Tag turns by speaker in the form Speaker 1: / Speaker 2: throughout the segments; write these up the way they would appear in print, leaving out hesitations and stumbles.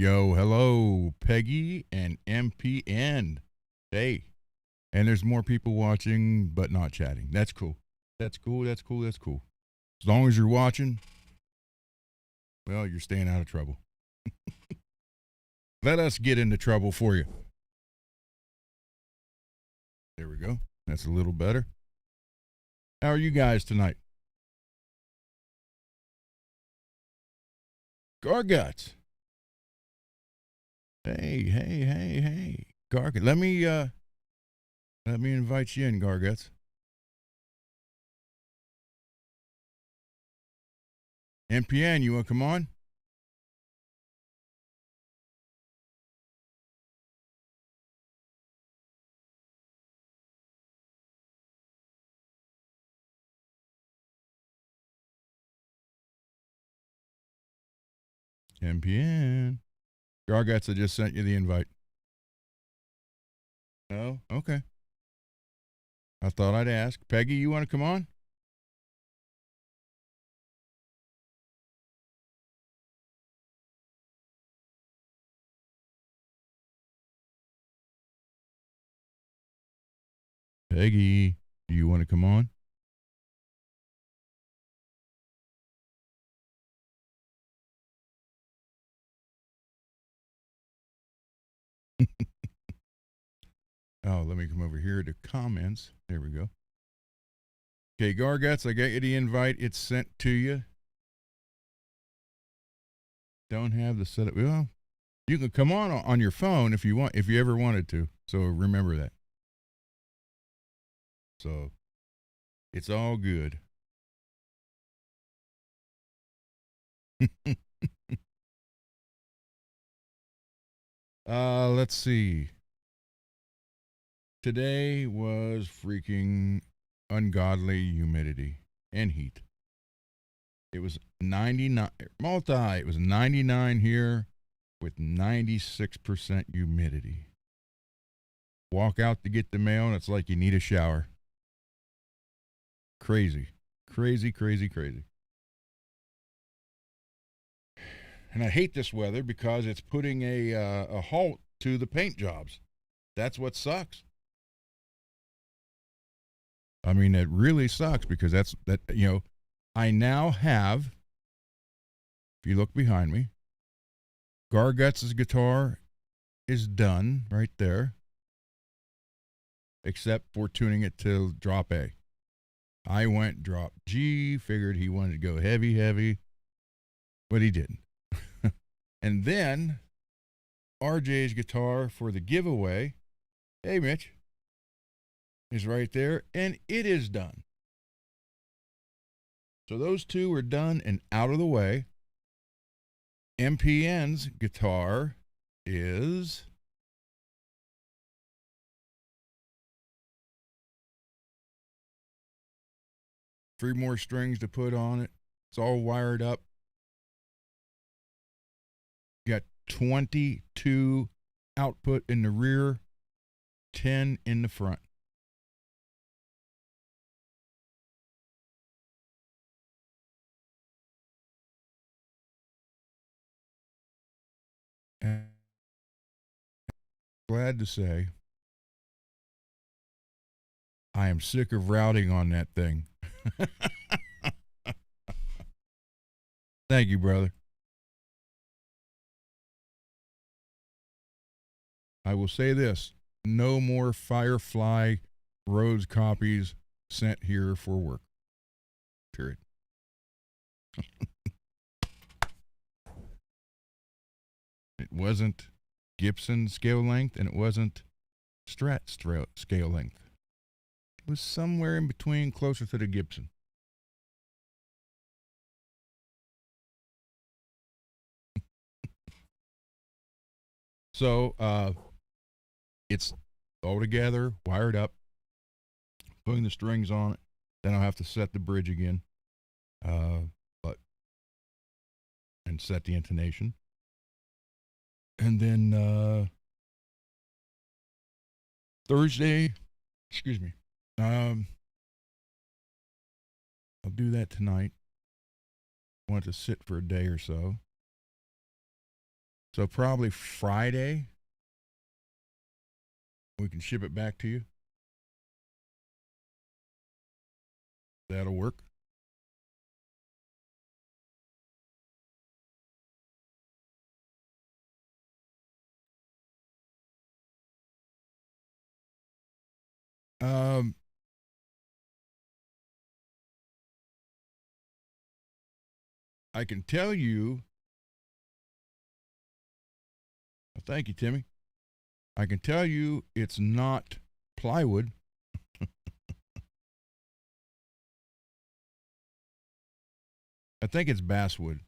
Speaker 1: Yo, hello, Peggy and MPN. Hey, and there's more people watching but not chatting. That's cool. That's cool. That's cool. That's cool. As long as you're watching, well, you're staying out of trouble. Let us get into trouble for you. There we go. That's a little better. How are you guys tonight? Garguts. Hey. Gargut. Let me invite you in, Garguts. MPN, you want to come on? MPN. Garguts, I just sent you the invite. Oh, okay. I thought I'd ask. Peggy, you want to come on? Peggy, do you want to come on? Oh, let me come over here to comments. There we go. Okay, Garguts, I got you the invite. It's sent to you. Don't have the setup. Well, you can come on your phone if you want, if you ever wanted to. So remember that. So it's all good. Let's see. Today was freaking ungodly humidity and heat. It was 99 it was 99 here with 96% humidity. Walk out to get the mail and it's like you need a shower. Crazy. And I hate this weather because it's putting a halt to the paint jobs. That's what sucks. I mean, it really sucks because I now have, if you look behind me, Garguts' guitar is done right there, except for tuning it to drop A. I went drop G, figured he wanted to go heavy, but he didn't. And then RJ's guitar for the giveaway, hey Mitch, is right there, and it is done. So those two are done and out of the way. MPN's guitar is three more strings to put on it. It's all wired up. Got 22 output in the rear, 10 in the front. And glad to say I am sick of routing on that thing. Thank you, brother. I will say this: no more Firefly Rhodes copies sent here for work. Period. It wasn't Gibson scale length, and it wasn't Strat scale length. It was somewhere in between, closer to the Gibson. So it's all together, wired up, putting the strings on it. Then I'll have to set the bridge again, and set the intonation. And then Thursday, excuse me, I'll do that tonight. I want it to sit for a day or so. So probably Friday, we can ship it back to you. That'll work. Um, I can tell you. Thank you, Timmy. I can tell you it's not plywood. I think it's basswood.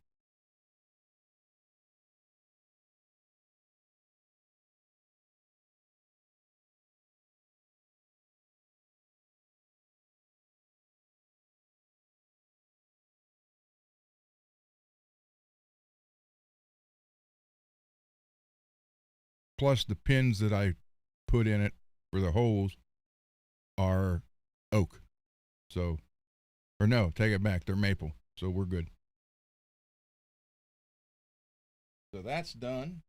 Speaker 1: Plus, the pins that I put in it for the holes are oak. So, or no, take it back. They're maple. So we're good. So that's done.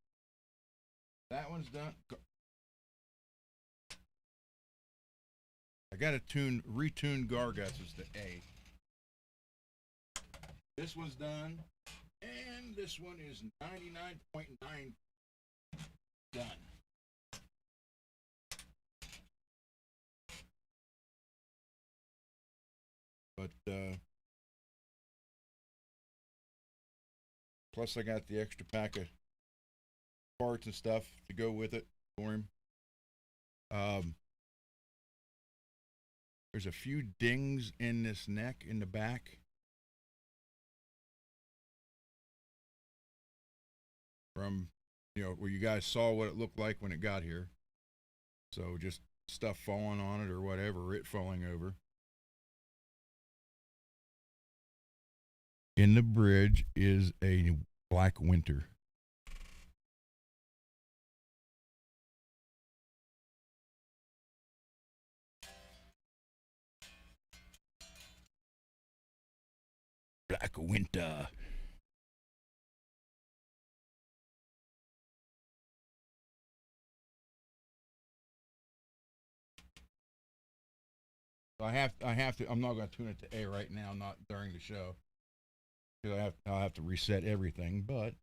Speaker 1: That one's done. I got to retune Garguts as the A. This one's done. And this one is 99.9 done. But plus I got the extra pack of parts and stuff to go with it for him. There's a few dings in this neck in the back. From, where you guys saw what it looked like when it got here. So just stuff falling on it or whatever, it falling over. In the bridge is a black winter. Black winter. I have to. I'm not going to tune it to A right now, not during the show, because I'll have to reset everything. But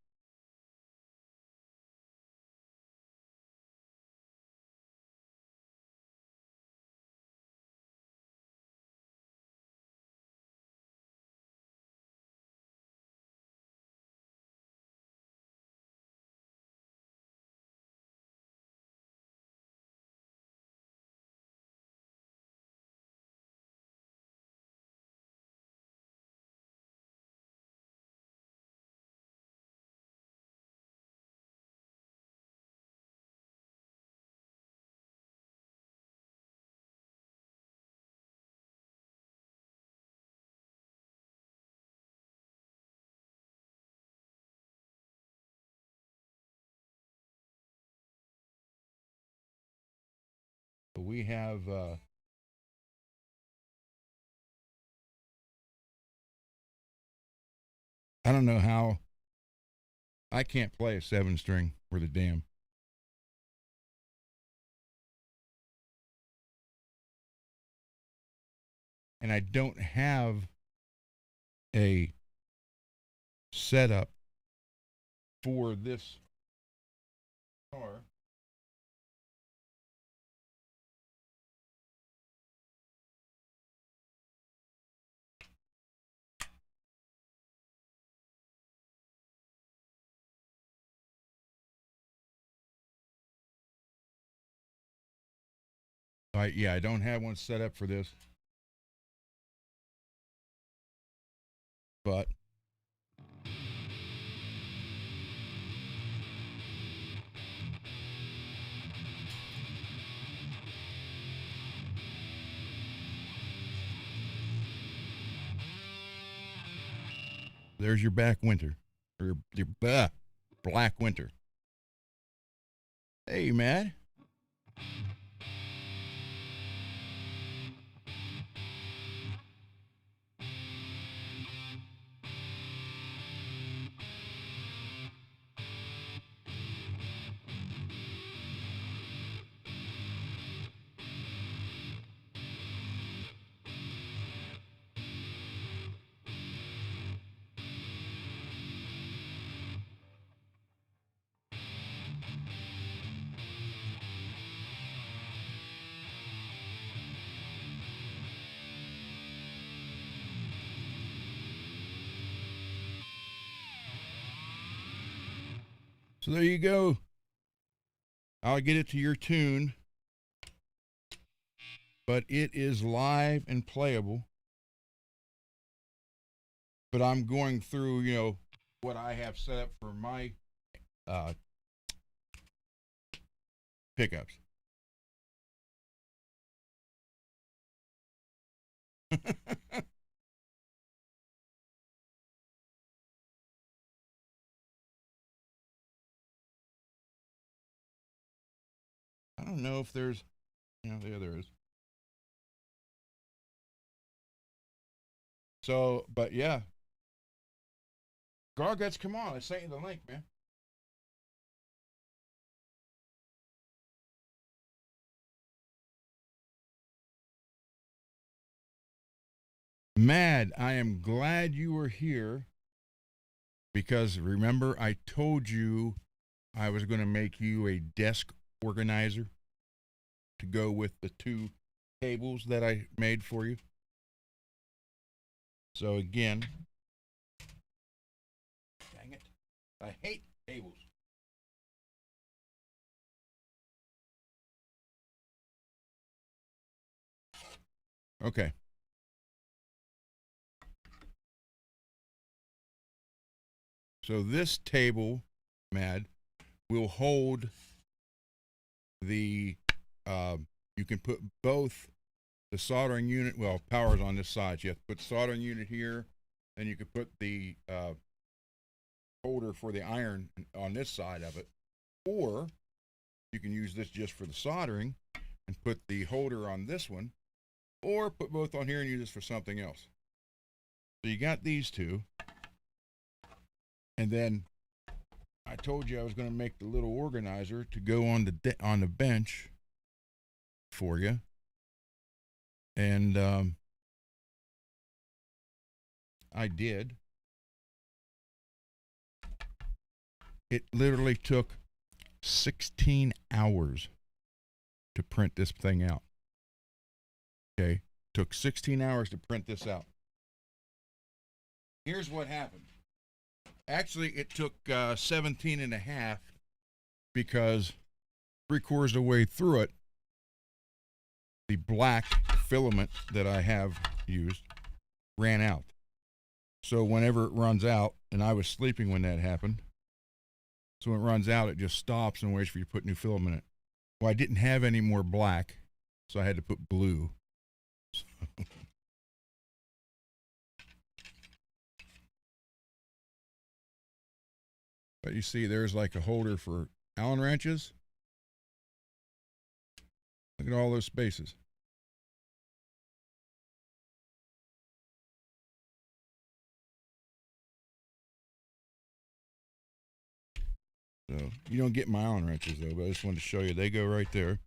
Speaker 1: we have. I don't know how. I can't play a 7-string for the dam. And I don't have a setup for this car. I don't have one set up for this. But there's your back winter. Or your black winter. Hey, Matt. So there you go. I'll get it to your tune, but it is live and playable. But I'm going through, you know, what I have set up for my pickups. I don't know if there's, you know, there is. So, but yeah. Garguts, come on. I sent you the link, man. Mad, I am glad you were here because remember, I told you I was going to make you a desk organizer to go with the 2 tables that I made for you. So again, dang it, I hate tables. Okay. So this table, Mad, will hold the, you can put both the soldering unit, well, power's on this side. So you have to put the soldering unit here, and you could put the holder for the iron on this side of it. Or you can use this just for the soldering and put the holder on this one, or put both on here and use this for something else. So you got these 2. And then I told you I was going to make the little organizer to go on the bench for you. And I did. It literally took 16 hours to print this thing out. Okay, took 16 hours to print this out. Here's what happened. Actually, it took 17 and a half because 3/4 of the way through it, the black filament that I have used ran out. So whenever it runs out, and I was sleeping when that happened, so when it runs out, it just stops and waits for you to put new filament in it. Well, I didn't have any more black, so I had to put blue. But you see, there's like a holder for Allen wrenches. Look at all those spaces. So you don't get my Allen wrenches though, but I just wanted to show you. They go right there.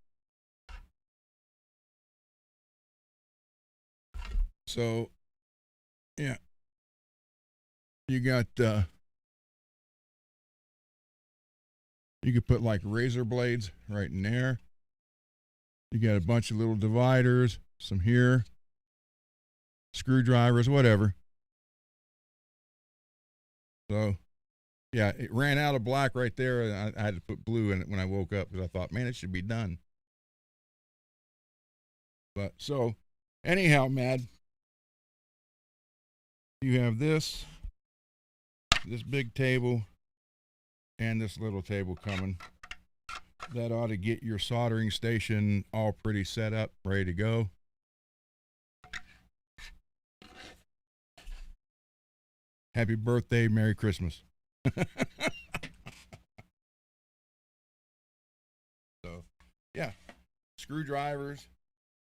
Speaker 1: So, yeah, you got, you could put like razor blades right in there. You got a bunch of little dividers, some here, screwdrivers, whatever. So, yeah, it ran out of black right there, and I had to put blue in it when I woke up because I thought, man, it should be done. But so, anyhow, Mad, you have this big table, and this little table coming. That ought to get your soldering station all pretty set up, ready to go. Happy birthday, Merry Christmas. So, yeah, screwdrivers,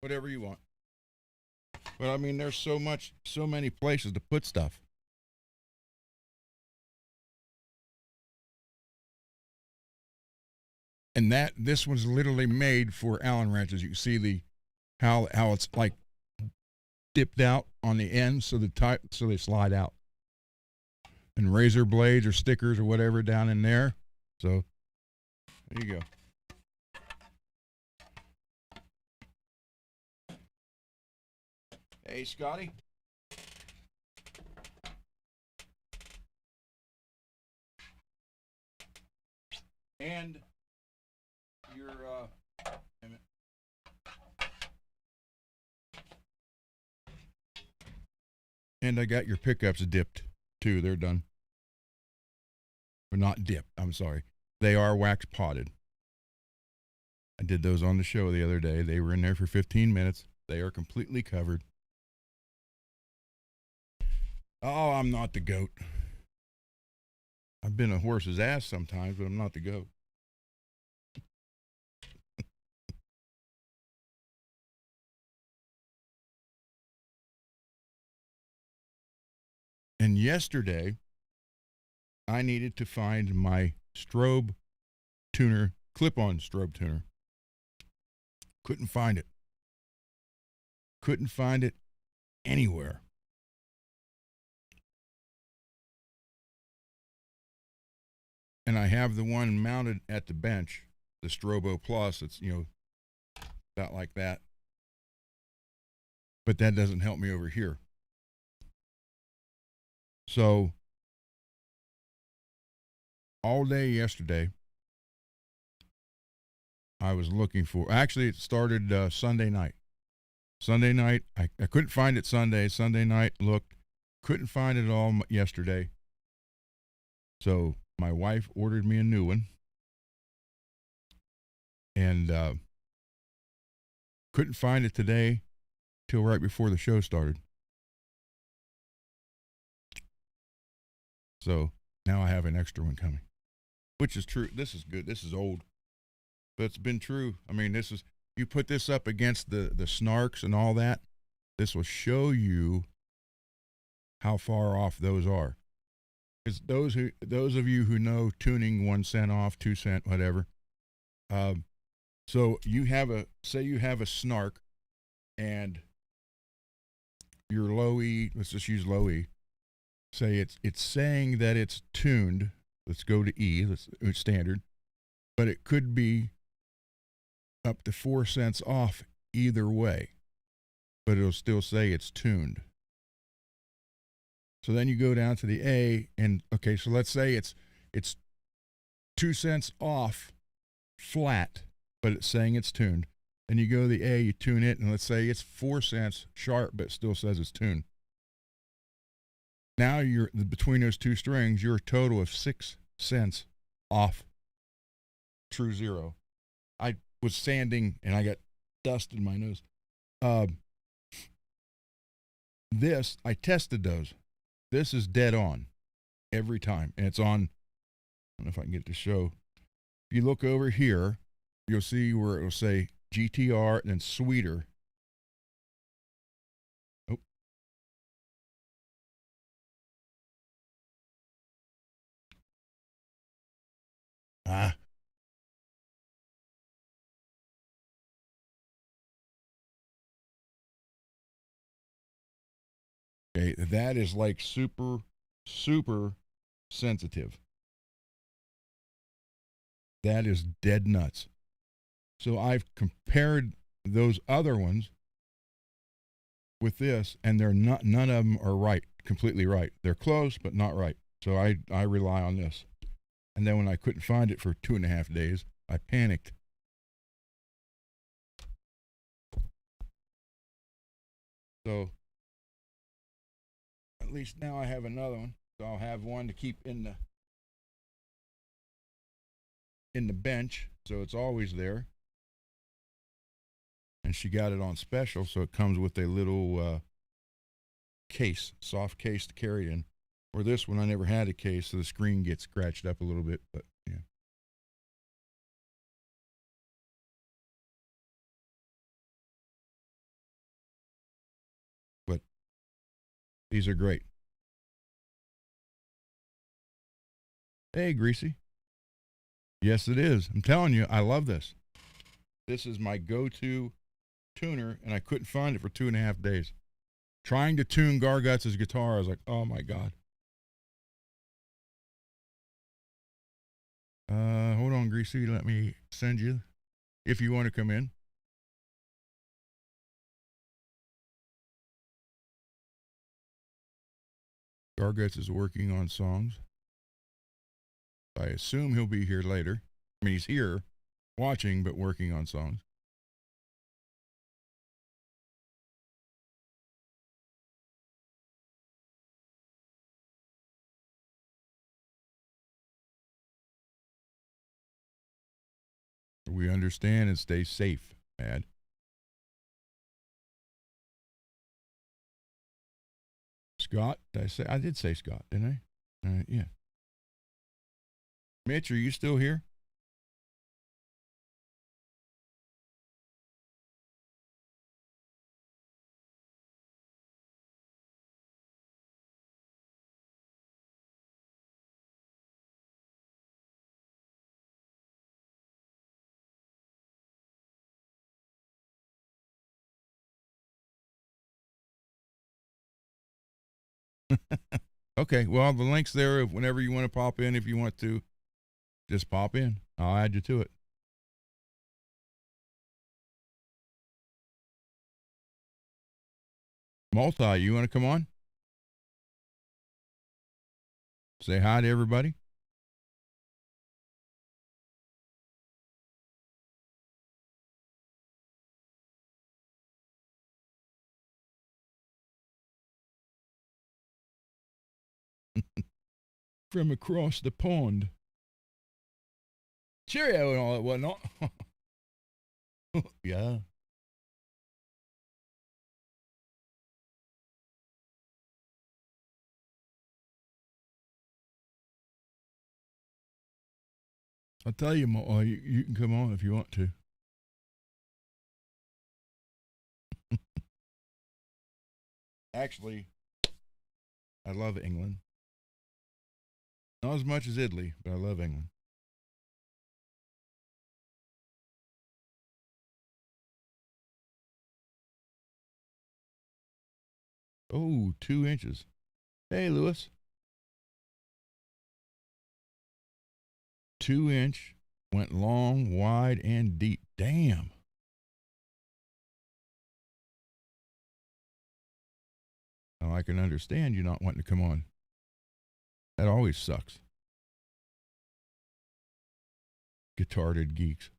Speaker 1: whatever you want. But I mean, there's so many places to put stuff. And this was literally made for Allen wrenches. You can see how it's like dipped out on the end, so they slide out. And razor blades or stickers or whatever down in there. So there you go. Hey, Scotty. And your and I got your pickups dipped too. They're done. Or not dipped, I'm sorry. They are wax potted. I did those on the show the other day. They were in there for 15 minutes. They are completely covered. Oh, I'm not the goat. I've been a horse's ass sometimes, but I'm not the goat. And yesterday, I needed to find my strobe tuner, clip-on strobe tuner. Couldn't find it. Couldn't find it anywhere. And I have the one mounted at the bench, the Strobo Plus. It's, about like that. But that doesn't help me over here. So, all day yesterday, I was looking for, actually, it started Sunday night. Sunday night, I couldn't find it Sunday. Sunday night, looked, couldn't find it all yesterday. So, my wife ordered me a new one. And couldn't find it today till right before the show started. So now I have an extra one coming, which is true. This is good. This is old, but it's been true. I mean, this is, you put this up against the snarks and all that, this will show you how far off those are. It's those of you who know tuning 1 cent off, 2 cent, whatever. So you have say you have a snark and your low E, let's just use low E. Say it's saying that it's tuned. Let's go to E, it's standard. But it could be up to 4 cents off either way. But it'll still say it's tuned. So then you go down to the A, and okay, so let's say it's 2 cents off flat, but it's saying it's tuned. Then you go to the A, you tune it, and let's say it's 4 cents sharp, but it still says it's tuned. Now you're between those two strings, you're a total of 6 cents off true zero. I was sanding and I got dust in my nose. This, I tested those. This is dead on every time. And it's on, I don't know if I can get it to show. If you look over here, you'll see where it will say GTR and then sweeter. Oh. Okay, that is like super, super sensitive. That is dead nuts. So I've compared those other ones with this, and they're not, none of them are right, completely right. They're close, but not right. So I rely on this. And then when I couldn't find it for 2.5 days, I panicked. So at least now I have another one. So I'll have one to keep in the bench, so it's always there. And she got it on special, so it comes with a little case, soft case to carry it in. Or this one, I never had a case, so the screen gets scratched up a little bit, but yeah. But these are great. Hey, Greasy. Yes, it is. I'm telling you, I love this. This is my go-to tuner, and I couldn't find it for 2.5 days. Trying to tune Garguts' guitar, I was like, oh my God. Hold on, Greasy. Let me send you, if you want to come in. Garguts is working on songs. I assume he'll be here later. I mean, he's here watching, but working on songs. We understand and stay safe, Ad. Scott, did I say? I did say Scott, didn't I? Yeah. Mitch, are you still here? Okay, well, the link's there. If whenever you want to pop in, if you want to, just pop in. I'll add you to it. Multi, you want to come on? Say hi to everybody. From across the pond. Cheerio and all that whatnot. Yeah. I'll tell you, you can come on if you want to. Actually, I love England. Not as much as Italy, but I love England. Oh, 2 inches. Hey, Lewis. 2 inch, went long, wide, and deep. Damn. Now I can understand you not wanting to come on. That always sucks. Guitarded geeks.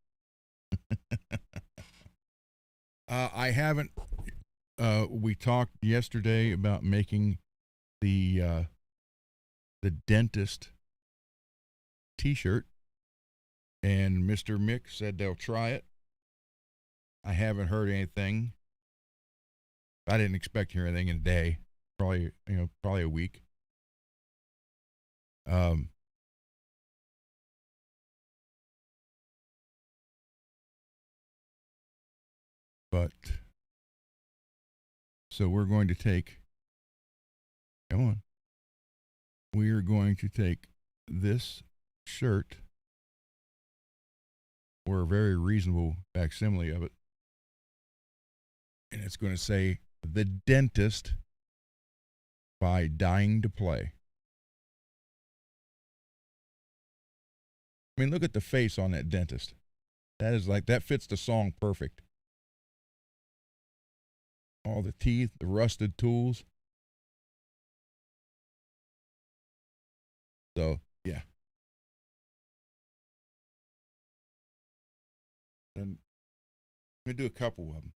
Speaker 1: I haven't. We talked yesterday about making the dentist T-shirt, and Mr. Mick said they'll try it. I haven't heard anything. I didn't expect to hear anything in a day. Probably a week. But so we're going to take. Come on. We are going to take this shirt, or a very reasonable facsimile of it, and it's going to say "The Dentist" by Dying to Play. I mean, look at the face on that dentist. That fits the song perfect. All the teeth, the rusted tools. So, yeah. And I'm going to do a couple of them.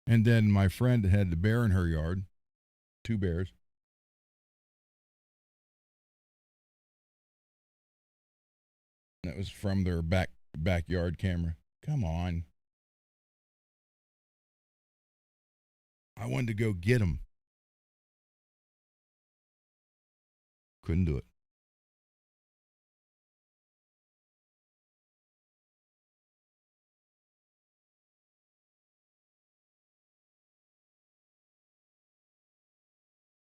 Speaker 1: And then my friend had the bear in her yard, 2 bears. That was from their backyard camera. Come on. I wanted to go get them. Couldn't do it.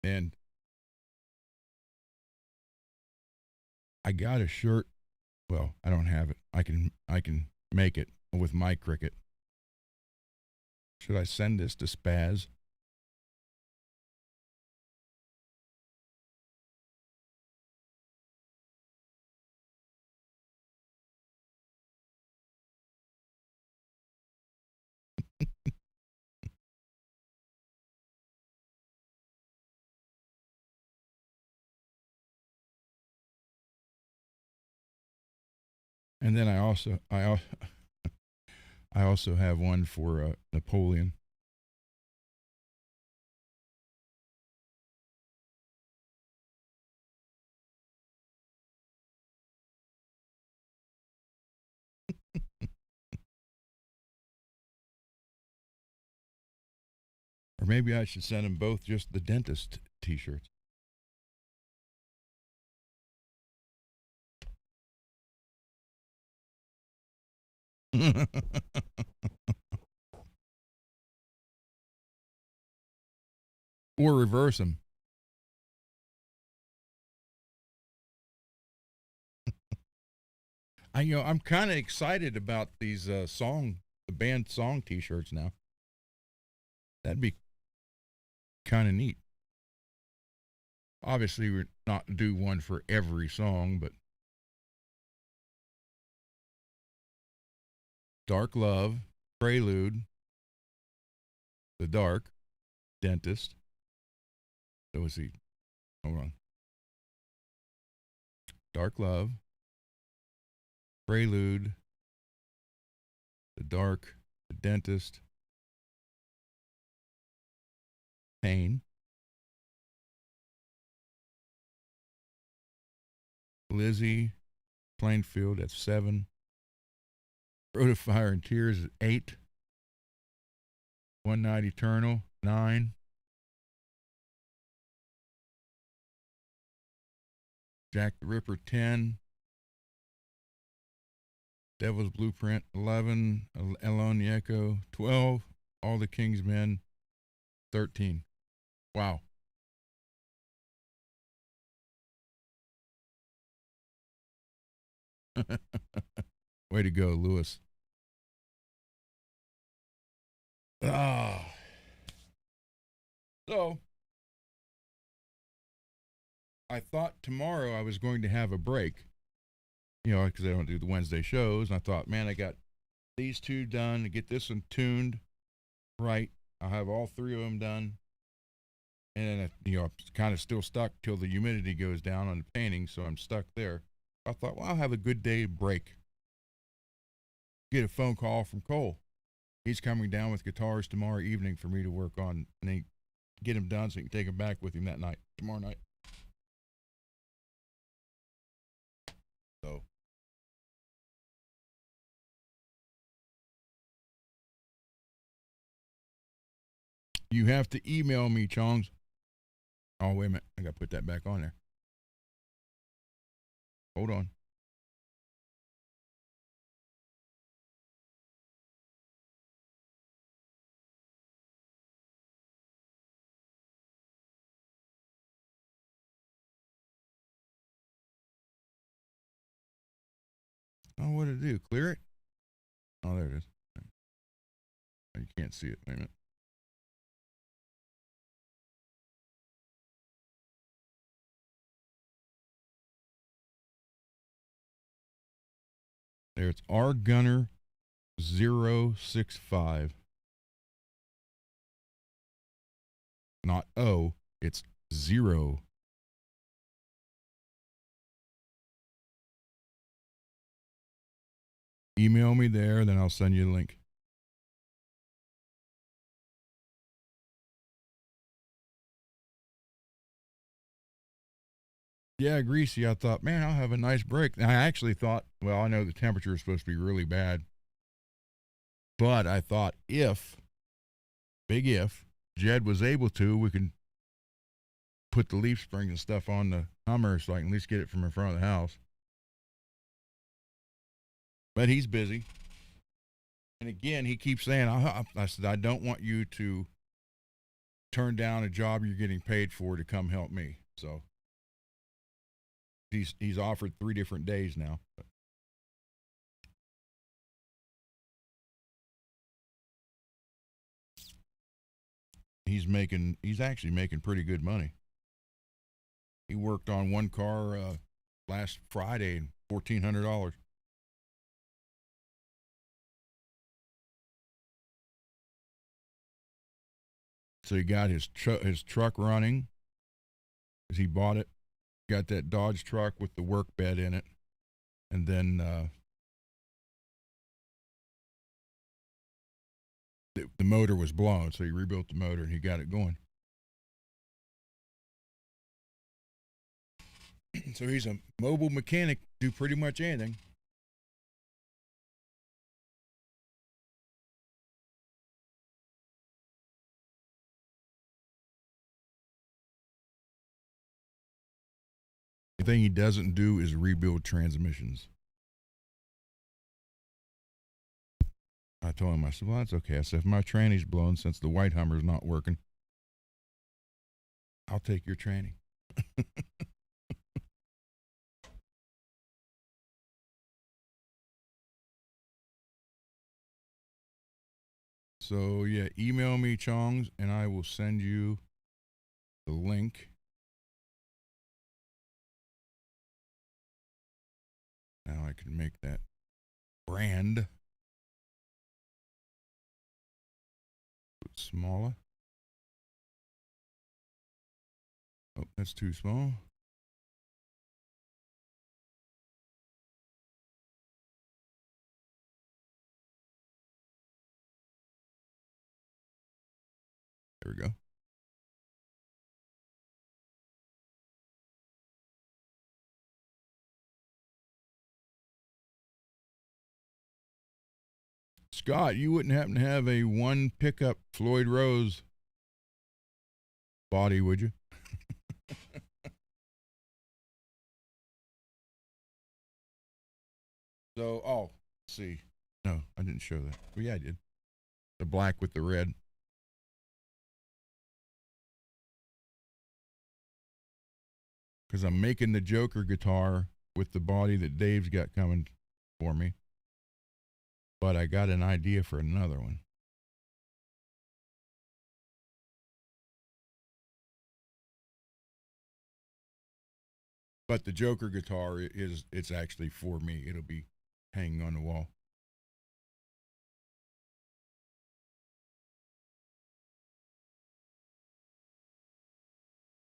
Speaker 1: And I got a shirt. Well, I don't have it. I can make it with my Cricut. Should I send this to Spaz? And then I also have one for Napoleon. Or maybe I should send them both just the dentist T-shirts. Or reverse them. I'm kind of excited about these the band song T-shirts now. That'd be kind of neat. Obviously, we're not do one for every song, but Dark Love, Prelude, The Dark, Dentist. So was he? Hold on. Dark Love, Prelude, The Dark, The Dentist, Pain, Lizzie, Plainfield at 7, Road of Fire and Tears at 8, One Night Eternal 9, Jack the Ripper 10, Devil's Blueprint 11, Alone the Echo 12, All the King's Men 13. Wow. Way to go, Lewis. Ah. So, I thought tomorrow I was going to have a break, because I don't do the Wednesday shows. And I thought, man, I got these two done to get this one tuned right. I'll have all three of them done. And then, I'm kind of still stuck till the humidity goes down on the painting, so I'm stuck there. I thought, well, I'll have a good day break. Get a phone call from Cole. He's coming down with guitars tomorrow evening for me to work on, and then get him done so he can take them back with him that night, tomorrow night. So, you have to email me, Chongs. Oh, wait a minute. I got to put that back on there. Hold on. Oh, what did it do? Clear it? Oh, there it is. You can't see it. Wait a minute. There, it's R Gunner 065. Not O, it's 0. Email me there, then I'll send you the link. Yeah, Greasy, I thought, man, I'll have a nice break. And I actually thought, well, I know the temperature is supposed to be really bad. But I thought big if, Jed was able to, we can put the leaf springs and stuff on the Hummer so I can at least get it from in front of the house. But he's busy. And again, he keeps saying, I said, I don't want you to turn down a job you're getting paid for to come help me. So he's offered 3 different days now. He's actually making pretty good money. He worked on one car last Friday, $1,400. So he got his truck running, as he bought it. Got that Dodge truck with the work bed in it, and then the motor was blown, so he rebuilt the motor and he got it going. So he's a mobile mechanic, do pretty much anything. The thing he doesn't do is rebuild transmissions. I told him, I said, well, that's okay. I said, if my tranny's blown since the white Hummer's not working, I'll take your tranny. So, yeah, email me, Chongs, and I will send you the link. Now I can make that brand smaller. Oh, that's too small. There we go. Scott, you wouldn't happen to have a one pickup Floyd Rose body, would you? So, let's see. No, I didn't show that. Well, yeah, I did. The black with the red. Because I'm making the Joker guitar with the body that Dave's got coming for me. But I got an idea for another one. But the Joker guitar it's actually for me. It'll be hanging on the wall.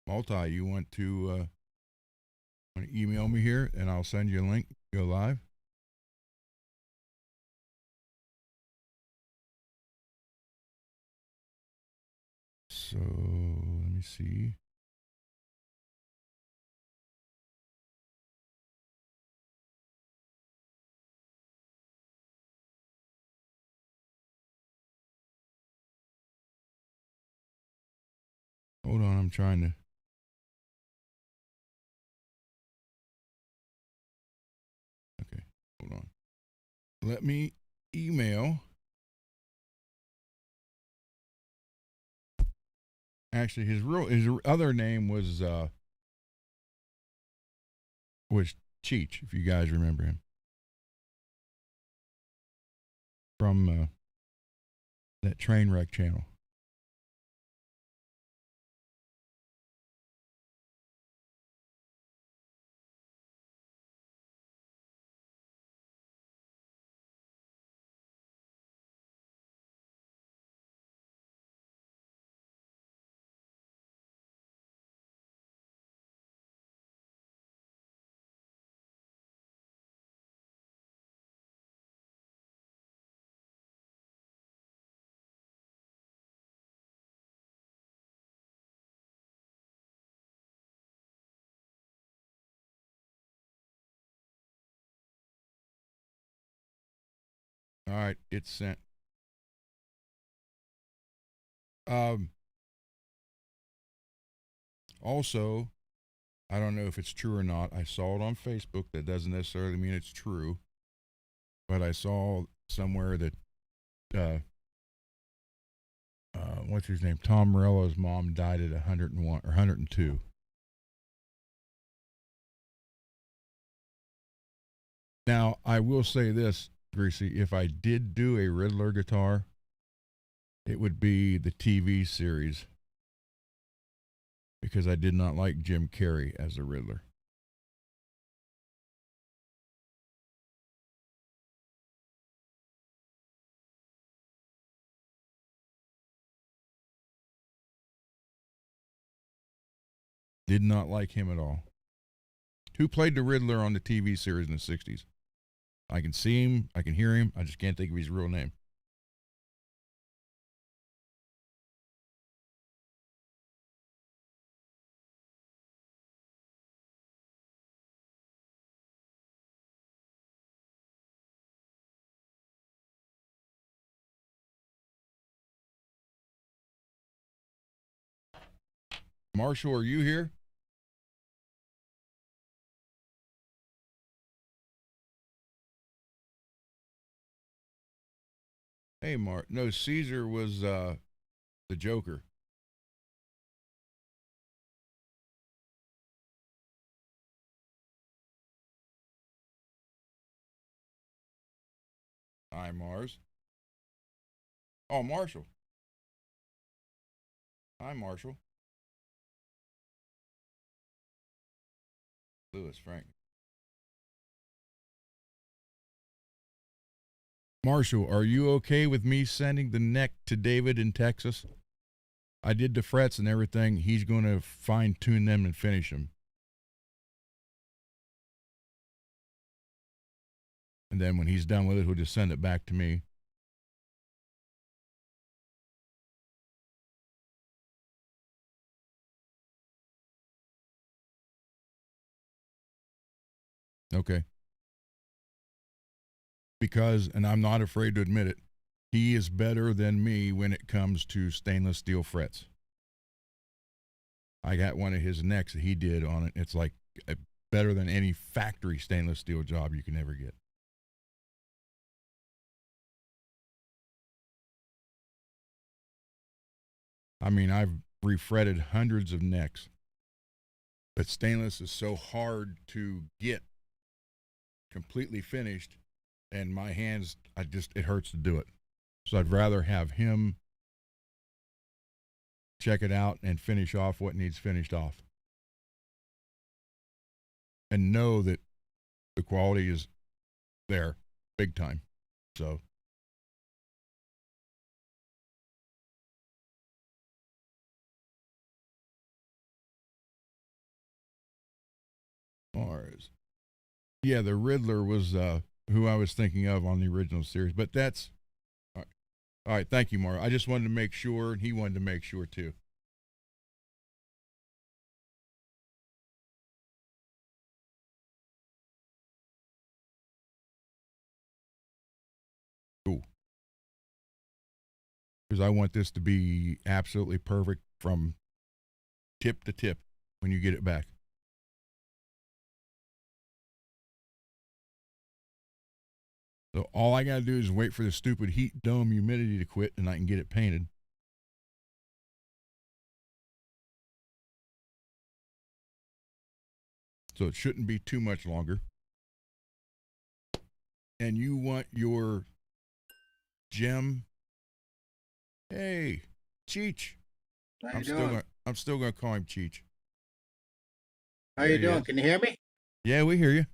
Speaker 1: Multi, you want to email me here and I'll send you a link. Go live. So let me see. Hold on, I'm trying to. Okay, hold on. Let me email. Actually, his other name was Cheech, if you guys remember him from that train wreck channel. All right, it's sent. Also, I don't know if it's true or not. I saw it on Facebook. That doesn't necessarily mean it's true. But I saw somewhere that what's his name? Tom Morello's mom died at 101 or 102. Now, I will say this, Greasy, if I did do a Riddler guitar, it would be the TV series because I did not like Jim Carrey as a Riddler. Did not like him at all. Who played the Riddler on the TV series in the 60s? I can see him, I can hear him, I just can't think of his real name. Marshall, are you here? Hey, Mark. No, Caesar was the Joker. Hi, Mars. Oh, Marshall. Hi, Marshall. Lewis, Frank. Marshall, are you okay with me sending the neck to David in Texas? I did the frets and everything. He's going to fine tune them and finish them. And then when he's done with it, he'll just send it back to me. Okay. Because, and I'm not afraid to admit it, he is better than me when it comes to stainless steel frets. I got one of his necks that he did on it. It's like better than any factory stainless steel job you can ever get. I mean, I've refretted hundreds of necks, but stainless is so hard to get completely finished, and my hands, it hurts to do it. So I'd rather have him check it out and finish off what needs finished off. And know that the quality is there big time. So Mars. Yeah, the Riddler was who I was thinking of on the original series, but that's all right. Thank you, Mara. I just wanted to make sure, and he wanted to make sure too. Cool. Because I want this to be absolutely perfect from tip to tip when you get it back. So all I got to do is wait for the stupid heat dome humidity to quit, and I can get it painted. So it shouldn't be too much longer. And you want your gem. Hey, Cheech.
Speaker 2: How you doing?
Speaker 1: I'm still gonna call him Cheech.
Speaker 2: How you doing? Can you hear me?
Speaker 1: Yeah, we hear you.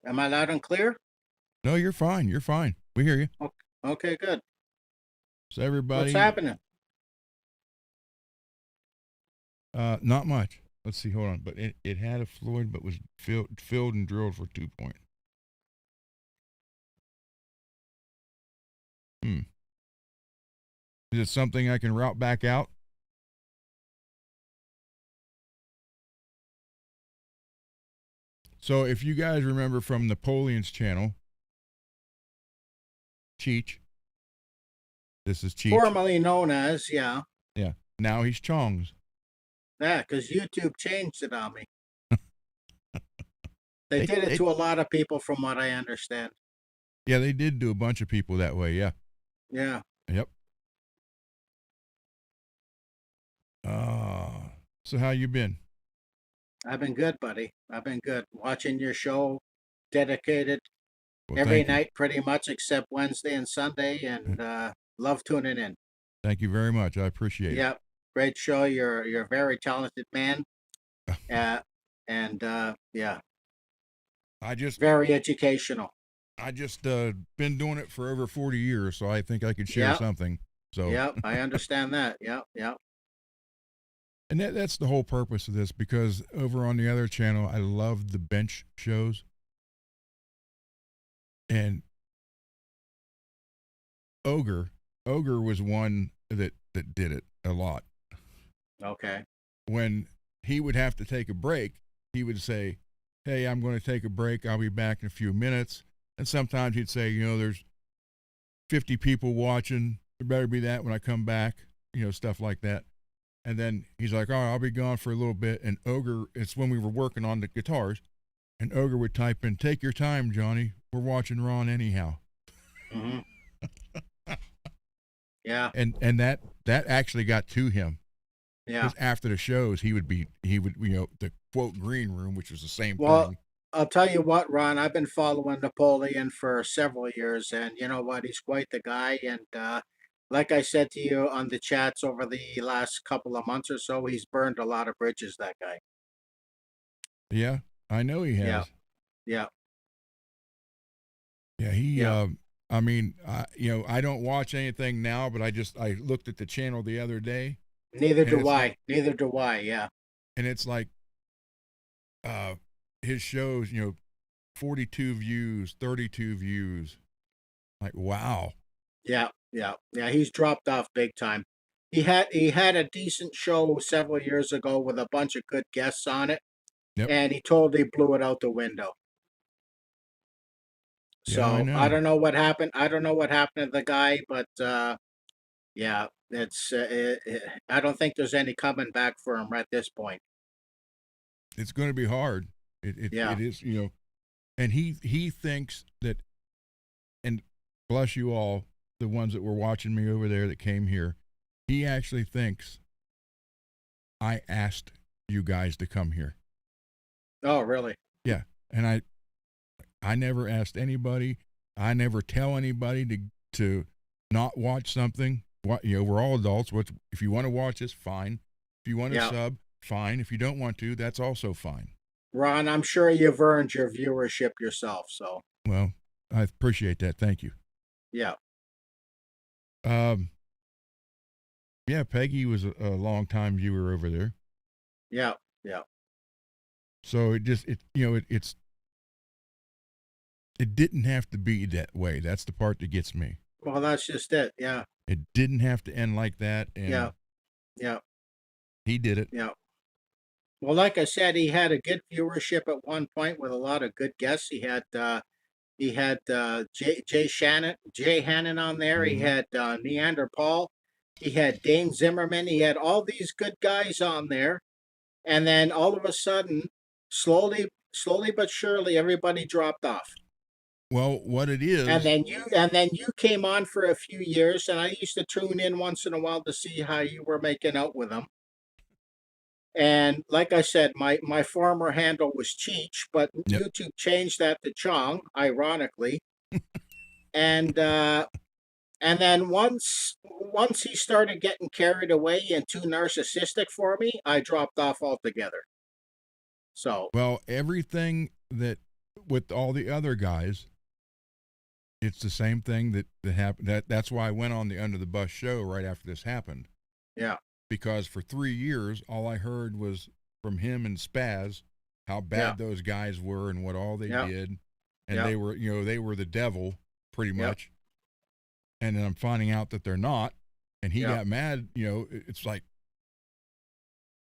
Speaker 2: Am I loud and clear?
Speaker 1: No, you're fine. You're fine. We hear you.
Speaker 2: Okay, good.
Speaker 1: So everybody,
Speaker 2: what's happening?
Speaker 1: Not much. Let's see. Hold on. But it had a Floyd, but was filled and drilled for 2-point. Is it something I can route back out? So if you guys remember from Napoleon's channel, Cheech. This is Cheech.
Speaker 2: Formerly known as, yeah.
Speaker 1: Yeah. Now he's Chong's.
Speaker 2: Yeah, because YouTube changed it on me. They did it to a lot of people from what I understand.
Speaker 1: Yeah, they did do a bunch of people that way, yeah.
Speaker 2: Yeah.
Speaker 1: Yep. So how you been?
Speaker 2: I've been good, buddy. I've been good. Watching your show, dedicated
Speaker 1: Well,
Speaker 2: every night pretty much except Wednesday and Sunday, and love tuning in.
Speaker 1: Thank you very much. I appreciate it.
Speaker 2: Yep. Great show. You're a very talented man. And yeah. Very educational.
Speaker 1: I just been doing it for over 40 years, so I think I could share something. So
Speaker 2: yep, I understand that. Yep.
Speaker 1: And that's the whole purpose of this, because over on the other channel, I love the bench shows. And Ogre was one that did it a lot.
Speaker 2: Okay.
Speaker 1: When he would have to take a break, he would say, hey, I'm going to take a break. I'll be back in a few minutes. And sometimes he'd say, there's 50 people watching. There better be that when I come back, stuff like that. And then he's like, "Oh, I'll be gone for a little bit." And Ogre, it's when we were working on the guitars, and Ogre would type in, "Take your time, Johnny. We're watching Ron anyhow."
Speaker 2: Mm-hmm. Yeah.
Speaker 1: And that actually got to him.
Speaker 2: Yeah.
Speaker 1: Because after the shows, he would the quote green room, which was the same
Speaker 2: Well,
Speaker 1: thing.
Speaker 2: I'll tell you what, Ron, I've been following Napoleon for several years, and you know what? He's quite the guy. And like I said to you on the chats over the last couple of months or so, he's burned a lot of bridges, that guy.
Speaker 1: Yeah, I know he
Speaker 2: Yeah.
Speaker 1: has.
Speaker 2: Yeah.
Speaker 1: Yeah, he.
Speaker 2: Yeah.
Speaker 1: I mean, I don't watch anything now, but I looked at the channel the other day,
Speaker 2: Neither
Speaker 1: and
Speaker 2: do
Speaker 1: it's
Speaker 2: I. Neither do I. Yeah.
Speaker 1: and it's like, his shows, 42 views, 32 views. Like, wow.
Speaker 2: Yeah. Yeah. Yeah. He's dropped off big time. He had a decent show several years ago with a bunch of good guests on it,
Speaker 1: Yep.
Speaker 2: and he totally blew it out the window.
Speaker 1: Yeah, I
Speaker 2: So I
Speaker 1: know.
Speaker 2: don't know what happened. I don't know what happened to the guy, but yeah, I don't think there's any coming back for him at this point.
Speaker 1: It's going to be hard.
Speaker 2: Yeah.
Speaker 1: It is, and he thinks that, and bless you all, the ones that were watching me over there that came here, he actually thinks I asked you guys to come here.
Speaker 2: Oh, really?
Speaker 1: Yeah, and I never asked anybody. I never tell anybody to not watch something. We're all adults. If you want to watch this, fine. If you want to
Speaker 2: Yeah.
Speaker 1: sub, fine. If you don't want to, that's also fine.
Speaker 2: Ron, I'm sure you've earned your viewership yourself. So
Speaker 1: Well, I appreciate that. Thank you.
Speaker 2: yeah.
Speaker 1: Um, yeah, Peggy was a long time viewer over there.
Speaker 2: Yeah. Yeah.
Speaker 1: So it didn't have to be that way. That's the part that gets me.
Speaker 2: Well, that's just it. Yeah.
Speaker 1: It didn't have to end like that, and
Speaker 2: Yeah. Yeah.
Speaker 1: he did it.
Speaker 2: Yeah. Well, like I said, he had a good viewership at one point with a lot of good guests. He had Jay Hannon on there. He
Speaker 1: Mhm.
Speaker 2: had Neanderthal. He had Dane Zimmerman. He had all these good guys on there. And then all of a sudden, slowly but surely, everybody dropped off.
Speaker 1: Well, what it is,
Speaker 2: And then you came on for a few years, and I used to tune in once in a while to see how you were making out with them. And like I said, my former handle was Cheech, but
Speaker 1: Yep.
Speaker 2: YouTube changed that to Chong, ironically. And then once he started getting carried away and too narcissistic for me, I dropped off altogether. So
Speaker 1: well, everything that with all the other guys, it's the same thing that happened. That's why I went on the Under the Bus show right after this happened.
Speaker 2: yeah,
Speaker 1: Because for 3 years, all I heard was from him and Spaz how bad those guys were and what all they did, and
Speaker 2: Yeah.
Speaker 1: they were the devil pretty
Speaker 2: Yeah.
Speaker 1: much. And then I'm finding out that they're not, and he
Speaker 2: Yeah.
Speaker 1: got mad. It's like,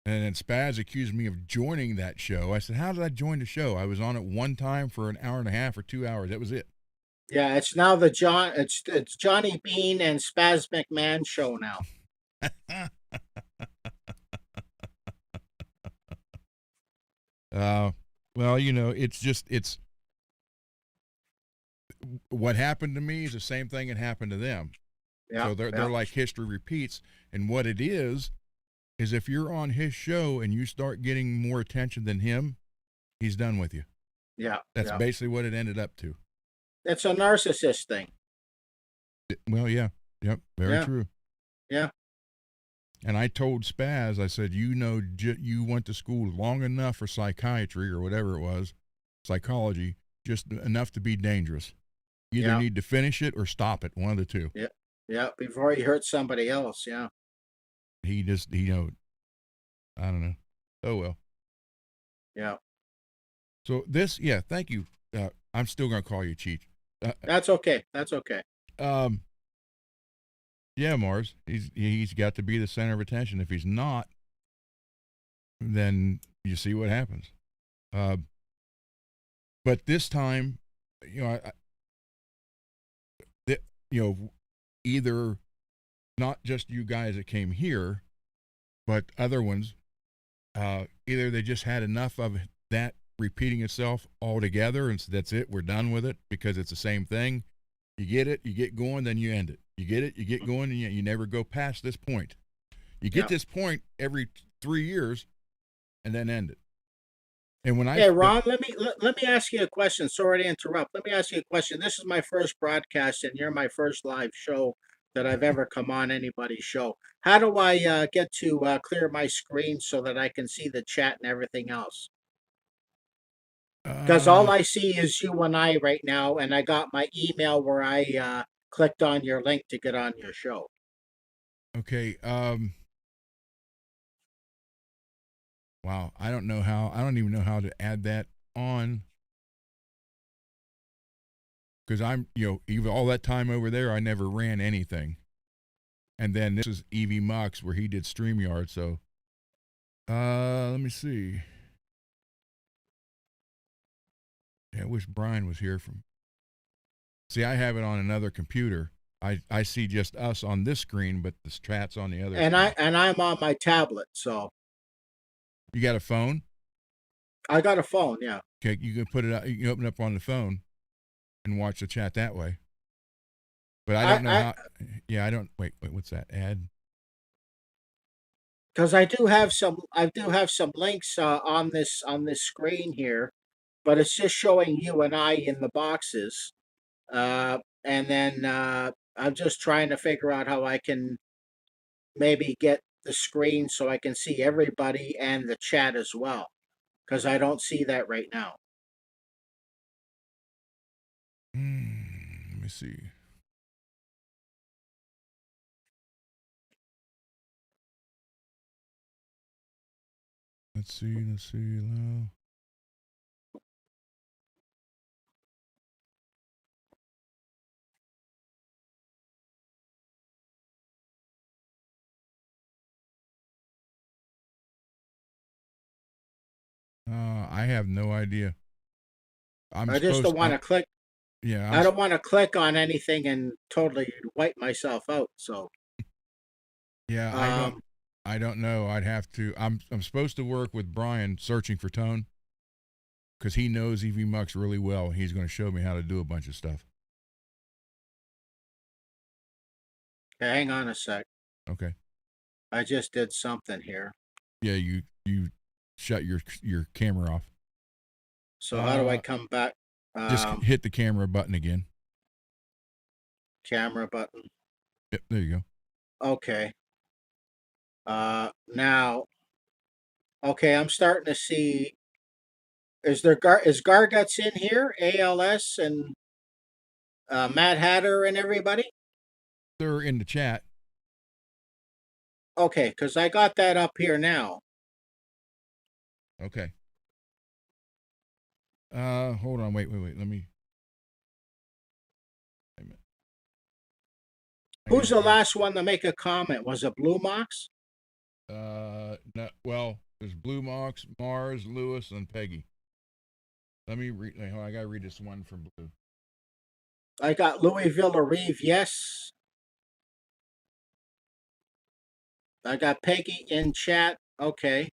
Speaker 1: and then Spaz accused me of joining that show. I said, "How did I join the show? I was on it one time for an hour and a half or 2 hours. That was it."
Speaker 2: yeah. It's now it's Johnny Bean and Spaz McMahon show now.
Speaker 1: Well, it's what happened to me is the same thing that happened to them.
Speaker 2: Yeah,
Speaker 1: So they're like history repeats. And what it is if you're on his show and you start getting more attention than him, he's done with you.
Speaker 2: yeah.
Speaker 1: That's basically what it ended up to.
Speaker 2: It's a narcissist thing.
Speaker 1: Well, yeah. Yep. Very true.
Speaker 2: Yeah.
Speaker 1: And I told Spaz, I said, you went to school long enough for psychiatry or whatever it was, psychology, just enough to be dangerous. You either need to finish it or stop it, one of the two.
Speaker 2: Yeah. Yeah. Before he hurts somebody else. Yeah.
Speaker 1: He just, I don't know. Oh, well.
Speaker 2: Yeah.
Speaker 1: So thank you. I'm still going to call you Cheech.
Speaker 2: That's okay. That's okay.
Speaker 1: Yeah, Mars, he's got to be the center of attention. If he's not, then you see what happens. But this time, either not just you guys that came here, But other ones, either they just had enough of that repeating itself altogether, and so that's it. We're done with it because it's the same thing. You get it, you get going, then you end it. You get it, you get going, and you never go past this point. You get this point every 3 years, and then end it. And when
Speaker 2: Hey, Ron, let me ask you a question. Sorry to interrupt. Let me ask you a question. This is my first broadcast, and you're my first live show that I've ever come on anybody's show. How do I get to clear my screen so that I can see the chat and everything else? Because all I see is you and I right now, and I got my email where I clicked on your link to get on your show.
Speaker 1: Okay. Wow. I don't even know how to add that on. Because even all that time over there, I never ran anything. And then this is Evie Mux where he did StreamYard. So, let me see. Yeah, I wish Brian was here See, I have it on another computer. I see just us on this screen, but the chat's on the other
Speaker 2: And
Speaker 1: screen.
Speaker 2: I'm on my tablet, so.
Speaker 1: You got a phone?
Speaker 2: I got a phone, yeah.
Speaker 1: Okay, you can put it out. You can open it up on the phone and watch the chat that way. But I don't know how. Yeah, I don't. Wait. What's that? Add.
Speaker 2: Because I do have some links on this screen here, but it's just showing you and I in the boxes, and then I'm just trying to figure out how I can maybe get the screen so I can see everybody and the chat as well, because I don't see that right now.
Speaker 1: Let me see. Let's see. I have no idea.
Speaker 2: I just don't want to click.
Speaker 1: Yeah,
Speaker 2: I don't want to click on anything and totally wipe myself out. So.
Speaker 1: Yeah, I don't know. I'd have to. I'm supposed to work with Brian searching for tone because he knows EV Mux really well. He's going to show me how to do a bunch of stuff.
Speaker 2: Okay, hang on a sec.
Speaker 1: Okay.
Speaker 2: I just did something here.
Speaker 1: Yeah, you shut your camera off.
Speaker 2: So how do I come back?
Speaker 1: Just hit the camera button again.
Speaker 2: Camera button.
Speaker 1: Yep, there you
Speaker 2: go. Okay. Now, okay, I'm starting to see. Is Garguts in here? ALS and Mad Hatter and everybody?
Speaker 1: They're in the chat.
Speaker 2: Okay, because I got that up here now.
Speaker 1: Okay. Hold on. Wait. Let me.
Speaker 2: Who's the last one to make a comment? Was it Blue Mox?
Speaker 1: No. Well, there's Blue Mox, Mars, Lewis, and Peggy. Let me read. I gotta read this one from Blue.
Speaker 2: I got Louisville Reeve. Yes. I got Peggy in chat. Okay.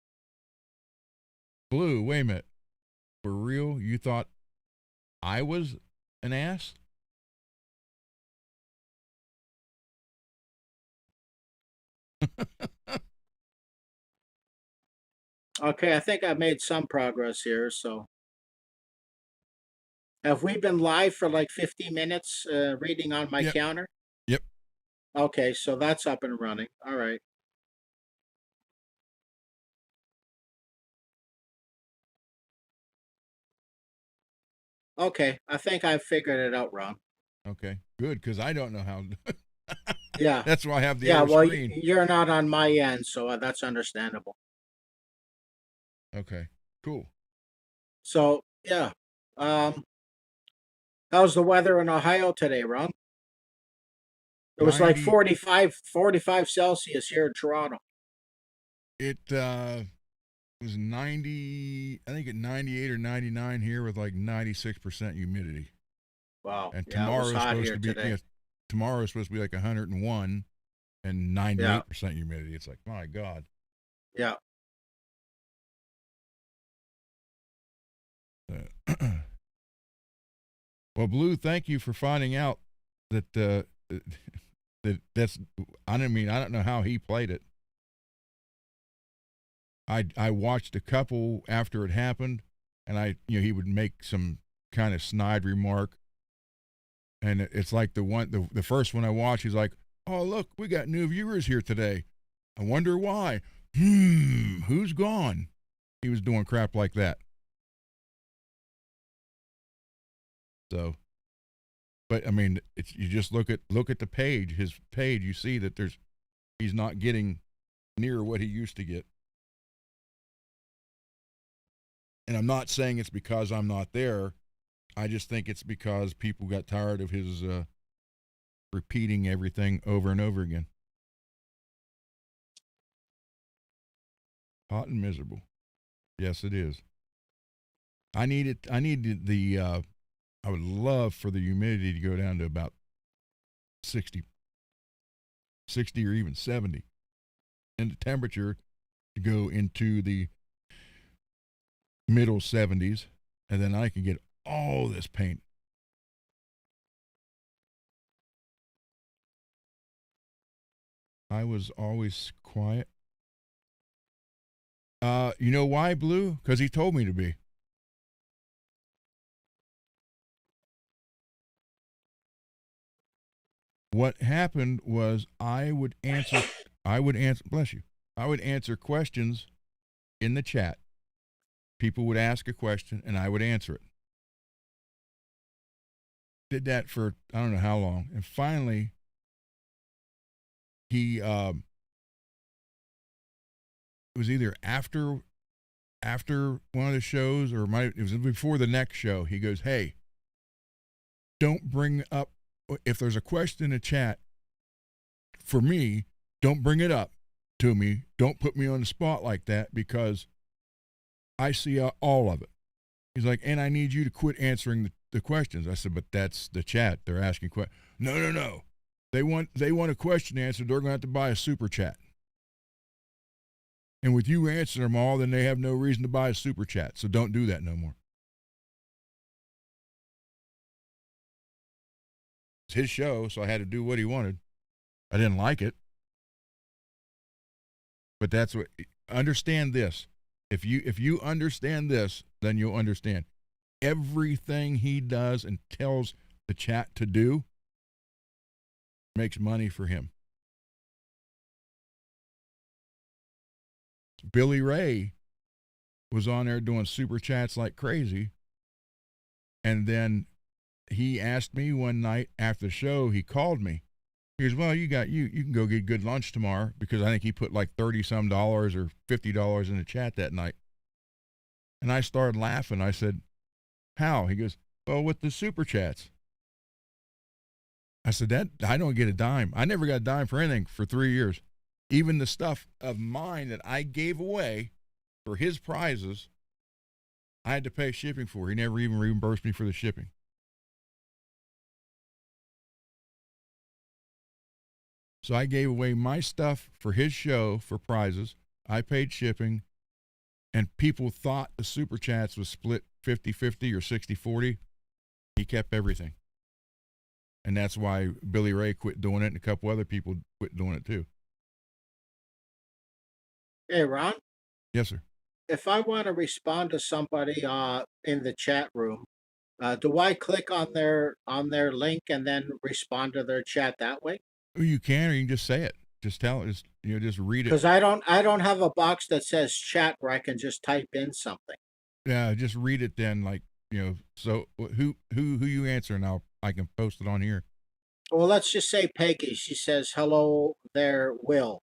Speaker 1: Blue, wait a minute. For real? You thought I was an ass?
Speaker 2: Okay, I think I've made some progress here. So, have we been live for like 50 minutes reading on my counter?
Speaker 1: Yep.
Speaker 2: Okay, so that's up and running. All right. Okay, I think I've figured it out, Ron.
Speaker 1: Okay, good, because I don't know how.
Speaker 2: Yeah.
Speaker 1: That's why I have the other screen.
Speaker 2: You're not on my end, so that's understandable.
Speaker 1: Okay, cool.
Speaker 2: So, yeah. How's the weather in Ohio today, Ron? It was 90, like 45 Celsius here in Toronto.
Speaker 1: It was 90, I think at 98 or 99 here with like 96% humidity.
Speaker 2: Wow.
Speaker 1: And tomorrow is supposed to be tomorrow is supposed to be like 101 and 98% humidity. It's like, my God.
Speaker 2: Yeah.
Speaker 1: Well, Blue, thank you for finding out that that's. I don't know how he played it. I watched a couple after it happened, and he would make some kind of snide remark, and it's like the first one I watched, he's like, "Oh, look, we got new viewers here today. I wonder why. Who's gone?" He was doing crap like that. So, but I mean, you just look at the page, his page, you see that he's not getting near what he used to get. And I'm not saying it's because I'm not there. I just think it's because people got tired of his repeating everything over and over again. Hot and miserable. Yes, it is. I needed the I would love for the humidity to go down to about 60 or even 70, and the temperature to go into the middle 70s, and then I can get all this paint. I was always quiet. You know why, Blue? Because he told me to be. What happened was I would answer, bless you, I would answer questions in the chat. People would ask a question and I would answer it. Did that for I don't know how long. And finally, he, it was either after one of the shows or it was before the next show. He goes, "Hey, don't bring up, if there's a question in the chat for me, don't bring it up to me. Don't put me on the spot like that because I see all of it." He's like, "And I need you to quit answering the questions." I said, "But that's the chat. They're asking questions." No. They want a question answered. They're going to have to buy a super chat. And with you answering them all, then they have no reason to buy a super chat. So don't do that no more. It's his show, so I had to do what he wanted. I didn't like it. But that's what, understand this. If you understand this, then you'll understand. Everything he does and tells the chat to do makes money for him. Billy Ray was on there doing super chats like crazy. And then he asked me one night after the show, he called me. He goes, "Well, you can go get good lunch tomorrow," because I think he put like $30-some or $50 in the chat that night. And I started laughing. I said, "How?" He goes, "Well, with the super chats." I said, "That I don't get a dime. I never got a dime for anything for 3 years. Even the stuff of mine that I gave away for his prizes, I had to pay shipping for. He never even reimbursed me for the shipping." So I gave away my stuff for his show for prizes. I paid shipping, and people thought the super chats was split 50-50 or 60-40. He kept everything. And that's why Billy Ray quit doing it, and a couple other people quit doing it too.
Speaker 2: Hey, Ron.
Speaker 1: Yes, sir.
Speaker 2: If I want to respond to somebody in the chat room, do I click on their link and then respond to their chat that way?
Speaker 1: You can, or you can just say it. Just tell it. Just read it.
Speaker 2: Because I don't have a box that says chat where I can just type in something.
Speaker 1: Yeah, just read it then. So who you answer, and I can post it on here.
Speaker 2: Well, let's just say Peggy. She says, "Hello there, Will."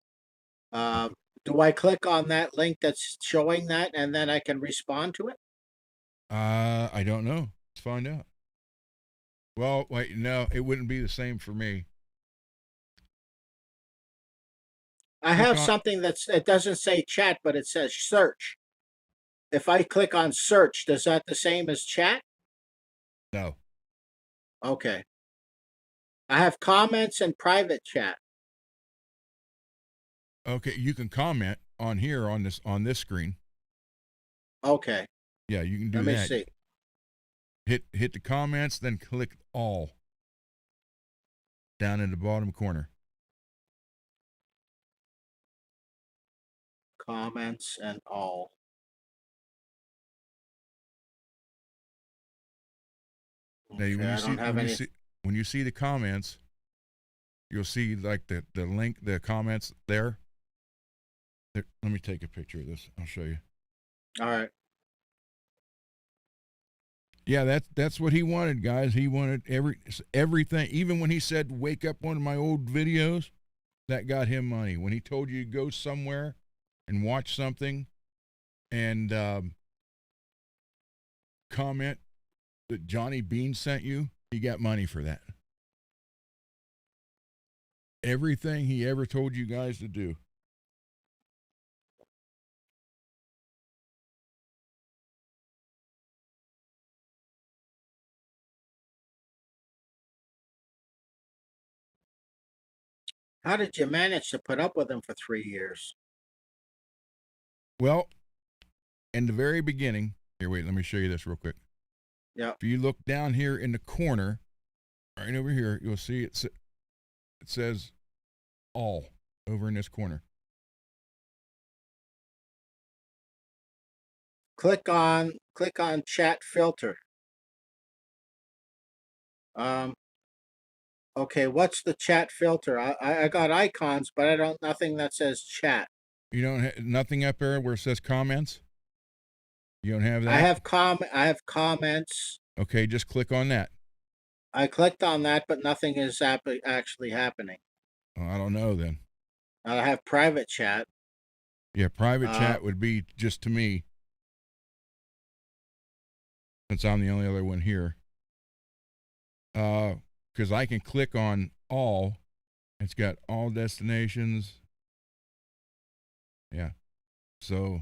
Speaker 2: Do I click on that link that's showing that, and then I can respond to it?
Speaker 1: I don't know. Let's find out. Well, wait, no, it wouldn't be the same for me.
Speaker 2: I have something it doesn't say chat, but it says search. If I click on search, does that the same as chat?
Speaker 1: No.
Speaker 2: Okay. I have comments and private chat.
Speaker 1: Okay, you can comment, on here on this screen.
Speaker 2: Okay.
Speaker 1: Yeah, you can do
Speaker 2: Let
Speaker 1: that.
Speaker 2: me see.
Speaker 1: Hit the comments, then click all down in the bottom corner.
Speaker 2: Comments and all.
Speaker 1: Now,
Speaker 2: Okay, I don't have any.
Speaker 1: when you see the comments, you'll see like the link, the comments there. Let me take a picture of this. I'll show you.
Speaker 2: All right.
Speaker 1: Yeah, that's what he wanted, guys. He wanted everything. Even when he said wake up one of my old videos, that got him money. When he told you to go somewhere and watch something and comment that Johnny Bean sent you, he got money for that. Everything he ever told you guys to do.
Speaker 2: How did you manage to put up with him for 3 years?
Speaker 1: Well, in the very beginning, here, wait, let me show you this real quick.
Speaker 2: Yeah.
Speaker 1: If you look down here in the corner, right over here, you'll see it says all over in this corner.
Speaker 2: Click on chat filter. Okay, what's the chat filter? I got icons, but I don't nothing that says chat.
Speaker 1: You don't have nothing up there where it says comments? You don't have that?
Speaker 2: I have comments.
Speaker 1: Okay, just click on that.
Speaker 2: I clicked on that, but nothing is actually happening.
Speaker 1: Well, I don't know then.
Speaker 2: I have private chat.
Speaker 1: Yeah, private chat would be just to me, since I'm the only other one here. Because I can click on all. It's got all destinations. Yeah. So,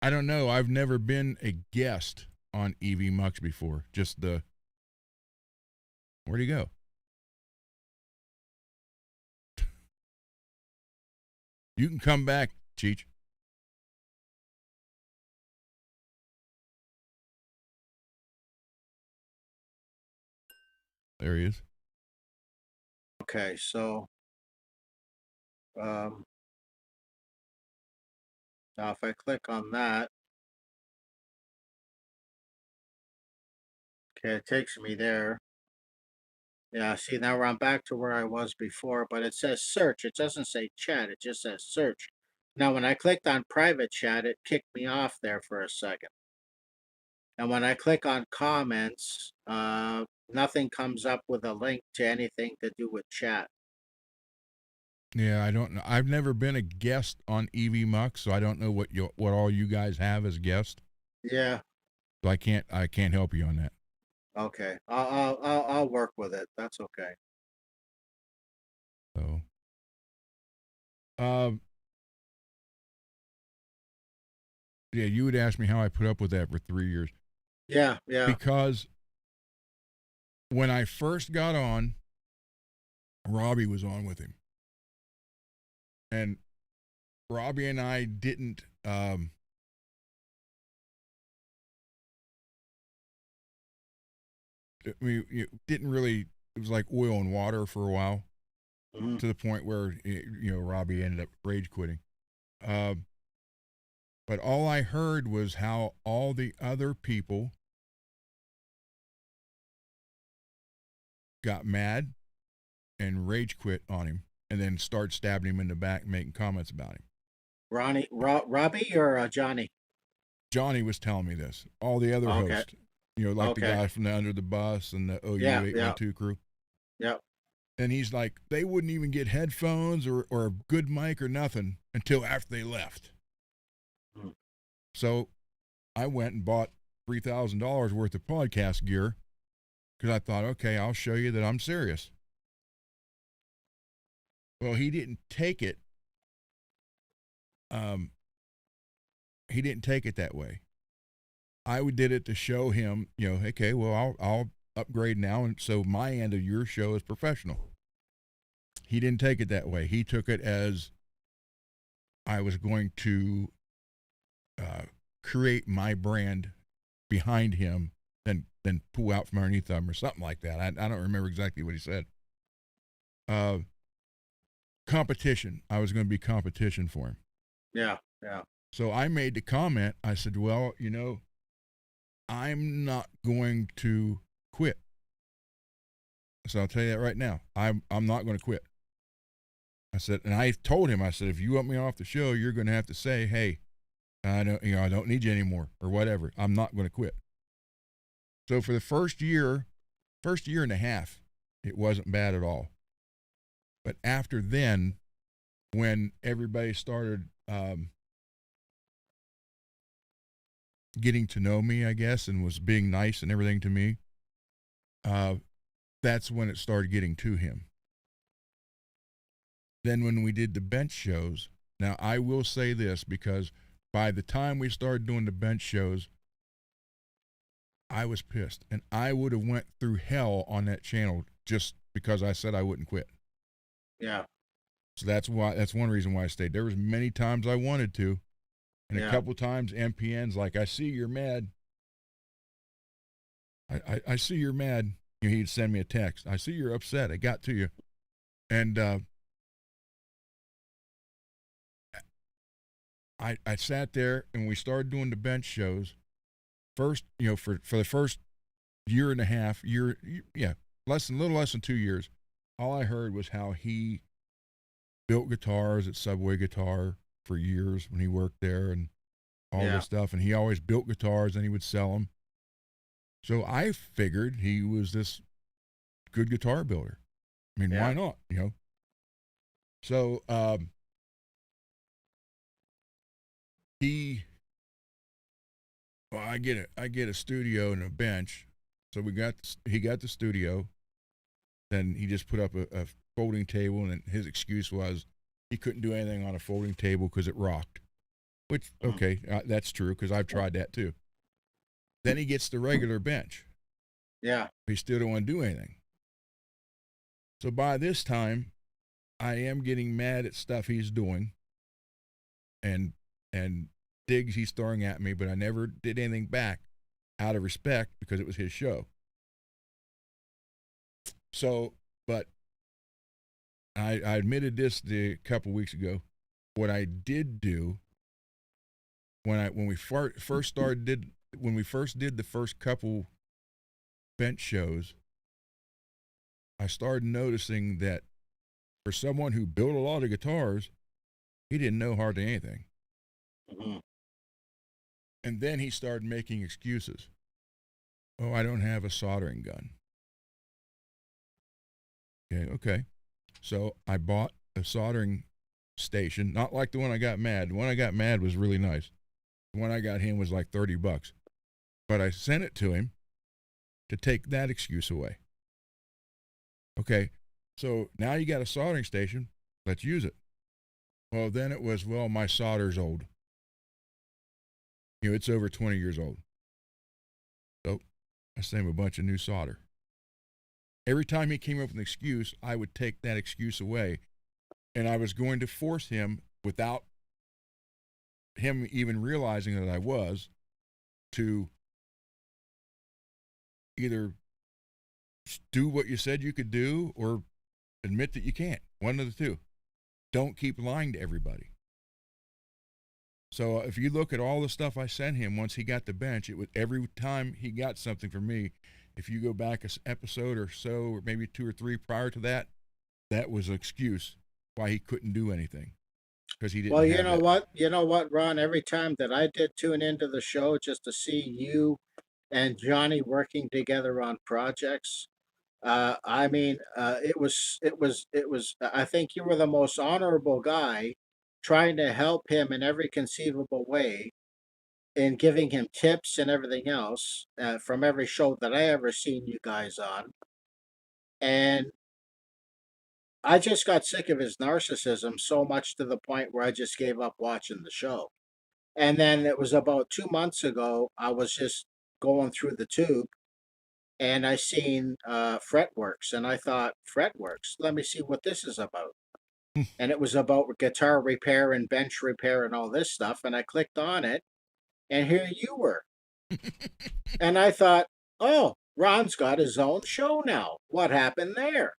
Speaker 1: I don't know. I've never been a guest on EV Mux before. Just where'd he go? You can come back, Cheech. There he is.
Speaker 2: Okay, so now if I click on that, okay, it takes me there. Yeah, see, now I'm back to where I was before, but it says search. It doesn't say chat. It just says search. Now, when I clicked on private chat, it kicked me off there for a second. And when I click on comments, nothing comes up with a link to anything to do with chat.
Speaker 1: Yeah, I don't know. I've never been a guest on EV Mux, so I don't know what all you guys have as guests.
Speaker 2: Yeah.
Speaker 1: So I can't help you on that.
Speaker 2: Okay. I'll work with it. That's okay.
Speaker 1: So, yeah, you would ask me how I put up with that for 3 years.
Speaker 2: Yeah.
Speaker 1: Because when I first got on, Robbie was on with him. And Robbie and I didn't it didn't really, it was like oil and water for a while, to the point where Robbie ended up rage quitting. But all I heard was how all the other people got mad and rage quit on him, and then start stabbing him in the back, making comments about him.
Speaker 2: Robbie or Johnny?
Speaker 1: Johnny was telling me this. All the other hosts, like the guy from the Under the Bus and the OU812 crew.
Speaker 2: Yep.
Speaker 1: And he's like, they wouldn't even get headphones or a good mic or nothing until after they left. So I went and bought $3,000 worth of podcast gear because I thought, okay, I'll show you that I'm serious. Well, he didn't take it. He didn't take it that way. I did it to show him, okay, well, I'll upgrade now, and so my end of your show is professional. He didn't take it that way. He took it as I was going to uh, create my brand behind him, then pull out from underneath him or something like that. I don't remember exactly what he said. Uh, Competition. I was going to be competition for him.
Speaker 2: Yeah. Yeah.
Speaker 1: So I made the comment. I said, well, I'm not going to quit. So I'll tell you that right now. I'm not going to quit. I said, and I told him, I said, if you want me off the show, you're going to have to say, hey, I don't need you anymore or whatever. I'm not going to quit. So for the first year and a half, it wasn't bad at all. But after then, when everybody started getting to know me, I guess, and was being nice and everything to me, that's when it started getting to him. Then when we did the bench shows, now I will say this because by the time we started doing the bench shows, I was pissed, and I would have went through hell on that channel just because I said I wouldn't quit.
Speaker 2: Yeah.
Speaker 1: So that's one reason why I stayed. There was many times I wanted to, and a couple times MPN's like, I see you're mad. I see you're mad. He'd send me a text. I see you're upset. It got to you. And I sat there and we started doing the bench shows. First, for the first year and a half, little less than 2 years, all I heard was how he built guitars at Subway Guitar for years when he worked there and all this stuff. And he always built guitars and he would sell them. So I figured he was this good guitar builder. I mean, why not? So I get a studio and a bench. So he got the studio. Then he just put up a folding table, and his excuse was he couldn't do anything on a folding table because it rocked. Which, okay, that's true because I've tried that too. Then he gets the regular bench.
Speaker 2: Yeah.
Speaker 1: He still don't want to do anything. So by this time, I am getting mad at stuff he's doing and digs he's throwing at me, but I never did anything back out of respect because it was his show. So, but I admitted this a couple weeks ago. What I did do when we first did the first couple bench shows, I started noticing that for someone who built a lot of guitars, he didn't know hardly anything.
Speaker 2: Mm-hmm.
Speaker 1: And then he started making excuses. Oh, I don't have a soldering gun. Okay. So I bought a soldering station, not like the one I got mad. The one I got mad was really nice. The one I got him was like $30. But I sent it to him to take that excuse away. Okay. So now you got a soldering station. Let's use it. Well, then it was, my solder's old. It's over 20 years old. So I sent him a bunch of new solder. Every time he came up with an excuse, I would take that excuse away. And I was going to force him, without him even realizing that I was, to either do what you said you could do or admit that you can't. One of the two. Don't keep lying to everybody. So if you look at all the stuff I sent him once he got the bench, it was every time he got something from me. If you go back an episode or so, or maybe 2 or 3 prior to that, that was an excuse why he couldn't do anything because he didn't.
Speaker 2: Well, you know what, Ron? Every time that I did tune into the show just to see you and Johnny working together on projects, it was. I think you were the most honorable guy, trying to help him in every conceivable way, and giving him tips and everything else from every show that I ever seen you guys on. And I just got sick of his narcissism so much to the point where I just gave up watching the show. And then it was about 2 months ago, I was just going through the tube and I seen FRETworks, and I thought, FRETworks, let me see what this is about. and it was about guitar repair and bench repair and all this stuff. And I clicked on it, and here you were. And I thought, oh, Ron's got his own show now. What happened there?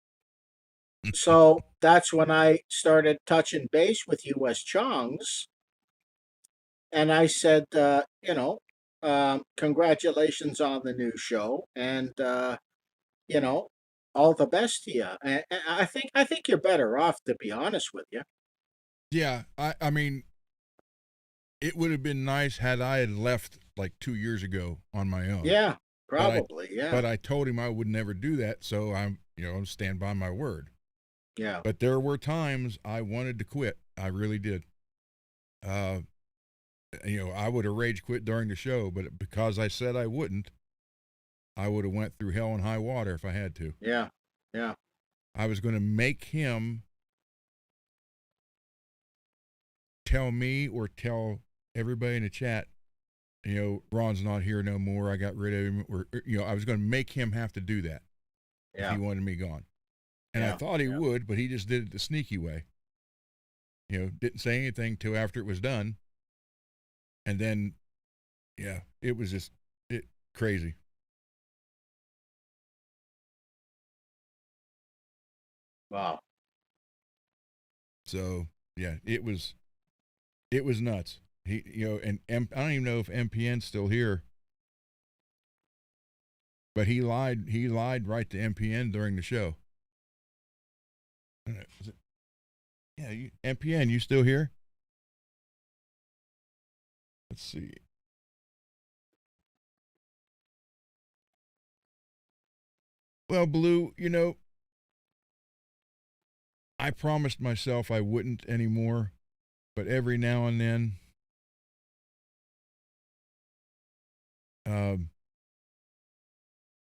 Speaker 2: So that's when I started touching base with you as Chongs. And I said, congratulations on the new show. And, you know, all the best to you. And I think you're better off, to be honest with you.
Speaker 1: Yeah, I mean, it would have been nice had I had left like 2 years ago on my own.
Speaker 2: Yeah, probably. Yeah.
Speaker 1: But I told him I would never do that, so I'm stand by my word.
Speaker 2: Yeah.
Speaker 1: But there were times I wanted to quit. I really did. I would have rage quit during the show, but because I said I wouldn't, I would have went through hell and high water if I had to.
Speaker 2: Yeah. Yeah.
Speaker 1: I was going to make him tell me or tell everybody in the chat, Ron's not here no more. I got rid of him. Or I was going to make him have to do that if he wanted me gone. And I thought he would, but he just did it the sneaky way. Didn't say anything till after it was done. And then, it was just crazy.
Speaker 2: Wow.
Speaker 1: So, yeah, it was nuts. He, and I don't even know if MPN's still here, but he lied right to MPN during the show. MPN, you still here? Let's see. Well, Blue, I promised myself I wouldn't anymore, but every now and then,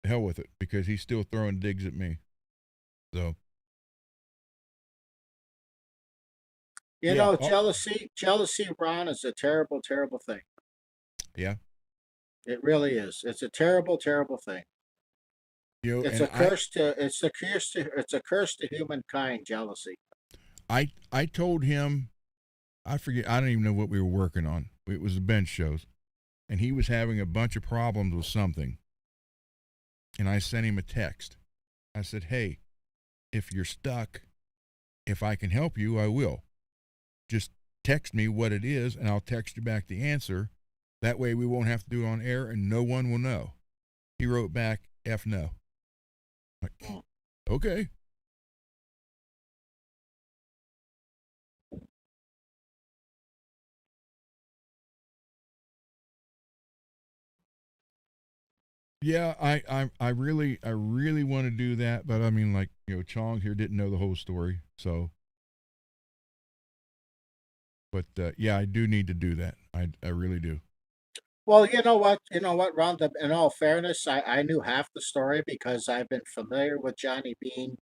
Speaker 1: hell with it, because he's still throwing digs at me. So.
Speaker 2: Jealousy, Ron, is a terrible, terrible thing.
Speaker 1: Yeah.
Speaker 2: It really is. It's a terrible, terrible thing. It's a curse to humankind, jealousy.
Speaker 1: I told him, I forget, I don't even know what we were working on. It was the bench shows. And he was having a bunch of problems with something. And I sent him a text. I said, hey, if you're stuck, if I can help you, I will. Just text me what it is, and I'll text you back the answer. That way we won't have to do it on air, and no one will know. He wrote back, F no. Like, okay. Yeah, I really want to do that, but I mean, like, Chong here didn't know the whole story, so. But yeah, I do need to do that. I really do.
Speaker 2: Well, you know what, Ron. In all fairness, I knew half the story because I've been familiar with Johnny Bean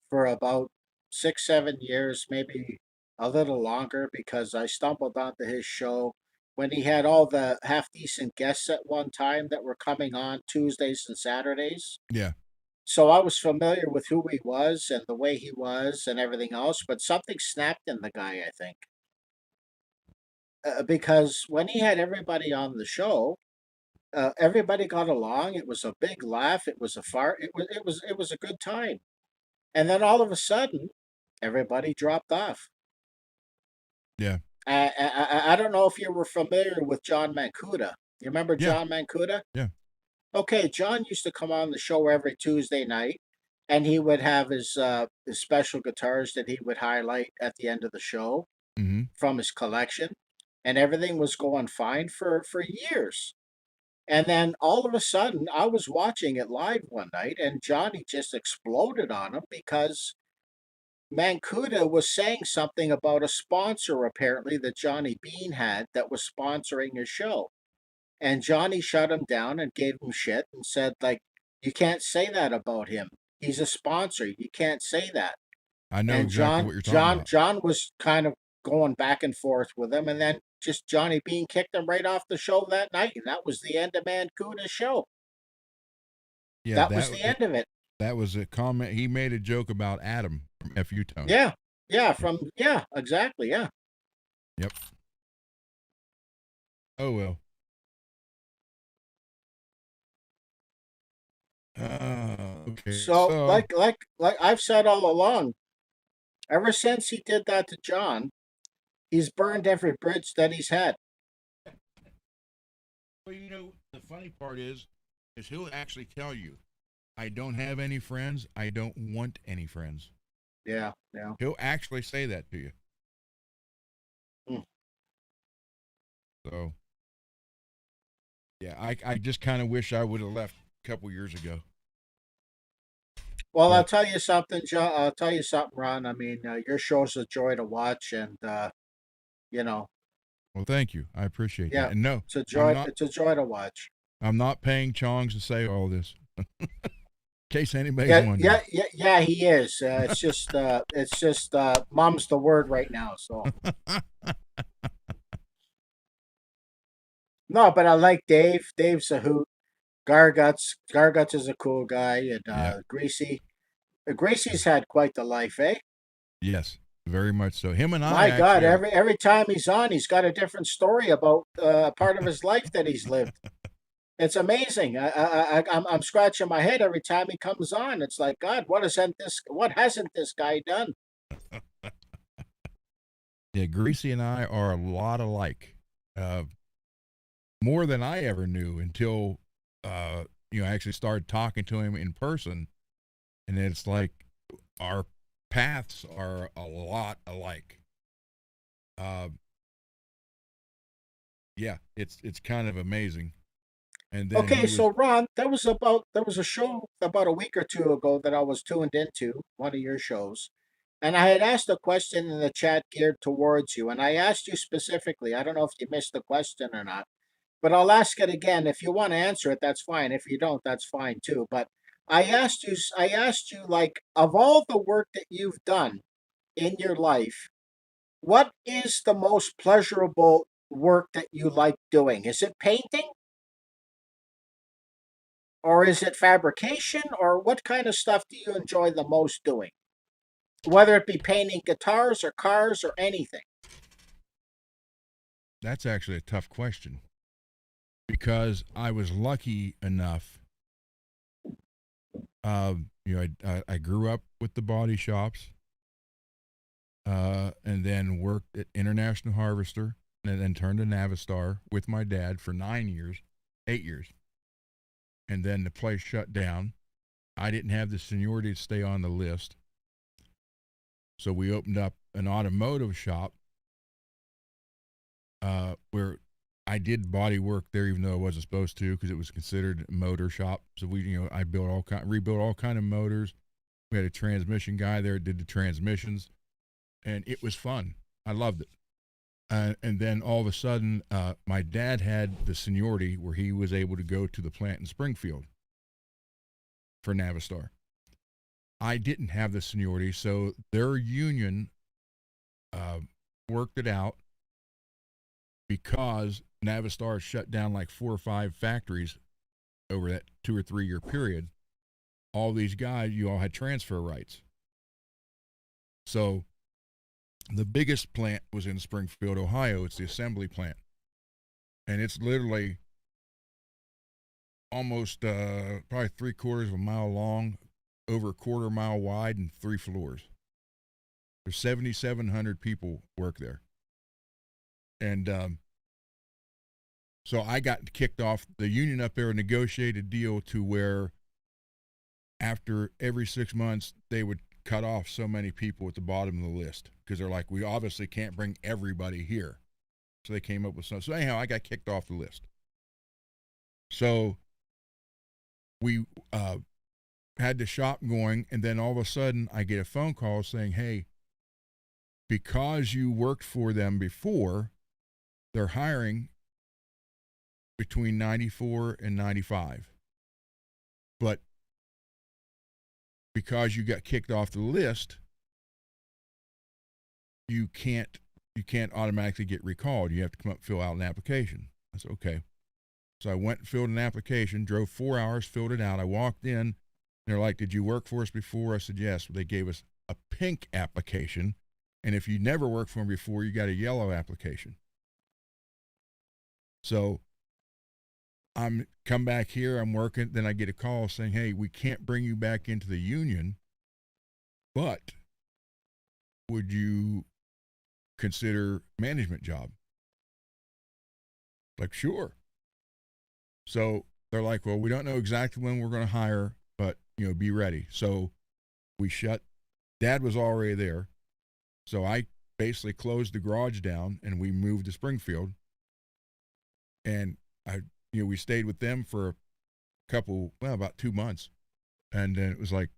Speaker 2: for about 6, 7 years, maybe a little longer, because I stumbled onto his show when he had all the half decent guests at one time that were coming on Tuesdays and Saturdays.
Speaker 1: Yeah.
Speaker 2: So I was familiar with who he was and the way he was and everything else, but something snapped in the guy, I think. Because when he had everybody on the show, everybody got along. It was a big laugh. It was a fart. It was a good time. And then all of a sudden, everybody dropped off.
Speaker 1: Yeah.
Speaker 2: I don't know if you were familiar with John Mancuda. You remember John Mancuda?
Speaker 1: Yeah.
Speaker 2: Okay, John used to come on the show every Tuesday night, and he would have his special guitars that he would highlight at the end of the show from his collection, and everything was going fine for years. And then all of a sudden, I was watching it live one night, and Johnny just exploded on him because Mancuda was saying something about a sponsor, apparently, that Johnny Bean had that was sponsoring his show. And Johnny shut him down and gave him shit and said, like, you can't say that about him. He's a sponsor. You can't say that.
Speaker 1: I know
Speaker 2: And
Speaker 1: exactly what you're talking about.
Speaker 2: John was kind of going back and forth with him, and then just Johnny Bean kicked him right off the show that night, and that was the end of Mancuda's show.
Speaker 1: Yeah,
Speaker 2: that was the end of it.
Speaker 1: That was a comment. He made a joke about Adam from FU Tone.
Speaker 2: Yeah, Yeah, exactly. Yeah.
Speaker 1: Yep. Oh well. Okay.
Speaker 2: So
Speaker 1: So
Speaker 2: like I've said all along, ever since he did that to John, he's burned every bridge that he's had.
Speaker 1: well, the funny part is he'll actually tell you, I don't have any friends. I don't want any friends.
Speaker 2: Yeah, yeah.
Speaker 1: He'll actually say that to you.
Speaker 2: Mm.
Speaker 1: So yeah, I just kind of wish I would have left a couple years ago.
Speaker 2: Well, I'll
Speaker 1: But
Speaker 2: tell you something, John. I'll tell you something, Ron. I mean, your show's a joy to watch, and you know,
Speaker 1: well, thank you. I appreciate that.
Speaker 2: yeah,
Speaker 1: And no,
Speaker 2: it's a
Speaker 1: I'm
Speaker 2: joy.
Speaker 1: not.
Speaker 2: It's a joy to watch.
Speaker 1: I'm not paying Chongs to say all this. In case anybody's
Speaker 2: Yeah,
Speaker 1: wondering.
Speaker 2: yeah, yeah, yeah. He is. It's just, mom's the word right now. So no, but I like Dave. Dave's a hoot. Garguts is a cool guy, and
Speaker 1: Yeah.
Speaker 2: Greasy. Gracie's had quite the life, eh?
Speaker 1: Yes. Very much so. Him and I
Speaker 2: My God,
Speaker 1: actually are.
Speaker 2: every time he's on, he's got a different story about a part of his life that he's lived. It's amazing. I'm scratching my head every time he comes on. It's like, God, what hasn't this guy done?
Speaker 1: Yeah, Greasy and I are a lot alike. Uh, more than I ever knew until I actually started talking to him in person, and it's like our paths are a lot alike. Uh, yeah, it's kind of amazing. And then
Speaker 2: Okay,
Speaker 1: he was
Speaker 2: so Ron, there was a show about a week or two ago that I was tuned into, one of your shows, and I had asked a question in the chat geared towards you, and I asked you specifically. I don't know if you missed the question or not, but I'll ask it again. If you want to answer it, that's fine. If you don't, that's fine too. But I asked you, like, of all the work that you've done in your life, what is the most pleasurable work that you like doing? Is it painting, or is it fabrication, or what kind of stuff do you enjoy the most doing? Whether it be painting guitars or cars or anything.
Speaker 1: that's actually a tough question because I was lucky enough. I grew up with the body shops, and then worked at International Harvester, and then turned to Navistar with my dad for 9 years, 8 years, and then the place shut down. I didn't have the seniority to stay on the list, so we opened up an automotive shop where I did body work there, even though I wasn't supposed to, because it was considered a motor shop. So I rebuilt all kind of motors. We had a transmission guy there that did the transmissions, and it was fun. I loved it. And then all of a sudden, my dad had the seniority where he was able to go to the plant in Springfield for Navistar. I didn't have the seniority, so their union uh, worked it out because Navistar shut down like 4 or 5 factories over that 2 or 3 year period. All these guys, you all had transfer rights. So the biggest plant was in Springfield, Ohio. It's the assembly plant. And it's literally almost probably 3/4 of a mile long, over a quarter mile wide, and 3 floors. There's 7,700 people work there. And so I got kicked off. The union up there negotiated a deal to where after every 6 months, they would cut off so many people at the bottom of the list because they're like, we obviously can't bring everybody here. So they came up with something. So anyhow, I got kicked off the list. So we had the shop going, and then all of a sudden I get a phone call saying, hey, because you worked for them before, they're hiring between 94 and 95. But because you got kicked off the list, you can't automatically get recalled. You have to come up and fill out an application. I said, okay. So I went and filled an application, drove 4 hours, filled it out. I walked in, and they're like, did you work for us before? I said, yes. They gave us a pink application And if you never worked for them before, you got a yellow application. So I'm come back here, I'm working, then I get a call saying, hey, we can't bring you back into the union, but would you consider management job? Like, sure. So they're like, well, we don't know exactly when we're going to hire, but, be ready. So we Dad was already there. So I basically closed the garage down and we moved to Springfield. And we stayed with them for about 2 months. And then it was like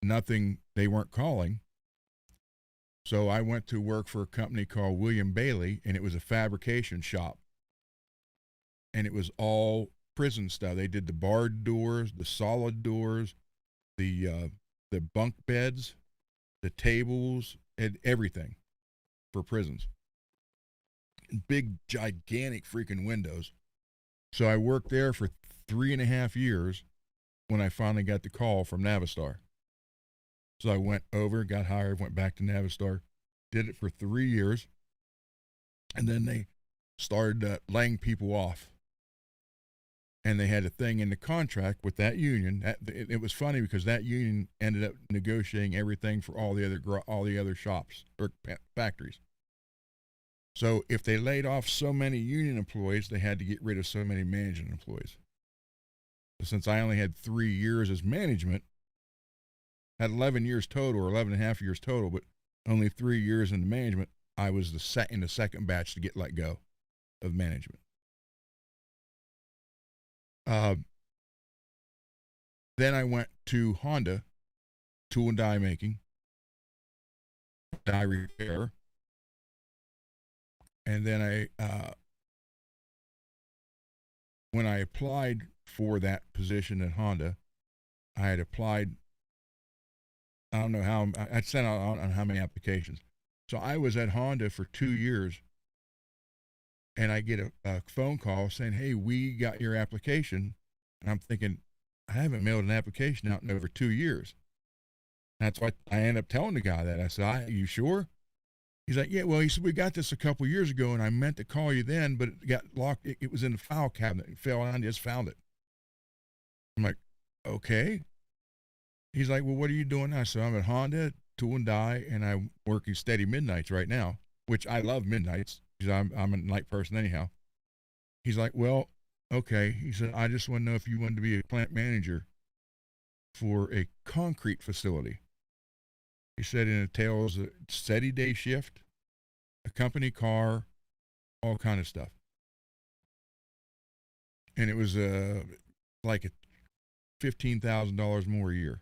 Speaker 1: nothing, they weren't calling. So I went to work for a company called William Bailey, and it was a fabrication shop. And it was all prison stuff. They did the barred doors, the solid doors, the bunk beds, the tables, and everything for prisons. Big, gigantic freaking windows. So I worked there for 3.5 years when I finally got the call from Navistar. So I went over, got hired, went back to Navistar, did it for 3 years, and then they started laying people off. And they had a thing in the contract with that union. It was funny because that union ended up negotiating everything for all the other shops or factories. So if they laid off so many union employees, they had to get rid of so many management employees. So since I only had 3 years as management, had 11 years total or 11 and a half years total, but only 3 years in the management, I was in the second batch to get let go of management. Then I went to Honda, tool and die making, die repair. And then when I applied for that position at Honda, I had applied, I don't know how, I'd sent out on how many applications. So I was at Honda for 2 years, and I get a phone call saying, hey, we got your application. And I'm thinking, I haven't mailed an application out in over 2 years. That's why I ended up telling the guy that. I said, you sure? He's like, yeah, well, he said, we got this a couple years ago, and I meant to call you then, but it got locked. It was in the file cabinet. It fell out and just found it. I'm like, okay. He's like, well, what are you doing now? So I'm at Honda, tool and die, and I'm working steady midnights right now, which I love midnights because I'm a night person anyhow. He's like, well, okay. He said, I just want to know if you wanted to be a plant manager for a concrete facility. He said it entails a steady day shift, a company car, all kind of stuff. And it was like $15,000 more a year.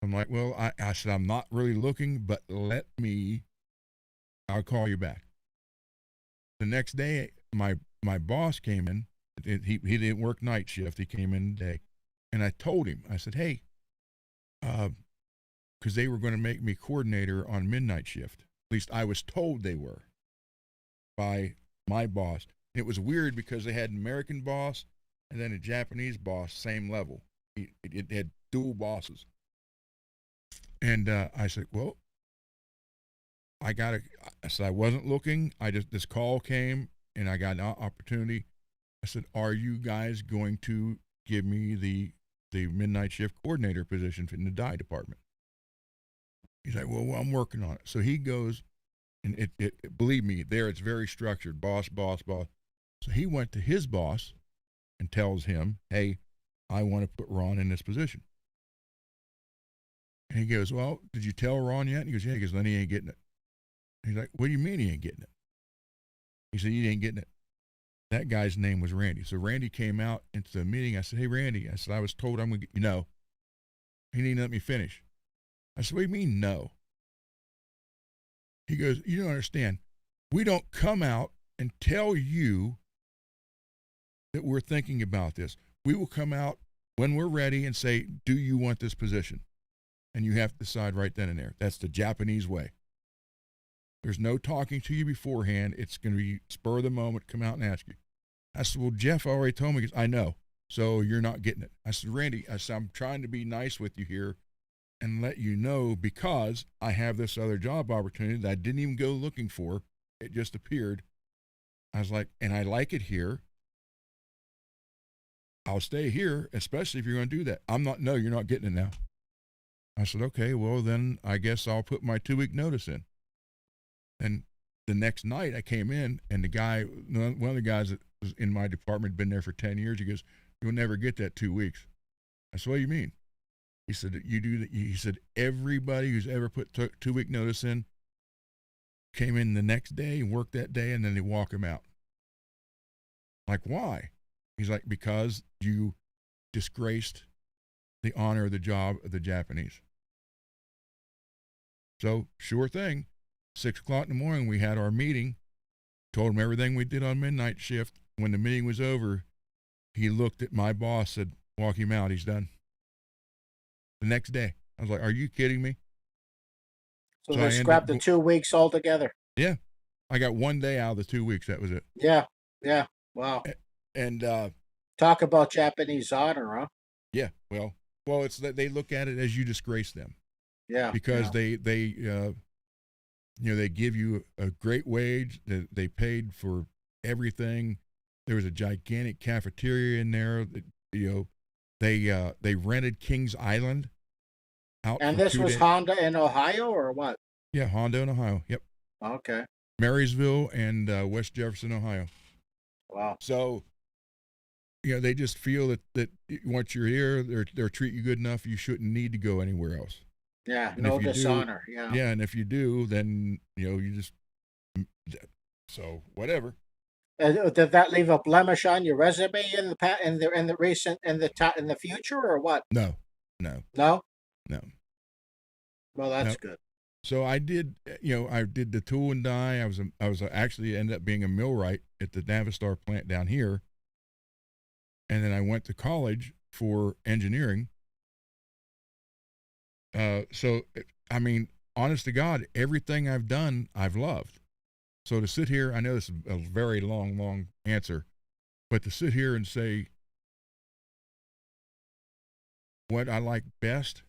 Speaker 1: I'm like, well, I said, I'm not really looking, but I'll call you back. The next day, my boss came in. He didn't work night shift. He came in today. And I told him, I said, hey, because they were going to make me coordinator on midnight shift. At least I was told they were by my boss. It was weird because they had an American boss and then a Japanese boss, same level. It had dual bosses. And I said, well, I said, I wasn't looking. This call came and I got an opportunity. I said, are you guys going to give me the midnight shift coordinator position in the dye department? He's like, well, I'm working on it. So he goes, and it believe me, there it's very structured, boss. So he went to his boss and tells him, hey, I want to put Ron in this position. And he goes, well, did you tell Ron yet? And he goes, yeah. He goes, then he ain't getting it. He's like, what do you mean he ain't getting it? He said, he ain't getting it. That guy's name was Randy. So Randy came out into the meeting. I said, hey, Randy. I said, I was told I'm going to get, no. He didn't let me finish. I said, what do you mean, no? He goes, you don't understand. We don't come out and tell you that we're thinking about this. We will come out when we're ready and say, do you want this position? And you have to decide right then and there. That's the Japanese way. There's no talking to you beforehand. It's going to be spur of the moment, come out and ask you. I said, well, Jeff already told me. I know. So you're not getting it. I said, Randy, I'm trying to be nice with you here. and let you know, because I have this other job opportunity that I didn't even go looking for. It just appeared. I was like, and I like it here. I'll stay here, especially if you're going to do that. No, you're not getting it now. I said, okay, well, then I guess I'll put my 2-week notice in. And the next night I came in, and the guy, one of the guys that was in my department, been there for 10 years, he goes, you'll never get that 2 weeks. I said, what do you mean? He said, you do that. He said, everybody who's ever put 2-week notice in came in the next day and worked that day, and then they walk him out. Like, why? He's like, because you disgraced the honor of the job of the Japanese. So, sure thing. 6 o'clock in the morning, we had our meeting, told him everything we did on midnight shift. When the meeting was over, he looked at my boss, said, walk him out, he's done. The next day. I was like, are you kidding me?
Speaker 2: So they scrapped the 2 weeks altogether.
Speaker 1: Yeah. I got 1 day out of the 2 weeks. That was it.
Speaker 2: Yeah. Yeah. Wow.
Speaker 1: And
Speaker 2: talk about Japanese honor, huh?
Speaker 1: Yeah. Well, it's that they look at it as you disgrace them.
Speaker 2: Yeah.
Speaker 1: Because they they give you a great wage. They paid for everything. There was a gigantic cafeteria in there. They rented Kings Island out.
Speaker 2: And this was Honda in Ohio, or what?
Speaker 1: Yeah, Honda in Ohio. Yep.
Speaker 2: Okay.
Speaker 1: Marysville and West Jefferson, Ohio.
Speaker 2: Wow.
Speaker 1: So, they just feel that once you're here, they're treat you good enough. You shouldn't need to go anywhere else.
Speaker 2: Yeah, and no dishonor.
Speaker 1: Yeah, and if you do, then you just so whatever.
Speaker 2: Did that leave a blemish on your resume in the future, or what?
Speaker 1: No.
Speaker 2: Well, that's good.
Speaker 1: So I did, I did the tool and die. I was actually ended up being a millwright at the Navistar plant down here, and then I went to college for engineering. So I mean, honest to God, everything I've done, I've loved. So to sit here, I know this is a very long answer, but to sit here and say what I like best,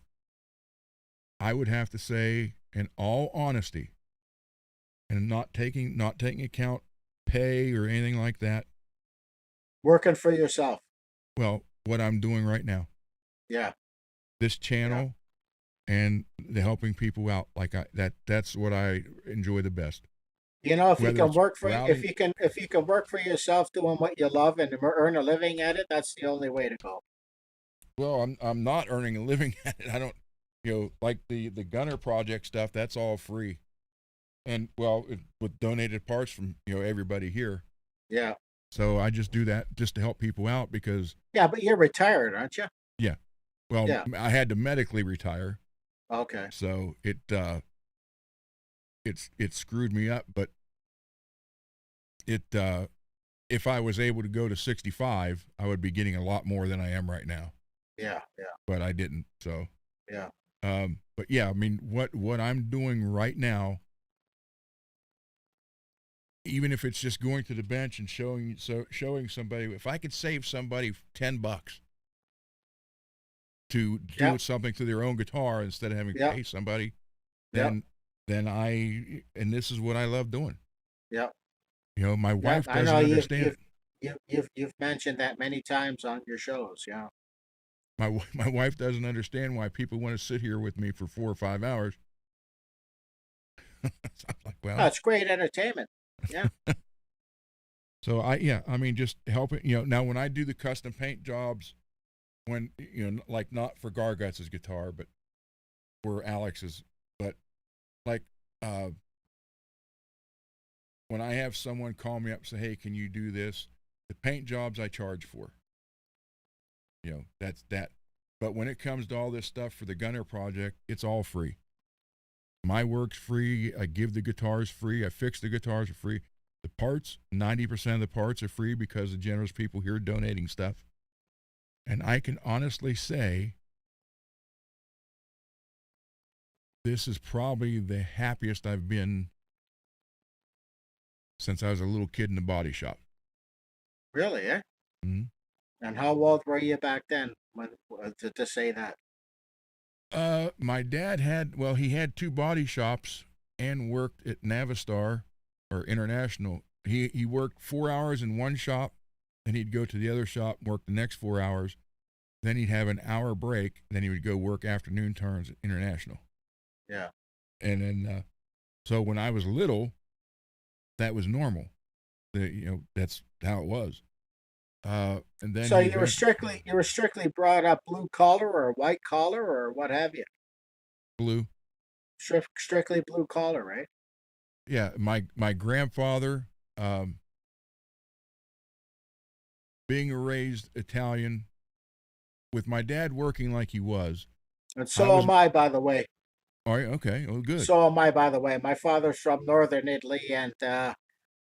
Speaker 1: I would have to say, in all honesty, and not taking account pay or anything like that.
Speaker 2: Working for yourself.
Speaker 1: Well, what I'm doing right now.
Speaker 2: Yeah.
Speaker 1: This channel and the helping people out, that's what I enjoy the best.
Speaker 2: If you can work for if you can work for yourself doing what you love and earn a living at it, that's the only way to go.
Speaker 1: Well, I'm not earning a living at it. I don't, like the gunner project stuff, that's all free. And with donated parts from, everybody here.
Speaker 2: Yeah.
Speaker 1: So I just do that just to help people out because.
Speaker 2: Yeah, but you're retired, aren't you?
Speaker 1: Yeah. Well, yeah. I had to medically retire.
Speaker 2: Okay.
Speaker 1: So it screwed me up, but if I was able to go to 65, I would be getting a lot more than I am right now.
Speaker 2: Yeah.
Speaker 1: But I didn't, so.
Speaker 2: Yeah.
Speaker 1: But yeah, I mean, what I'm doing right now, even if it's just going to the bench and showing somebody, if I could save somebody $10 to do something to their own guitar instead of having to pay somebody, then and this is what I love doing.
Speaker 2: Yeah.
Speaker 1: My wife doesn't understand
Speaker 2: it. You've mentioned that many times on your shows. Yeah.
Speaker 1: My wife doesn't understand why people want to sit here with me for 4 or 5 hours.
Speaker 2: It's great entertainment. Yeah.
Speaker 1: So I mean, just helping, now when I do the custom paint jobs, when, like not for Garguts' guitar, but for Alex's, but like, when I have someone call me up and say, hey, can you do this? The paint jobs I charge for. That's that. But when it comes to all this stuff for the Gunner project, it's all free. My work's free. I give the guitars free. I fix the guitars for free. The parts, 90% of the parts are free because the generous people here are donating stuff. And I can honestly say this is probably the happiest I've been since I was a little kid in the body shop.
Speaker 2: Really, eh?
Speaker 1: Mm-hmm.
Speaker 2: And how old were you back then when to say that?
Speaker 1: My dad he had two body shops and worked at Navistar or International. He worked 4 hours in one shop, then he'd go to the other shop, work the next 4 hours, then he'd have an hour break, then he would go work afternoon turns at International.
Speaker 2: Yeah.
Speaker 1: And then, so when I was little, that was normal. That's how it was. And then
Speaker 2: So you were strictly brought up blue collar or white collar or what have you?
Speaker 1: blue.
Speaker 2: Strictly blue collar, right?
Speaker 1: Yeah, my grandfather, being raised Italian, with my dad working like he was.
Speaker 2: And so am I, by the way.
Speaker 1: All right, okay, oh, good.
Speaker 2: So am I, by the way. My father's from northern Italy, and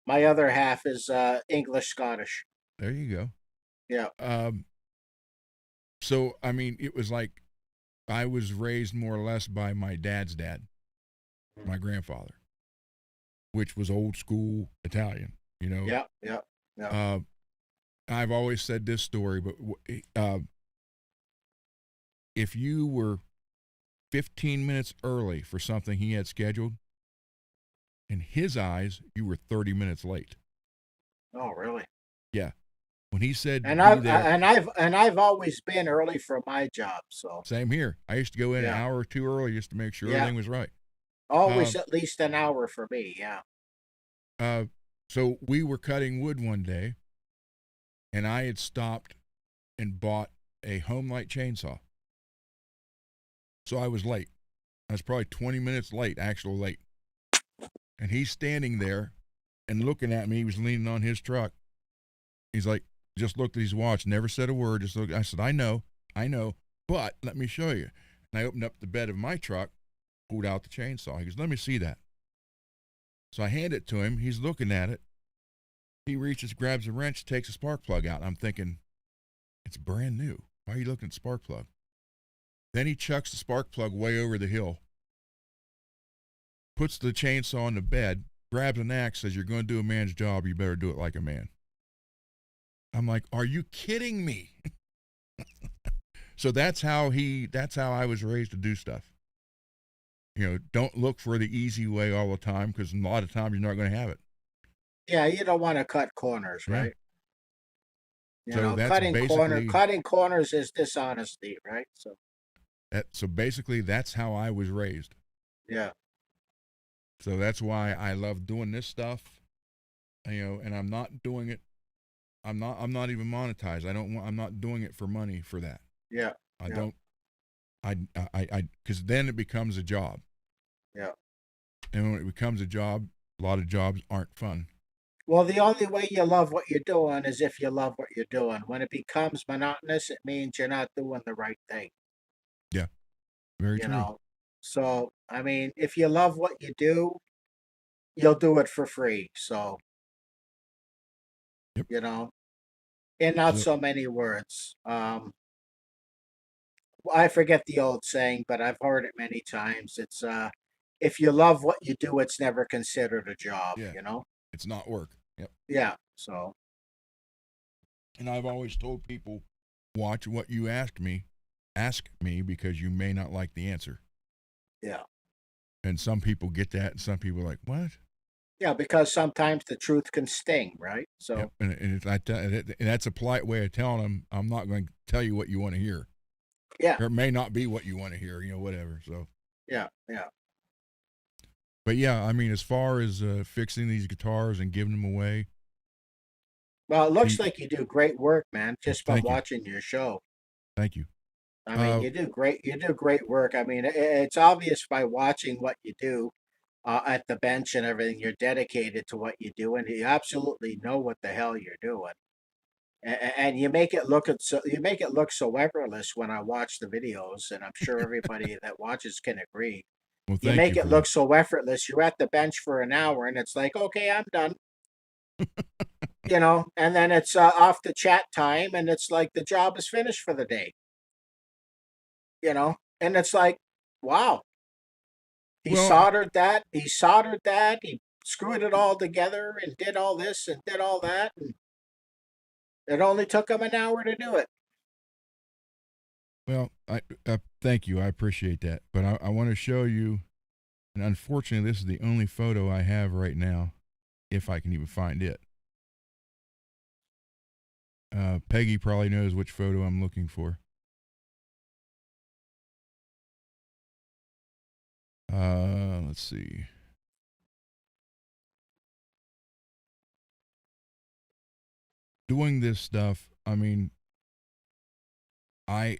Speaker 2: my other half is English Scottish.
Speaker 1: There you go.
Speaker 2: Yeah.
Speaker 1: So I mean, it was like I was raised more or less by my dad's dad, my grandfather, which was old school Italian.
Speaker 2: Yeah. Yeah. Yeah.
Speaker 1: I've always said this story, but if you were 15 minutes early for something he had scheduled, in his eyes, you were 30 minutes late.
Speaker 2: Oh, really?
Speaker 1: Yeah. When he said,
Speaker 2: and I've always been early for my job. So
Speaker 1: same here. I used to go in an hour or two early just to make sure everything was right.
Speaker 2: Always at least an hour for me. Yeah.
Speaker 1: So we were cutting wood one day, and I had stopped and bought a home light chainsaw. So I was late. I was probably 20 minutes late, actual late. And he's standing there and looking at me. He was leaning on his truck. He's like, just looked at his watch, never said a word. Just looked. I said, I know, but let me show you. And I opened up the bed of my truck, pulled out the chainsaw. He goes, let me see that. So I hand it to him. He's looking at it. He reaches, grabs a wrench, takes a spark plug out. I'm thinking, it's brand new. Why are you looking at the spark plug? Then he chucks the spark plug way over the hill, puts the chainsaw on the bed, grabs an axe, says, you're going to do a man's job, you better do it like a man. I'm like, are you kidding me? So that's how I was raised to do stuff. Don't look for the easy way all the time, because a lot of times you're not going to have it.
Speaker 2: Yeah, you don't want to cut corners, right?
Speaker 1: So that's
Speaker 2: cutting corners is dishonesty, right?
Speaker 1: So basically, that's how I was raised.
Speaker 2: Yeah.
Speaker 1: So that's why I love doing this stuff, and I'm not doing it. I'm not even monetized. I'm not doing it for money for that.
Speaker 2: Yeah.
Speaker 1: Because then it becomes a job.
Speaker 2: Yeah.
Speaker 1: And when it becomes a job, a lot of jobs aren't fun.
Speaker 2: Well, the only way you love what you're doing is if you love what you're doing. When it becomes monotonous, it means you're not doing the right thing.
Speaker 1: Yeah. Very true.
Speaker 2: So, I mean, if you love what you do, you'll do it for free. So,
Speaker 1: yep.
Speaker 2: In not so many words. I forget the old saying, but I've heard it many times. It's if you love what you do, it's never considered a job.
Speaker 1: Yeah. It's not work. Yep.
Speaker 2: Yeah. So.
Speaker 1: And I've always told people, watch what you ask me because you may not like the answer.
Speaker 2: Yeah.
Speaker 1: And some people get that, and some people are like, what?
Speaker 2: Yeah, because sometimes the truth can sting, right? So.
Speaker 1: Yep. And that's a polite way of telling them, I'm not going to tell you what you want to hear.
Speaker 2: Yeah.
Speaker 1: Or it may not be what you want to hear, whatever. So.
Speaker 2: Yeah. Yeah.
Speaker 1: But yeah, I mean, as far as fixing these guitars and giving them away.
Speaker 2: Well, it looks like you do great work, man, just by watching your show.
Speaker 1: Thank you.
Speaker 2: I mean, you do great work. I mean, it's obvious by watching what you do at the bench and everything. You're dedicated to what you do, and you absolutely know what the hell you're doing. And you make it look so effortless when I watch the videos, and I'm sure everybody that watches can agree.
Speaker 1: Well,
Speaker 2: you make it look so effortless. You're at the bench for an hour, and it's like, okay, I'm done. And then it's off the chat time, and it's like the job is finished for the day. And it's like, wow. He soldered that. He screwed it all together and did all this and did all that. And it only took him an hour to do it.
Speaker 1: Well, Thank you. I appreciate that. But I want to show you, and unfortunately, this is the only photo I have right now, if I can even find it. Peggy probably knows which photo I'm looking for. Let's see. Doing this stuff, I mean, I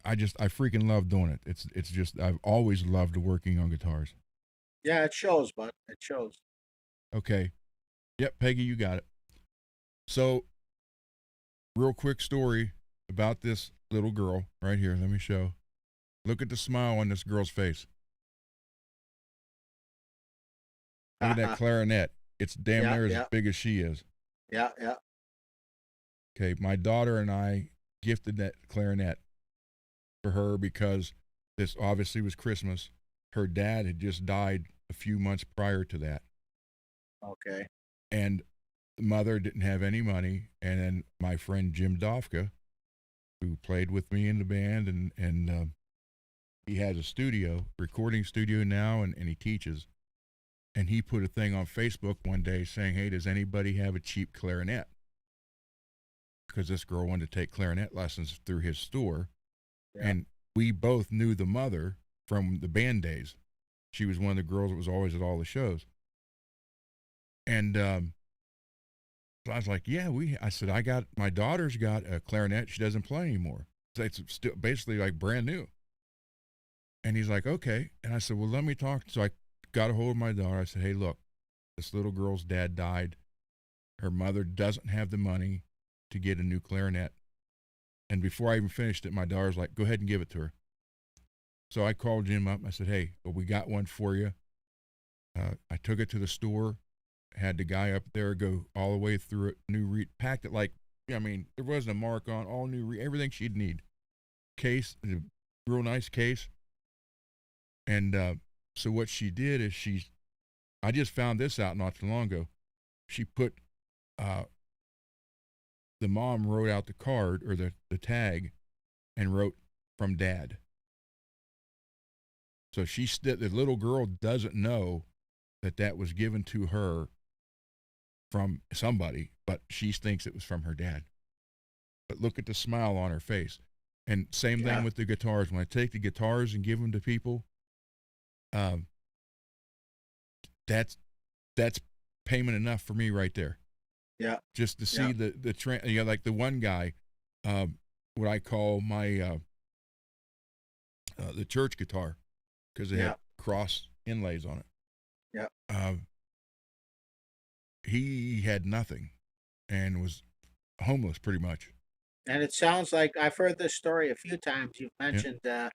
Speaker 1: I freaking love doing it. It's just I've always loved working on guitars.
Speaker 2: Yeah, it shows, bud. It shows.
Speaker 1: Okay. Yep, Peggy, you got it. So, real quick story about this little girl right here. Let me show. Look at the smile on this girl's face. Look at that clarinet. It's damn near as big as she is.
Speaker 2: Yeah, yeah.
Speaker 1: Okay, my daughter and I gifted that clarinet for her because this obviously was Christmas. Her dad had just died a few months prior to that.
Speaker 2: Okay.
Speaker 1: And the mother didn't have any money. And then my friend Jim Dofka, who played with me in the band, and he has a studio, recording studio now, and he teaches. And he put a thing on Facebook one day saying, hey, does anybody have a cheap clarinet? Because this girl wanted to take clarinet lessons through his store. Yeah. And we both knew the mother from the band days. She was one of the girls that was always at all the shows. And so I was like, yeah, I said, my daughter's got a clarinet. She doesn't play anymore. So it's still basically like brand new. And he's like, okay. And I said, well, let me talk. So I got a hold of my daughter. I said, hey, look, this little girl's dad died. Her mother doesn't have the money to get a new clarinet. And before I even finished it, my daughter's like, go ahead and give it to her. So I called Jim up. I said, hey, well, we got one for you. I took it to the store, had the guy up there go all the way through it, packed it like, I mean, there wasn't a mark on, all new, everything she'd need. Case, a real nice case. And so what she did is I just found this out not too long ago. She put, the mom wrote out the card or the tag and wrote from dad. So the little girl doesn't know that was given to her from somebody, but she thinks it was from her dad. But look at the smile on her face. And same thing with the guitars. When I take the guitars and give them to people, that's payment enough for me right there.
Speaker 2: Yeah.
Speaker 1: Just to see the trend, like the one guy, what I call my the church guitar, because they have cross inlays on it.
Speaker 2: Yeah.
Speaker 1: He had nothing, and was homeless pretty much.
Speaker 2: And it sounds like I've heard this story a few times. You've mentioned, and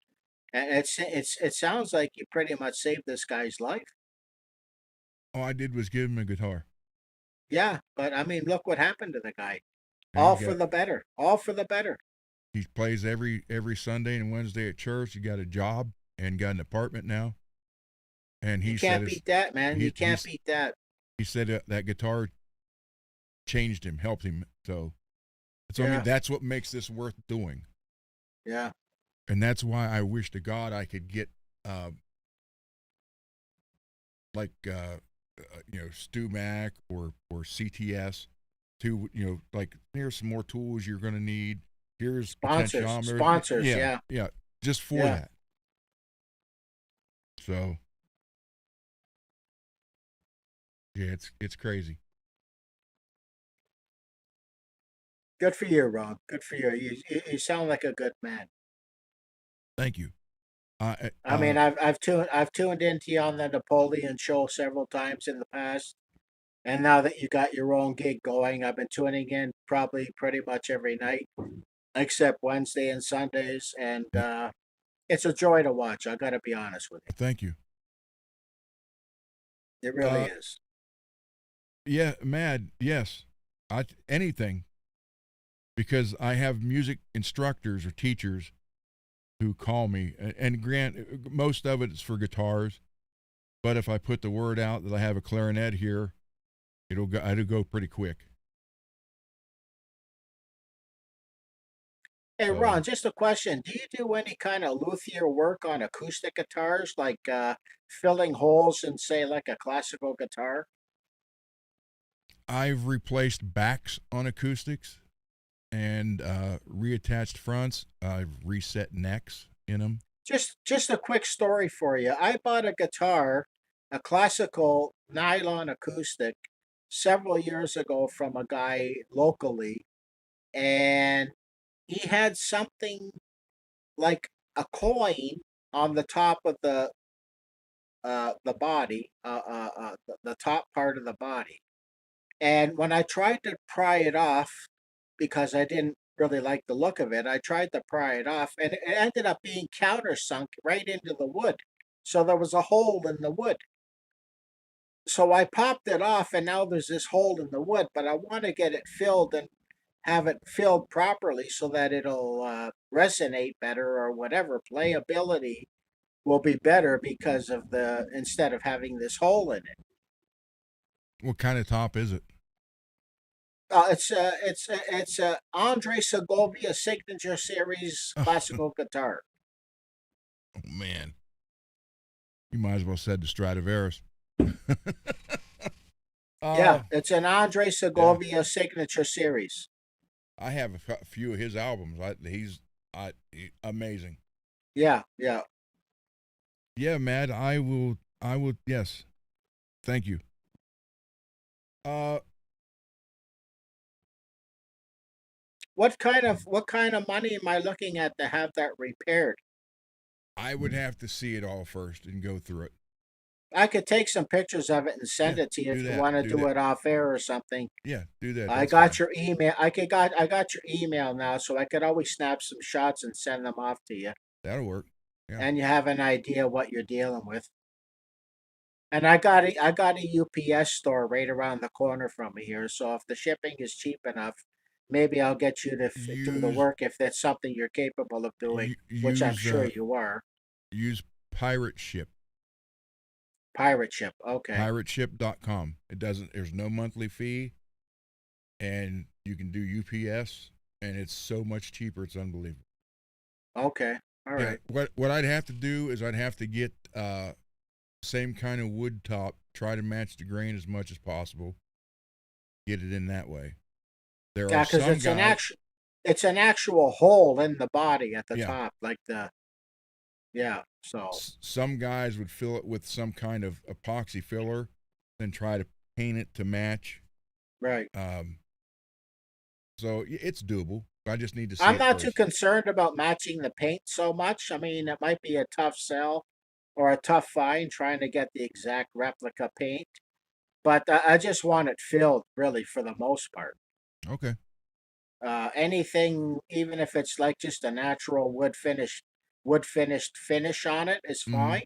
Speaker 2: it sounds like you pretty much saved this guy's life.
Speaker 1: All I did was give him a guitar.
Speaker 2: Yeah, but I mean, look what happened to the guy. All for the better. All for the better.
Speaker 1: He plays every Sunday and Wednesday at church. He got a job and got an apartment now. And he
Speaker 2: can't beat that, man. You can't beat that.
Speaker 1: He said that guitar changed him, helped him. So, I mean, that's what makes this worth doing.
Speaker 2: Yeah.
Speaker 1: And that's why I wish to God I could get, Stu Mac or CTS to, like, here's some more tools you're going to need. Here's
Speaker 2: sponsors. Yeah.
Speaker 1: Just for that. So, yeah, it's crazy.
Speaker 2: Good for you, Ron. Good for you. You sound like a good man.
Speaker 1: Thank you.
Speaker 2: I mean, I've tuned into you on the Napoleon show several times in the past, and now that you got your own gig going, I've been tuning in probably pretty much every night, except Wednesday and Sundays, and it's a joy to watch. I got to be honest with you.
Speaker 1: Thank you.
Speaker 2: It really is.
Speaker 1: Yeah, mad. Yes, anything. Because I have music instructors or teachers who call me, and grant most of it is for guitars, but if I put the word out that I have a clarinet here, it'll go pretty quick.
Speaker 2: Hey
Speaker 1: So
Speaker 2: Ron, just a question. Do you do any kind of luthier work on acoustic guitars, like filling holes in, say, like a classical guitar?
Speaker 1: I've replaced backs on acoustics and reattached fronts. I've reset necks in them.
Speaker 2: Just a quick story for you. I bought a guitar, a classical nylon acoustic, several years ago from a guy locally, and he had something like a coin on the top of the body, the top part of the body. And when I tried to pry it off, because I didn't really like the look of it, I tried to pry it off, and it ended up being countersunk right into the wood. So there was a hole in the wood. So I popped it off, and now there's this hole in the wood, but I want to get it filled and have it filled properly so that it'll resonate better or whatever. Playability will be better because of the instead of having this hole in it.
Speaker 1: What kind of top is it?
Speaker 2: It's a Andre Segovia Signature Series
Speaker 1: Oh,
Speaker 2: classical guitar.
Speaker 1: man, you might as well said the Stradivarius. uh,
Speaker 2: Yeah, it's an Andre
Speaker 1: yeah,
Speaker 2: Segovia Signature Series.
Speaker 1: I have a few of his albums. Amazing.
Speaker 2: Yeah, yeah.
Speaker 1: Yeah, Matt. I will. I will. Yes. Thank you. Uh,
Speaker 2: What kind of money am I looking at to have that repaired?
Speaker 1: I would have to see it all first and go through it.
Speaker 2: I could take some pictures of it and
Speaker 1: Yeah,
Speaker 2: send it to you if
Speaker 1: do
Speaker 2: you
Speaker 1: that.
Speaker 2: want to
Speaker 1: Do
Speaker 2: do
Speaker 1: that.
Speaker 2: it off air or something.
Speaker 1: Yeah, do that.
Speaker 2: I
Speaker 1: That's
Speaker 2: got
Speaker 1: fine.
Speaker 2: your email. I got your email now, so I could always snap some shots and send them off to you,
Speaker 1: That'll work. Yeah.
Speaker 2: and you have an idea what you're dealing with. And I got a UPS store right around the corner from me here, so if the shipping is cheap enough, maybe I'll get you to do the
Speaker 1: Use
Speaker 2: work if that's something you're capable of doing, which I'm
Speaker 1: use
Speaker 2: sure you are.
Speaker 1: use pirate ship.
Speaker 2: Pirate ship. Okay.
Speaker 1: Pirateship.com. It doesn't. There's no monthly fee, and you can do UPS, and it's so much cheaper. It's unbelievable.
Speaker 2: Okay. All
Speaker 1: Yeah.
Speaker 2: right.
Speaker 1: What I'd have to do is I'd have to get same kind of wood top. Try to match the grain as much as possible. Get it in that way. There are
Speaker 2: Yeah, because
Speaker 1: some guys.
Speaker 2: it's an actual hole in the body at the
Speaker 1: Yeah.
Speaker 2: top, like the yeah. So
Speaker 1: Some guys would fill it with some kind of epoxy filler, then try to paint it to match.
Speaker 2: right.
Speaker 1: Um, so it's doable. I just need to see
Speaker 2: I'm
Speaker 1: it
Speaker 2: not too
Speaker 1: first.
Speaker 2: concerned about matching the paint so much. I mean, it might be a tough sell or a tough find trying to get the exact replica paint, but I just want it filled really for the most part.
Speaker 1: Okay.
Speaker 2: Anything, even if it's like just a natural wood finished finish on it is
Speaker 1: Mm-hmm.
Speaker 2: fine.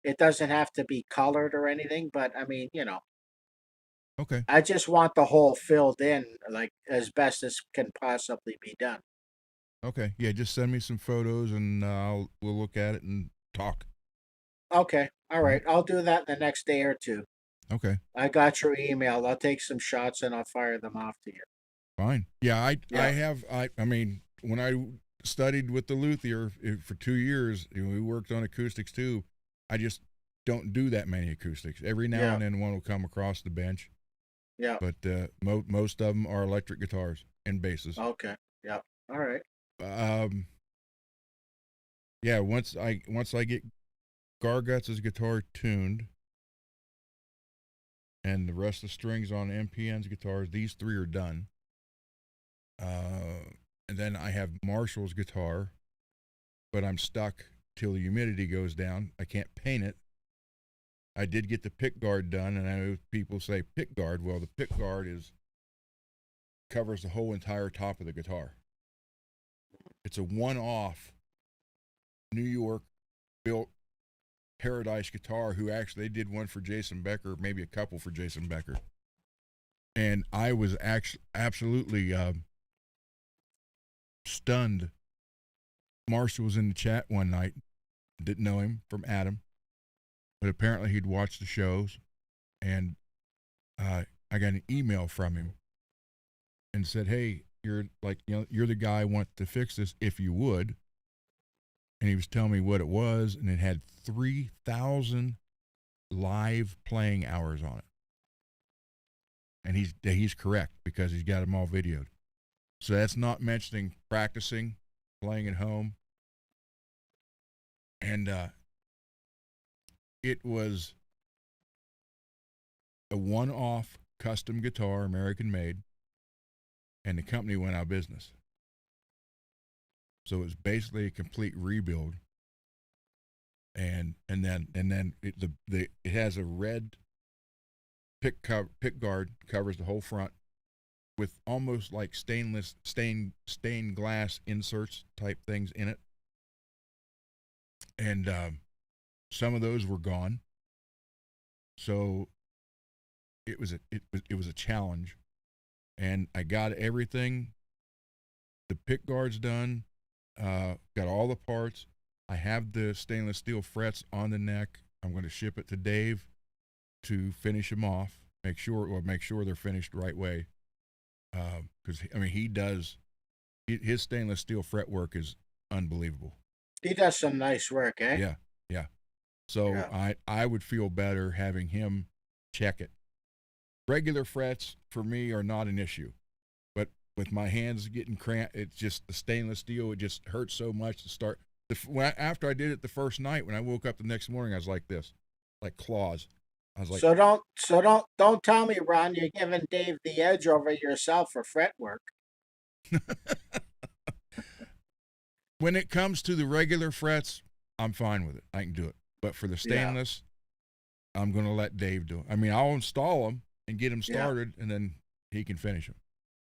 Speaker 2: It doesn't have to be colored or anything, but I mean,
Speaker 1: Okay.
Speaker 2: I just want the hole filled in like as best as can possibly be done.
Speaker 1: Okay. Yeah. Just send me some photos, and we'll look at it and talk.
Speaker 2: Okay, all
Speaker 1: Mm-hmm.
Speaker 2: right, I'll do that in the next day or two.
Speaker 1: Okay.
Speaker 2: I got your email. I'll take some shots and I'll fire them off to you.
Speaker 1: Fine. Yeah. I
Speaker 2: Yeah.
Speaker 1: have. I mean, when I studied with the luthier for 2 years, we worked on acoustics too. I just don't do that many acoustics. Every now
Speaker 2: Yeah.
Speaker 1: and then one will come across the bench,
Speaker 2: Yeah.
Speaker 1: but most of them are electric guitars and basses.
Speaker 2: Okay. Yeah. All right.
Speaker 1: Um, yeah. Once I get Garguts' guitar tuned and the rest of the strings on MPN's guitars, these three are done. And then I have Marshall's guitar, but I'm stuck till the humidity goes down. I can't paint it. I did get the pick guard done, and I know people say pick guard. Well, the pick guard is covers the whole entire top of the guitar. It's a one-off New York built Paradise guitar. Who actually they did one for Jason Becker, maybe a couple for Jason Becker, and I was actually absolutely stunned. Marshall was in the chat one night. Didn't know him from Adam, but apparently he'd watched the shows, and I got an email from him and said, "Hey, you're like, you're the guy I want to fix this if you would. And he was telling me what it was, and it had 3,000 live playing hours on it. And he's correct because he's got them all videoed. So that's not mentioning practicing, playing at home. And it was a one-off custom guitar, American made, and the company went out of business. So it was basically a complete rebuild. And then it has a red pick guard, covers the whole front with almost like stained glass inserts type things in it. And some of those were gone. So it was a challenge. And I got everything, the pick guards done, got all the parts. I have the stainless steel frets on the neck. I'm going to ship it to Dave to finish them off, make sure they're finished the right way. Because his stainless steel fret work is unbelievable.
Speaker 2: He does some nice work, eh?
Speaker 1: Yeah. So
Speaker 2: Yeah.
Speaker 1: I would feel better having him check it. Regular frets for me are not an issue, but with my hands getting cramped, it's just the stainless steel. It just hurts so much to start. After I did it the first night, when I woke up the next morning, I was like this, like claws. I was like,
Speaker 2: don't tell me, Ron, you're giving Dave the edge over yourself for fret work.
Speaker 1: when it comes to the regular frets, I'm fine with it. I can do it. But for the stainless, I'm going to let Dave do it. I mean, I'll install them and get them started, and then he can finish them.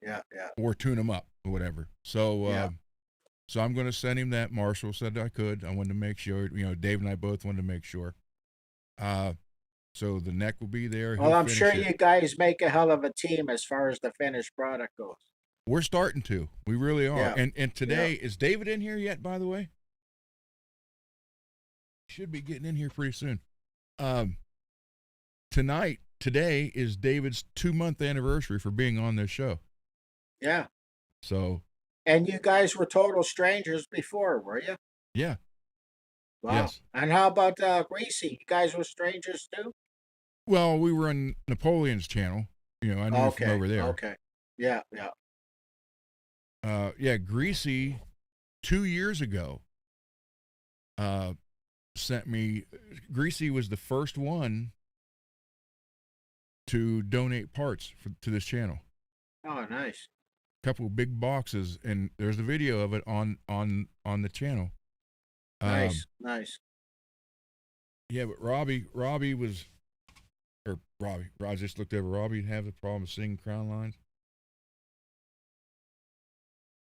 Speaker 2: Yeah.
Speaker 1: Or tune them up or whatever. So, so I'm going to send him that. Marshall said I could. I wanted to make sure. Dave and I both wanted to make sure. So the neck will be there.
Speaker 2: Well, I'm sure you guys make a hell of a team as far as the finished product goes.
Speaker 1: We're starting to. We really are.
Speaker 2: Yeah.
Speaker 1: And today, is David in here yet, by the way? Should be getting in here pretty soon. Today is David's 2-month anniversary for being on this show.
Speaker 2: Yeah.
Speaker 1: So.
Speaker 2: And you guys were total strangers before, were you?
Speaker 1: Yeah.
Speaker 2: Wow.
Speaker 1: Yes.
Speaker 2: And how about Greasy? You guys were strangers too?
Speaker 1: Well, we were on Napoleon's channel. I knew from over there.
Speaker 2: Okay. Yeah.
Speaker 1: Greasy 2 years ago sent me. Greasy was the first one to donate parts to this channel.
Speaker 2: Oh, nice.
Speaker 1: Couple of big boxes, and there's a video of it on the channel.
Speaker 2: Nice.
Speaker 1: Yeah, but Robbie just looked over. Robbie have the problem of singing Crown Lines.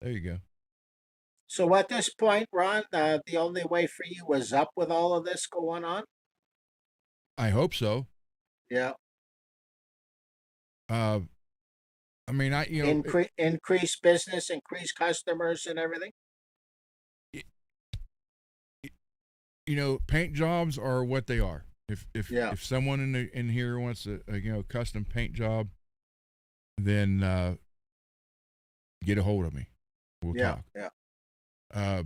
Speaker 1: There you go.
Speaker 2: So at this point, Ron, the only way for you was up with all of this going on?
Speaker 1: I hope so.
Speaker 2: Yeah.
Speaker 1: I mean,
Speaker 2: increase business, increase customers, and everything.
Speaker 1: Paint jobs are what they are. If someone in here wants a custom paint job, then get a hold of me. We'll talk.
Speaker 2: Yeah.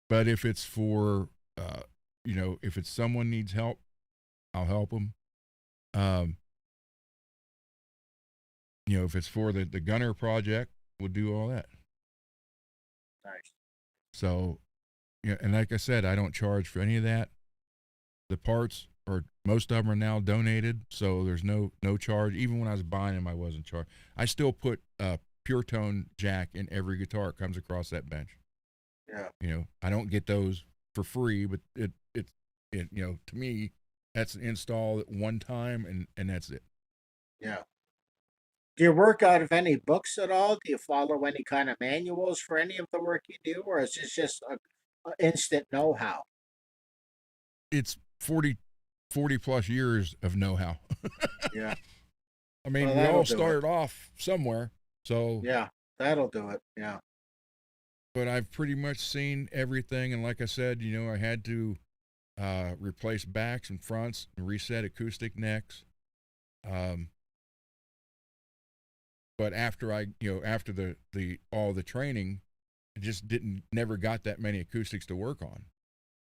Speaker 1: But if it's for if it's someone needs help, I'll help them. If it's for the Gunner project, we'll do all that.
Speaker 2: Nice.
Speaker 1: So, and like I said, I don't charge for any of that. The parts most of them are now donated, so there's no charge. Even when I was buying them, I wasn't charged. I still put a pure tone jack in every guitar that comes across that bench.
Speaker 2: Yeah.
Speaker 1: I don't get those for free, but it to me, that's an install at one time, and that's it.
Speaker 2: Yeah. Do you work out of any books at all? Do you follow any kind of manuals for any of the work you do, or is it just a instant know-how?
Speaker 1: It's 40 plus years of know-how.
Speaker 2: Yeah.
Speaker 1: I mean, we all started off somewhere, so.
Speaker 2: Yeah, that'll do it, yeah.
Speaker 1: But I've pretty much seen everything, and like I said, I had to replace backs and fronts and reset acoustic necks. but after after the all the training, I just didn't never got that many acoustics to work on.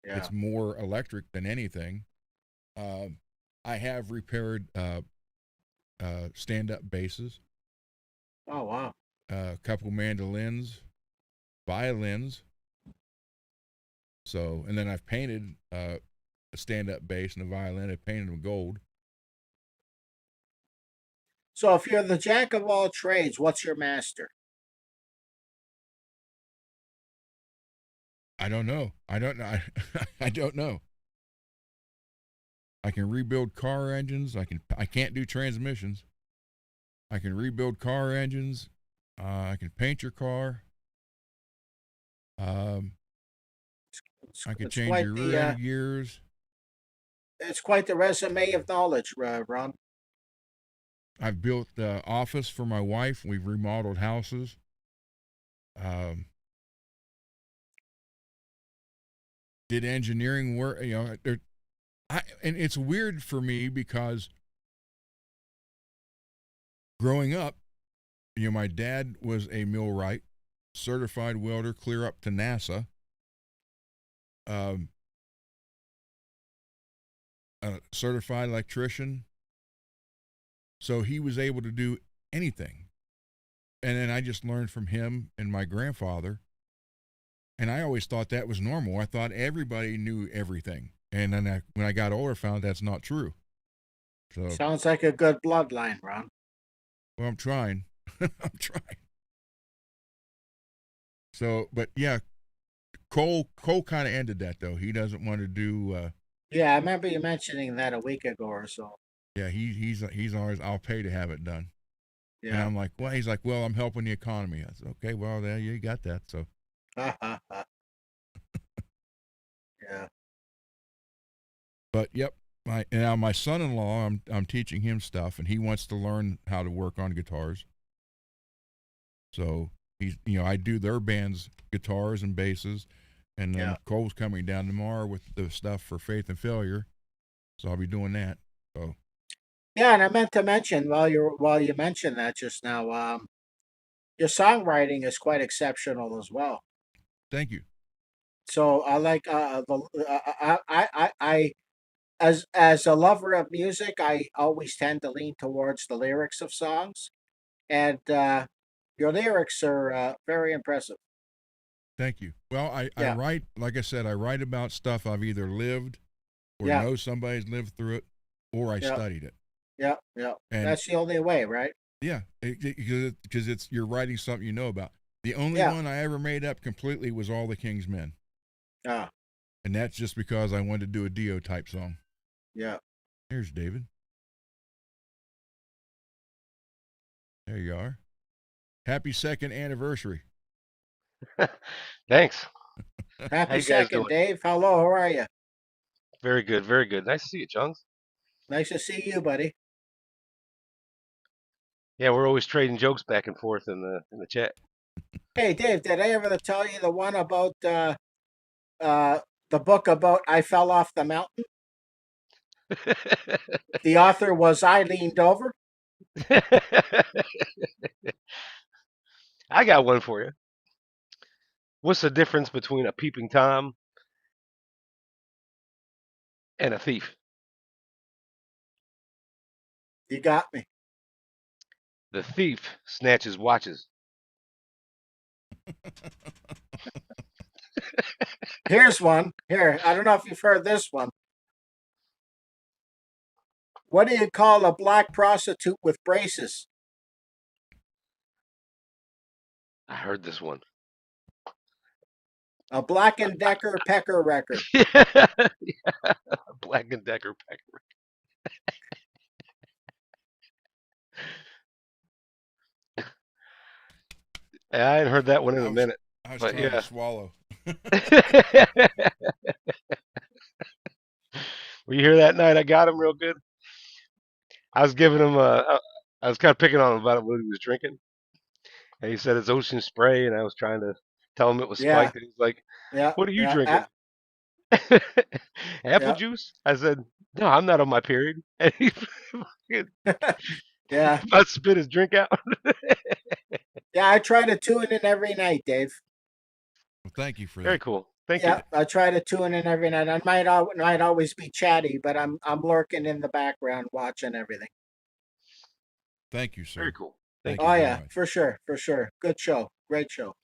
Speaker 2: Yeah.
Speaker 1: It's more electric than anything. I have repaired stand-up basses,
Speaker 2: Oh wow.
Speaker 1: a couple mandolins, violins. So, and then I've painted a stand-up bass and a violin. I painted them gold.
Speaker 2: So if you're the jack of all trades, what's your master?
Speaker 1: I don't know. I don't know. I don't know. I can rebuild car engines. I can't do transmissions. I can rebuild car engines. I can paint your car. Um, I can
Speaker 2: It's
Speaker 1: change
Speaker 2: quite
Speaker 1: your
Speaker 2: the
Speaker 1: rear end gears.
Speaker 2: it's quite the resume of knowledge, Ron.
Speaker 1: I've built the office for my wife. We've remodeled houses. Um, did engineering work. And it's weird for me because growing up, my dad was a millwright, certified welder, clear up to NASA. Um, a certified electrician. So he was able to do anything. And then I just learned from him and my grandfather. And I always thought that was normal. I thought everybody knew everything. And then when I got older, I found that's not true. So,
Speaker 2: Sounds like a good bloodline, Ron.
Speaker 1: well, I'm trying. I'm trying. So, but yeah, Cole kind of ended that though. He doesn't want to do.
Speaker 2: Yeah, I remember you mentioning that a week ago or so.
Speaker 1: Yeah, he's always, I'll pay to have it done. And
Speaker 2: Yeah.
Speaker 1: I'm like, well, he's like, well, I'm helping the economy. I said, okay, well, yeah, you got that. So,
Speaker 2: Yeah.
Speaker 1: but yep, now my son-in-law, I'm teaching him stuff, and he wants to learn how to work on guitars. So he's, I do their band's guitars and basses, and then
Speaker 2: Yeah.
Speaker 1: Cole's coming down tomorrow with the stuff for Faith and Failure, so I'll be doing that. So
Speaker 2: Yeah, and I meant to mention while you mentioned that just now, your songwriting is quite exceptional as well.
Speaker 1: thank you.
Speaker 2: So I like I as a lover of music, I always tend to lean towards the lyrics of songs, and your lyrics are very impressive.
Speaker 1: Thank you. Well, I
Speaker 2: Yeah,
Speaker 1: write, like I said, I write about stuff I've either lived or
Speaker 2: yeah,
Speaker 1: know somebody's lived through it, or I
Speaker 2: yeah,
Speaker 1: studied it.
Speaker 2: yeah, yeah.
Speaker 1: And
Speaker 2: That's the only way, right?
Speaker 1: yeah, because it's you're writing something you know about. The only
Speaker 2: Yeah.
Speaker 1: one I ever made up completely was All the King's Men,
Speaker 2: Ah,
Speaker 1: and that's just because I wanted to do a Dio type song.
Speaker 2: yeah.
Speaker 1: Here's David. There you are. Happy second anniversary.
Speaker 3: Thanks. How
Speaker 2: Happy
Speaker 3: you guys
Speaker 2: second,
Speaker 3: doing?
Speaker 2: Dave. Hello, how are you?
Speaker 3: Very good, very good. Nice to see you, Chunks.
Speaker 2: Nice to see you, buddy.
Speaker 3: Yeah, we're always trading jokes back and forth in the chat.
Speaker 2: Hey, Dave, did I ever tell you the one about uh the book about I fell off the mountain? The author was I leaned over.
Speaker 3: I got one for you. What's the difference between a peeping tom and a thief?
Speaker 2: You got me.
Speaker 3: The thief snatches watches.
Speaker 2: Here's one. Here, I don't know if you've heard this one. What do you call a black prostitute with braces?
Speaker 3: I heard this one.
Speaker 2: A Black and Decker pecker wrecker.
Speaker 3: Yeah, Black and Decker pecker. Yeah, I hadn't heard that one in a minute,
Speaker 1: I was
Speaker 3: but
Speaker 1: trying to
Speaker 3: yeah.
Speaker 1: swallow.
Speaker 3: Well, you hear that night? I got him real good. I was giving him I was kind of picking on him about what he was drinking, and he said it's ocean spray, and I was trying to tell him it was
Speaker 2: Yeah,
Speaker 3: spiked, and he's like,
Speaker 2: yeah,
Speaker 3: "What are you
Speaker 2: yeah,
Speaker 3: drinking? Apple
Speaker 2: yeah.
Speaker 3: juice?" I said, "No, I'm not on my period." And he
Speaker 2: Yeah.
Speaker 3: About to spit his drink out.
Speaker 2: Yeah, I try to tune in every night, Dave.
Speaker 1: Well, thank you for
Speaker 3: Very
Speaker 1: that.
Speaker 3: cool. Thank you.
Speaker 2: Yeah, I try to tune in every night. I might always be chatty, but I'm lurking in the background watching everything.
Speaker 1: Thank you,
Speaker 3: Very
Speaker 1: sir.
Speaker 3: cool.
Speaker 1: Thank
Speaker 3: Thank
Speaker 1: you
Speaker 3: you.
Speaker 2: Oh
Speaker 1: very
Speaker 2: yeah,
Speaker 1: much.
Speaker 2: for sure, for sure. Good show, great show.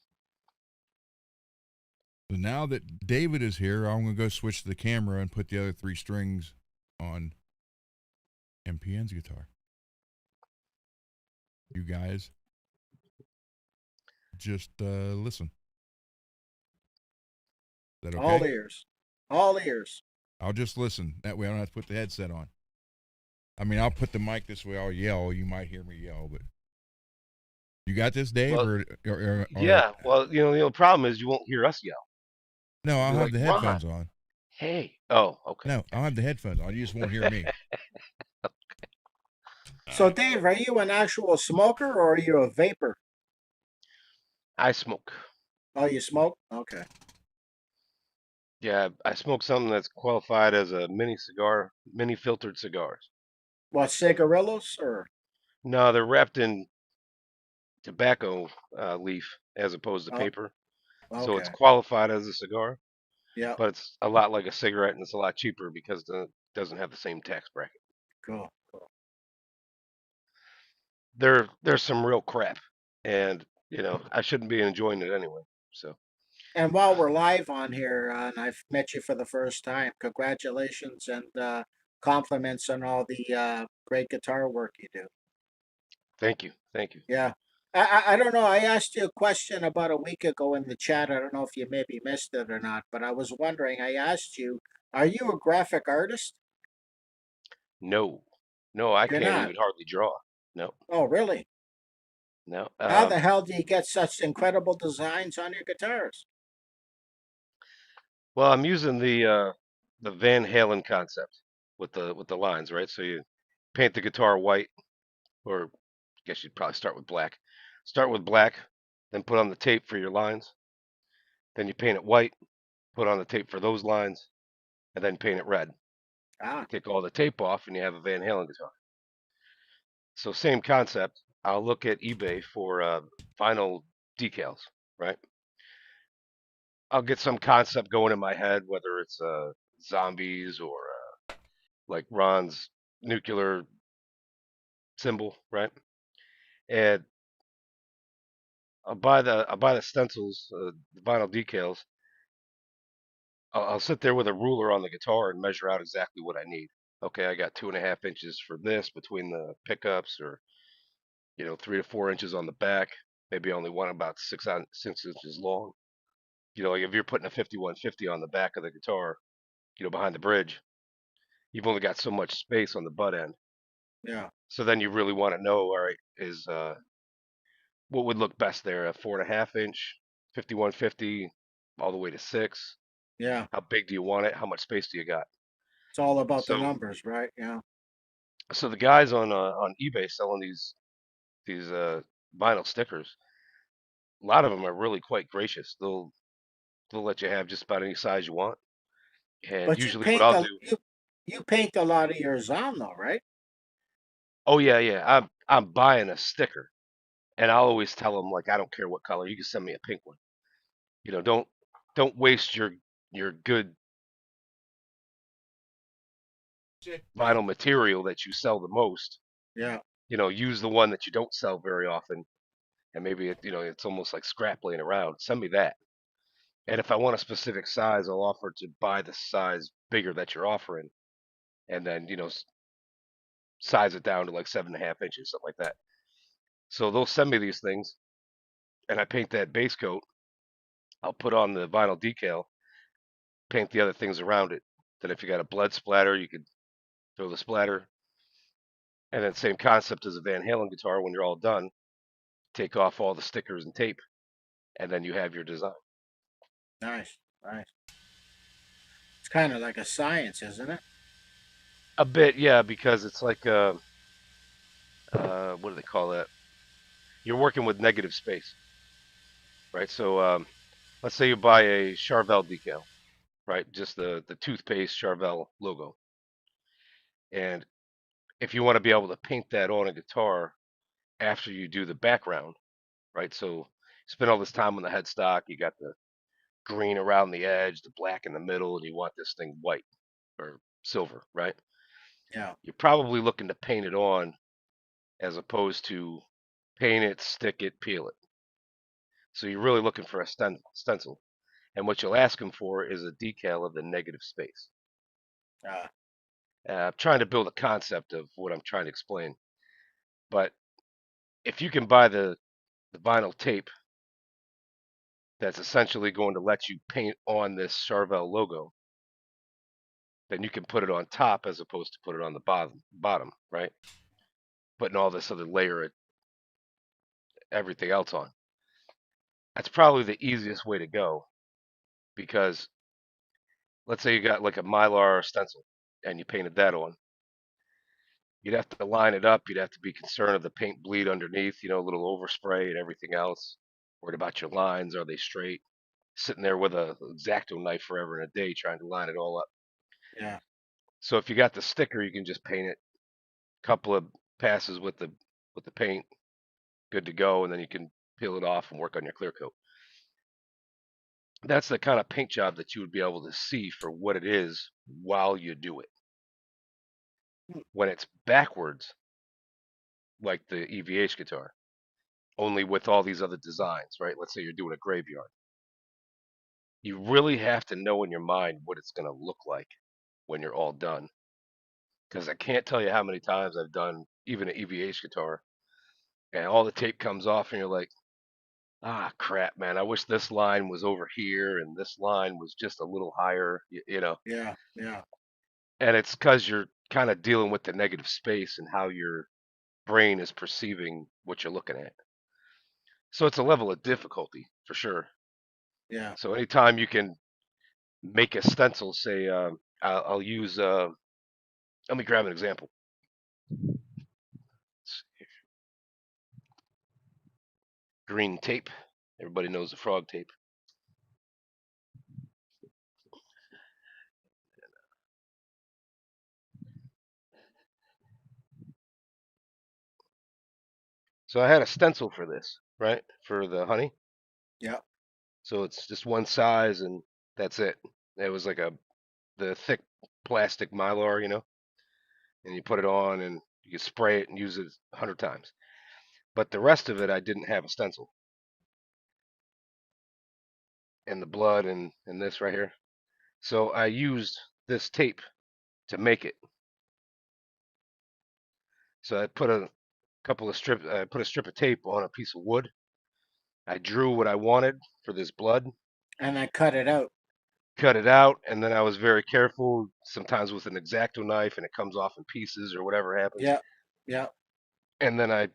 Speaker 1: So now that David is here, I'm going to go switch the camera and put the other 3 strings on MPN's guitar. You guys just listen. Is that
Speaker 2: All
Speaker 1: okay?
Speaker 2: ears, all ears.
Speaker 1: I'll just listen. That way I don't have to put the headset on. I mean, I'll put the mic this way. I'll yell. You might hear me yell, but you got this, Dave,
Speaker 3: Well,
Speaker 1: or
Speaker 3: yeah. Well, the problem is you won't hear us yell.
Speaker 1: no?
Speaker 3: You'll
Speaker 1: I'll
Speaker 3: be
Speaker 1: have
Speaker 3: like,
Speaker 1: the
Speaker 3: Ron,
Speaker 1: headphones on.
Speaker 3: hey. Oh, okay.
Speaker 1: No, I'll have the headphones on. You just won't hear me.
Speaker 2: So Dave, are you an actual smoker or are you a vapor?
Speaker 3: I smoke.
Speaker 2: Oh, you smoke? Okay.
Speaker 3: Yeah, I smoke something that's qualified as a mini cigar, mini filtered cigars.
Speaker 2: What, cigarillos or?
Speaker 3: No, they're wrapped in tobacco leaf as opposed to
Speaker 2: Oh,
Speaker 3: paper. So it's
Speaker 2: okay.
Speaker 3: qualified as a cigar,
Speaker 2: Yeah.
Speaker 3: but it's a lot like a cigarette and it's a lot cheaper because it doesn't have the same tax bracket.
Speaker 2: Cool. Cool.
Speaker 3: There's some real crap, and I shouldn't be enjoying it anyway. So
Speaker 2: And while we're live on here, and I've met you for the first time, congratulations and compliments on all the great guitar work you do.
Speaker 3: thank you, thank you.
Speaker 2: Yeah. I don't know. I asked you a question about a week ago in the chat. I don't know if you maybe missed it or not, but I was wondering, I asked you, are you a graphic artist?
Speaker 3: No, no, I
Speaker 2: You're
Speaker 3: can't
Speaker 2: not.
Speaker 3: even hardly draw. No,
Speaker 2: Oh, really?
Speaker 3: no.
Speaker 2: How the hell do you get such incredible designs on your guitars?
Speaker 3: Well, I'm using the Van Halen concept with the lines, right? So you paint the guitar white, or I guess you'd probably start with black. Start with black, then put on the tape for your lines. Then you paint it white, put on the tape for those lines, and then paint it red.
Speaker 2: Ah,
Speaker 3: You take all the tape off, and you have a Van Halen guitar. So same concept. I'll look at eBay for vinyl decals, right? I'll get some concept going in my head, whether it's zombies or like Ron's nuclear symbol, right? And I'll buy the stencils, the vinyl decals. I'll sit there with a ruler on the guitar and measure out exactly what I need. Okay, I got 2.5 inches for this between the pickups, or 3 to 4 inches on the back. Maybe I only want about 6 inches long. Like if you're putting a 5150 on the back of the guitar, behind the bridge, you've only got so much space on the butt end.
Speaker 2: yeah,
Speaker 3: So then you really want to know, all right, is what would look best there? A 4.5 inch, 5150, all the way to 6.
Speaker 2: yeah.
Speaker 3: How big do you want it? How much space do you got?
Speaker 2: It's all about the
Speaker 3: So,
Speaker 2: numbers, right? Yeah.
Speaker 3: so the guys on eBay selling these vinyl stickers, a lot of them are really quite gracious. They'll let you have just about any size you want. And
Speaker 2: But you
Speaker 3: usually, what
Speaker 2: paint
Speaker 3: I'll
Speaker 2: a
Speaker 3: do,
Speaker 2: you paint a lot of yours on though, right?
Speaker 3: oh yeah, yeah, I'm buying a sticker, and I'll always tell them, like, I don't care what color. You can send me a pink one. Don't waste your good vinyl material that you sell the most.
Speaker 2: Yeah,
Speaker 3: Use the one that you don't sell very often, and maybe it's almost like scrap laying around. Send me that. And if I want a specific size, I'll offer to buy the size bigger that you're offering, and then size it down to like 7.5 inches, something like that. So they'll send me these things, and I paint that base coat. I'll put on the vinyl decal, paint the other things around it. Then if you got a blood splatter, you could throw the splatter. And then same concept as a Van Halen guitar. When you're all done, take off all the stickers and tape, and then you have your design.
Speaker 2: nice, nice. It's kind of like a science, isn't it?
Speaker 3: A bit, yeah, because it's like what do they call that? You're working with negative space, right? So let's say you buy a Charvel decal, right? Just the toothpaste Charvel logo, and if you want to be able to paint that on a guitar after you do the background, right? So you spend all this time on the headstock, you got the green around the edge, the black in the middle, and you want this thing white or silver, right?
Speaker 2: Yeah.
Speaker 3: You're probably looking to paint it on as opposed to paint it, stick it, peel it. So you're really looking for a stencil. And what you'll ask them for is a decal of the negative space.
Speaker 2: Uh,
Speaker 3: I'm trying to build a concept of what I'm trying to explain. But if you can buy the vinyl tape that's essentially going to let you paint on this Charvel logo, then you can put it on top as opposed to put it on the bottom, right? Putting all this other layer of everything else on. That's probably the easiest way to go because let's say you got like a Mylar stencil and you painted that on. You'd have to line it up. You'd have to be concerned of the paint bleed underneath, a little overspray and everything else. Worried about your lines. Are they straight? Sitting there with a X-Acto knife forever and a day trying to line it all up.
Speaker 2: yeah.
Speaker 3: So if you got the sticker, you can just paint it. Couple of passes with the paint, good to go, and then you can peel it off and work on your clear coat. That's the kind of paint job that you would be able to see for what it is while you do it. When it's backwards, like the EVH guitar, only with all these other designs, right? Let's say you're doing a graveyard. You really have to know in your mind what it's going to look like when you're all done. Because I can't tell you how many times I've done even an EVH guitar, and all the tape comes off, and you're like, ah, crap, man. I wish this line was over here, and this line was just a little higher,
Speaker 2: Yeah. Yeah.
Speaker 3: And it's because you're kind of dealing with the negative space and how your brain is perceiving what you're looking at. So it's a level of difficulty for sure.
Speaker 2: Yeah.
Speaker 3: So anytime you can make a stencil, say, I'll use, let me grab an example. Green tape. Everybody knows the frog tape. So I had a stencil for this, right? For the honey.
Speaker 2: Yeah.
Speaker 3: So it's just one size and that's it. It was like the thick plastic mylar, and you put it on and you can spray it and use it 100 times. But the rest of it, I didn't have a stencil. And the blood and this right here. So I used this tape to make it. So I put a put a strip of tape on a piece of wood. I drew what I wanted for this blood,
Speaker 2: And then cut it out.
Speaker 3: cut it out, and then I was very careful, sometimes with an X-Acto knife, and it comes off in pieces or whatever happens.
Speaker 2: Yeah. Yeah.
Speaker 3: And then I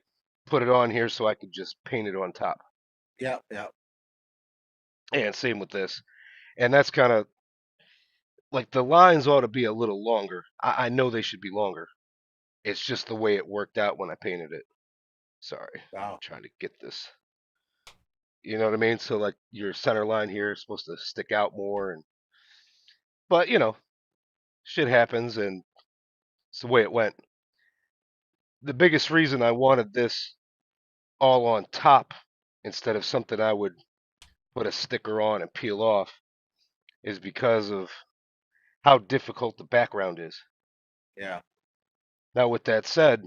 Speaker 3: put it on here so I could just paint it on top.
Speaker 2: Yeah. Yeah.
Speaker 3: And same with this. And that's kind of like the lines ought to be a little longer. I know they should be longer. It's just the way it worked out when I painted it. Sorry, I'm
Speaker 2: Wow.
Speaker 3: trying to get this. You know what I mean? So like your center line here is supposed to stick out more, but shit happens, and it's the way it went. The biggest reason I wanted this all on top instead of something I would put a sticker on and peel off is because of how difficult the background is.
Speaker 2: Yeah.
Speaker 3: Now, with that said,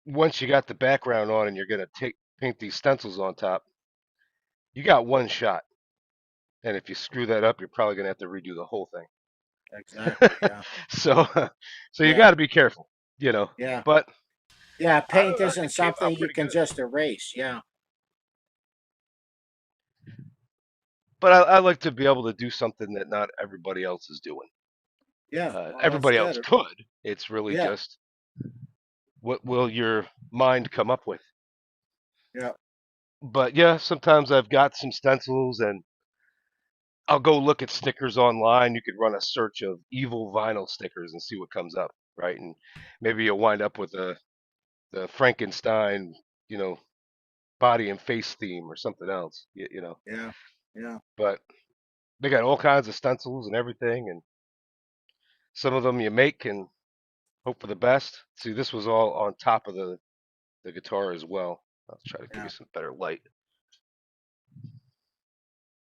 Speaker 3: once you got the background on and you're gonna paint these stencils on top, you got one shot. And if you screw that up, you're probably gonna have to redo the whole
Speaker 2: Exactly.
Speaker 3: thing.
Speaker 2: Yeah.
Speaker 3: so, so you
Speaker 2: Yeah.
Speaker 3: got to be careful.
Speaker 2: Yeah.
Speaker 3: But
Speaker 2: Yeah. Paint
Speaker 3: it
Speaker 2: isn't
Speaker 3: came
Speaker 2: something
Speaker 3: out
Speaker 2: you
Speaker 3: pretty
Speaker 2: can
Speaker 3: good.
Speaker 2: just erase. Yeah.
Speaker 3: But I like to be able to do something that not everybody else is doing.
Speaker 2: Yeah. Well, that's
Speaker 3: Everybody else
Speaker 2: good.
Speaker 3: could. It's really
Speaker 2: Yeah.
Speaker 3: just what will your mind come up with.
Speaker 2: Yeah.
Speaker 3: But yeah, sometimes I've got some stencils and I'll go look at stickers online. You could run a search of evil vinyl stickers and see what comes up, right? And maybe you'll wind up with the Frankenstein, you know, body and face theme or something else.
Speaker 2: Yeah. Yeah.
Speaker 3: But they got all kinds of stencils and everything, and some of them you make and Hope for the best. See, this was all on top of the guitar as well. I'll try to give
Speaker 2: Yeah.
Speaker 3: you some better light.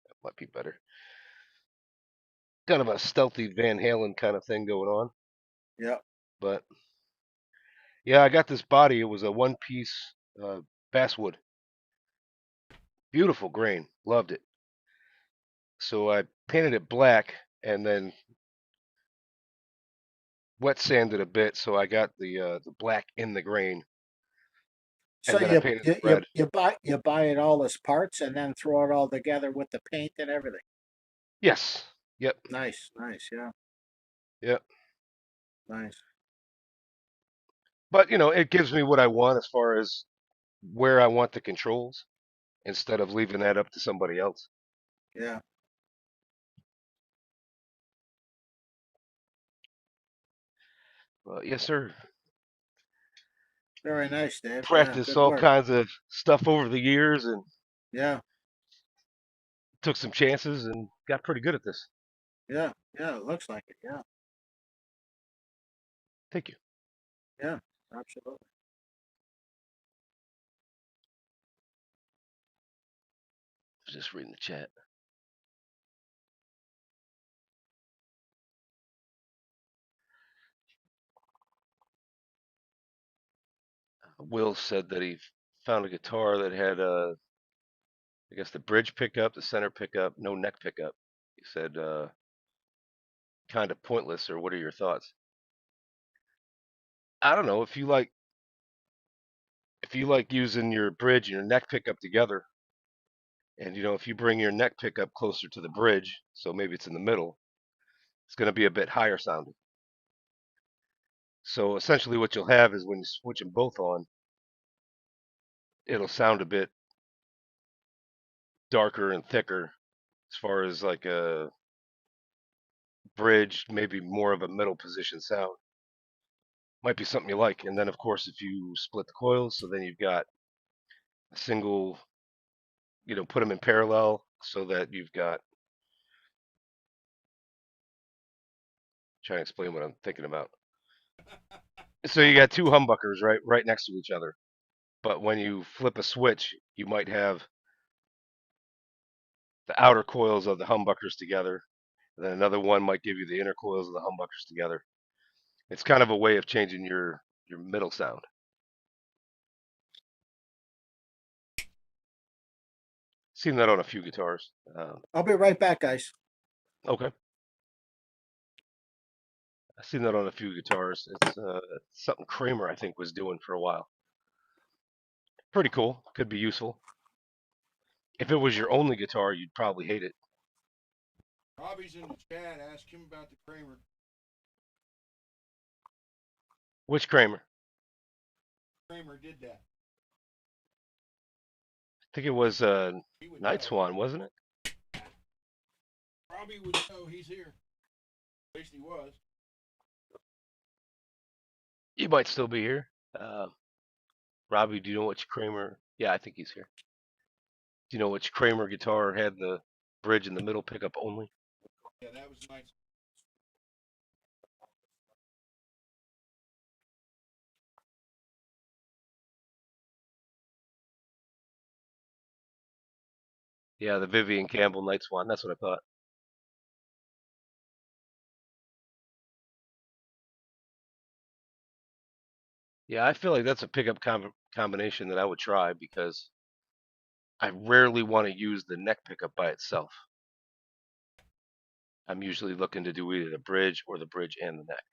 Speaker 3: That might be better. Kind of a stealthy Van Halen kind of thing going on.
Speaker 2: Yeah.
Speaker 3: But yeah, I got this body. It was a one-piece basswood. Beautiful grain. Loved it. So I painted it black and then wet sanded a bit. So I got the black in the grain,
Speaker 2: So
Speaker 3: and then I painted it red.
Speaker 2: you buy it all as parts and then throw it all together with the paint and everything.
Speaker 3: Yes. Yep.
Speaker 2: Nice, nice, yeah,
Speaker 3: Yep.
Speaker 2: nice.
Speaker 3: But it gives me what I want as far as where I want the controls instead of leaving that up to somebody else.
Speaker 2: Yeah,
Speaker 3: Yes, sir.
Speaker 2: very nice, Dave. Yeah,
Speaker 3: Practiced
Speaker 2: good
Speaker 3: all
Speaker 2: work.
Speaker 3: kinds of stuff over the years and
Speaker 2: Yeah,
Speaker 3: took some chances and got pretty good at this.
Speaker 2: yeah, yeah. It looks like it. Yeah,
Speaker 3: Thank you.
Speaker 2: yeah, absolutely.
Speaker 3: I was just reading the chat. Will said that he found a guitar that had I guess the bridge pickup, the center pickup, no neck pickup. He said kind of pointless, or what are your thoughts? I don't know if you like using your bridge and your neck pickup together, and if you bring your neck pickup closer to the bridge, so maybe it's in the middle, it's going to be a bit higher sounding. So essentially, what you'll have is when you switch them both on, it'll sound a bit darker and thicker as far as like a bridge, maybe more of a middle position sound. Might be something you like. And then, of course, if you split the coils, so then you've got a single, put them in parallel so that you've got, trying to explain what I'm thinking about. So you got two humbuckers right next to each other. But when you flip a switch, you might have the outer coils of the humbuckers together. And then another one might give you the inner coils of the humbuckers together. It's kind of a way of changing your middle sound. Seen that on a few guitars.
Speaker 2: I'll be right back, guys.
Speaker 3: Okay. I've seen that on a few guitars. It's something Kramer, I think, was doing for a while. Pretty cool. Could be useful. If it was your only guitar, you'd probably hate it.
Speaker 1: Robbie's in the chat. Ask him about the Kramer.
Speaker 3: Which Kramer?
Speaker 1: Kramer did that.
Speaker 3: I think it was
Speaker 1: He would
Speaker 3: Night
Speaker 1: know.
Speaker 3: Swan, wasn't it?
Speaker 1: Robbie would know. He's here. At least he was.
Speaker 3: You might still be here. Robbie, do you know which Kramer? Yeah, I think he's here. Do you know which Kramer guitar had the bridge in the middle pickup only?
Speaker 1: Yeah, that was nice.
Speaker 3: Yeah, the Vivian Campbell Night Swan. That's what I thought. Yeah, I feel like that's a pickup combination that I would try because I rarely want to use the neck pickup by itself. I'm usually looking to do either the bridge or the bridge and the neck.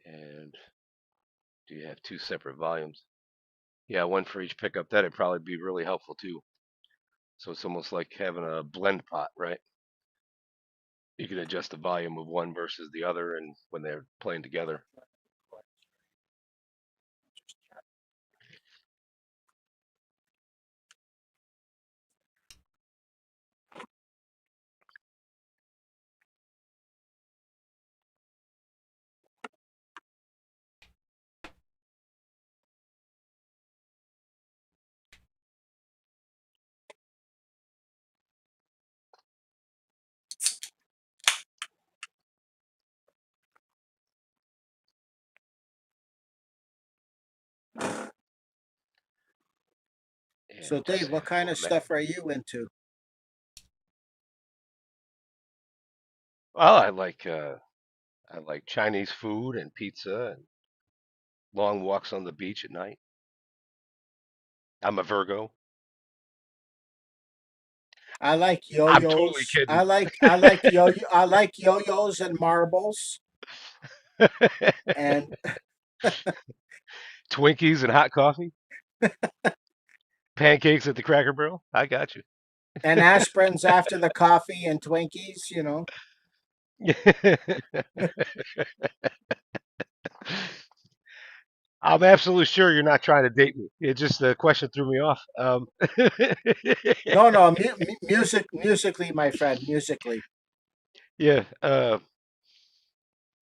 Speaker 3: And do you have two separate volumes? Yeah, one for each pickup. That'd probably be really helpful too. So it's almost like having a blend pot, right? You can adjust the volume of one versus the other, and when they're playing together. Yeah,
Speaker 2: So,
Speaker 3: just
Speaker 2: Dave,
Speaker 3: a
Speaker 2: what kind
Speaker 3: handful
Speaker 2: of
Speaker 3: of men.
Speaker 2: stuff are you into?
Speaker 3: Well, I like Chinese food and pizza and long walks on the beach at night. I'm a Virgo.
Speaker 2: I like
Speaker 3: I'm totally
Speaker 2: yo-yos.
Speaker 3: kidding.
Speaker 2: I like yo-yos and marbles and
Speaker 3: Twinkies and hot coffee, pancakes at the Cracker Barrel. I got you.
Speaker 2: and aspirins after the coffee and Twinkies.
Speaker 3: I'm absolutely sure you're not trying to date me. It just the question threw me off.
Speaker 2: No, no, musically, my friend, musically.
Speaker 3: Yeah.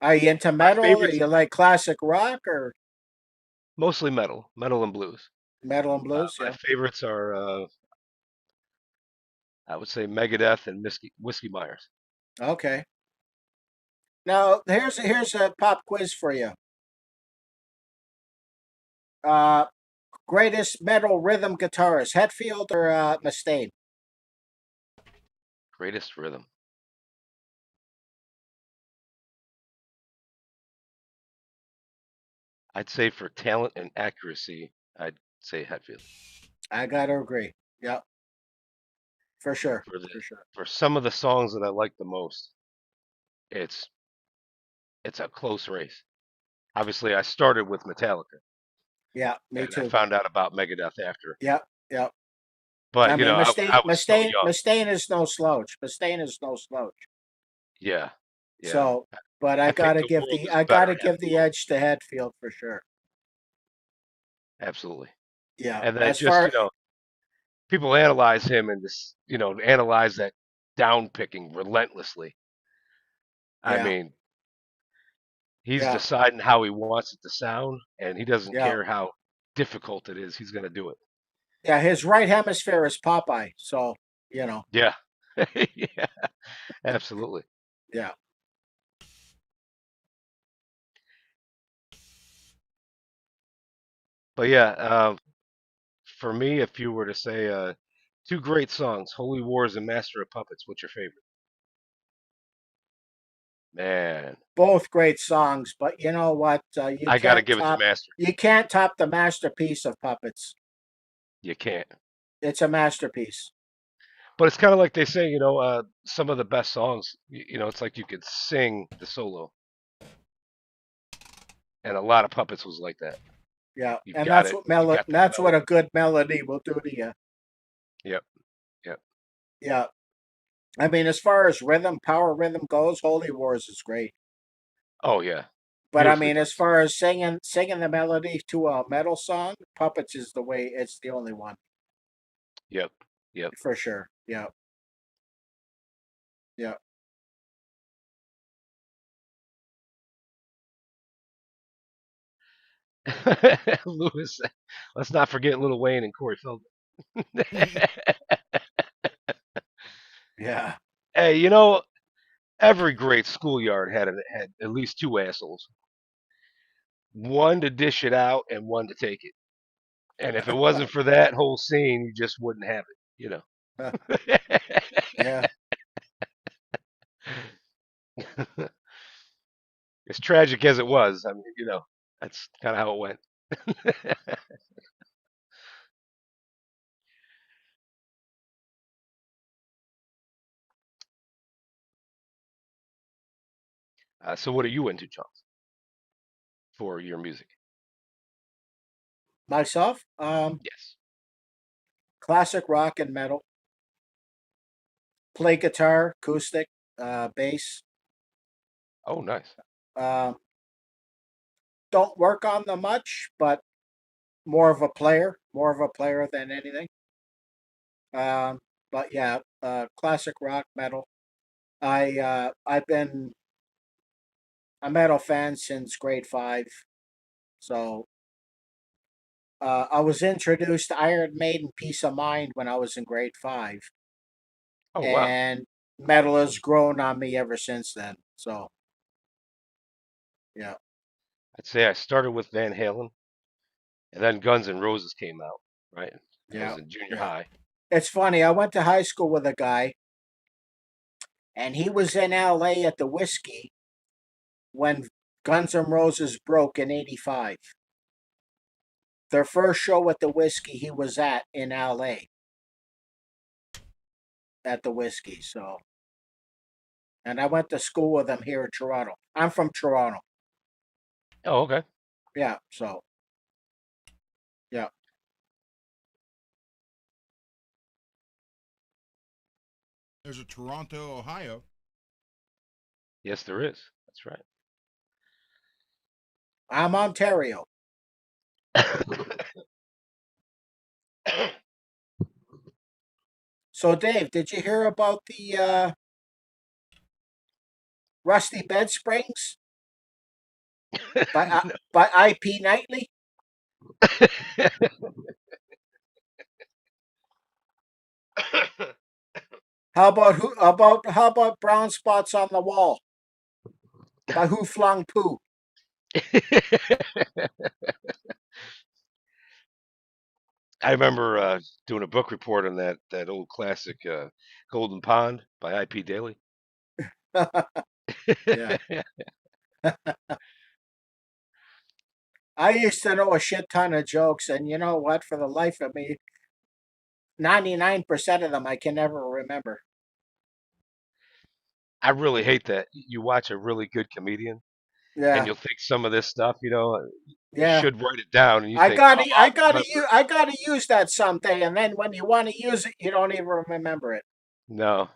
Speaker 2: Are you into
Speaker 3: My
Speaker 2: metal? Or
Speaker 3: favorites
Speaker 2: you like classic rock or
Speaker 3: mostly metal and blues.
Speaker 2: metal and blues?
Speaker 3: My
Speaker 2: Yeah.
Speaker 3: favorites are I would say Megadeth and Whiskey Myers.
Speaker 2: Okay. Now here's a pop quiz for you. Uh, Greatest metal rhythm guitarist, Hetfield or Mustaine?
Speaker 3: Greatest rhythm. I'd say for talent and accuracy, I'd say Hetfield.
Speaker 2: I gotta agree. Yeah, for sure,
Speaker 3: For the
Speaker 2: for sure.
Speaker 3: for some of the songs that I like the most, it's it's a close race. Obviously, I started with Metallica,
Speaker 2: Yeah, me
Speaker 3: and I
Speaker 2: too.
Speaker 3: found out about Megadeth after.
Speaker 2: Yeah, yeah. I
Speaker 3: But
Speaker 2: mean,
Speaker 3: I was so young.
Speaker 2: Mustaine is no slouch. Mustaine is no slouch.
Speaker 3: Yeah, yeah.
Speaker 2: So, but
Speaker 3: I think the world is
Speaker 2: I
Speaker 3: better
Speaker 2: gotta give
Speaker 3: having
Speaker 2: the
Speaker 3: both.
Speaker 2: edge to Hetfield for sure.
Speaker 3: Absolutely.
Speaker 2: Yeah,
Speaker 3: And then
Speaker 2: as
Speaker 3: just
Speaker 2: far
Speaker 3: people analyze him and this analyze that down picking relentlessly. I
Speaker 2: yeah,
Speaker 3: mean, he's
Speaker 2: yeah,
Speaker 3: deciding how he wants it to sound, and he doesn't
Speaker 2: yeah,
Speaker 3: care how difficult it is. He's going to do it.
Speaker 2: yeah. His right hemisphere is Popeye, so you know,
Speaker 3: Yeah, yeah, absolutely.
Speaker 2: yeah.
Speaker 3: But yeah, for me, if you were to say two great songs, "Holy Wars" and "Master of Puppets," what's your favorite? Man,
Speaker 2: Both great songs, but you know what?
Speaker 3: I got to give it to Master.
Speaker 2: You can't top the masterpiece of Puppets.
Speaker 3: You can't.
Speaker 2: It's a masterpiece.
Speaker 3: But it's kind of like they say, some of the best songs, it's like you could sing the solo, and a lot of puppets was like that.
Speaker 2: Yeah,
Speaker 3: You've
Speaker 2: and
Speaker 3: got it. You got that
Speaker 2: that's what a
Speaker 3: melody.
Speaker 2: good melody will do to you.
Speaker 3: Yep. Yep.
Speaker 2: Yeah, I mean, as far as power rhythm goes, Holy Wars is great.
Speaker 3: Oh yeah.
Speaker 2: But I
Speaker 3: Beautifully
Speaker 2: mean,
Speaker 3: done
Speaker 2: as
Speaker 3: song.
Speaker 2: far as singing the melody to a metal song, Puppets is the way. It's the only one
Speaker 3: Yep. Yep.
Speaker 2: for sure. Yeah, yeah.
Speaker 3: Lewis. Let's not forget Little Wayne and Corey Feldman.
Speaker 2: Yeah.
Speaker 3: Hey, every great schoolyard had at least two assholes. One to dish it out and one to take it. And if it wasn't for that whole scene, you just wouldn't have it.
Speaker 2: Yeah.
Speaker 3: As tragic as it was, I mean, that's kind of how it went. So, what are you into, Charles, for your music?
Speaker 2: Myself,
Speaker 3: Yes.
Speaker 2: classic rock and metal. Play guitar, acoustic, bass.
Speaker 3: Oh, nice.
Speaker 2: Um, don't work on them much, but more of a player than anything. Um, but yeah, classic rock metal. I've been a metal fan since grade 5, so I was introduced to Iron Maiden, Peace of Mind when I was in grade 5,
Speaker 3: Oh, wow.
Speaker 2: and metal has grown on me ever since then. So yeah,
Speaker 3: I'd say I started with Van Halen, and then Guns N' Roses came out, right? I
Speaker 2: Yeah.
Speaker 3: was in junior
Speaker 2: Yeah.
Speaker 3: high.
Speaker 2: It's funny. I went to high school with a guy, and he was in L.A. at the Whiskey when Guns N' Roses broke in '85. Their first show at the Whiskey, he was at in L.A. at the Whiskey. So, and I went to school with him here in Toronto. I'm from Toronto.
Speaker 3: Oh, okay.
Speaker 2: Yeah. So, yeah.
Speaker 1: There's a Toronto, Ohio.
Speaker 3: Yes, there is. That's right.
Speaker 2: I'm Ontario. So, Dave, did you hear about the Rusty Bed Springs by IP Nightly? How about brown spots on the wall by Who Flung Poo?
Speaker 3: I remember doing a book report on that old classic Golden Pond by IP Daily.
Speaker 2: Yeah. I used to know a shit ton of jokes, and you know what? For the life of me, 99% of them I can never remember.
Speaker 3: I really hate that. You watch a really good comedian, and
Speaker 2: Yeah,
Speaker 3: you'll think some of this stuff, you
Speaker 2: yeah.
Speaker 3: should write it down, and you think, oh, I'll remember.
Speaker 2: I gotta use that someday, and then when you want to use it, you don't even remember it.
Speaker 3: No,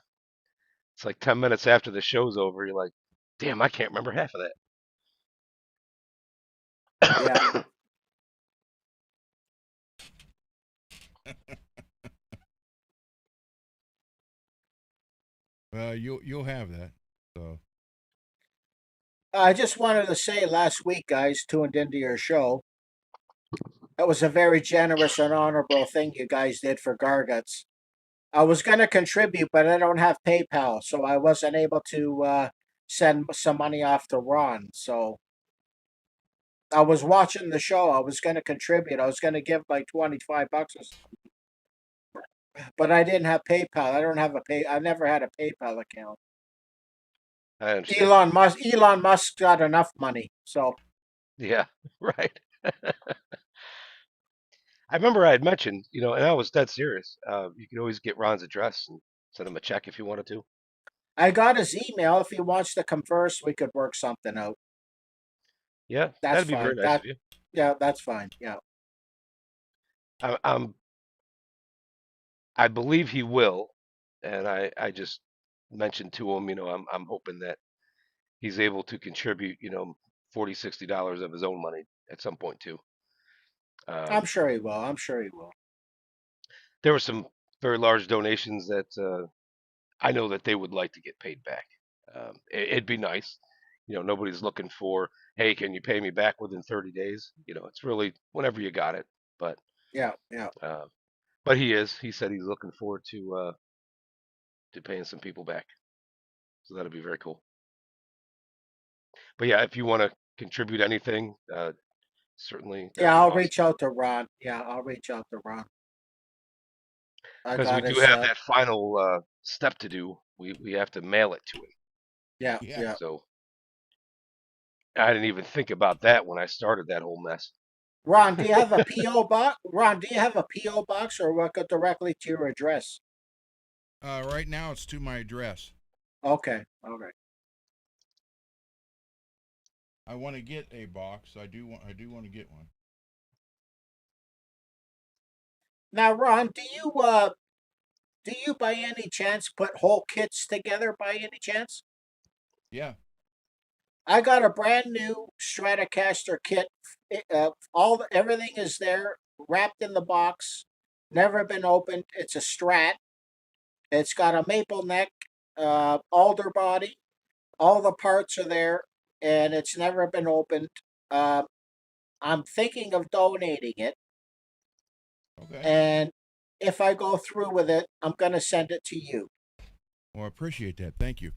Speaker 3: it's like 10 minutes after the show's over, you're like, damn, I can't remember half of
Speaker 2: Yeah.
Speaker 3: that.
Speaker 1: You'll have that. So
Speaker 2: I just wanted to say last week, guys, tuned into your show. That was a very generous and honorable thing you guys did for Garguts. I was going to contribute, but I don't have PayPal, so I wasn't able to send some money off to Ron. So I was watching the show. I was going to contribute. I was going to give like $25 or something, but I didn't have PayPal. I don't have a pay. I never had a PayPal account.
Speaker 3: I understand.
Speaker 2: Elon Musk got enough money. So
Speaker 3: Yeah, right. I remember I had mentioned, and I was dead serious. You could always get Ron's address and send him a check if you wanted to.
Speaker 2: I got his email. If he wants to converse, we could work something out.
Speaker 3: Yeah,
Speaker 2: That's
Speaker 3: that'd be very
Speaker 2: fine.
Speaker 3: nice of you.
Speaker 2: Yeah, that's fine. Yeah.
Speaker 3: I, I'm, I believe he will, and I just mentioned to him, I'm hoping that he's able to contribute, 40, $60 of his own money at some point too.
Speaker 2: I'm
Speaker 3: Um,
Speaker 2: sure he will. I'm sure he will.
Speaker 3: there were some very large donations that I know that they would like to get paid back. It'd be nice. Nobody's looking for, hey, can you pay me back within 30 days? It's really whenever you got it. But
Speaker 2: Yeah, yeah.
Speaker 3: uh, but he is. He said he's looking forward to paying some people back. So that'll be very cool. But yeah, if you want to contribute anything, certainly that'd
Speaker 2: Yeah,
Speaker 3: be
Speaker 2: I'll
Speaker 3: awesome.
Speaker 2: reach out to Ron. Yeah, I'll reach out to Ron. I
Speaker 3: Because we
Speaker 2: got
Speaker 3: do
Speaker 2: his
Speaker 3: have that final step to do. We have to mail it to him.
Speaker 2: yeah,
Speaker 1: yeah.
Speaker 2: yeah.
Speaker 3: So I didn't even think about that when I started that whole mess.
Speaker 2: Ron, do you have a PO box? Ron, do you have a PO box or will it go directly to your address?
Speaker 1: Right now it's to my address.
Speaker 2: Okay, okay.
Speaker 1: I want to get a box. I do want to get one.
Speaker 2: Now, Ron, do you by any chance put whole kits together by any chance?
Speaker 1: Yeah.
Speaker 2: I got a brand new Stratocaster kit. Everything is there, wrapped in the box, never been opened. It's a Strat. It's got a maple neck, alder body. All the parts are there, and it's never been opened. Uh, I'm thinking of donating it,
Speaker 1: Okay.
Speaker 2: and if I go through with it, I'm going to send it to you.
Speaker 1: Well, I appreciate that. Thank you.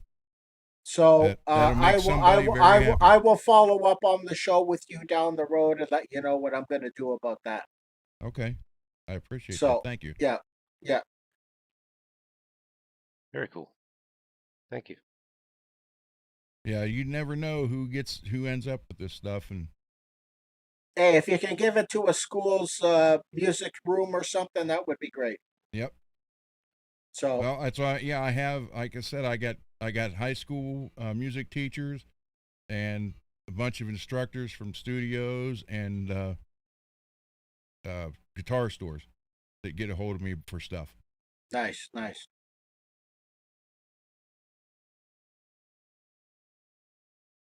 Speaker 2: So
Speaker 1: That'll make somebody very happy.
Speaker 2: I will follow up on the show with you down the road and let you know what I'm going to do about that.
Speaker 1: Okay. I appreciate that.
Speaker 2: So
Speaker 1: Thank you.
Speaker 2: yeah, yeah.
Speaker 3: Very cool. Thank you.
Speaker 1: Yeah, you never know who ends up with this stuff, and
Speaker 2: Hey, if you can give it to a school's music room or something, that would be great.
Speaker 1: yep.
Speaker 2: So
Speaker 1: Well, that's why. Yeah, I have. Like I said, I got high school music teachers and a bunch of instructors from studios and guitar stores that get a hold of me for stuff.
Speaker 2: nice, nice.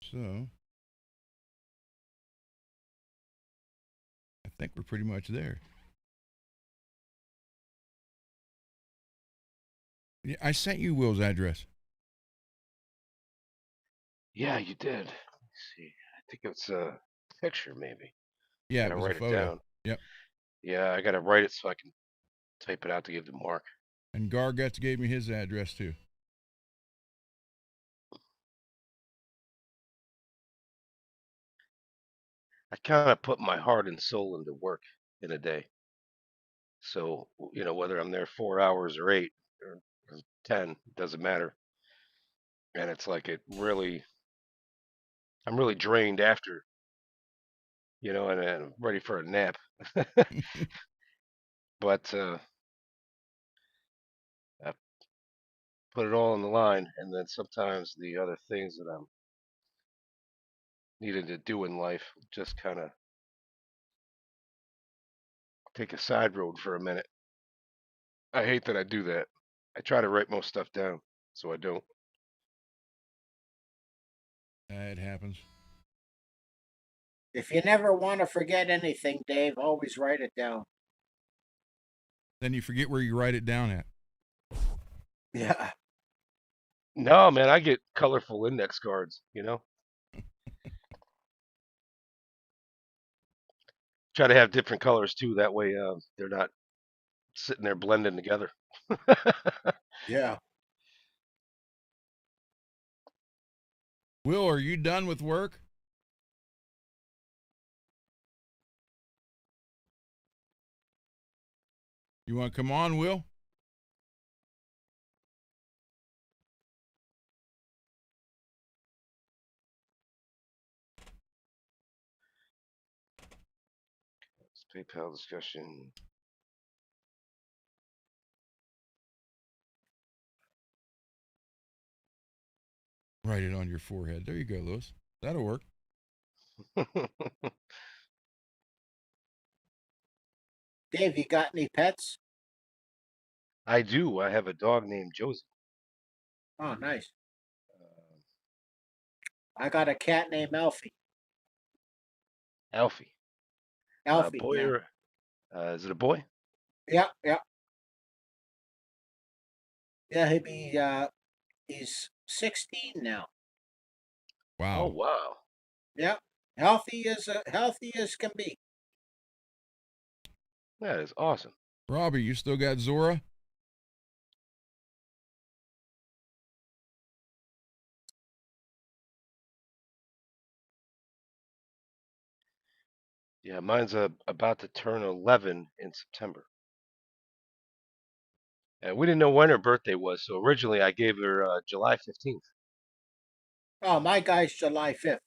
Speaker 1: So I think we're pretty much there. Yeah, I sent you Will's address.
Speaker 3: Yeah, you did. Let's see. I think it's a picture, maybe.
Speaker 1: Yeah, it
Speaker 3: Gotta
Speaker 1: was a
Speaker 3: write it
Speaker 1: photo.
Speaker 3: down.
Speaker 1: Yep.
Speaker 3: Yeah, I gotta write it so I can type it out to give to Mark.
Speaker 1: And Garguts gave me his address too.
Speaker 3: I kind of put my heart and soul into work in a day. So, whether I'm there 4 hours or 8 or 10, doesn't matter. And it's like I'm really drained after, and I'm ready for a nap. But I put it all on the line, and then sometimes the other things that I'm needing to do in life just kind of take a side road for a minute. I hate that I do that. I try to write most stuff down, so I don't.
Speaker 1: It happens.
Speaker 2: If you never want to forget anything, Dave, always write it down.
Speaker 1: Then you forget where you write it down at.
Speaker 2: Yeah.
Speaker 3: No, man, I get colorful index cards, Try to have different colors too. That way, they're not sitting there blending together.
Speaker 2: Yeah.
Speaker 1: Will, are you done with work? You want to come on, Will?
Speaker 3: PayPal discussion.
Speaker 1: Write it on your forehead. There you go, Lewis. That'll work.
Speaker 2: Dave, you got any pets?
Speaker 3: I do. I have a dog named Josie.
Speaker 2: Oh, nice.
Speaker 3: Uh,
Speaker 2: I got a cat named Alfie.
Speaker 3: Alfie.
Speaker 2: Alfie,
Speaker 3: Boy
Speaker 2: yeah.
Speaker 3: or is it a boy?
Speaker 2: Yeah, yeah. Yeah, he's 16 now.
Speaker 3: Oh
Speaker 1: Wow.
Speaker 3: wow,
Speaker 2: Yeah. Healthy as can be.
Speaker 3: that is awesome.
Speaker 1: Robbie, you still got Zora?
Speaker 3: Yeah, mine's about to turn 11 in September. And we didn't know when her birthday was, so originally I gave her July 15th.
Speaker 2: Oh, my guy's July 5th.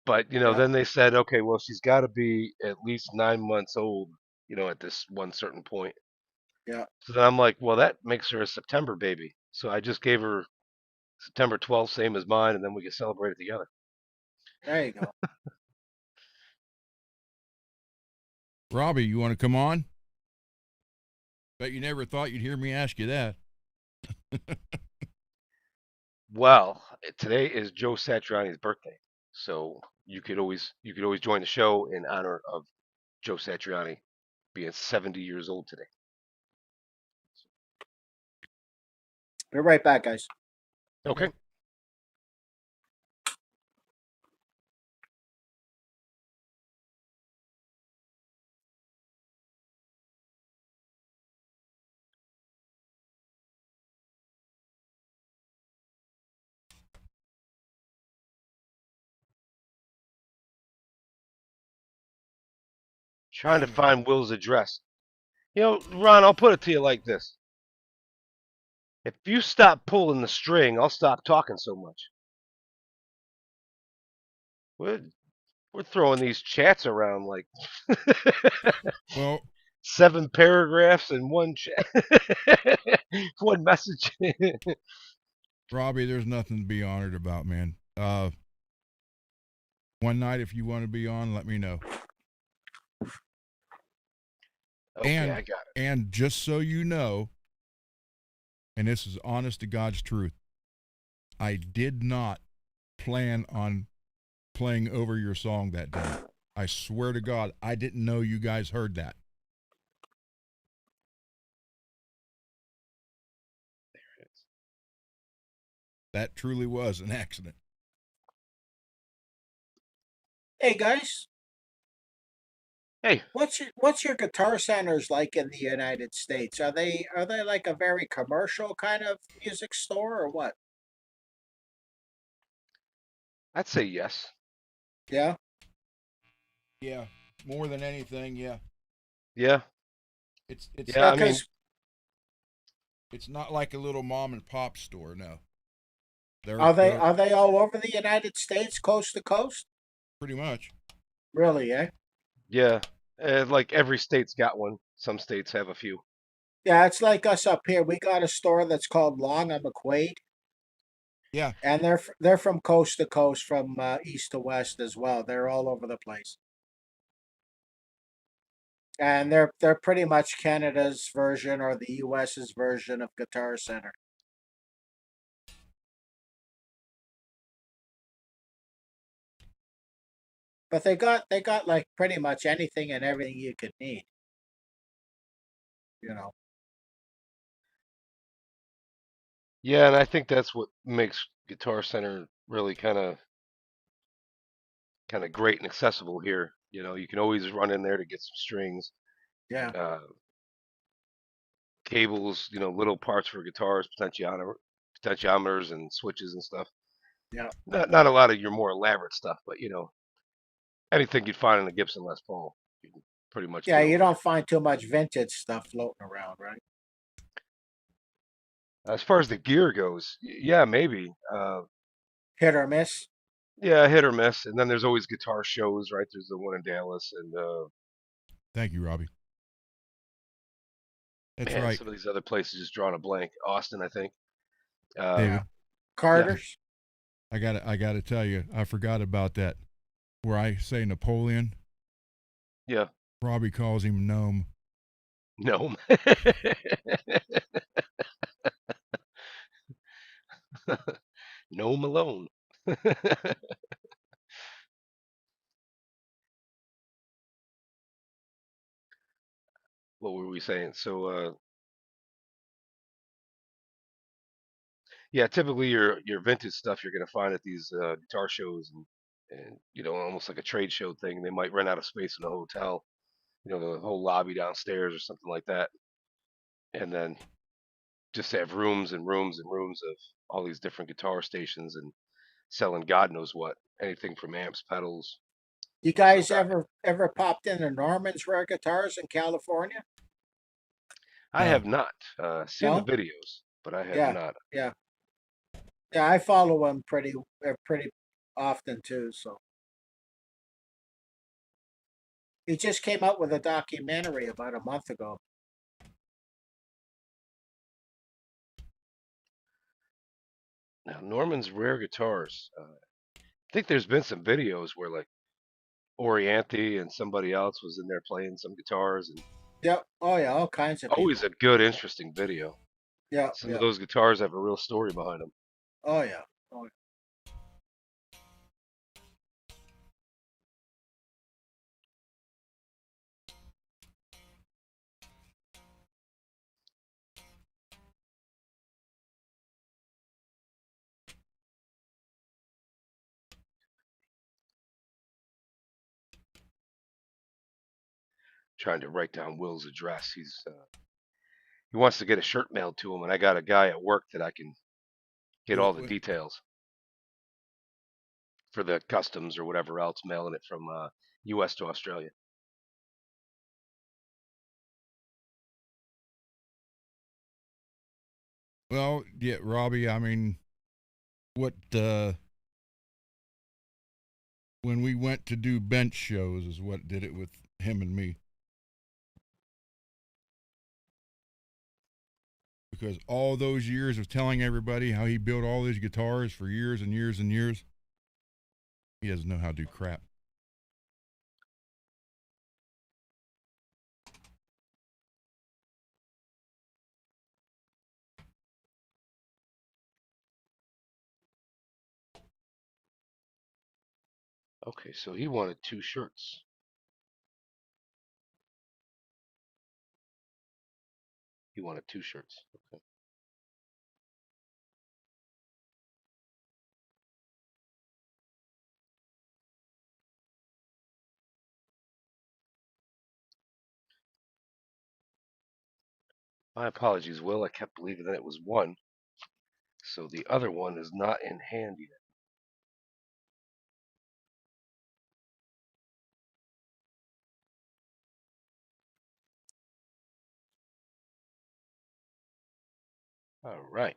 Speaker 3: But
Speaker 2: Yeah,
Speaker 3: then they said, okay, well, she's got to be at least 9 months old, at this one certain point.
Speaker 2: yeah.
Speaker 3: So then I'm like, well, that makes her a September baby. So I just gave her September 12th, same as mine, and then we can celebrate it together.
Speaker 2: There you go.
Speaker 1: Robbie, you want to come on? Bet you never thought you'd hear me ask you that.
Speaker 3: Well, today is Joe Satriani's birthday, so you could always join the show in honor of Joe Satriani being 70 years old today.
Speaker 2: Be right back, guys.
Speaker 3: Okay. Trying to find Will's address. You know, Ron, I'll put it to you like this. If you stop pulling the string, I'll stop talking so much. We're, we're throwing these chats around like
Speaker 1: Well,
Speaker 3: 7 paragraphs in one chat. One message.
Speaker 1: Robbie, there's nothing to be honored about, man. One night, if you want to be on, let me know.
Speaker 3: Okay, I got it.
Speaker 1: And just so you know, and this is honest to God's truth, I did not plan on playing over your song that day. I swear to God, I didn't know you guys heard that.
Speaker 3: There it is.
Speaker 1: That truly was an accident.
Speaker 2: Hey guys,
Speaker 3: Hey,
Speaker 2: what's your guitar centers like in the United States? Are they like a very commercial kind of music store or what?
Speaker 3: I'd say yes.
Speaker 2: Yeah.
Speaker 1: Yeah, more than anything, yeah.
Speaker 3: Yeah.
Speaker 1: It's
Speaker 3: Yeah,
Speaker 2: Yeah,
Speaker 3: I mean,
Speaker 2: because
Speaker 1: it's not like a little mom and pop store. No, they're
Speaker 2: are they
Speaker 1: they're
Speaker 2: are they all over the United States, coast to coast?
Speaker 1: pretty much.
Speaker 2: Really, eh?
Speaker 3: yeah. Like every state's got one. Some states have a few.
Speaker 2: Yeah, it's like us up here. We got a store that's called Long on McQuaid,
Speaker 1: Yeah,
Speaker 2: and they're from coast to coast, from east to west as well. They're all over the place, and they're pretty much Canada's version or the U.S.'s version of Guitar Center. But they got like pretty much anything and everything you could need. You know.
Speaker 3: Yeah, and I think that's what makes Guitar Center really kind of great and accessible here. You know, you can always run in there to get some strings,
Speaker 2: Yeah.
Speaker 3: uh, cables, little parts for guitars, potentiometers and switches and stuff.
Speaker 2: Yeah.
Speaker 3: Not a lot of your more elaborate stuff, but anything you'd find in a Gibson Les Paul, you can pretty much
Speaker 2: Yeah.
Speaker 3: get
Speaker 2: You
Speaker 3: over
Speaker 2: don't
Speaker 3: there.
Speaker 2: find too much vintage stuff floating around, right?
Speaker 3: As far as the gear goes, yeah, maybe.
Speaker 2: Hit or miss.
Speaker 3: Yeah, hit or miss. And then there's always guitar shows, right? There's the one in Dallas, and
Speaker 1: thank you, Robbie. That's
Speaker 3: man,
Speaker 1: right,
Speaker 3: some of these other places just drawing a blank. Austin, I think.
Speaker 2: Yeah.
Speaker 1: David.
Speaker 3: Yeah,
Speaker 2: Carter's.
Speaker 1: I gotta tell you, I forgot about that. Where I say Napoleon,
Speaker 3: yeah.
Speaker 1: Robbie calls him Gnome.
Speaker 3: No. No Malone. What were we saying? So, yeah, typically your vintage stuff you're gonna find at these guitar shows and almost like a trade show thing. They might rent out a space in a hotel, the whole lobby downstairs or something like that, and then just have rooms and rooms and rooms of all these different guitar stations and selling God knows what, anything from amps, pedals.
Speaker 2: You guys
Speaker 3: Sometimes
Speaker 2: ever popped into Norman's Rare Guitars in California?
Speaker 3: I
Speaker 1: No,
Speaker 3: have not seen the
Speaker 2: No.
Speaker 3: videos, but I have
Speaker 2: Yeah.
Speaker 3: not.
Speaker 2: Yeah. Yeah. I follow him pretty often too. So he just came out with a documentary about a month ago.
Speaker 3: Now Norman's Rare Guitars. I think there's been some videos where like Orianthi and somebody else was in there playing some guitars, and
Speaker 2: Yep. Oh yeah. All kinds of
Speaker 3: always
Speaker 2: people.
Speaker 3: a good, interesting video.
Speaker 2: Yeah.
Speaker 3: Some of
Speaker 2: Yeah.
Speaker 3: those guitars have a real story behind them.
Speaker 2: Oh yeah. Oh,
Speaker 3: Trying to write down Will's address. He wants to get a shirt mailed to him, and I got a guy at work that I can get all the details for the customs or whatever else, mailing it from U.S. to Australia.
Speaker 1: Well, yeah, Robbie, I mean, what, when we went to do bench shows is what did it with him and me. Because all those years of telling everybody how he built all these guitars for years and years and years, he doesn't know how to do crap.
Speaker 3: Okay, so he wanted 2 shirts. He wanted 2 shirts. Okay. My apologies, Will. I kept believing that it was one. So the other one is not in hand yet. All right.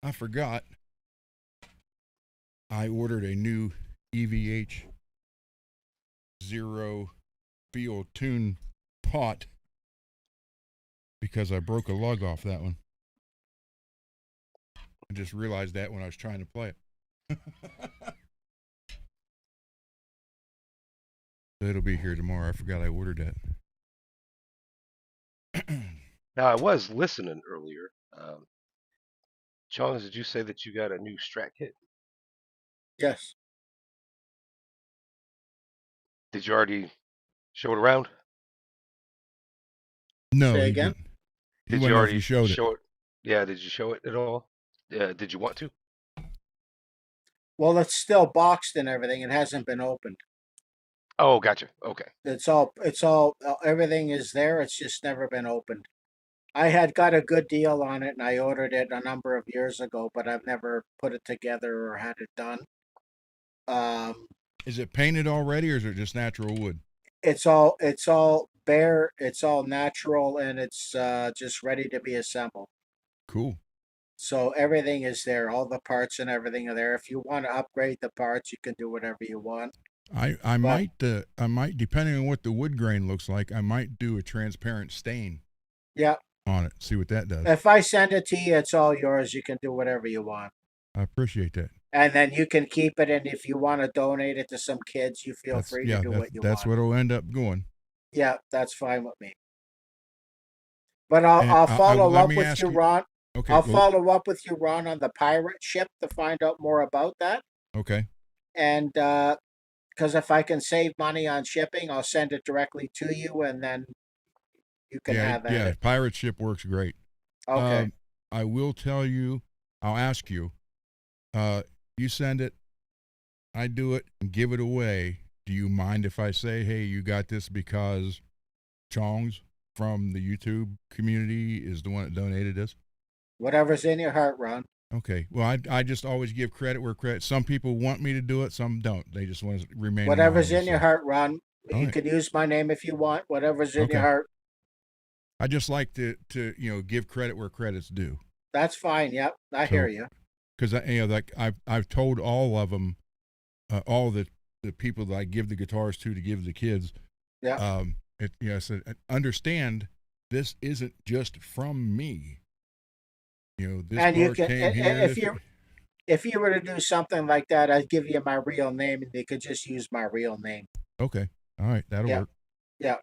Speaker 1: I forgot. I ordered a new EVH 0 feel tune pot because I broke a lug off that one. I just realized that when I was trying to play it. It'll be here tomorrow. I forgot I ordered that.
Speaker 3: Now I was listening earlier. Charles, did you say that you got a new Strat kit?
Speaker 2: Yes.
Speaker 3: Did you already show it around?
Speaker 1: No,
Speaker 2: Say
Speaker 1: he
Speaker 2: again?
Speaker 1: didn't. He
Speaker 3: Did
Speaker 1: wouldn't
Speaker 3: you
Speaker 1: know if you
Speaker 3: already
Speaker 1: showed it.
Speaker 3: show it? Yeah, did you show it at all? Did you want to?
Speaker 2: Well, it's still boxed and everything. It hasn't been opened.
Speaker 3: Oh, gotcha. Okay.
Speaker 2: Everything is there. It's just never been opened. I had got a good deal on it and I ordered it a number of years ago, but I've never put it together or had it done.
Speaker 1: Is it painted already, or is it just natural wood?
Speaker 2: It's all bare. It's all natural, and it's just ready to be assembled.
Speaker 1: Cool.
Speaker 2: So everything is there. All the parts and everything are there. If you want to upgrade the parts, you can do whatever you want.
Speaker 1: I
Speaker 2: But
Speaker 1: might depending on what the wood grain looks like, I might do a transparent stain
Speaker 2: yeah,
Speaker 1: on it. See what that does.
Speaker 2: if I send it to you, it's all yours. You can do whatever you want.
Speaker 1: I appreciate that.
Speaker 2: And then you can keep it. And if you want to donate it to some kids, you feel
Speaker 1: That's
Speaker 2: free to do what you
Speaker 1: that's
Speaker 2: want.
Speaker 1: what'll end up going.
Speaker 2: Yeah, that's fine with me. But I'll follow up with you, Ron.
Speaker 1: Okay.
Speaker 2: I'll follow up with you, Ron, on the pirate ship to find out more about that.
Speaker 1: Okay.
Speaker 2: And because if I can save money on shipping, I'll send it directly to you, and then you can have at it.
Speaker 1: Pirate ship works great.
Speaker 2: Okay.
Speaker 1: I will tell you. I'll ask you. You send it. I do it and give it away. Do you mind if I say, hey, you got this because Chong's from the YouTube community is the one that donated this?
Speaker 2: Whatever's in your heart, Ron.
Speaker 1: Okay. Well, I just always give credit where credit. Some people want me to do it, some don't. They just want to remain
Speaker 2: Whatever's
Speaker 1: anonymous,
Speaker 2: in your heart, Ron.
Speaker 1: All
Speaker 2: You
Speaker 1: right.
Speaker 2: can use my name if you want. Whatever's in your
Speaker 1: Okay.
Speaker 2: heart.
Speaker 1: I just like to give credit where credit's due.
Speaker 2: That's fine. Yep, I hear you.
Speaker 1: Because like I've told all of them, all the people that I give the guitars to give the kids.
Speaker 2: Yeah.
Speaker 1: I said, understand, this isn't just from me. This
Speaker 2: And you
Speaker 1: part
Speaker 2: can,
Speaker 1: came here.
Speaker 2: if you were to do something like that, I'd give you my real name, and they could just use my real name.
Speaker 1: Okay. All right. That'll work.
Speaker 2: Yeah.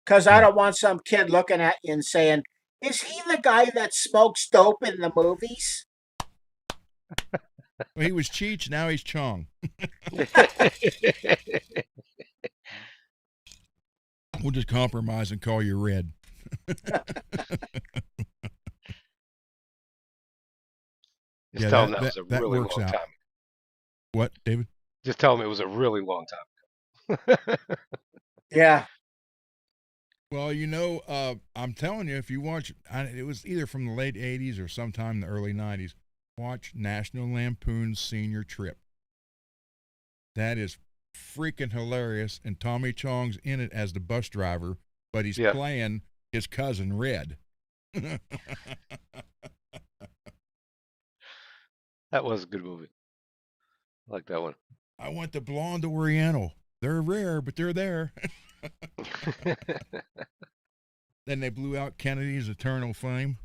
Speaker 2: Because I don't want some kid looking at you and saying, "Is he the guy that smokes dope in the movies?"
Speaker 1: Well, he was Cheech. Now he's Chong. We'll just compromise and call you Red.
Speaker 3: Just tell him that was a
Speaker 1: that
Speaker 3: really
Speaker 1: works
Speaker 3: long
Speaker 1: out.
Speaker 3: time.
Speaker 1: What, David?
Speaker 3: Just tell him it was a really long time.
Speaker 2: Yeah.
Speaker 1: Well, I'm telling you, if you watch, it was either from the late 80s or sometime in the early 90s, watch National Lampoon's Senior Trip. That is freaking hilarious. And Tommy Chong's in it as the bus driver, but he's
Speaker 3: Yeah.
Speaker 1: playing his cousin Red.
Speaker 3: That was a good movie. I like that one.
Speaker 1: I want the blonde Oriental. They're rare, but they're there. Then they blew out Kennedy's Eternal Flame.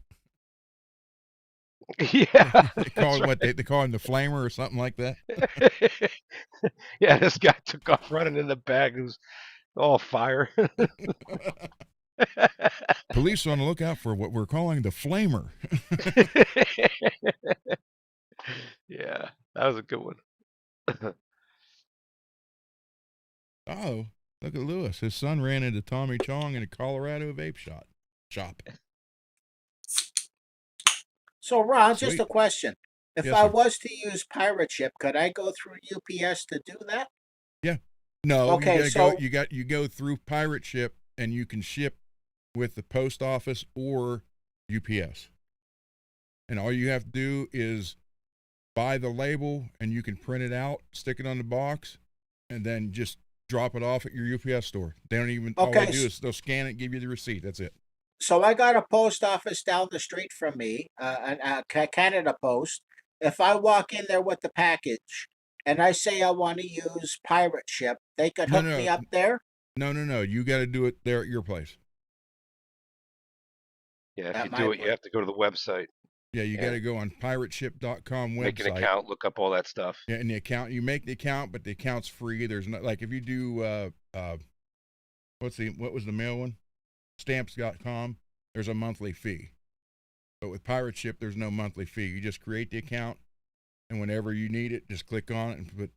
Speaker 3: Yeah,
Speaker 1: They call him
Speaker 3: right.
Speaker 1: they call him the Flamer or something like that.
Speaker 3: Yeah, this guy took off running in the bag. It was all fire.
Speaker 1: Police are on the lookout for what we're calling the Flamer.
Speaker 3: Yeah, that was a good one.
Speaker 1: Oh, look at Lewis. His son ran into Tommy Chong in a Colorado vape shop.
Speaker 2: So, Ron, just
Speaker 1: Sweet.
Speaker 2: a question. If
Speaker 1: Yes,
Speaker 2: I
Speaker 1: sir.
Speaker 2: was to use pirate ship, could I go through UPS to do that?
Speaker 1: Yeah. No,
Speaker 2: Okay,
Speaker 1: you gotta
Speaker 2: so
Speaker 1: go. You go through Pirate Ship, and you can ship with the post office or UPS. And all you have to do is buy the label, and you can print it out, stick it on the box, and then just drop it off at your UPS store. They don't even. All they
Speaker 2: okay,
Speaker 1: do is they'll scan it, give you the receipt. That's it.
Speaker 2: so I got a post office down the street from me, Canada Post. If I walk in there with the package and I say I want to use pirate ship, they could
Speaker 1: No,
Speaker 2: hook
Speaker 1: no,
Speaker 2: me up there
Speaker 1: no. You got to do it there at your place.
Speaker 3: Yeah, if you
Speaker 2: at
Speaker 3: do
Speaker 2: my
Speaker 3: it, you have to go to the website
Speaker 1: Yeah, you got to
Speaker 3: and
Speaker 1: go on pirateship.com
Speaker 3: make an
Speaker 1: website.
Speaker 3: account, look up all that stuff.
Speaker 1: Yeah, and the account, you make the account, but the account's free. There's not, like, if you do what was the mail one? Stamps.com, there's a monthly fee. But with Pirate Ship, there's no monthly fee. You just create the account, and whenever you need it, just click on it and put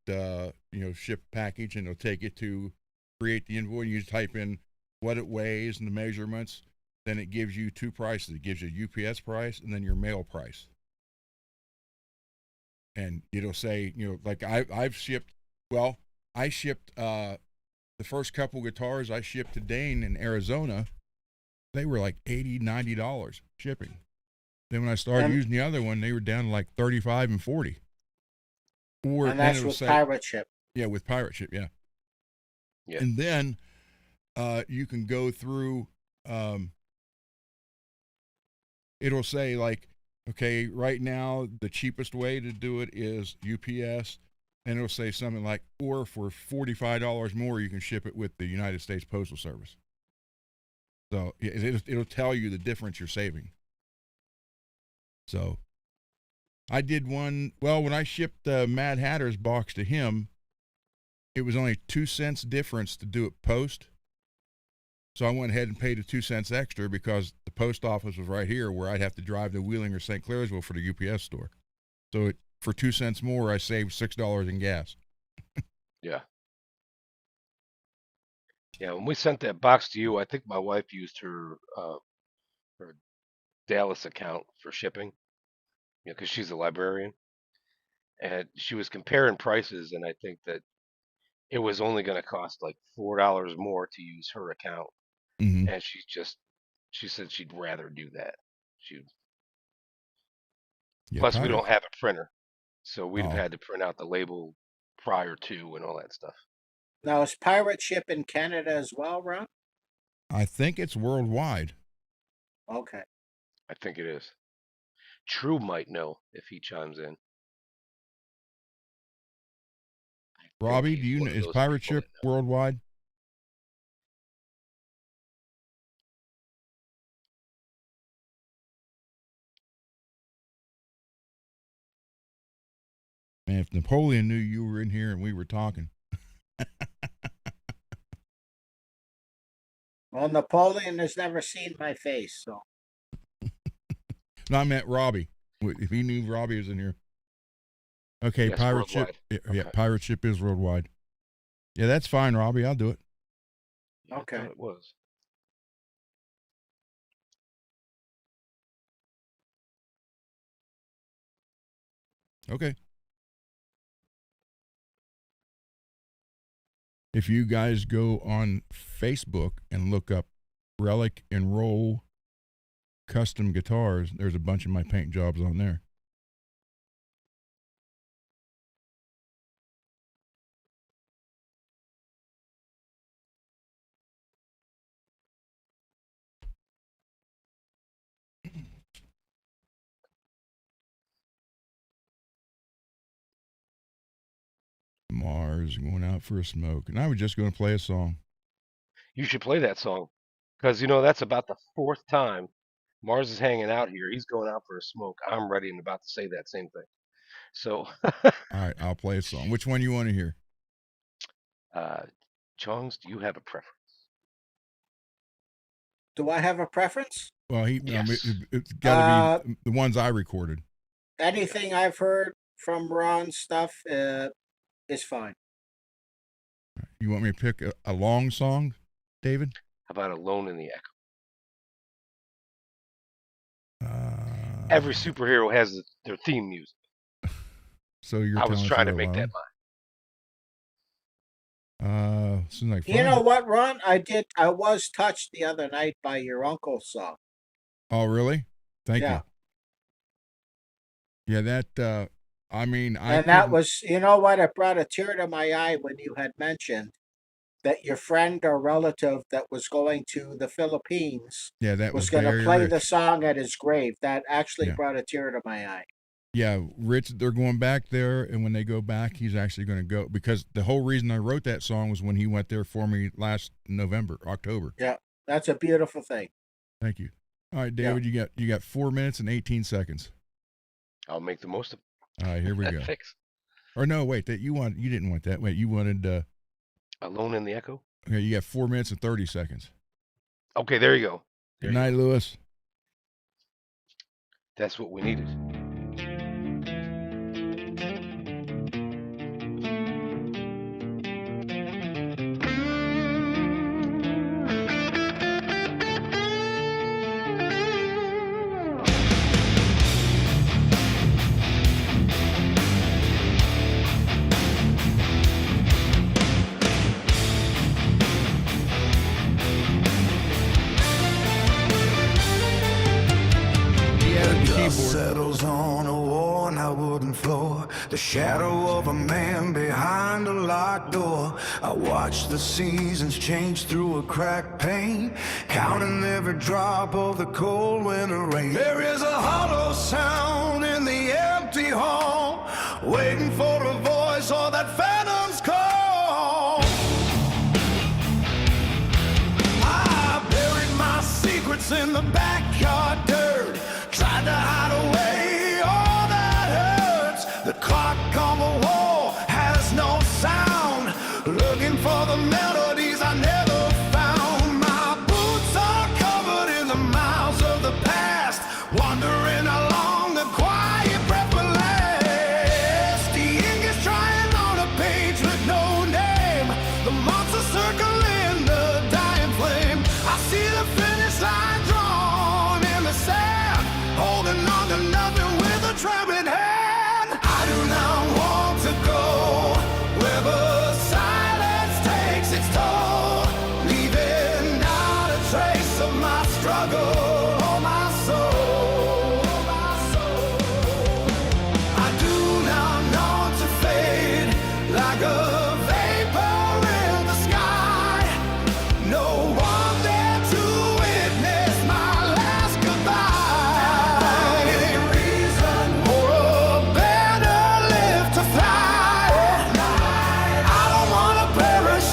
Speaker 1: ship package, and it'll take you to create the invoice. You type in what it weighs and the measurements. Then it gives you two prices. It gives you a UPS price and then your mail price. And it'll say, like I've shipped. Well, I shipped the first couple guitars I shipped to Dane in Arizona. They were like $80-$90 shipping. Then when I started
Speaker 2: and
Speaker 1: using the other one, they were down to like 35 and 40. Or
Speaker 2: and
Speaker 1: then
Speaker 2: that's
Speaker 1: it'll
Speaker 2: with
Speaker 1: say,
Speaker 2: pirate ship.
Speaker 1: yeah, with Pirate Ship, yeah.
Speaker 3: Yeah.
Speaker 1: And then you can go through. It'll say like, okay, right now the cheapest way to do it is UPS, and it'll say something like, or for $45 more, you can ship it with the United States Postal Service. So it'll tell you the difference you're saving. So I did one. Well, when I shipped the Mad Hatter's box to him, it was only 2 cents difference to do it post. So I went ahead and paid the 2 cents extra because the post office was right here, where I'd have to drive to Wheeling or St. Clairsville for the UPS store. So for 2 cents more, I saved $6 in gas.
Speaker 3: Yeah. Yeah, when we sent that box to you, I think my wife used her Dallas account for shipping, because she's a librarian, and she was comparing prices, and I think that it was only going to cost like $4 more to use her account,
Speaker 1: Mm-hmm.
Speaker 3: and she said she'd rather do that. She
Speaker 1: Yeah,
Speaker 3: Plus we
Speaker 1: pirate.
Speaker 3: don't have a printer, so we'd have
Speaker 1: Oh,
Speaker 3: had to print out the label prior to and all that stuff.
Speaker 2: Now, is pirate ship in Canada as well, Ron?
Speaker 1: I think it's worldwide.
Speaker 2: Okay.
Speaker 3: I think it is. True might know if he chimes in. I think
Speaker 1: Robbie, do
Speaker 3: he's
Speaker 1: you
Speaker 3: one
Speaker 1: know,
Speaker 3: of
Speaker 1: is
Speaker 3: those
Speaker 1: pirate
Speaker 3: people
Speaker 1: ship
Speaker 3: that know.
Speaker 1: worldwide? Man, if Napoleon knew you were in here and we were talking.
Speaker 2: Well, Napoleon has never seen my face, so.
Speaker 1: No, I meant Robbie. If he knew Robbie was in here. Okay,
Speaker 3: Yes,
Speaker 1: pirate ship.
Speaker 3: worldwide.
Speaker 1: Yeah,
Speaker 3: Okay.
Speaker 1: pirate ship is worldwide. Yeah, that's fine, Robbie. I'll do it.
Speaker 3: Yeah, I
Speaker 2: Okay.
Speaker 3: thought it was.
Speaker 1: Okay. If you guys go on Facebook and look up Relic and Roll custom guitars. There's a bunch of my paint jobs on there. Mars going out for a smoke. And I was just going to play a song.
Speaker 3: You should play that song because that's about the fourth time Mars is hanging out here. He's going out for a smoke. I'm ready and about to say that same thing. So,
Speaker 1: all right, I'll play a song. Which one you want to hear?
Speaker 3: Chongs, do you have a preference?
Speaker 2: Do I have a preference?
Speaker 1: Well,
Speaker 3: Yes.
Speaker 1: it's got to be the ones I recorded.
Speaker 2: Anything I've heard from Ron's stuff is fine.
Speaker 1: You want me to pick a long song, David?
Speaker 3: How about Alone in the Echo? Every superhero has their theme music.
Speaker 1: So you're
Speaker 3: I was
Speaker 1: telling us
Speaker 3: trying to
Speaker 1: they're
Speaker 3: make that
Speaker 1: mine. Seems like fun.
Speaker 2: You know what, Ron? I was touched the other night by your uncle's song.
Speaker 1: Oh, really? Thank
Speaker 2: Yeah.
Speaker 1: you. Yeah, that.
Speaker 2: That was, you know what? It brought a tear to my eye when you had mentioned that your friend or relative that was going to the Philippines
Speaker 1: that
Speaker 2: was going to
Speaker 1: Barry
Speaker 2: play
Speaker 1: Rich.
Speaker 2: the song at his grave. That actually
Speaker 1: Yeah.
Speaker 2: brought a tear to my eye.
Speaker 1: Yeah, Rich, they're going back there, and when they go back, he's actually going to go, because the whole reason I wrote that song was when he went there for me last October.
Speaker 2: Yeah, that's a beautiful thing.
Speaker 1: Thank you. All right, David, you got 4 minutes and 18 seconds.
Speaker 3: I'll make the most of it.
Speaker 1: All right, here we go.
Speaker 3: Thanks.
Speaker 1: Or no, wait, you didn't want that. Wait, you wanted
Speaker 3: Alone in the Echo?
Speaker 1: okay, you got 4 minutes and 30 seconds.
Speaker 3: Okay, there you go.
Speaker 1: Good night, Lewis.
Speaker 3: That's what we needed.
Speaker 4: Settles on a worn out wooden floor, the shadow of a man behind a locked door. I watch the seasons change through a cracked pane, counting every drop of the cold winter rain. There is a hollow sound in the empty hall, waiting for a voice or that phantom's call. I buried my secrets in the backyard dirt, tried to hide away all that hurts. The clock on the wall has no sound, looking for the melodies I never found. My boots are covered in the miles of the past, wandering along the quiet breath will last. The ink is trying on a page with no name, the months are circling the dying flame. I see the finish line drawn in the sand, holding on to nothing with a trembling hand. I do not want to go where the silence takes its toll, leaving not a trace of my struggle or my soul. I do not want to fade like a vapor in the sky. No one there to witness my last goodbye. Any reason or a better live to fly. I don't want to perish,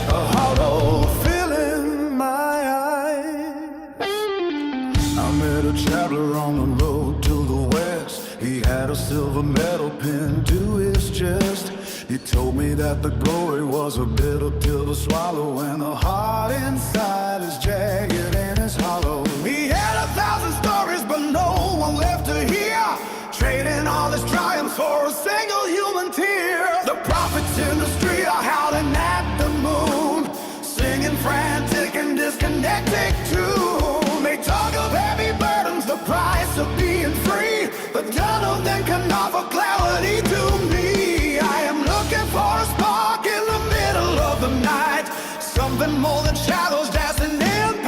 Speaker 4: a hollow filling my eyes. I met a traveler on the road to the west. He had a silver metal pin to his chest. He told me that the glory was a bitter pill to swallow, and the heart inside is jagged and is hollow. He had 1,000 stories, but no one left to hear, trading all his triumphs for a single human tear. The prophets in the street are howling at the moon, singing frantic and disconnected tune. They talk of heavy burdens, the price of being free, but none of them can offer clarity to me. I am looking for a spark in the middle of the night, something more than shadows dancing in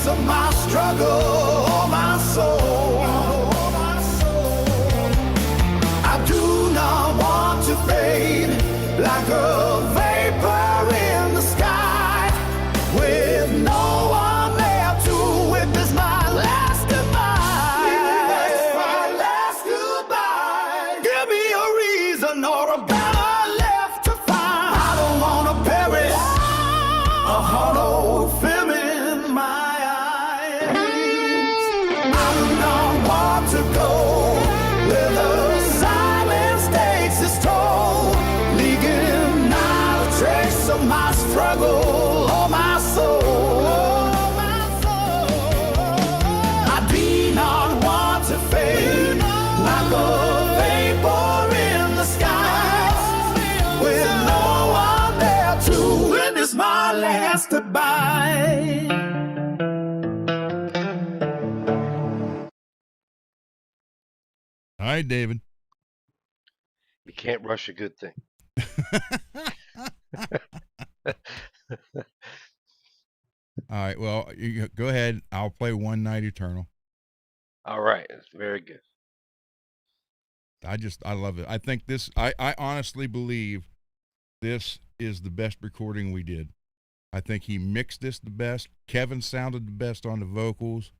Speaker 4: trace of my struggle, oh my soul. I do not want to fade like a vapor in the sky, with no one there to witness my last goodbye. My last goodbye. Give me a reason or a banner left to find. I don't want to perish, a hollow film in my eyes. I do not want to go where the silence takes its toll, leaving not a trace of my struggle or my soul. I do not want to fade like a vapor in the sky, with no one there to witness my last goodbye.
Speaker 1: All right, David.
Speaker 3: You can't rush a good thing.
Speaker 1: All right. Well, you go ahead. I'll play One Night Eternal.
Speaker 3: All right, it's very good.
Speaker 1: I love it. I think this, I honestly believe this is the best recording we did. I think he mixed this the best. Kevin sounded the best on the vocals.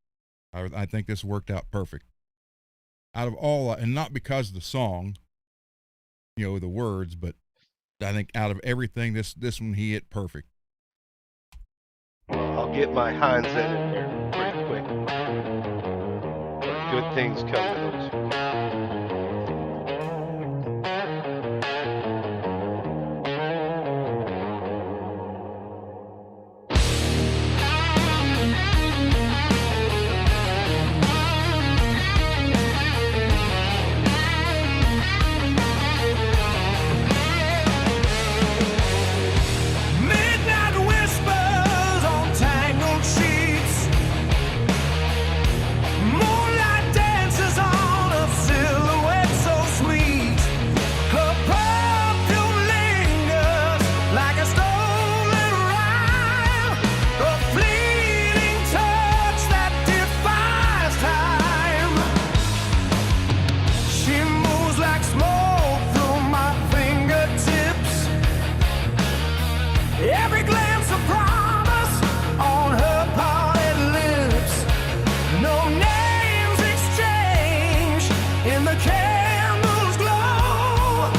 Speaker 1: I think this worked out perfect. Out of all, and not because of the song, you know, the words, but I think out of everything, this one he hit perfect.
Speaker 3: I'll get my Heinz in there pretty quick. But good things come to those who
Speaker 4: Midnight whispers on tangled sheets. Moonlight dances on a silhouette so sweet. Her perfume lingers like a stolen rhyme, a fleeting touch that defies time. She moves like smoke through my fingertips. Every glance a promise on her parted lips. No names exchanged in the candle's glow.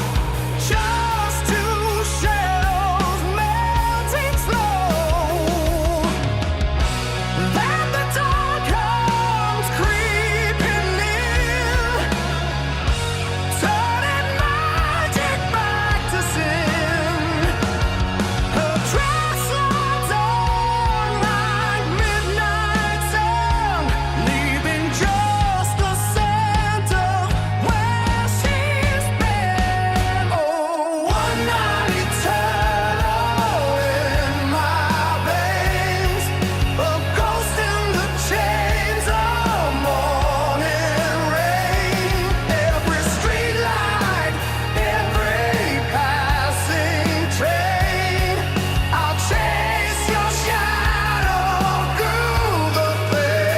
Speaker 4: Just two shadows melting slow. Then the dawn comes creeping in, turning magic back to sin. Her dress lights on like midnight sun, leaving just the scent of where she's been. Oh, one night eternal in my veins, a ghost in the chains of morning rain. Every street light, every passing train, I'll chase your shadow through the pain.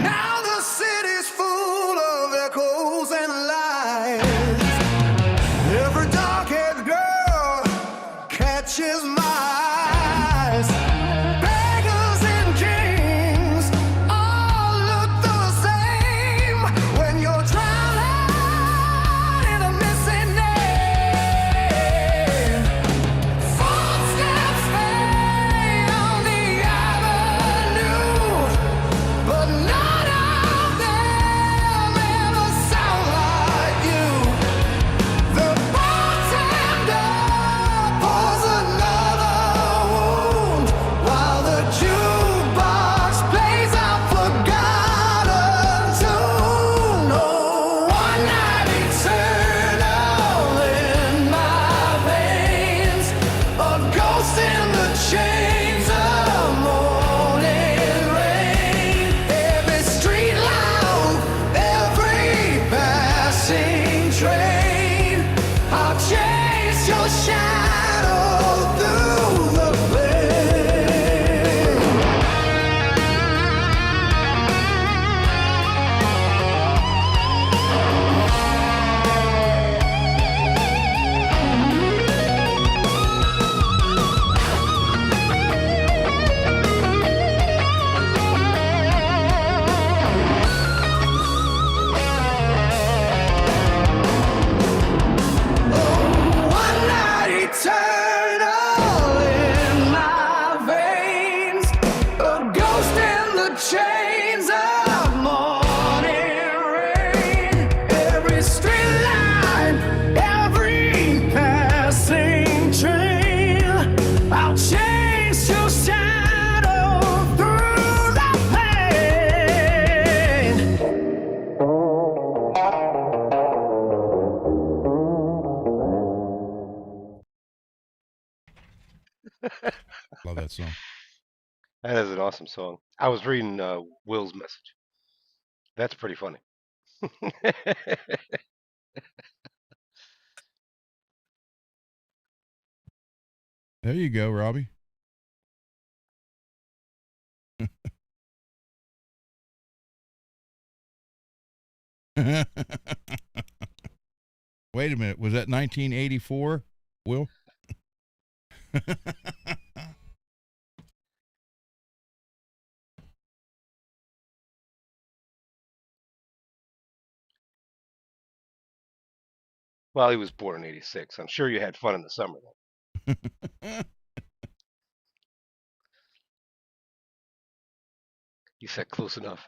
Speaker 4: Now the city's full of echoes and lies. Every dark-haired girl catches my eyes. Beggars and kings all look the same when you're drowning in a missing name. Footsteps fade on the avenue, but none of them ever sound like you. The bartender pours another I'll chase your shadow through the pain. One night eternal in my veins, a ghost in the chains of morning rain. Every street line, every passing train, I'll chase your shadow through the pain.
Speaker 1: Love that song.
Speaker 3: That is an awesome song. I was reading Will's message. That's pretty funny.
Speaker 1: There you go, Robbie. Wait a minute. Was that 1984, Will?
Speaker 3: Well, he was born in '86. I'm sure you had fun in the summer, though. He said close enough.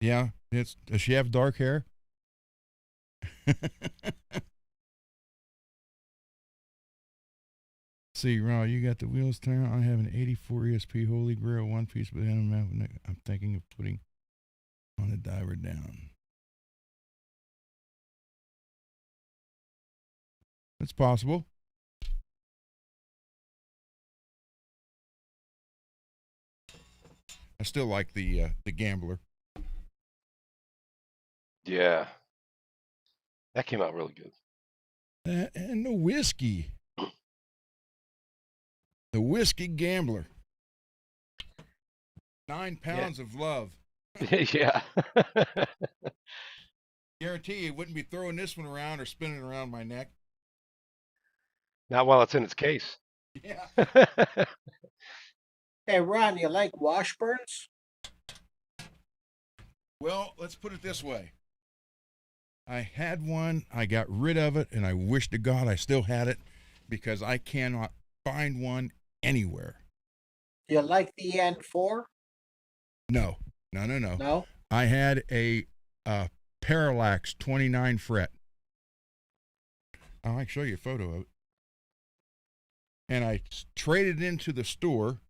Speaker 1: Yeah. Does she have dark hair? See, Ron, you got the wheels turned. I have an 84 ESP Holy Grail one piece with I'm thinking of putting on the diver down. It's possible. I still like the Gambler.
Speaker 3: Yeah. That came out really good.
Speaker 1: And the whiskey. The Whiskey Gambler. 9 pounds of love.
Speaker 3: Yeah.
Speaker 1: Guarantee you wouldn't be throwing this one around or spinning around my neck.
Speaker 3: Not while it's in its case.
Speaker 1: Yeah.
Speaker 2: Hey, Ron, you like Washburns?
Speaker 1: Well, let's put it this way. I had one, I got rid of it, and I wish to God I still had it because I cannot find one anywhere.
Speaker 2: You like the N4?
Speaker 1: No.
Speaker 2: No?
Speaker 1: I had a Parallax 29 fret. I can show you a photo of it. And I traded it into the store,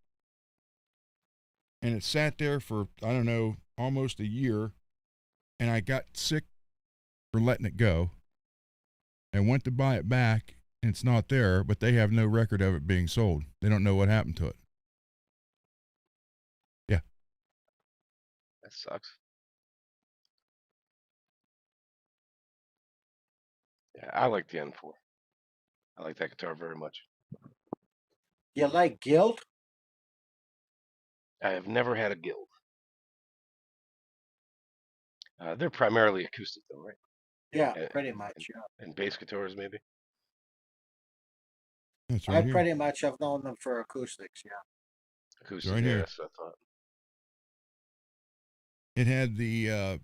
Speaker 1: and it sat there for, I don't know, almost a year, and I got sick for letting it go and went to buy it back, and it's not there, but they have no record of it being sold. They don't know what happened to it. Yeah.
Speaker 3: That sucks. Yeah, I like the N4. I like that guitar very much.
Speaker 2: You like Guild?
Speaker 3: I have never had a Guild. They're primarily acoustic, though, right?
Speaker 2: Yeah,
Speaker 3: And,
Speaker 2: pretty much. Yeah.
Speaker 3: and bass guitars, maybe.
Speaker 1: That's
Speaker 2: I
Speaker 1: right here.
Speaker 2: pretty much have known them for acoustics. Yeah.
Speaker 3: Acoustic,
Speaker 1: Right here.
Speaker 3: yes, I thought.
Speaker 1: It had the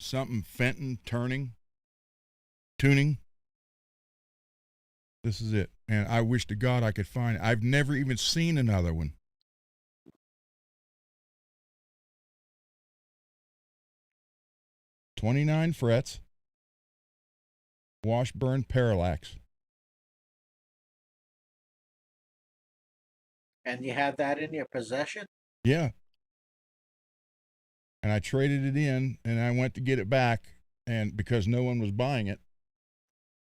Speaker 1: something Fenton tuning. This is it. And I wish to God I could find it. I've never even seen another one. "29 frets, Washburn Parallax."
Speaker 2: And you had that in your possession?
Speaker 1: Yeah. And I traded it in, and I went to get it back, and because no one was buying it.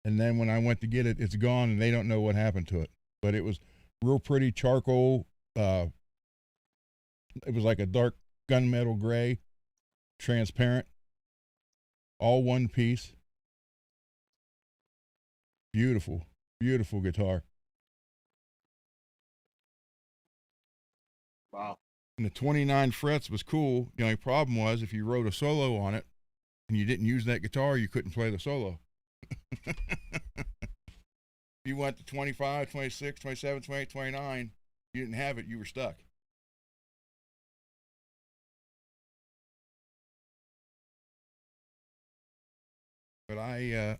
Speaker 1: And then when I went to get it, it's gone, and they don't know what happened to it. But it was real pretty charcoal. It was like a dark gunmetal gray, transparent, all one piece. Beautiful, beautiful guitar.
Speaker 2: Wow.
Speaker 1: And the 29 frets was cool. The only problem was if you wrote a solo on it and you didn't use that guitar, you couldn't play the solo. If you went to 25, 26, 27, 28, 29, you didn't have it, you were stuck. But I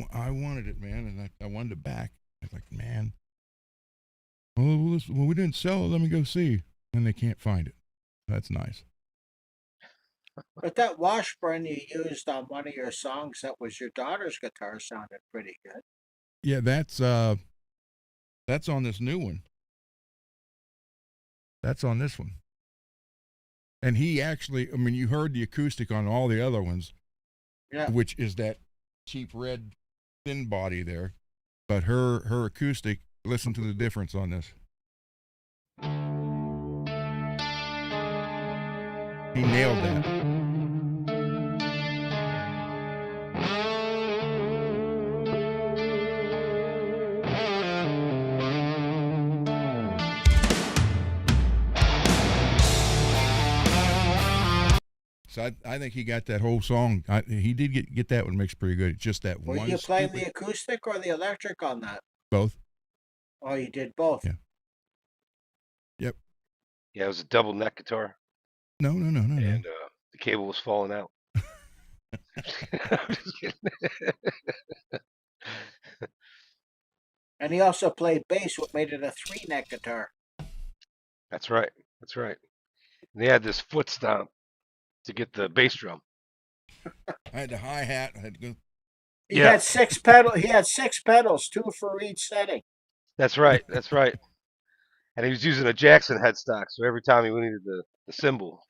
Speaker 1: wanted it, man, and I wanted it back. I was like, man, well, we didn't sell it. Let me go see. And they can't find it. That's nice.
Speaker 2: But that Washburn you used on one of your songs that was your daughter's guitar sounded pretty good.
Speaker 1: Yeah, that's on this new one. That's on this one. And he actually, I mean, you heard the acoustic on all the other ones,
Speaker 2: Yeah.
Speaker 1: which is that cheap red thin body there. But her acoustic, listen to the difference on this. He nailed that. So I think he got that whole song. He did get that one mixed pretty good. It's just that
Speaker 2: Were
Speaker 1: one.
Speaker 2: you playing the acoustic or the electric on that?
Speaker 1: Both.
Speaker 2: Oh, you did both.
Speaker 1: Yeah. Yep.
Speaker 3: Yeah, it was a double neck guitar,
Speaker 1: No.
Speaker 3: and the cable was falling out. I'm just kidding.
Speaker 2: And he also played bass, what made it a 3-neck guitar.
Speaker 3: That's right. That's right. And they had this foot stomp to get the bass drum.
Speaker 1: I had the hi-hat. I had to go.
Speaker 2: He
Speaker 3: Yeah.
Speaker 2: had 6 pedals. He had 6 pedals, 2 for each setting.
Speaker 3: That's right. That's right. And he was using a Jackson headstock, so every time he needed the cymbal.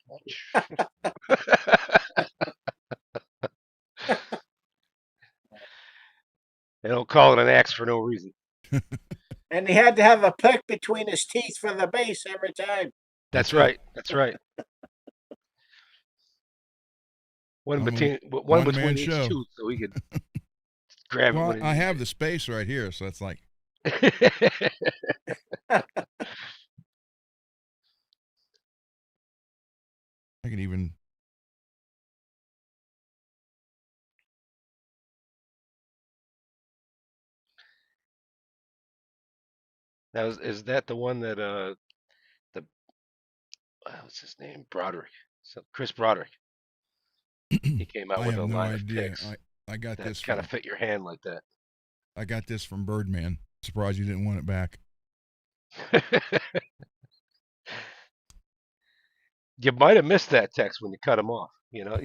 Speaker 3: They don't call it an axe for no reason.
Speaker 2: And he had to have a pick between his teeth for the bass every time.
Speaker 3: That's right. That's right. One between each
Speaker 1: show.
Speaker 3: tooth, so he could grab
Speaker 1: Well,
Speaker 3: it.
Speaker 1: I have the space right here, so that's like. I can even.
Speaker 3: Now, is that the one that what's his name? Broderick. So Chris Broderick. He came out
Speaker 1: I
Speaker 3: with
Speaker 1: have
Speaker 3: a
Speaker 1: no
Speaker 3: line
Speaker 1: idea.
Speaker 3: of picks
Speaker 1: I got
Speaker 3: that
Speaker 1: this
Speaker 3: kind
Speaker 1: from.
Speaker 3: of fit your hand like that.
Speaker 1: I got this from Birdman. Surprised you didn't want it back.
Speaker 3: You might have missed that text when you cut him off. You know,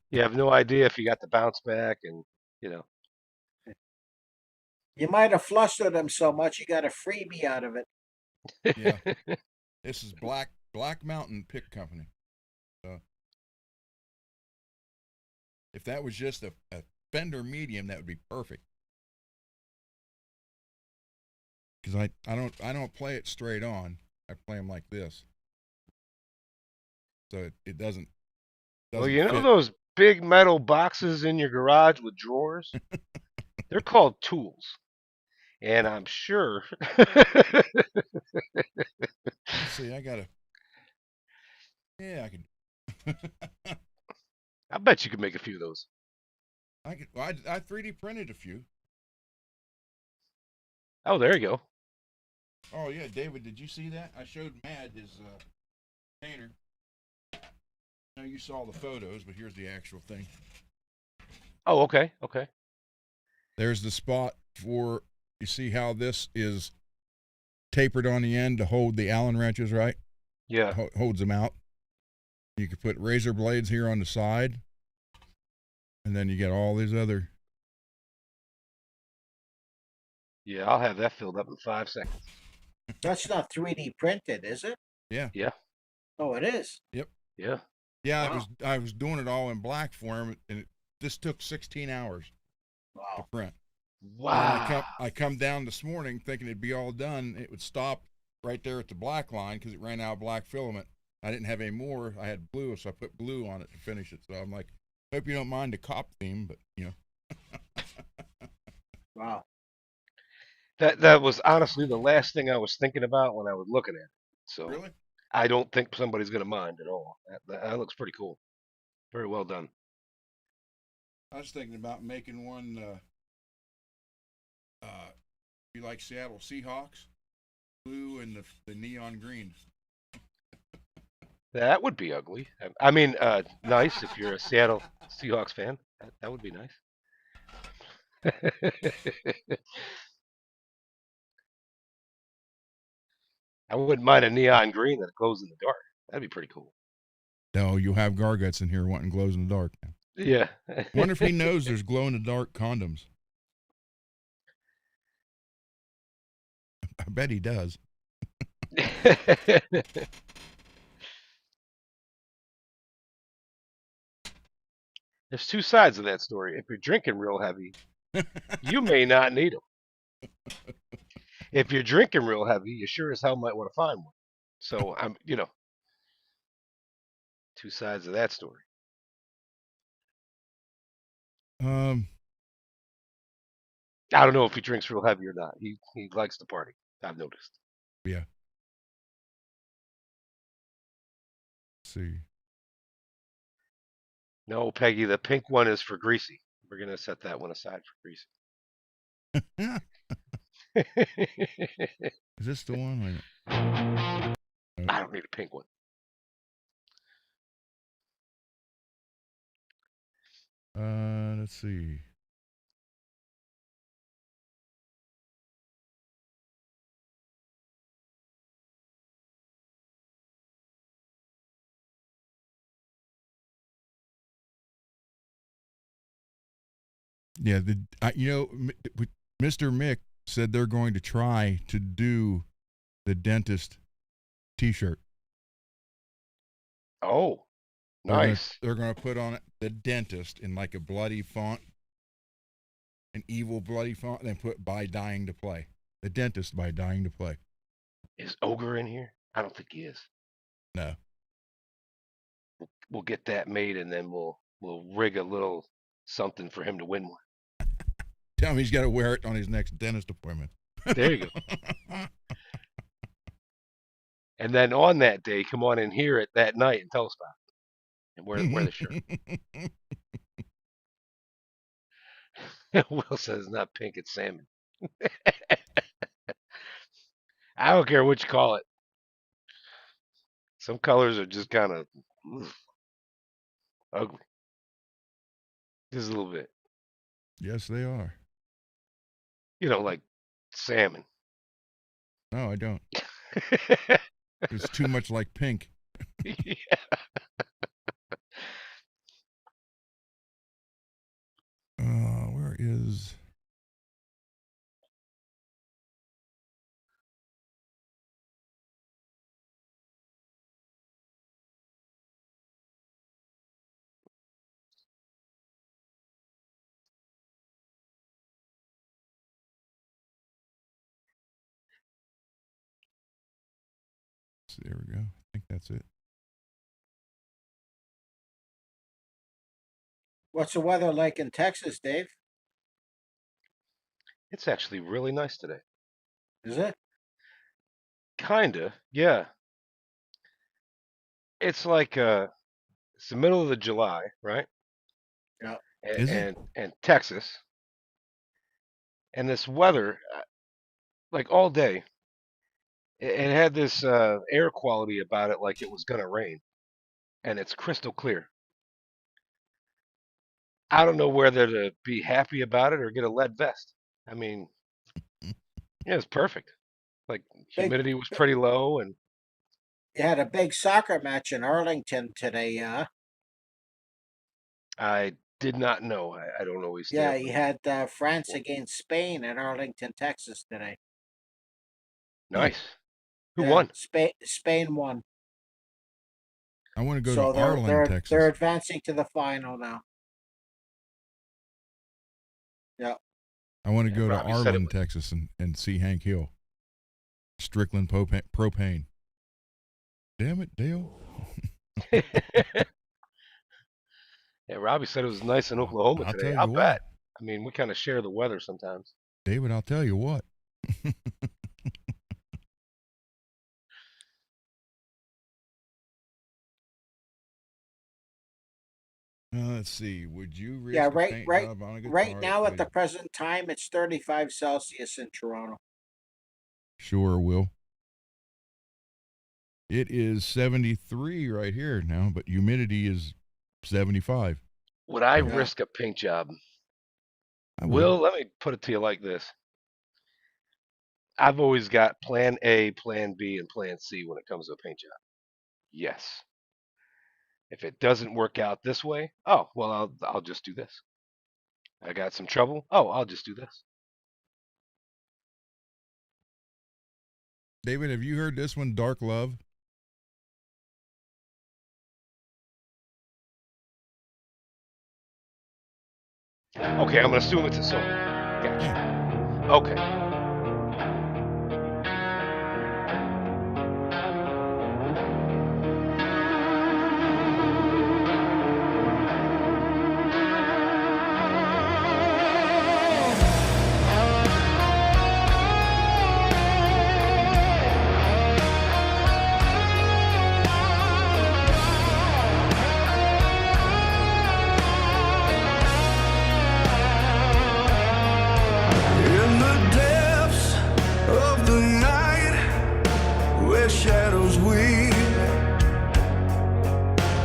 Speaker 3: you have no idea if you got the bounce back, and you know.
Speaker 2: You might have flustered him so much you got a freebie out of it.
Speaker 1: Yeah. This is Black Mountain Pick Company. So if that was just a Fender medium, that would be perfect. Because I don't play it straight on. I play them like this. So it doesn't
Speaker 3: Well, you know
Speaker 1: fit.
Speaker 3: those big metal boxes in your garage with drawers? They're called tools. And I'm sure.
Speaker 1: Let's see, I gotta. Yeah, I can.
Speaker 3: I bet you could make a few of those.
Speaker 1: I could. Well, I 3D printed a few.
Speaker 3: Oh, there you go.
Speaker 1: Oh yeah, David, did you see that? I showed Mad his painter. Now you saw the photos, but here's the actual thing.
Speaker 3: Oh, okay, okay.
Speaker 1: There's the spot for. You see how this is tapered on the end to hold the Allen wrenches, right?
Speaker 3: Yeah.
Speaker 1: Holds them out. You could put razor blades here on the side, and then you get all these other.
Speaker 3: Yeah, I'll have that filled up in 5 seconds.
Speaker 2: That's not 3D printed, is it?
Speaker 1: Yeah.
Speaker 3: Yeah.
Speaker 2: Oh, it is.
Speaker 3: Yeah.
Speaker 1: Yeah,
Speaker 2: Wow.
Speaker 1: I was doing it all in black for him, and this took 16 hours to
Speaker 2: Wow.
Speaker 1: print.
Speaker 3: Wow.
Speaker 1: I come down this morning thinking it'd be all done. It would stop right there at the black line because it ran out of black filament. I didn't have any more. I had blue, so I put blue on it to finish it. So I'm like, hope you don't mind the cop theme, but you know.
Speaker 2: Wow.
Speaker 3: That was honestly the last thing I was thinking about when I was looking at it. So
Speaker 1: Really?
Speaker 3: I don't think somebody's gonna mind at all. That looks pretty cool. Very well done.
Speaker 1: I was thinking about making one. You like Seattle Seahawks, blue and the neon green.
Speaker 3: That would be ugly. I mean, nice if you're a Seattle Seahawks fan. That would be nice. I wouldn't mind a neon green that glows in the dark. That'd be pretty cool.
Speaker 1: No, you'll have Garguts in here wanting glows in the dark.
Speaker 3: Yeah.
Speaker 1: Wonder if he knows there's glow in the dark condoms. I bet he does.
Speaker 3: There's two sides of that story. If you're drinking real heavy, you may not need them. If you're drinking real heavy, you sure as hell might want to find one. So two sides of that story. I don't know if he drinks real heavy or not. He likes to party. I've noticed.
Speaker 1: Yeah. Let's see.
Speaker 3: No, Peggy, the pink one is for Greasy. We're gonna set that one aside for Greasy.
Speaker 1: Is this the one?
Speaker 3: I don't need a pink one.
Speaker 1: Let's see. Yeah, Mr. Mick said they're going to try to do the dentist T-shirt.
Speaker 3: Oh, nice.
Speaker 1: They're gonna put on it the dentist in like a bloody font, an evil bloody font, and then put "by dying to play." The dentist by dying to play.
Speaker 3: Is Ogre in here? I don't think he is.
Speaker 1: No.
Speaker 3: We'll get that made, and then we'll rig a little something for him to win one.
Speaker 1: Tell him he's got to wear it on his next dentist appointment.
Speaker 3: There you go. And then on that day, come on in here at that night and tell us about it. And wear the shirt. Will says it's not pink, it's salmon. I don't care what you call it. Some colors are just kind of ugly. Just a little bit.
Speaker 1: Yes, they are.
Speaker 3: Like salmon.
Speaker 1: No, I don't. It's too much like pink.
Speaker 3: Yeah.
Speaker 1: Where is... There we go. I think that's it.
Speaker 2: What's the weather like in Texas, Dave?
Speaker 3: It's actually really nice today.
Speaker 2: Is it?
Speaker 3: Kinda, yeah. It's like it's the middle of the July, right?
Speaker 2: Yeah.
Speaker 1: Is it?
Speaker 3: And Texas, and this weather, like all day, it had this air quality about it, like it was gonna rain, and it's crystal clear. I don't know whether to be happy about it or get a lead vest. I mean, yeah, it's perfect. Like
Speaker 2: Big,
Speaker 3: humidity was pretty low, and
Speaker 2: you had a big soccer match in Arlington today,
Speaker 3: I did not know. I don't always stay
Speaker 2: Yeah,
Speaker 3: up
Speaker 2: you
Speaker 3: with
Speaker 2: had France against Spain in Arlington, Texas today.
Speaker 3: Nice. Who
Speaker 2: Yeah,
Speaker 3: won?
Speaker 2: Spain won.
Speaker 1: I want to go
Speaker 2: So
Speaker 1: to Arlen, Texas.
Speaker 2: they're advancing to the final now. Yeah.
Speaker 1: I want to
Speaker 3: And
Speaker 1: go to
Speaker 3: Robbie said it
Speaker 1: Arlen, Texas, and see Hank Hill. Strickland propane. Damn it, Dale.
Speaker 3: Yeah, Robbie said it was nice in Oklahoma
Speaker 1: I'll
Speaker 3: today.
Speaker 1: tell you
Speaker 3: I'll
Speaker 1: what.
Speaker 3: bet. I mean, we kind of share the weather sometimes.
Speaker 1: David, I'll tell you what. Let's see. Would you risk
Speaker 2: Yeah,
Speaker 1: a
Speaker 2: right,
Speaker 1: paint
Speaker 2: right,
Speaker 1: job on a guitar?
Speaker 2: right now at
Speaker 1: if
Speaker 2: the
Speaker 1: they-
Speaker 2: present time, it's 35 Celsius in Toronto.
Speaker 1: Sure will. It is 73 right here now, but humidity is 75.
Speaker 3: Would I
Speaker 1: Yeah.
Speaker 3: risk a paint job?
Speaker 1: I would.
Speaker 3: Will, let me put it to you like this. I've always got plan A, plan B, and plan C when it comes to a paint job. Yes. If it doesn't work out this way, oh, well, I'll just do this. I got some trouble. Oh, I'll just do this.
Speaker 1: David, have you heard this one, Dark Love?
Speaker 3: Okay, I'm gonna assume it's a song. Gotcha. Okay.
Speaker 4: In the depths of the night, where shadows weep,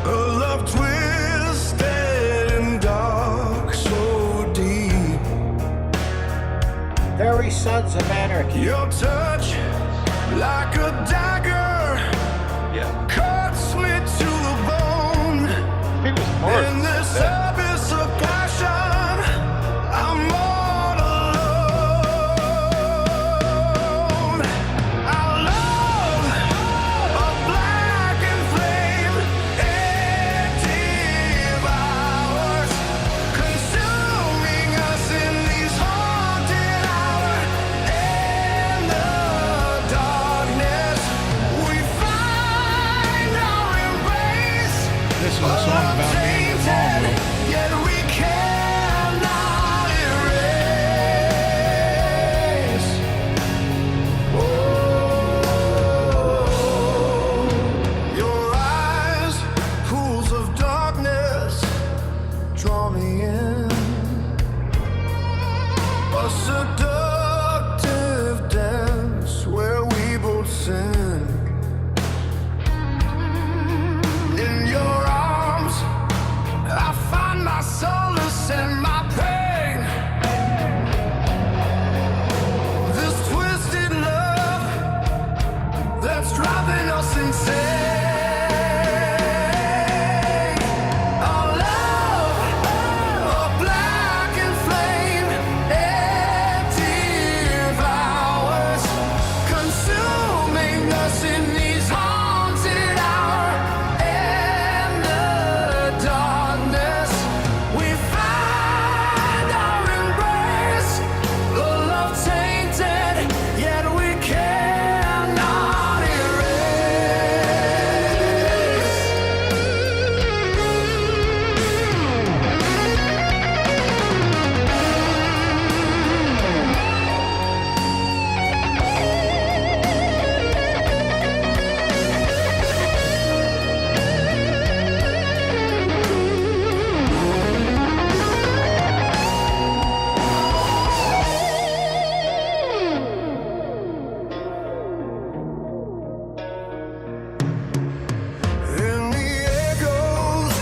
Speaker 4: a love twisted and dark, so deep.
Speaker 2: Very Sons of Anarchy.
Speaker 4: Your touch, like a dagger,
Speaker 3: Yeah.
Speaker 4: cuts me to the bone.
Speaker 3: I think it was Mars.
Speaker 4: In this
Speaker 3: Yeah.
Speaker 4: abyss of passion, I'm all alone. Our love, a blackened flame, it devours, consuming us in these haunted hours. In the darkness, we find our embrace.
Speaker 1: This is a song about me and your mom, Will.
Speaker 4: Yet we cannot erase. Oh, your eyes, pools of darkness, draw me in. A seductive dance where we both sing. In your arms, I find my solace and my pain. This twisted love that's driving us insane. Our love, a blackened flame, it devours, consuming us in these haunted hours. In the darkness, we find our embrace. The love tainted, yet we cannot In the echoes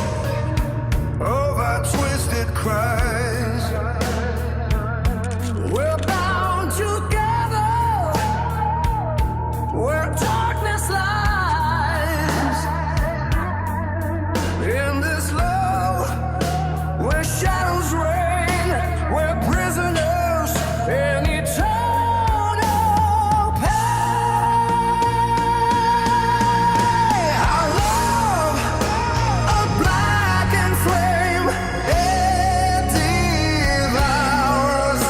Speaker 4: of our twisted cries, we're bound together where darkness lies. In this love, where shadows reign, we're prisoners in eternal pain. Our love, a blackened flame, it devours,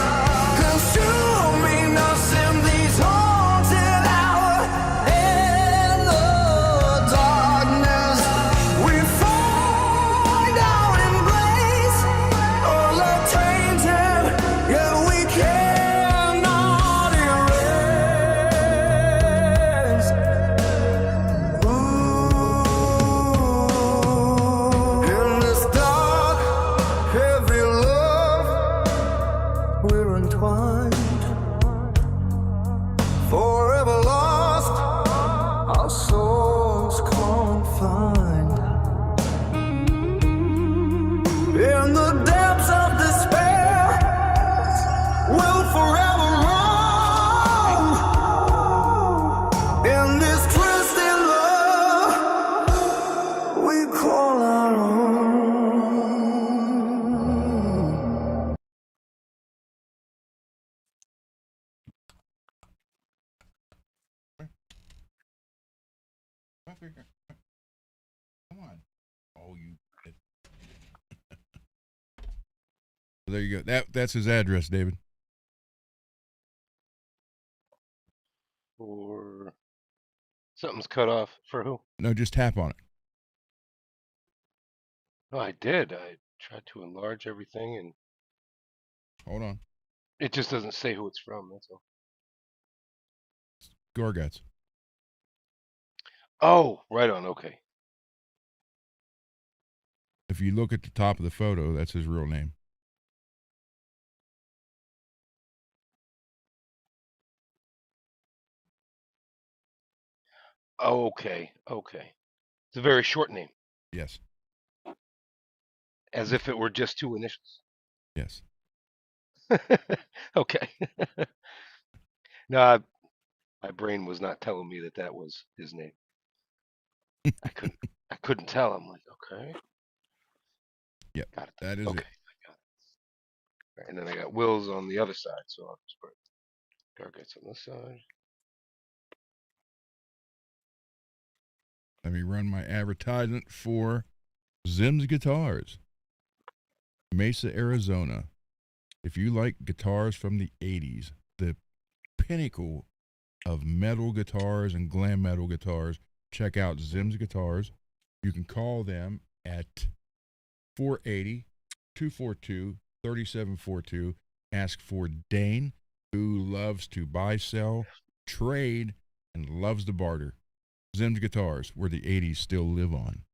Speaker 1: through here. Come on. Oh, you. So there you go. That's his address, David.
Speaker 3: Or something's cut off for who?
Speaker 1: No, just tap on it.
Speaker 3: Oh, I did. I tried to enlarge everything, and
Speaker 1: Hold on.
Speaker 3: it just doesn't say who it's from. That's all.
Speaker 1: Garguts.
Speaker 3: Oh, right on. Okay.
Speaker 1: If you look at the top of the photo, that's his real name.
Speaker 3: Okay. Okay. It's a very short name,
Speaker 1: Yes.
Speaker 3: as if it were just two initials.
Speaker 1: Yes.
Speaker 3: Okay. No, my brain was not telling me that was his name. I couldn't tell. I'm like, okay.
Speaker 1: Yep.
Speaker 3: Got it.
Speaker 1: That is
Speaker 3: Okay.
Speaker 1: it.
Speaker 3: I got it. Right, and then I got Will's on the other side, so I'll just put Garguts on this side.
Speaker 1: Let me run my advertisement for Zim's Guitars, Mesa, Arizona. If you like guitars from the 80s, the pinnacle of metal guitars and glam metal guitars, check out Zim's Guitars. You can call them at 480-242-3742. Ask for Dane, who loves to buy, sell, trade, and loves to barter. Zim's Guitars, where the 80s still live on.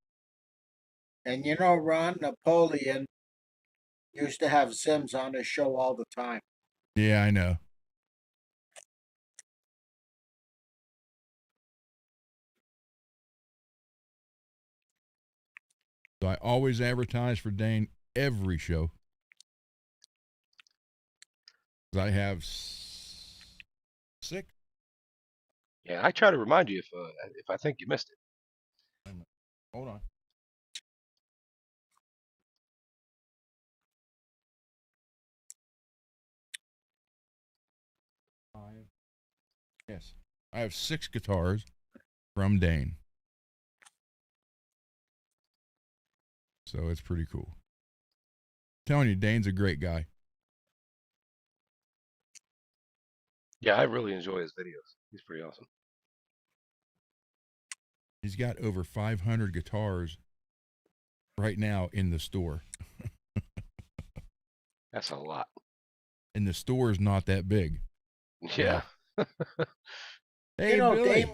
Speaker 2: And you know, Ron, Napoleon used to have Zims on his show all the time.
Speaker 1: Yeah, I know. So I always advertise for Dane every show. I have 6.
Speaker 3: Yeah, I try to remind you if I think you missed it.
Speaker 1: Hold on. Yes. I have 6 guitars from Dane. So it's pretty cool. I'm telling you, Dane's a great guy.
Speaker 3: Yeah, I really enjoy his videos. He's pretty awesome.
Speaker 1: He's got over 500 guitars right now in the store.
Speaker 3: That's a lot.
Speaker 1: And the store is not that big.
Speaker 3: Yeah.
Speaker 1: Hey,
Speaker 2: you know,
Speaker 1: Billy.
Speaker 2: Dane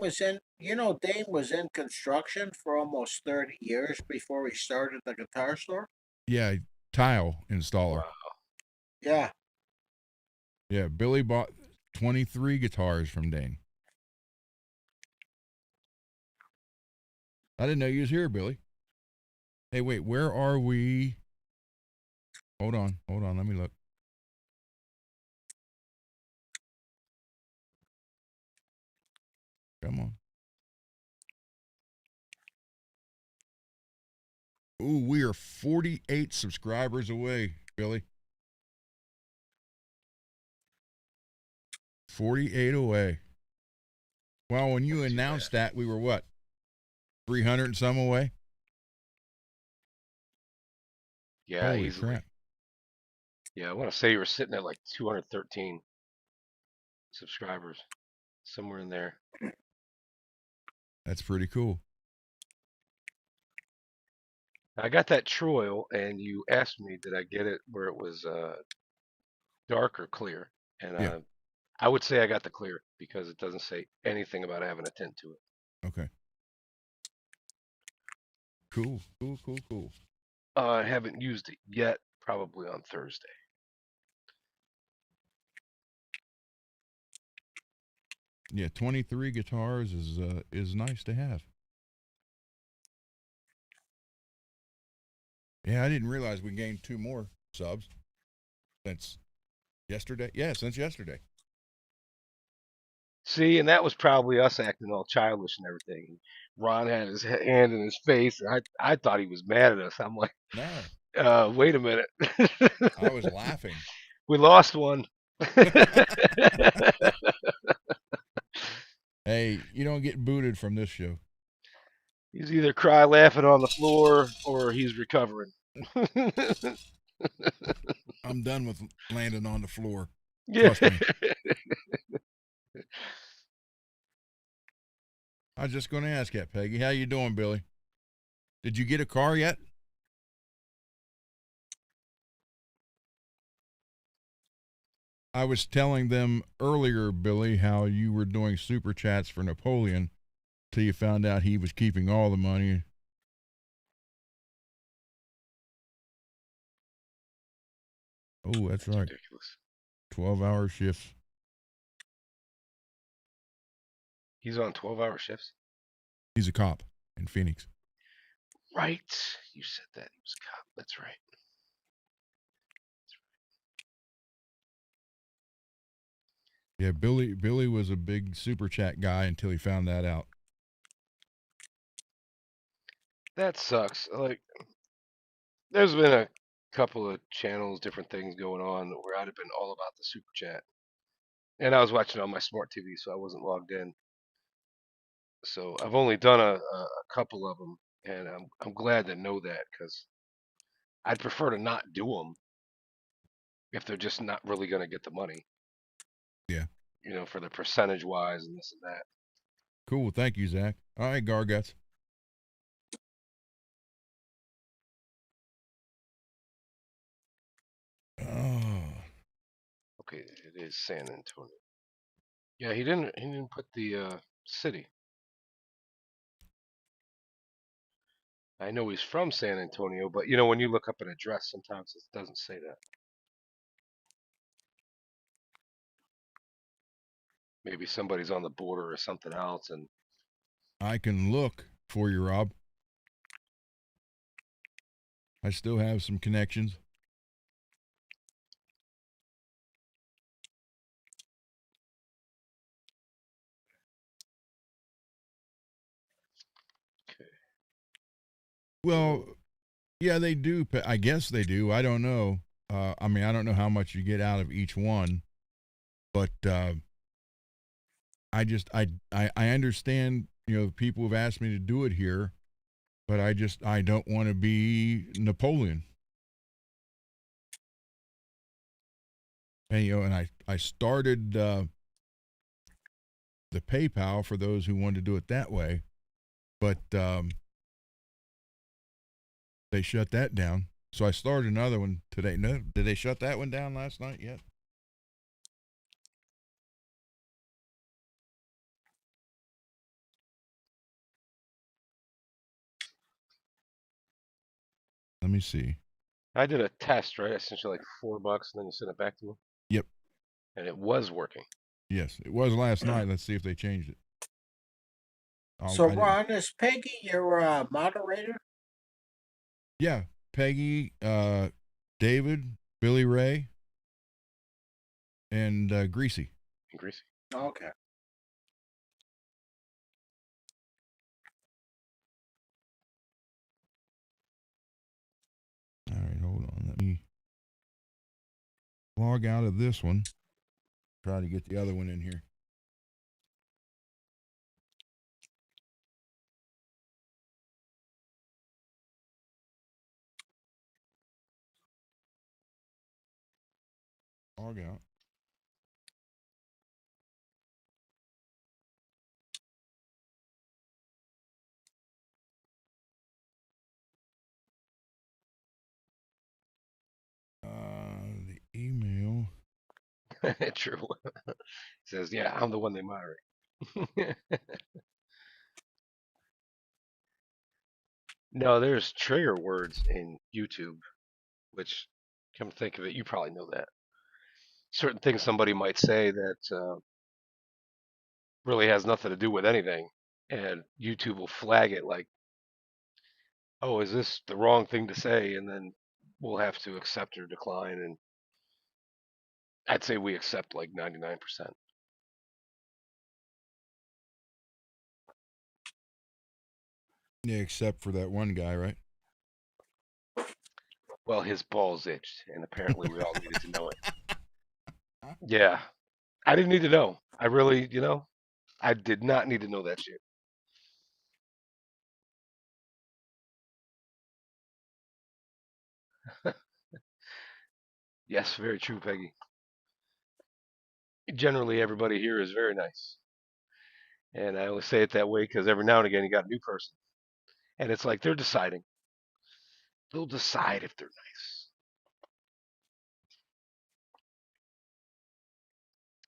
Speaker 2: was in construction for almost 30 years before he started the guitar store.
Speaker 1: Yeah, tile installer.
Speaker 3: Wow.
Speaker 2: Yeah.
Speaker 1: Yeah, Billy bought 23 guitars from Dane. I didn't know you was here, Billy. Hey, wait, where are we? Hold on, let me look. Come on. Ooh, we are 48 subscribers away, Billy. 48 away. Well, when you announced that, we were what? 300 and some away?
Speaker 3: Yeah,
Speaker 1: Holy
Speaker 3: easily.
Speaker 1: crap.
Speaker 3: Yeah, I want to say you were sitting at like 213 subscribers, somewhere in there.
Speaker 1: That's pretty cool.
Speaker 3: I got that True Oil, and you asked me, did I get it where it was dark or clear? And
Speaker 1: Yeah.
Speaker 3: I would say I got the clear because it doesn't say anything about having a tint to it.
Speaker 1: Okay. Cool.
Speaker 3: I haven't used it yet, probably on Thursday.
Speaker 1: Yeah, 23 guitars is nice to have. Yeah, I didn't realize we gained 2 more subs since yesterday. Yeah, since yesterday.
Speaker 3: See, and that was probably us acting all childish and everything. Ron had his hand in his face, and I thought he was mad at us. I'm like,
Speaker 1: No,
Speaker 3: wait a minute.
Speaker 1: I was laughing.
Speaker 3: We lost one.
Speaker 1: Hey, you don't get booted from this show.
Speaker 3: He's either cry laughing on the floor or he's recovering.
Speaker 1: I'm done with landing on the floor.
Speaker 3: Yeah.
Speaker 1: Trust me. I was just going to ask that, Peggy. How you doing, Billy? Did you get a car yet? I was telling them earlier, Billy, how you were doing super chats for Napoleon till you found out he was keeping all the money. Oh, that's right.
Speaker 3: Ridiculous.
Speaker 1: 12-hour shifts.
Speaker 3: He's on 12-hour shifts?
Speaker 1: He's a cop in Phoenix.
Speaker 3: Right. You said that. He was a cop. That's right.
Speaker 1: Yeah, Billy was a big super chat guy until he found that out.
Speaker 3: That sucks. Like, there's been a couple of channels, different things going on where I'd have been all about the super chat. And I was watching on my smart TV, so I wasn't logged in. So I've only done a couple of them, and I'm glad to know that because I'd prefer to not do them if they're just not really going to get the money.
Speaker 1: Yeah.
Speaker 3: You know, for the percentage wise and this and that.
Speaker 1: Cool. Thank you, Zach. All right, Garguts. Oh.
Speaker 3: Okay, it is San Antonio. Yeah, he didn't put the city. I know he's from San Antonio, but you know when you look up an address, sometimes it doesn't say that. Maybe somebody's on the border or something else, and
Speaker 1: I can look for you, Rob. I still have some connections.
Speaker 3: okay.
Speaker 1: Well, yeah, they do. I guess they do. I don't know. I mean, I don't know how much you get out of each one, but I understand. You know, people have asked me to do it here, but I don't want to be Napoleon. And you know, and I started the PayPal for those who wanted to do it that way, but they shut that down. So I started another one today. No, did they shut that one down last night yet? Let me see.
Speaker 3: I did a test, right? I sent you like $4, and then you sent it back to me.
Speaker 1: Yep.
Speaker 3: And it was working.
Speaker 1: Yes, it was last night. Let's see if they changed it.
Speaker 2: So, Ron, is Peggy your moderator?
Speaker 1: Yeah, Peggy, David, Billy Ray, and Greasy.
Speaker 3: Greasy.
Speaker 2: Okay.
Speaker 1: All right, hold on. Let me log out of this one. Try to get the other one in here. Log out. The email.
Speaker 3: True. It says, yeah, I'm the one they moderate. No, there's trigger words in YouTube, which, come to think of it, you probably know that. Certain things somebody might say that really has nothing to do with anything, and YouTube will flag it like, oh, is this the wrong thing to say? And then we'll have to accept or decline. And I'd say we accept like 99%.
Speaker 1: Yeah, except for that one guy, right?
Speaker 3: Well, his balls itched, and apparently we all needed to know it. Yeah, I didn't need to know. I really, I did not need to know that shit. Yes, very true, Peggy. Generally, everybody here is very nice. And I always say it that way because every now and again you got a new person. And it's like they're deciding. They'll decide if they're nice.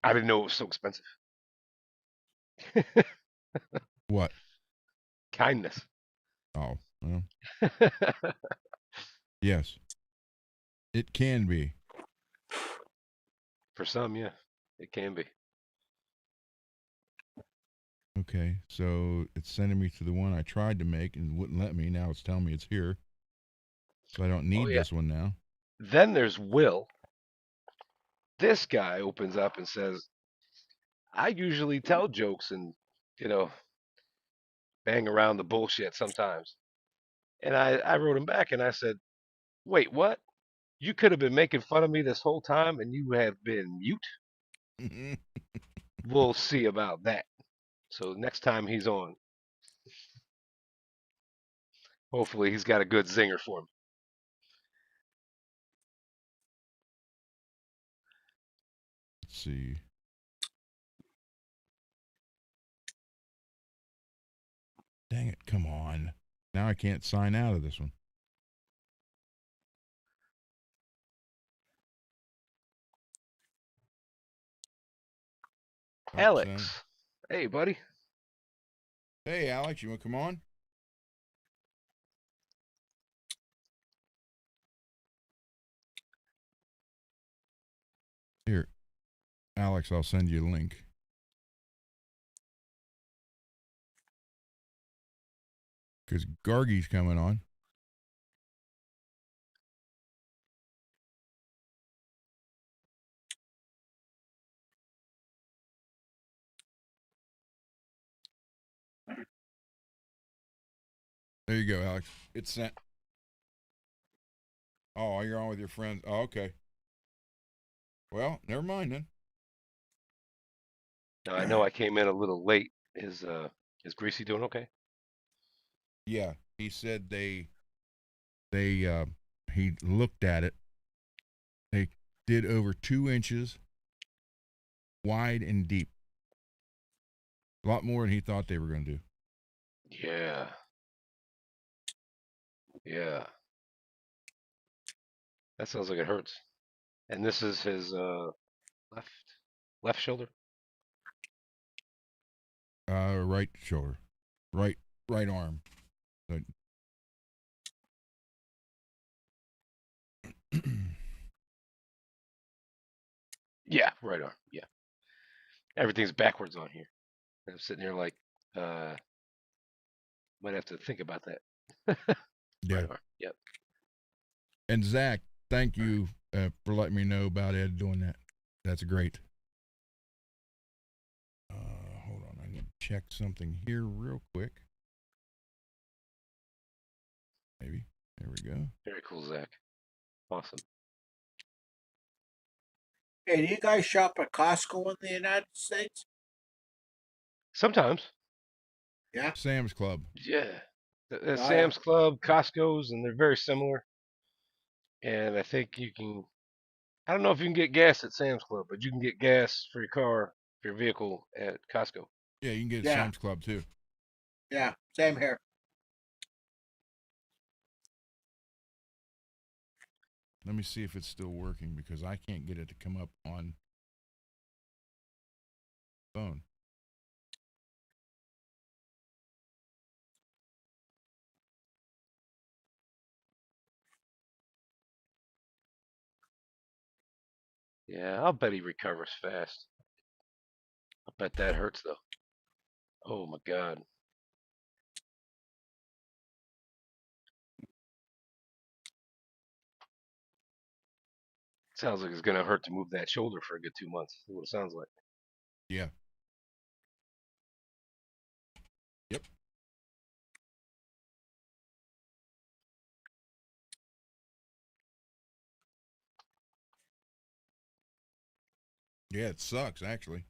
Speaker 3: I didn't know it was so expensive.
Speaker 1: What?
Speaker 3: Kindness.
Speaker 1: Oh, well, yes. It can be.
Speaker 3: For some, yeah, it can be.
Speaker 1: Okay, so it's sending me to the one I tried to make and wouldn't let me. Now it's telling me it's here. So I don't
Speaker 3: Oh,
Speaker 1: need
Speaker 3: yeah.
Speaker 1: this one now.
Speaker 3: Then there's Will. This guy opens up and says, I usually tell jokes and, you know, bang around the bullshit sometimes. And I wrote him back and I said, wait, what? You could have been making fun of me this whole time and you have been mute? We'll see about that. So next time he's on, hopefully he's got a good zinger for me.
Speaker 1: Let's see. Dang it, come on. Now I can't sign out of this one. Oh,
Speaker 3: Alex. Hey, buddy.
Speaker 1: hey, Alex, you want to come on? Here, Alex, I'll send you a link. Because Gargy's coming on. There you go, Alex. It's sent. Oh, you're on with your friends. Oh, okay. Well, never mind then.
Speaker 3: Now, I know I came in a little late. Is Greasy doing okay?
Speaker 1: Yeah, he said he looked at it. They did over 2 inches wide and deep. A lot more than he thought they were going to do.
Speaker 3: Yeah. Yeah. That sounds like it hurts. And this is his left shoulder.
Speaker 1: Right shoulder, right arm. So,
Speaker 3: Yeah, right arm. Yeah. Everything's backwards on here. I'm sitting here like might have to think about that.
Speaker 1: yeah.
Speaker 3: Right arm. Yep.
Speaker 1: And Zach, thank you for letting me know about Ed doing that. That's great. Hold on, I need to check something here real quick. Maybe. There we go.
Speaker 3: Very cool, Zach. Awesome.
Speaker 2: Hey, do you guys shop at Costco in the United States?
Speaker 3: Sometimes.
Speaker 2: Yeah.
Speaker 1: Sam's Club.
Speaker 3: Yeah. The
Speaker 2: Oh,
Speaker 3: Sam's Club, Costco's, and they're very similar. And I think you can. I don't know if you can get gas at Sam's Club, but you can get gas for your car, for your vehicle at Costco.
Speaker 1: Yeah, you can get
Speaker 2: Yeah.
Speaker 1: Sam's Club too.
Speaker 2: Yeah. Same here.
Speaker 1: Let me see if it's still working because I can't get it to come up on phone.
Speaker 3: Yeah, I'll bet he recovers fast. I bet that hurts though. Oh my God. Sounds like it's gonna hurt to move that shoulder for a good 2 months. That's what it sounds like.
Speaker 1: Yeah. Yep. Yeah, it sucks actually.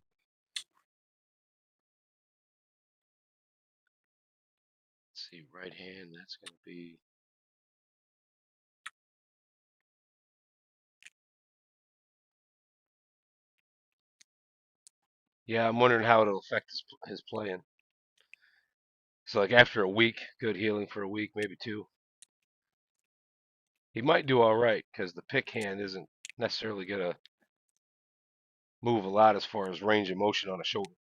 Speaker 3: Let's see, right hand. That's gonna be Yeah, I'm wondering how it'll affect his playing. So like after a week, good healing for a week, maybe 2. He might do all right because the pick hand isn't necessarily gonna move a lot as far as range of motion on a shoulder.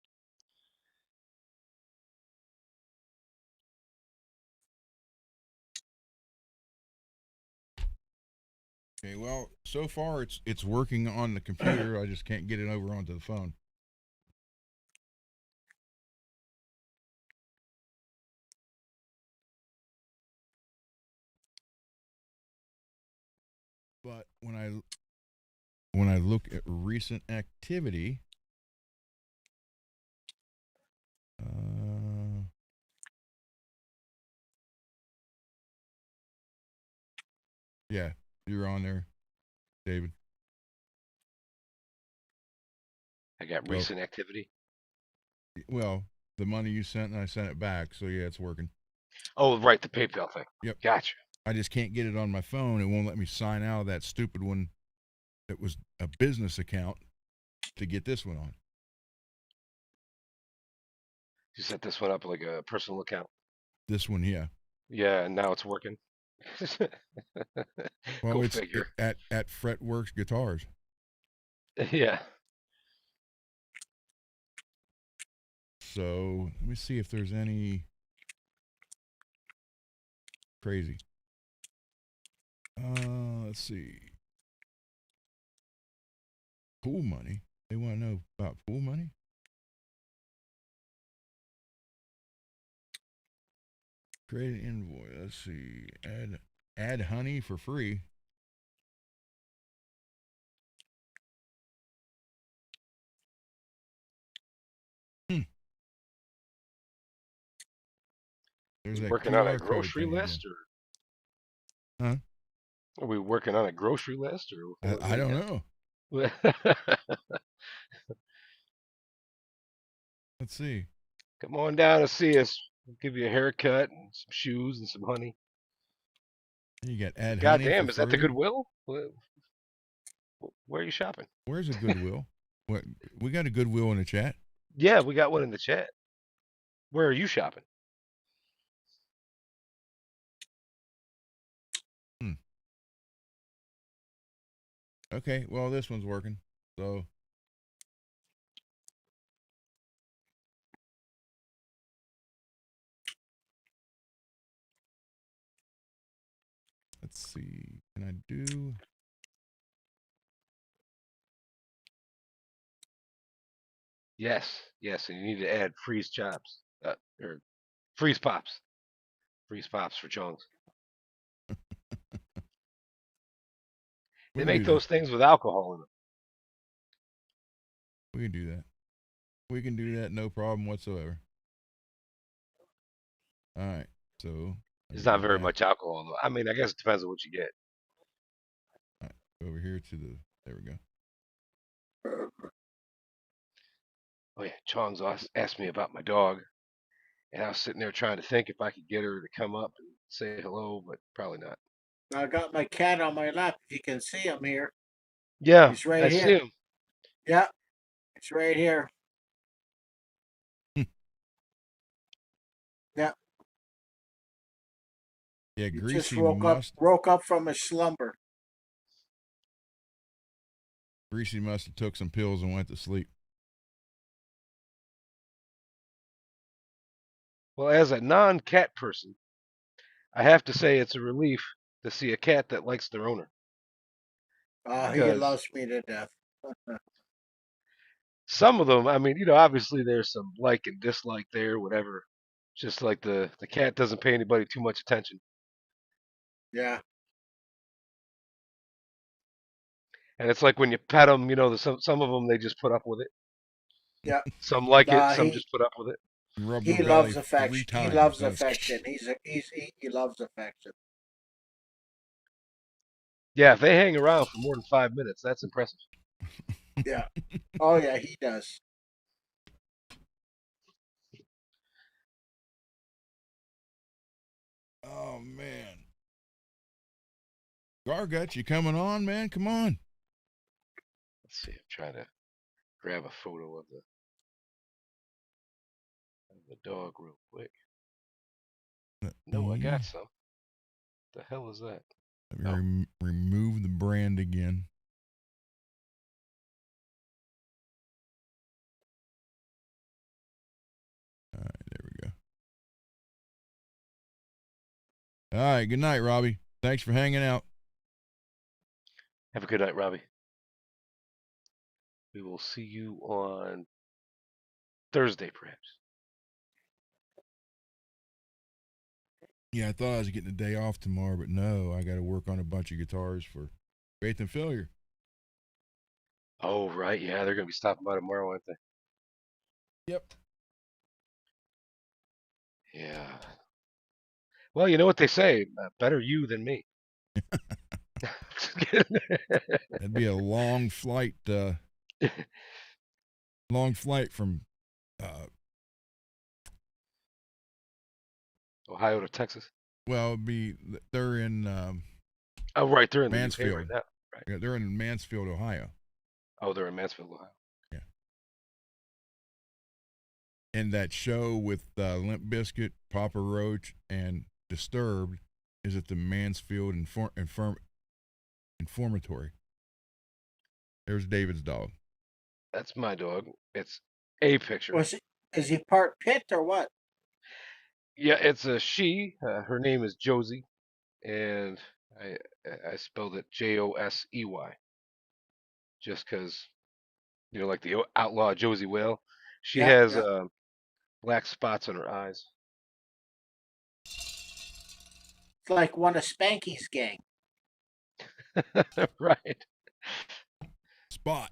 Speaker 1: Okay, well, so far it's working on the computer. I just can't get it over onto the phone. But when I look at recent activity, yeah, you're on there, David.
Speaker 3: I got
Speaker 1: Well,
Speaker 3: recent activity.
Speaker 1: well, the money you sent and I sent it back, so yeah, it's working.
Speaker 3: Oh, right, the PayPal thing.
Speaker 1: Yep.
Speaker 3: Gotcha.
Speaker 1: I just can't get it on my phone. It won't let me sign out of that stupid one that was a business account to get this one on.
Speaker 3: You set this one up like a personal account.
Speaker 1: This one, yeah.
Speaker 3: Yeah, and now it's working.
Speaker 1: Well,
Speaker 3: Go
Speaker 1: it's
Speaker 3: figure.
Speaker 1: at FRETworks Guitars.
Speaker 3: Yeah.
Speaker 1: So let me see if there's any crazy. Let's see. Pool money. They want to know about pool money? Create an invoice. Let's see. Add honey for free. There's that
Speaker 3: Working on a
Speaker 1: QR code
Speaker 3: grocery
Speaker 1: thing
Speaker 3: list,
Speaker 1: again.
Speaker 3: or
Speaker 1: Huh?
Speaker 3: are we working on a grocery list, or
Speaker 1: I don't know.
Speaker 3: know.
Speaker 1: Let's see.
Speaker 3: Come on down and see us. We'll give you a haircut and some shoes and some honey.
Speaker 1: You got add
Speaker 3: God
Speaker 1: honey for
Speaker 3: damn, is that the
Speaker 1: free.
Speaker 3: Goodwill? Where are you shopping?
Speaker 1: Where's a Goodwill? What? We got a Goodwill in the chat.
Speaker 3: Yeah, we got one in the chat. Where are you shopping?
Speaker 1: Okay, well, this one's working. So let's see. Can I do?
Speaker 3: Yes, and you need to add freeze chops, or freeze pops for chunks.
Speaker 1: We
Speaker 3: They
Speaker 1: can
Speaker 3: make
Speaker 1: do that.
Speaker 3: those things with alcohol in them.
Speaker 1: We can do that. We can do that. No problem whatsoever. All right. So
Speaker 3: It's not very much alcohol though. I mean, I guess it depends on what you get.
Speaker 1: All right, over here to the. There we go.
Speaker 3: Oh yeah, Chong's asked me about my dog, and I was sitting there trying to think if I could get her to come up and say hello, but probably not.
Speaker 2: I got my cat on my lap. If you can see him here.
Speaker 3: Yeah,
Speaker 2: He's right
Speaker 3: I
Speaker 2: here.
Speaker 3: see him.
Speaker 2: Yeah, it's right here. Yeah.
Speaker 1: Yeah,
Speaker 2: He
Speaker 1: Greasy
Speaker 2: just woke up from his slumber.
Speaker 1: Greasy must have took some pills and went to sleep.
Speaker 3: Well, as a non-cat person, I have to say it's a relief to see a cat that likes their owner.
Speaker 2: He loves me to death.
Speaker 3: Some of them, I mean, obviously there's some like and dislike there, whatever. Just like the cat doesn't pay anybody too much attention.
Speaker 2: Yeah.
Speaker 3: And it's like when you pet them, some of them they just put up with it.
Speaker 2: Yeah.
Speaker 3: Some like it, some just put up with it.
Speaker 2: He loves affection. He loves affection. He loves affection.
Speaker 3: Yeah, if they hang around for more than 5 minutes, that's impressive.
Speaker 2: Yeah. Oh yeah, he does.
Speaker 1: Oh man. Garguts, you coming on, man? Come on.
Speaker 3: Let's see, I'm trying to grab a photo of the the dog real quick.
Speaker 1: Let
Speaker 3: No, I
Speaker 1: me-
Speaker 3: got some. The hell is that?
Speaker 1: Let me remove the brand again. All right, there we go. All right, good night, Robbie. Thanks for hanging out.
Speaker 3: Have a good night, Robbie. We will see you on Thursday, perhaps.
Speaker 1: Yeah, I thought I was getting a day off tomorrow, but no, I got to work on a bunch of guitars for Faith and Failure.
Speaker 3: Oh, right. Yeah, they're going to be stopping by tomorrow, aren't they?
Speaker 1: Yep.
Speaker 3: Yeah. Well, you know what they say, better you than me.
Speaker 1: That'd be a long flight. Long flight from
Speaker 3: Ohio to Texas.
Speaker 1: well, they're in
Speaker 3: Oh, right. They're in the UK
Speaker 1: Mansfield.
Speaker 3: right now. Right.
Speaker 1: Yeah, they're in Mansfield, Ohio.
Speaker 3: Oh, they're in Mansfield, Ohio.
Speaker 1: Yeah. And that show with Limp Bizkit, Papa Roach, and Disturbed is at the Mansfield Informatory. There's David's dog.
Speaker 3: That's my dog. It's a picture.
Speaker 2: Is he part pit or what?
Speaker 3: Yeah, it's a she. Her name is Josie, and I spelled it Josey, just because like the outlaw Josie Whale. She
Speaker 2: Yeah,
Speaker 3: has
Speaker 2: yeah.
Speaker 3: black spots on her eyes.
Speaker 2: It's like one of Spanky's gang.
Speaker 3: Right.
Speaker 1: Spot.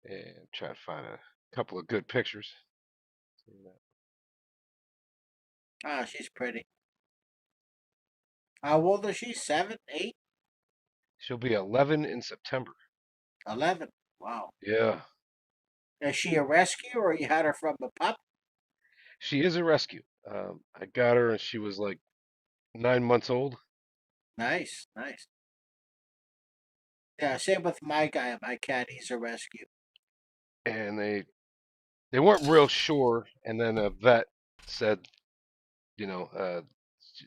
Speaker 3: And try to find a couple of good pictures.
Speaker 2: Ah, she's pretty. How old is she? 7, 8,
Speaker 3: She'll be 11 in September.
Speaker 2: 11? Wow.
Speaker 3: Yeah.
Speaker 2: Is she a rescue or you had her from a pup?
Speaker 3: She is a rescue. I got her and she was like 9 months old.
Speaker 2: Nice, nice. Yeah, same with my guy, my cat. He's a rescue.
Speaker 3: And they weren't real sure. And then a vet said,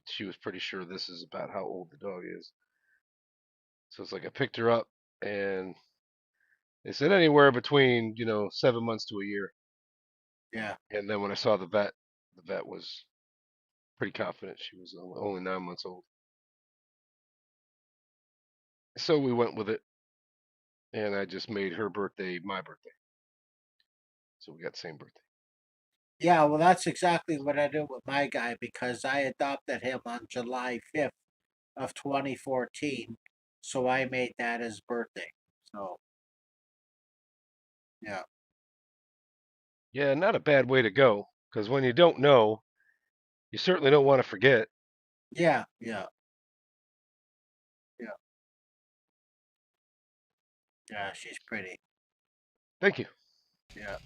Speaker 3: she was pretty sure this is about how old the dog is. So it's like I picked her up and they said anywhere between, 7 months to a year.
Speaker 2: Yeah.
Speaker 3: And then when I saw the vet was pretty confident she was only 9 months old. So we went with it. And I just made her birthday my birthday. So we got the same birthday.
Speaker 2: Yeah, well, that's exactly what I did with my guy because I adopted him on July 5th of 2014. So I made that his birthday. So, yeah.
Speaker 3: Yeah, not a bad way to go. Because when you don't know, you certainly don't want to forget.
Speaker 2: Yeah, yeah. Yeah. Yeah, she's pretty.
Speaker 3: Thank you.
Speaker 2: Yeah.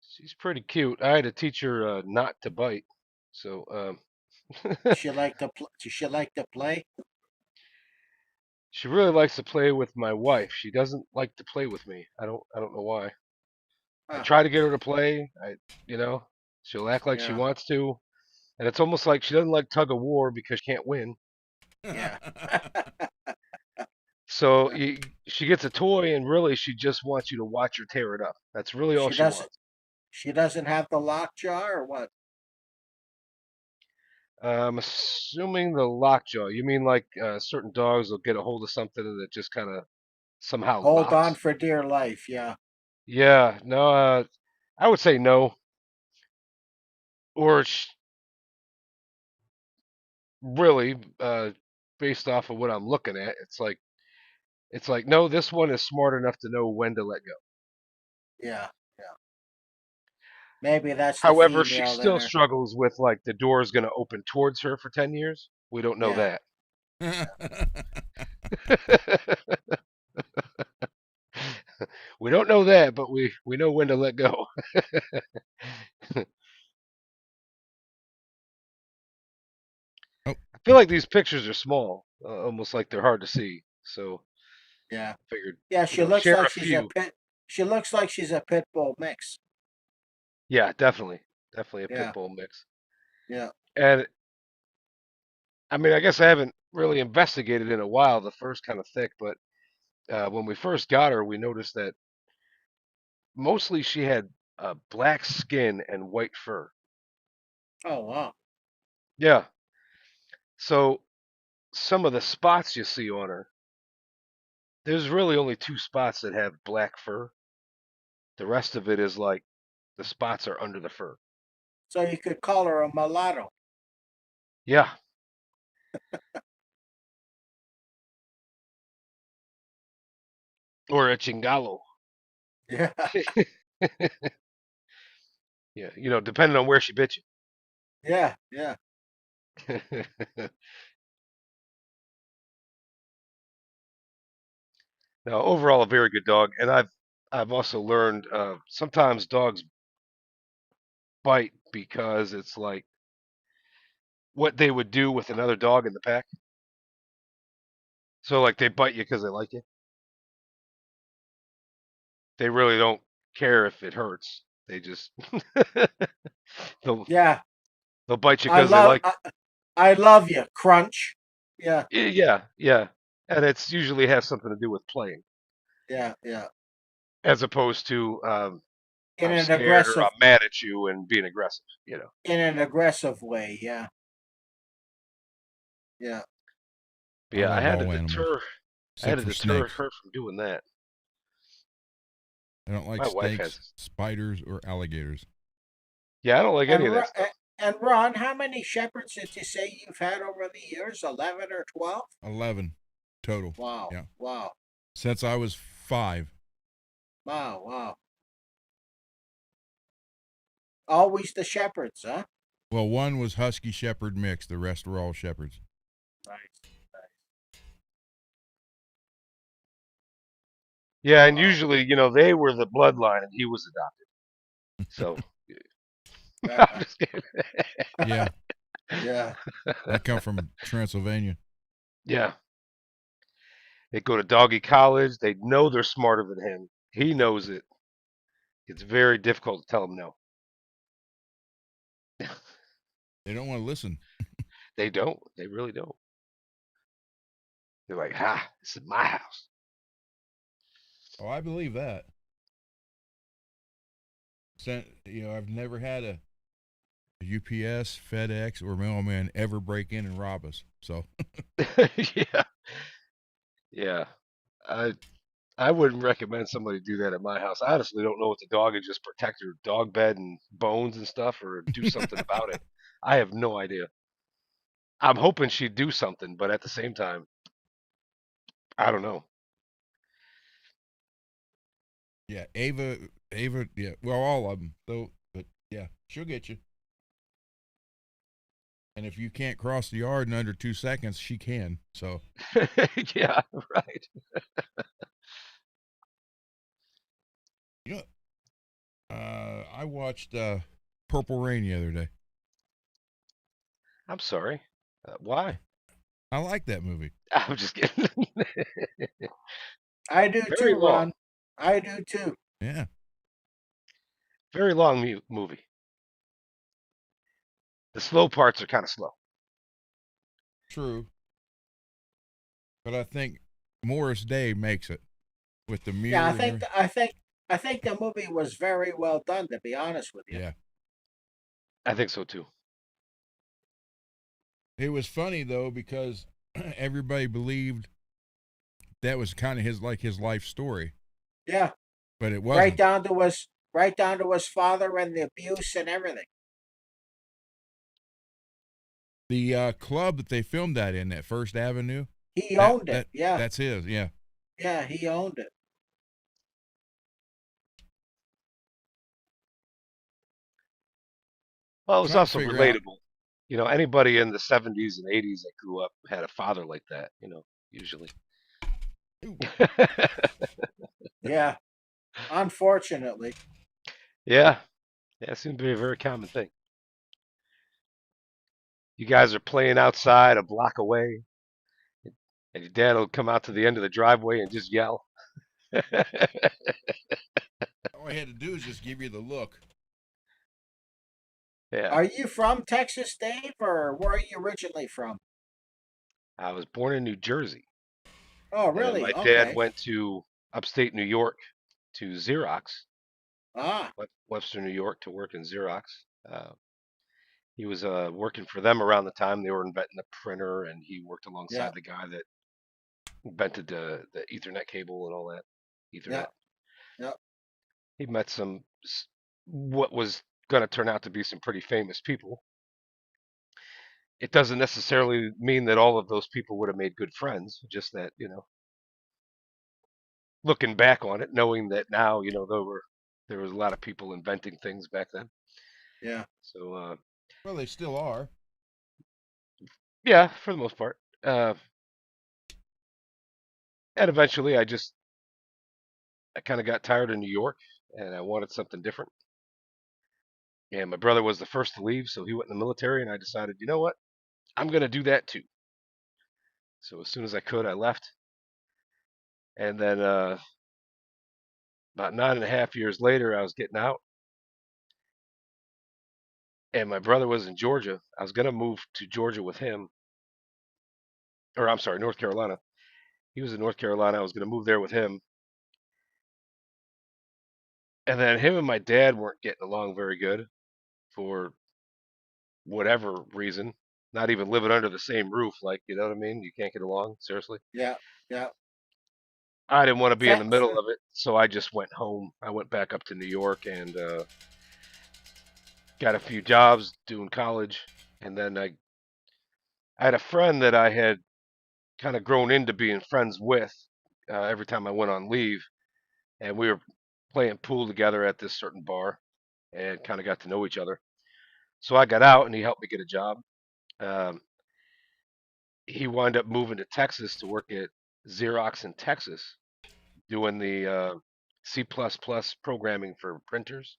Speaker 3: She's pretty cute. I had to teach her not to bite. So
Speaker 2: She like to she like to play.
Speaker 3: she really likes to play with my wife. She doesn't like to play with me. I don't know why. I
Speaker 2: Huh.
Speaker 3: try to get her to play. She'll act like she
Speaker 2: Yeah.
Speaker 3: wants to, and it's almost like she doesn't like tug of war because she can't win.
Speaker 2: Yeah.
Speaker 3: So she gets a toy, and really she just wants you to watch her tear it up. That's really all
Speaker 2: She
Speaker 3: she
Speaker 2: doesn't.
Speaker 3: wants.
Speaker 2: She doesn't have the lockjaw or what?
Speaker 3: I'm assuming the lockjaw. You mean like certain dogs will get a hold of something and it just kind of somehow
Speaker 2: Hold
Speaker 3: locks?
Speaker 2: on for dear life. Yeah.
Speaker 3: Yeah, no, I would say no. Or really, based off of what I'm looking at, it's like no, this one is smart enough to know when to let go.
Speaker 2: Yeah. Yeah. Maybe that's the
Speaker 3: However, she
Speaker 2: female in
Speaker 3: still
Speaker 2: her.
Speaker 3: struggles with like the door is going to open towards her for 10 years. We don't know
Speaker 2: Yeah.
Speaker 3: that. We don't know that, but we know when to let go.
Speaker 1: Oh.
Speaker 3: I feel like these pictures are small, almost like they're hard to see. So
Speaker 2: Yeah.
Speaker 3: I figured,
Speaker 2: Yeah. She looks
Speaker 3: share
Speaker 2: like
Speaker 3: a
Speaker 2: she's
Speaker 3: few.
Speaker 2: She looks like she's a pit bull mix.
Speaker 3: Yeah, definitely a pit
Speaker 2: Yeah,
Speaker 3: bull mix.
Speaker 2: yeah.
Speaker 3: And I mean, I guess I haven't really investigated in a while the first kind of thick, but when we first got her, we noticed that mostly she had black skin and white fur.
Speaker 2: Oh wow.
Speaker 3: Yeah. So some of the spots you see on her, there's really only two spots that have black fur. The rest of it is like the spots are under the fur.
Speaker 2: So you could call her a mulatto.
Speaker 3: Yeah. Or a chingalo.
Speaker 2: Yeah,
Speaker 3: Yeah, depending on where she bit
Speaker 2: yeah, yeah.
Speaker 3: you. Now, overall, a very good dog, and I've also learned sometimes dogs bite because it's like what they would do with another dog in the pack. So, like, they bite you because they like you. They really don't care if it hurts. They just they'll
Speaker 2: Yeah.
Speaker 3: they'll bite you
Speaker 2: I
Speaker 3: because they
Speaker 2: love
Speaker 3: like
Speaker 2: I, I love you, Crunch. Yeah,
Speaker 3: you. Yeah, yeah, and it's usually has something to do with playing,
Speaker 2: yeah, yeah.
Speaker 3: as opposed to
Speaker 2: In
Speaker 3: I'm
Speaker 2: an
Speaker 3: scared or
Speaker 2: aggressive
Speaker 3: I'm mad at you and being aggressive.
Speaker 2: in an aggressive way, yeah. Yeah.
Speaker 3: But
Speaker 1: I
Speaker 3: yeah,
Speaker 1: love all animals
Speaker 3: I had
Speaker 1: except
Speaker 3: to
Speaker 1: for
Speaker 3: deter
Speaker 1: snakes.
Speaker 3: her from doing that.
Speaker 1: I don't like
Speaker 3: My wife
Speaker 1: snakes,
Speaker 3: has.
Speaker 1: spiders, or alligators.
Speaker 3: Yeah, I don't like any
Speaker 2: And
Speaker 3: of that stuff.
Speaker 2: and Ron, how many shepherds did you say you've had over the years? 11 or 12?
Speaker 1: 11 total.
Speaker 2: Wow.
Speaker 1: Yeah.
Speaker 2: Wow.
Speaker 1: Since I was 5.
Speaker 2: Wow, wow. Always the shepherds, huh?
Speaker 1: Well, one was Husky Shepherd mix. The rest were all shepherds.
Speaker 2: Nice.
Speaker 3: Yeah, and
Speaker 2: Wow.
Speaker 3: usually, they were the bloodline and he was adopted. So, I'm just kidding.
Speaker 1: Yeah,
Speaker 2: Yeah.
Speaker 1: I come from Transylvania.
Speaker 3: Yeah, they go to doggy college. They know they're smarter than him. He knows it. It's very difficult to tell him no.
Speaker 1: They don't want to listen.
Speaker 3: They don't. They really don't. They're like, ha, this is my house.
Speaker 1: Oh, I believe that. I've never had a UPS, FedEx, or mailman ever break in and rob us. So
Speaker 3: Yeah, yeah. I I wouldn't recommend somebody do that at my house. I honestly don't know what the dog is, just protect her dog bed and bones and stuff, or do something about it. I have no idea. I'm hoping she'd do something, but at the same time, I don't know.
Speaker 1: yeah, Ava, yeah, well, all of them. So, but yeah, she'll get you. And if you can't cross the yard in under 2 seconds, she can. So
Speaker 3: Yeah, right.
Speaker 1: you know, I watched Purple Rain the other day.
Speaker 3: I'm sorry. Why?
Speaker 1: I like that movie.
Speaker 3: I'm just kidding.
Speaker 2: I do
Speaker 3: Very
Speaker 2: too,
Speaker 3: long,
Speaker 2: Ron. I do too.
Speaker 1: Yeah,
Speaker 3: very long movie. The slow parts are kind of slow.
Speaker 1: true. But I think Morris Day makes it with the
Speaker 2: Yeah,
Speaker 1: mirror and everything.
Speaker 2: I think the movie was very well done, to be honest with you.
Speaker 1: Yeah.
Speaker 3: I think so too.
Speaker 1: It was funny though because everybody believed that was kind of his life story,
Speaker 2: Yeah.
Speaker 1: but it wasn't.
Speaker 2: Right down to his father and the abuse and everything.
Speaker 1: The club that they filmed that in, that First Avenue,
Speaker 2: He owned it. Yeah.
Speaker 1: that's his. Yeah,
Speaker 2: Yeah, he owned it.
Speaker 3: Well, it was
Speaker 1: trying to
Speaker 3: also
Speaker 1: figure out.
Speaker 3: relatable. Anybody in the 70s and 80s that grew up had a father like that, usually.
Speaker 2: Yeah. Unfortunately.
Speaker 3: Yeah. Yeah, it seems to be a very common thing. You guys are playing outside a block away, and your dad will come out to the end of the driveway and just yell.
Speaker 1: All I had to do is just give you the look.
Speaker 3: Yeah.
Speaker 2: Are you from Texas, Dave, or where are you originally from?
Speaker 3: I was born in New Jersey,
Speaker 2: Oh,
Speaker 3: and then
Speaker 2: really?
Speaker 3: my dad
Speaker 2: Okay.
Speaker 3: went to upstate New York to Xerox,
Speaker 2: Ah,
Speaker 3: Webster, New York, to work in Xerox. He was working for them around the time they were inventing the printer, and he worked
Speaker 2: yeah,
Speaker 3: alongside the guy that invented the Ethernet cable and all that.
Speaker 2: yeah,
Speaker 3: Ethernet.
Speaker 2: yeah.
Speaker 3: He met what was going to turn out to be some pretty famous people. It doesn't necessarily mean that all of those people would have made good friends, just that, looking back on it, knowing that now, there was a lot of people inventing things back then.
Speaker 2: Yeah.
Speaker 3: So
Speaker 1: Well, they still are.
Speaker 3: yeah, for the most part. And eventually I kind of got tired of New York and I wanted something different. And my brother was the first to leave, so he went in the military, and I decided, you know what? I'm going to do that too. So as soon as I could, I left. And then about 9.5 years later, I was getting out, and my brother was in Georgia. I was going to move to Georgia with him, or I'm sorry, North Carolina. He was in North Carolina. I was going to move there with him. And then him and my dad weren't getting along very good for whatever reason. Not even living under the same roof, like, you know what I mean? You can't get along, seriously.
Speaker 2: Yeah. Yeah.
Speaker 3: I didn't want to be in
Speaker 2: Fa-
Speaker 3: the middle of it, so I just went home. I went back up to New York and got a few jobs doing college, and then I had a friend that I had kind of grown into being friends with every time I went on leave, and we were playing pool together at this certain bar, and kind of got to know each other. So I got out, and he helped me get a job. Um, he wound up moving to Texas to work at Xerox in Texas, doing the C++ programming for printers.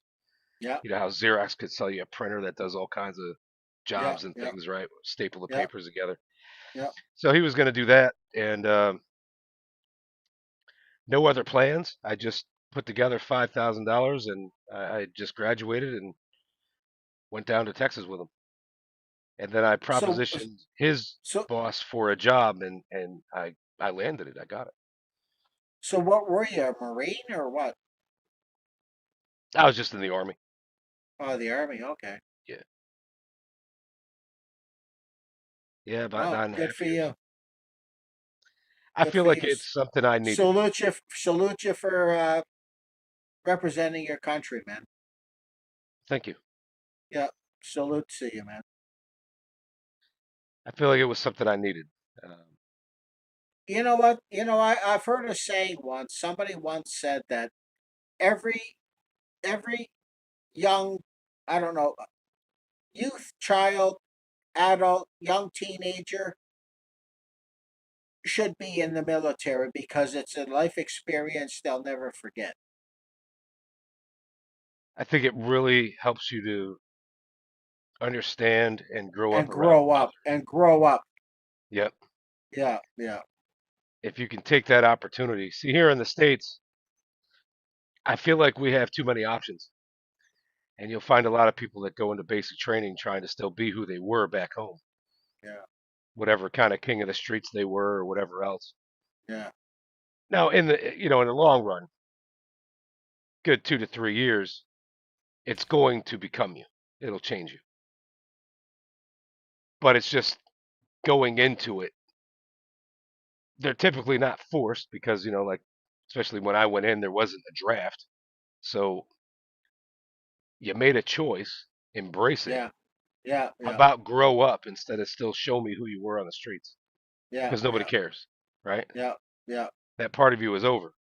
Speaker 2: yeah.
Speaker 3: You know how Xerox could sell you a printer that does all kinds of
Speaker 2: Yeah.
Speaker 3: jobs and
Speaker 2: Yeah.
Speaker 3: things, right? Staple the
Speaker 2: Yeah.
Speaker 3: papers together.
Speaker 2: Yeah.
Speaker 3: So he was going to do that, and no other plans. I just put together $5,000, and I just graduated and went down to Texas with him. And then I
Speaker 2: So,
Speaker 3: propositioned his
Speaker 2: so,
Speaker 3: boss for a job, and I landed it. I got it.
Speaker 2: so, what were you, a Marine or what?
Speaker 3: I was just in the army.
Speaker 2: Oh, the Army. Okay.
Speaker 3: Yeah, yeah, about
Speaker 2: Oh,
Speaker 3: nine and a
Speaker 2: good
Speaker 3: half
Speaker 2: for
Speaker 3: years.
Speaker 2: you.
Speaker 3: I
Speaker 2: Good
Speaker 3: feel
Speaker 2: for
Speaker 3: like
Speaker 2: you.
Speaker 3: it's something I needed.
Speaker 2: Salute you for representing your country, man.
Speaker 3: Thank you.
Speaker 2: Yeah. Salute to you, man.
Speaker 3: I feel like it was something I needed. Um,
Speaker 2: You know what? I've heard a saying once. Somebody once said that every every young, I don't know, youth, child, adult, young teenager should be in the military because it's a life experience they'll never forget.
Speaker 3: I think it really helps you to understand and grow up
Speaker 2: And
Speaker 3: around
Speaker 2: grow up.
Speaker 3: others.
Speaker 2: And grow up.
Speaker 3: Yep.
Speaker 2: Yeah, yeah,
Speaker 3: If you can take that opportunity. See, here in the States, I feel like we have too many options. And you'll find a lot of people that go into basic training trying to still be who they were back home,
Speaker 2: yeah,
Speaker 3: whatever kind of king of the streets they were or whatever else.
Speaker 2: yeah.
Speaker 3: Now, in the long run, good 2 to 3 years, it's going to become you. It'll change you. But it's just going into it. They're typically not forced because, like, especially when I went in, there wasn't a draft. So you made a choice, embrace it.
Speaker 2: Yeah, yeah,
Speaker 3: How
Speaker 2: yeah,
Speaker 3: about grow up instead of still show me who you were on the streets?
Speaker 2: yeah,
Speaker 3: Because nobody
Speaker 2: yeah,
Speaker 3: cares, right?
Speaker 2: yeah, yeah.
Speaker 3: That part of you is over.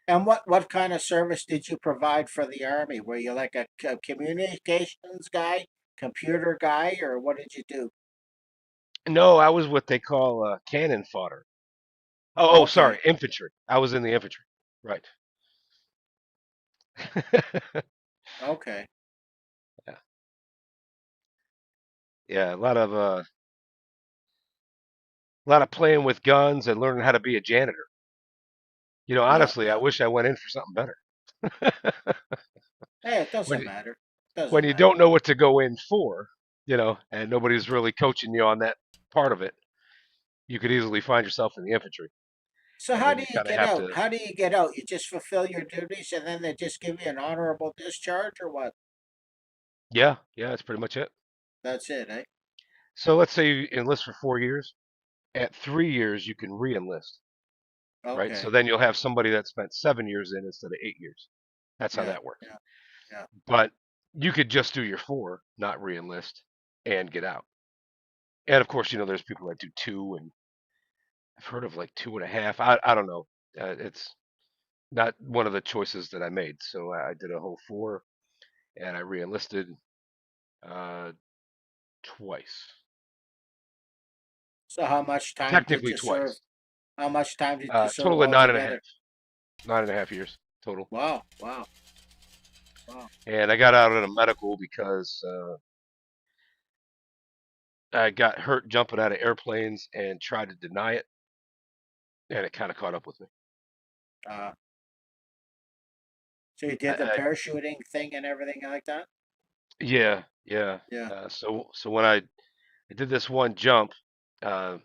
Speaker 2: And what kind of service did you provide for the Army? Were you like a communications guy, computer guy, or what did you do?
Speaker 3: No, I was what they call cannon fodder. Oh,
Speaker 2: Okay,
Speaker 3: sorry, infantry. I was in the infantry. Right.
Speaker 2: okay.
Speaker 3: Yeah, yeah, a lot of playing with guns and learning how to be a janitor.
Speaker 2: Yeah,
Speaker 3: Honestly, I
Speaker 2: yeah.
Speaker 3: wish I went in for something better.
Speaker 2: Hey, it
Speaker 3: when
Speaker 2: doesn't
Speaker 3: you,
Speaker 2: matter.
Speaker 3: when
Speaker 2: Doesn't
Speaker 3: you
Speaker 2: matter.
Speaker 3: don't know what to go in for, and nobody's really coaching you on that part of it, you could easily find yourself in the infantry,
Speaker 2: So
Speaker 3: and
Speaker 2: how
Speaker 3: then
Speaker 2: do
Speaker 3: you
Speaker 2: you
Speaker 3: kind of
Speaker 2: get
Speaker 3: have
Speaker 2: out?
Speaker 3: to.
Speaker 2: How do you get out? You just fulfill your duties and then they just give you an honorable discharge or what?
Speaker 3: Yeah, yeah, that's pretty much it.
Speaker 2: That's it, eh?
Speaker 3: So let's say you enlist for 4 years. At 3 years, you can re-enlist, right?
Speaker 2: Okay.
Speaker 3: So then you'll have somebody that spent 7 years in instead of 8 years. That's how
Speaker 2: Yeah,
Speaker 3: that works.
Speaker 2: yeah, yeah.
Speaker 3: But you could just do your four, not re-enlist, and get out. And of course, there's people that do two, and I've heard of like 2.5. I don't know. It's not one of the choices that I made. So I did a whole four, and I re-enlisted uh, twice.
Speaker 2: So how much time did
Speaker 3: Technically
Speaker 2: you serve?
Speaker 3: twice.
Speaker 2: How much time did you serve
Speaker 3: Total of nine and a
Speaker 2: altogether?
Speaker 3: half. 9.5 years total.
Speaker 2: Wow, wow, wow.
Speaker 3: And I got out on a medical because I got hurt jumping out of airplanes and tried to deny it, and it kind of caught up with me.
Speaker 2: Uh, so you
Speaker 3: I,
Speaker 2: did the
Speaker 3: I,
Speaker 2: parachuting thing and everything like that?
Speaker 3: yeah, yeah.
Speaker 2: Yeah,
Speaker 3: So when I did this one jump, uh,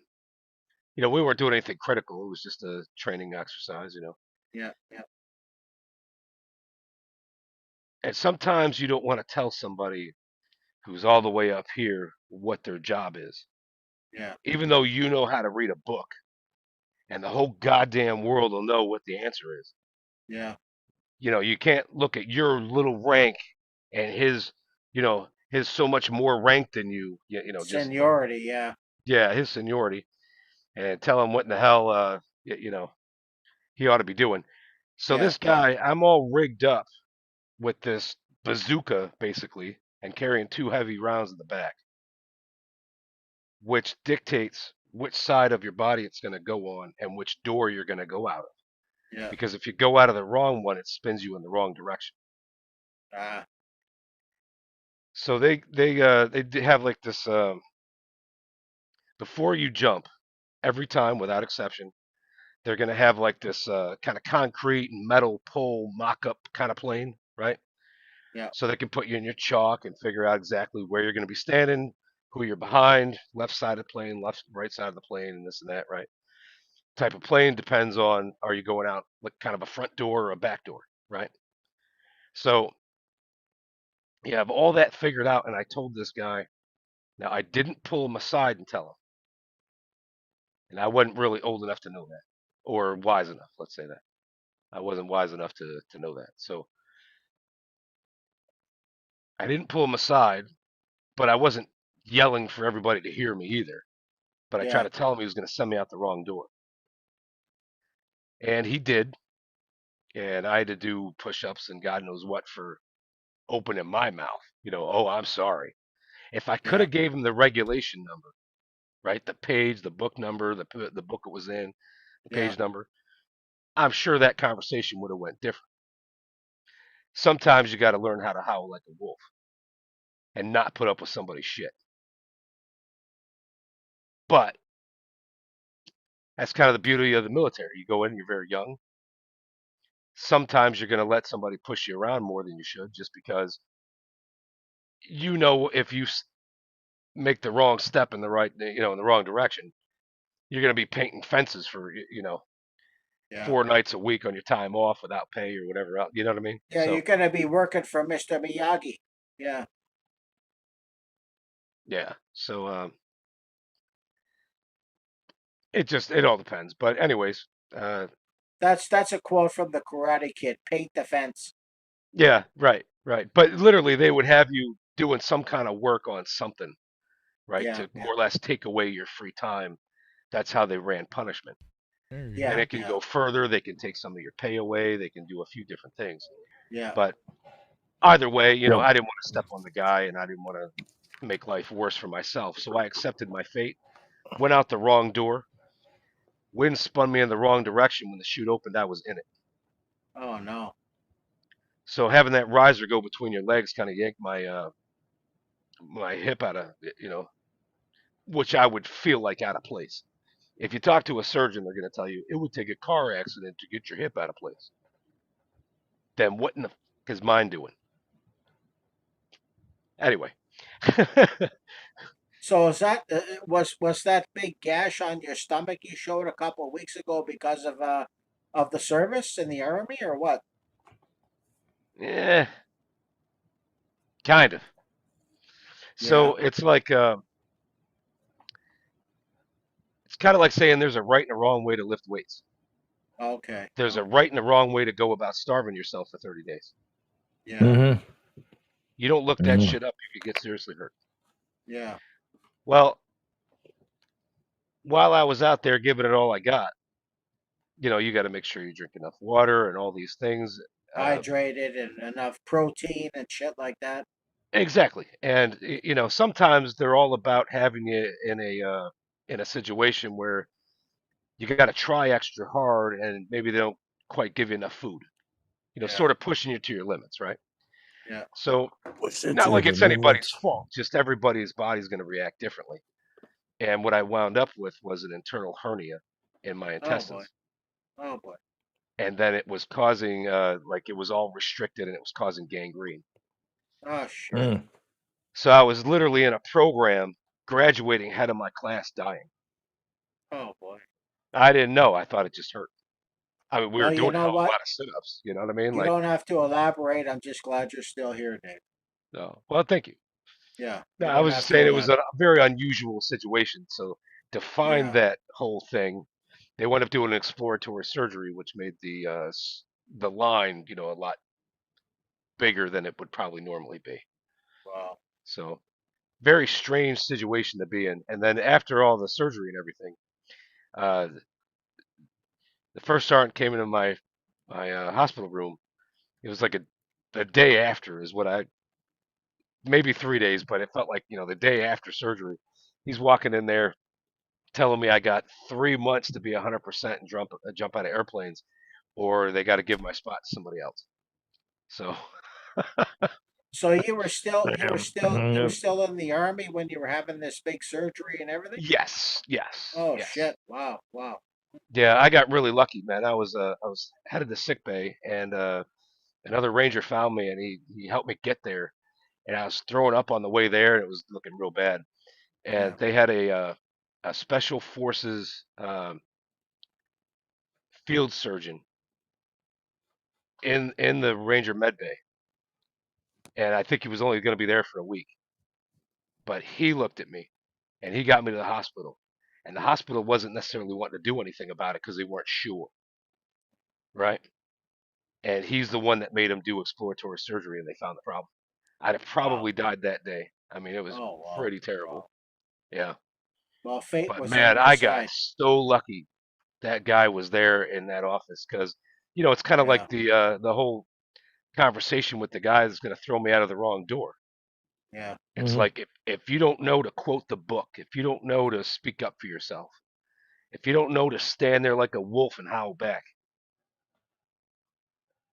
Speaker 3: we weren't doing anything critical. It was just a training exercise.
Speaker 2: yeah, yeah,
Speaker 3: And sometimes you don't want to tell somebody who's all the way up here what their job is,
Speaker 2: yeah,
Speaker 3: even though you know how to read a book, and the whole goddamn world will know what the answer is.
Speaker 2: yeah.
Speaker 3: You can't look at your little rank and his so much more rank than you. Just
Speaker 2: Seniority, yeah,
Speaker 3: yeah, his seniority, and tell him what in the hell he ought to be doing. So
Speaker 2: yeah,
Speaker 3: this
Speaker 2: yeah,
Speaker 3: guy, I'm all rigged up with this bazooka basically, and carrying two heavy rounds in the back, which dictates which side of your body it's going to go on and which door you're going to go out of.
Speaker 2: yeah.
Speaker 3: Because if you go out of the wrong one, it spins you in the wrong direction.
Speaker 2: Ah,
Speaker 3: So they have like this before you jump every time without exception. They're going to have like this kind of concrete and metal pole mock-up kind of plane, right?
Speaker 2: yeah,
Speaker 3: So they can put you in your chalk and figure out exactly where you're going to be standing, who you're behind, left side of the plane, left, right side of the plane, and this and that, right? Type of plane depends on, are you going out like kind of a front door or a back door, right? So you have all that figured out, and I told this guy, now I didn't pull him aside and tell him, and I wasn't really old enough to know that, or wise enough, let's say that. I wasn't wise enough to know that. So I didn't pull him aside, but I wasn't yelling for everybody to hear me either. But I tried
Speaker 2: yeah,
Speaker 3: to tell him he was going to send me out the wrong door. And he did. And I had to do push ups and God knows what for opening my mouth. Oh, I'm sorry. If I could
Speaker 2: yeah,
Speaker 3: have gave him the regulation number, right? The page, the book number, the book it was in, the
Speaker 2: yeah,
Speaker 3: page number, I'm sure that conversation would have went different. Sometimes you got to learn how to howl like a wolf and not put up with somebody's shit. But that's kind of the beauty of the military. You go in, you're very young. Sometimes you're going to let somebody push you around more than you should just because if you make the wrong step in the right, in the wrong direction, you're going to be painting fences for,
Speaker 2: yeah.
Speaker 3: 4 nights a week on your time off without pay or whatever else. You know what I mean?
Speaker 2: Yeah, you're
Speaker 3: So,
Speaker 2: gonna be working for Mr. Miyagi. Yeah,
Speaker 3: yeah. So, it all depends. But anyways, uh,
Speaker 2: that's a quote from the Karate Kid. Paint the fence.
Speaker 3: yeah, right, right. But literally they would have you doing some kind of work on something, right?
Speaker 2: Yeah,
Speaker 3: To
Speaker 2: yeah,
Speaker 3: more or less take away your free time. That's how they ran punishment.
Speaker 1: There you
Speaker 3: And
Speaker 2: yeah,
Speaker 1: go.
Speaker 3: it can
Speaker 2: yeah,
Speaker 3: go further. They can take some of your pay away. They can do a few different things.
Speaker 2: yeah,
Speaker 3: But either way,
Speaker 1: Yep.
Speaker 3: I didn't want to step on the guy and I didn't want to make life worse for myself. So I accepted my fate, went out the wrong door. Wind spun me in the wrong direction. When the chute opened, I was in it.
Speaker 2: Oh no.
Speaker 3: So having that riser go between your legs kind of yanked my hip out of, which I would feel like out of place. If you talk to a surgeon, they're going to tell you it would take a car accident to get your hip out of place. then what in the is mine doing? Anyway.
Speaker 2: So is that was that big gash on your stomach you showed a couple of weeks ago because of the service in the army or what?
Speaker 3: Yeah, kind of.
Speaker 2: Yeah.
Speaker 3: So it's kind of like saying there's a right and a wrong way to lift weights.
Speaker 2: Okay.
Speaker 3: There's a
Speaker 2: Okay.
Speaker 3: right and a wrong way to go about starving yourself for 30 days.
Speaker 2: Yeah.
Speaker 5: Mm-hmm.
Speaker 3: You don't look that shit up, you could get seriously hurt.
Speaker 2: Yeah.
Speaker 3: Well, while I was out there giving it all I got, you got to make sure you drink enough water and all these things. Uh,
Speaker 2: Hydrated and enough protein and shit like that.
Speaker 3: exactly, and sometimes they're all about having you in a situation where you got to try extra hard, and maybe they don't quite give you enough food.
Speaker 2: Yeah.
Speaker 3: Sort of pushing you to your limits, right?
Speaker 2: Yeah.
Speaker 3: So not like it's anybody's fault, just everybody's body's going to react differently. And what I wound up with was an internal hernia in my
Speaker 2: Oh boy.
Speaker 3: intestines.
Speaker 2: Oh boy.
Speaker 3: And then it was causing it was all restricted and it was causing gangrene.
Speaker 2: Oh shit.
Speaker 5: Mm.
Speaker 3: So I was literally in a program graduating head of my class dying.
Speaker 2: Oh boy.
Speaker 3: I didn't know. I thought it just hurt. I mean, we were
Speaker 2: Well, you
Speaker 3: doing a
Speaker 2: know
Speaker 3: hell of a
Speaker 2: what?
Speaker 3: lot of sit-ups. You know what I mean?
Speaker 2: You
Speaker 3: Like,
Speaker 2: don't have to elaborate. I'm just glad you're still here, Dave.
Speaker 3: no. Well, thank you.
Speaker 2: Yeah.
Speaker 3: No,
Speaker 2: You
Speaker 3: I
Speaker 2: don't
Speaker 3: was just
Speaker 2: have to
Speaker 3: saying it was
Speaker 2: elaborate.
Speaker 3: a very unusual situation. So to find
Speaker 2: Yeah.
Speaker 3: that whole thing, they wound up doing an exploratory surgery, which made the line, a lot bigger than it would probably normally be.
Speaker 2: Wow.
Speaker 3: So very strange situation to be in. And then after all the surgery and everything, uh, the first sergeant came into my hospital room. It was like a day after is what maybe 3 days, but it felt like the day after surgery. He's walking in there telling me I got 3 months to be 100% and jump out of airplanes, or they got to give my spot to somebody else. So
Speaker 2: So you were
Speaker 5: Yep.
Speaker 2: still in the army when you were having this big surgery and everything?
Speaker 3: yes, yes,
Speaker 2: Oh
Speaker 3: yes.
Speaker 2: shit. Wow. Wow.
Speaker 3: Yeah, I got really lucky, man. I was headed to sick bay, and another ranger found me, and he helped me get there. And I was throwing up on the way there, and it was looking real bad.
Speaker 2: Yeah.
Speaker 3: And they had a special forces field surgeon in the ranger med bay, and I think he was only going to be there for a week. But he looked at me, and he got me to the hospital. And the hospital wasn't necessarily wanting to do anything about it because they weren't sure, right? And he's the one that made him do exploratory surgery, and they found the problem. I'd have
Speaker 2: Wow.
Speaker 3: probably died that day. I mean, it was
Speaker 2: Oh wow.
Speaker 3: pretty terrible.
Speaker 2: Wow.
Speaker 3: Yeah.
Speaker 2: Well, fate
Speaker 3: But
Speaker 2: was on
Speaker 3: man,
Speaker 2: your
Speaker 3: I got
Speaker 2: side.
Speaker 3: so lucky that guy was there in that office because, it's kind of
Speaker 2: Yeah.
Speaker 3: like the whole conversation with the guy that's going to throw me out of the wrong door.
Speaker 2: Yeah.
Speaker 3: It's
Speaker 5: Mm-hmm.
Speaker 3: like if you don't know to quote the book, if you don't know to speak up for yourself, if you don't know to stand there like a wolf and howl back,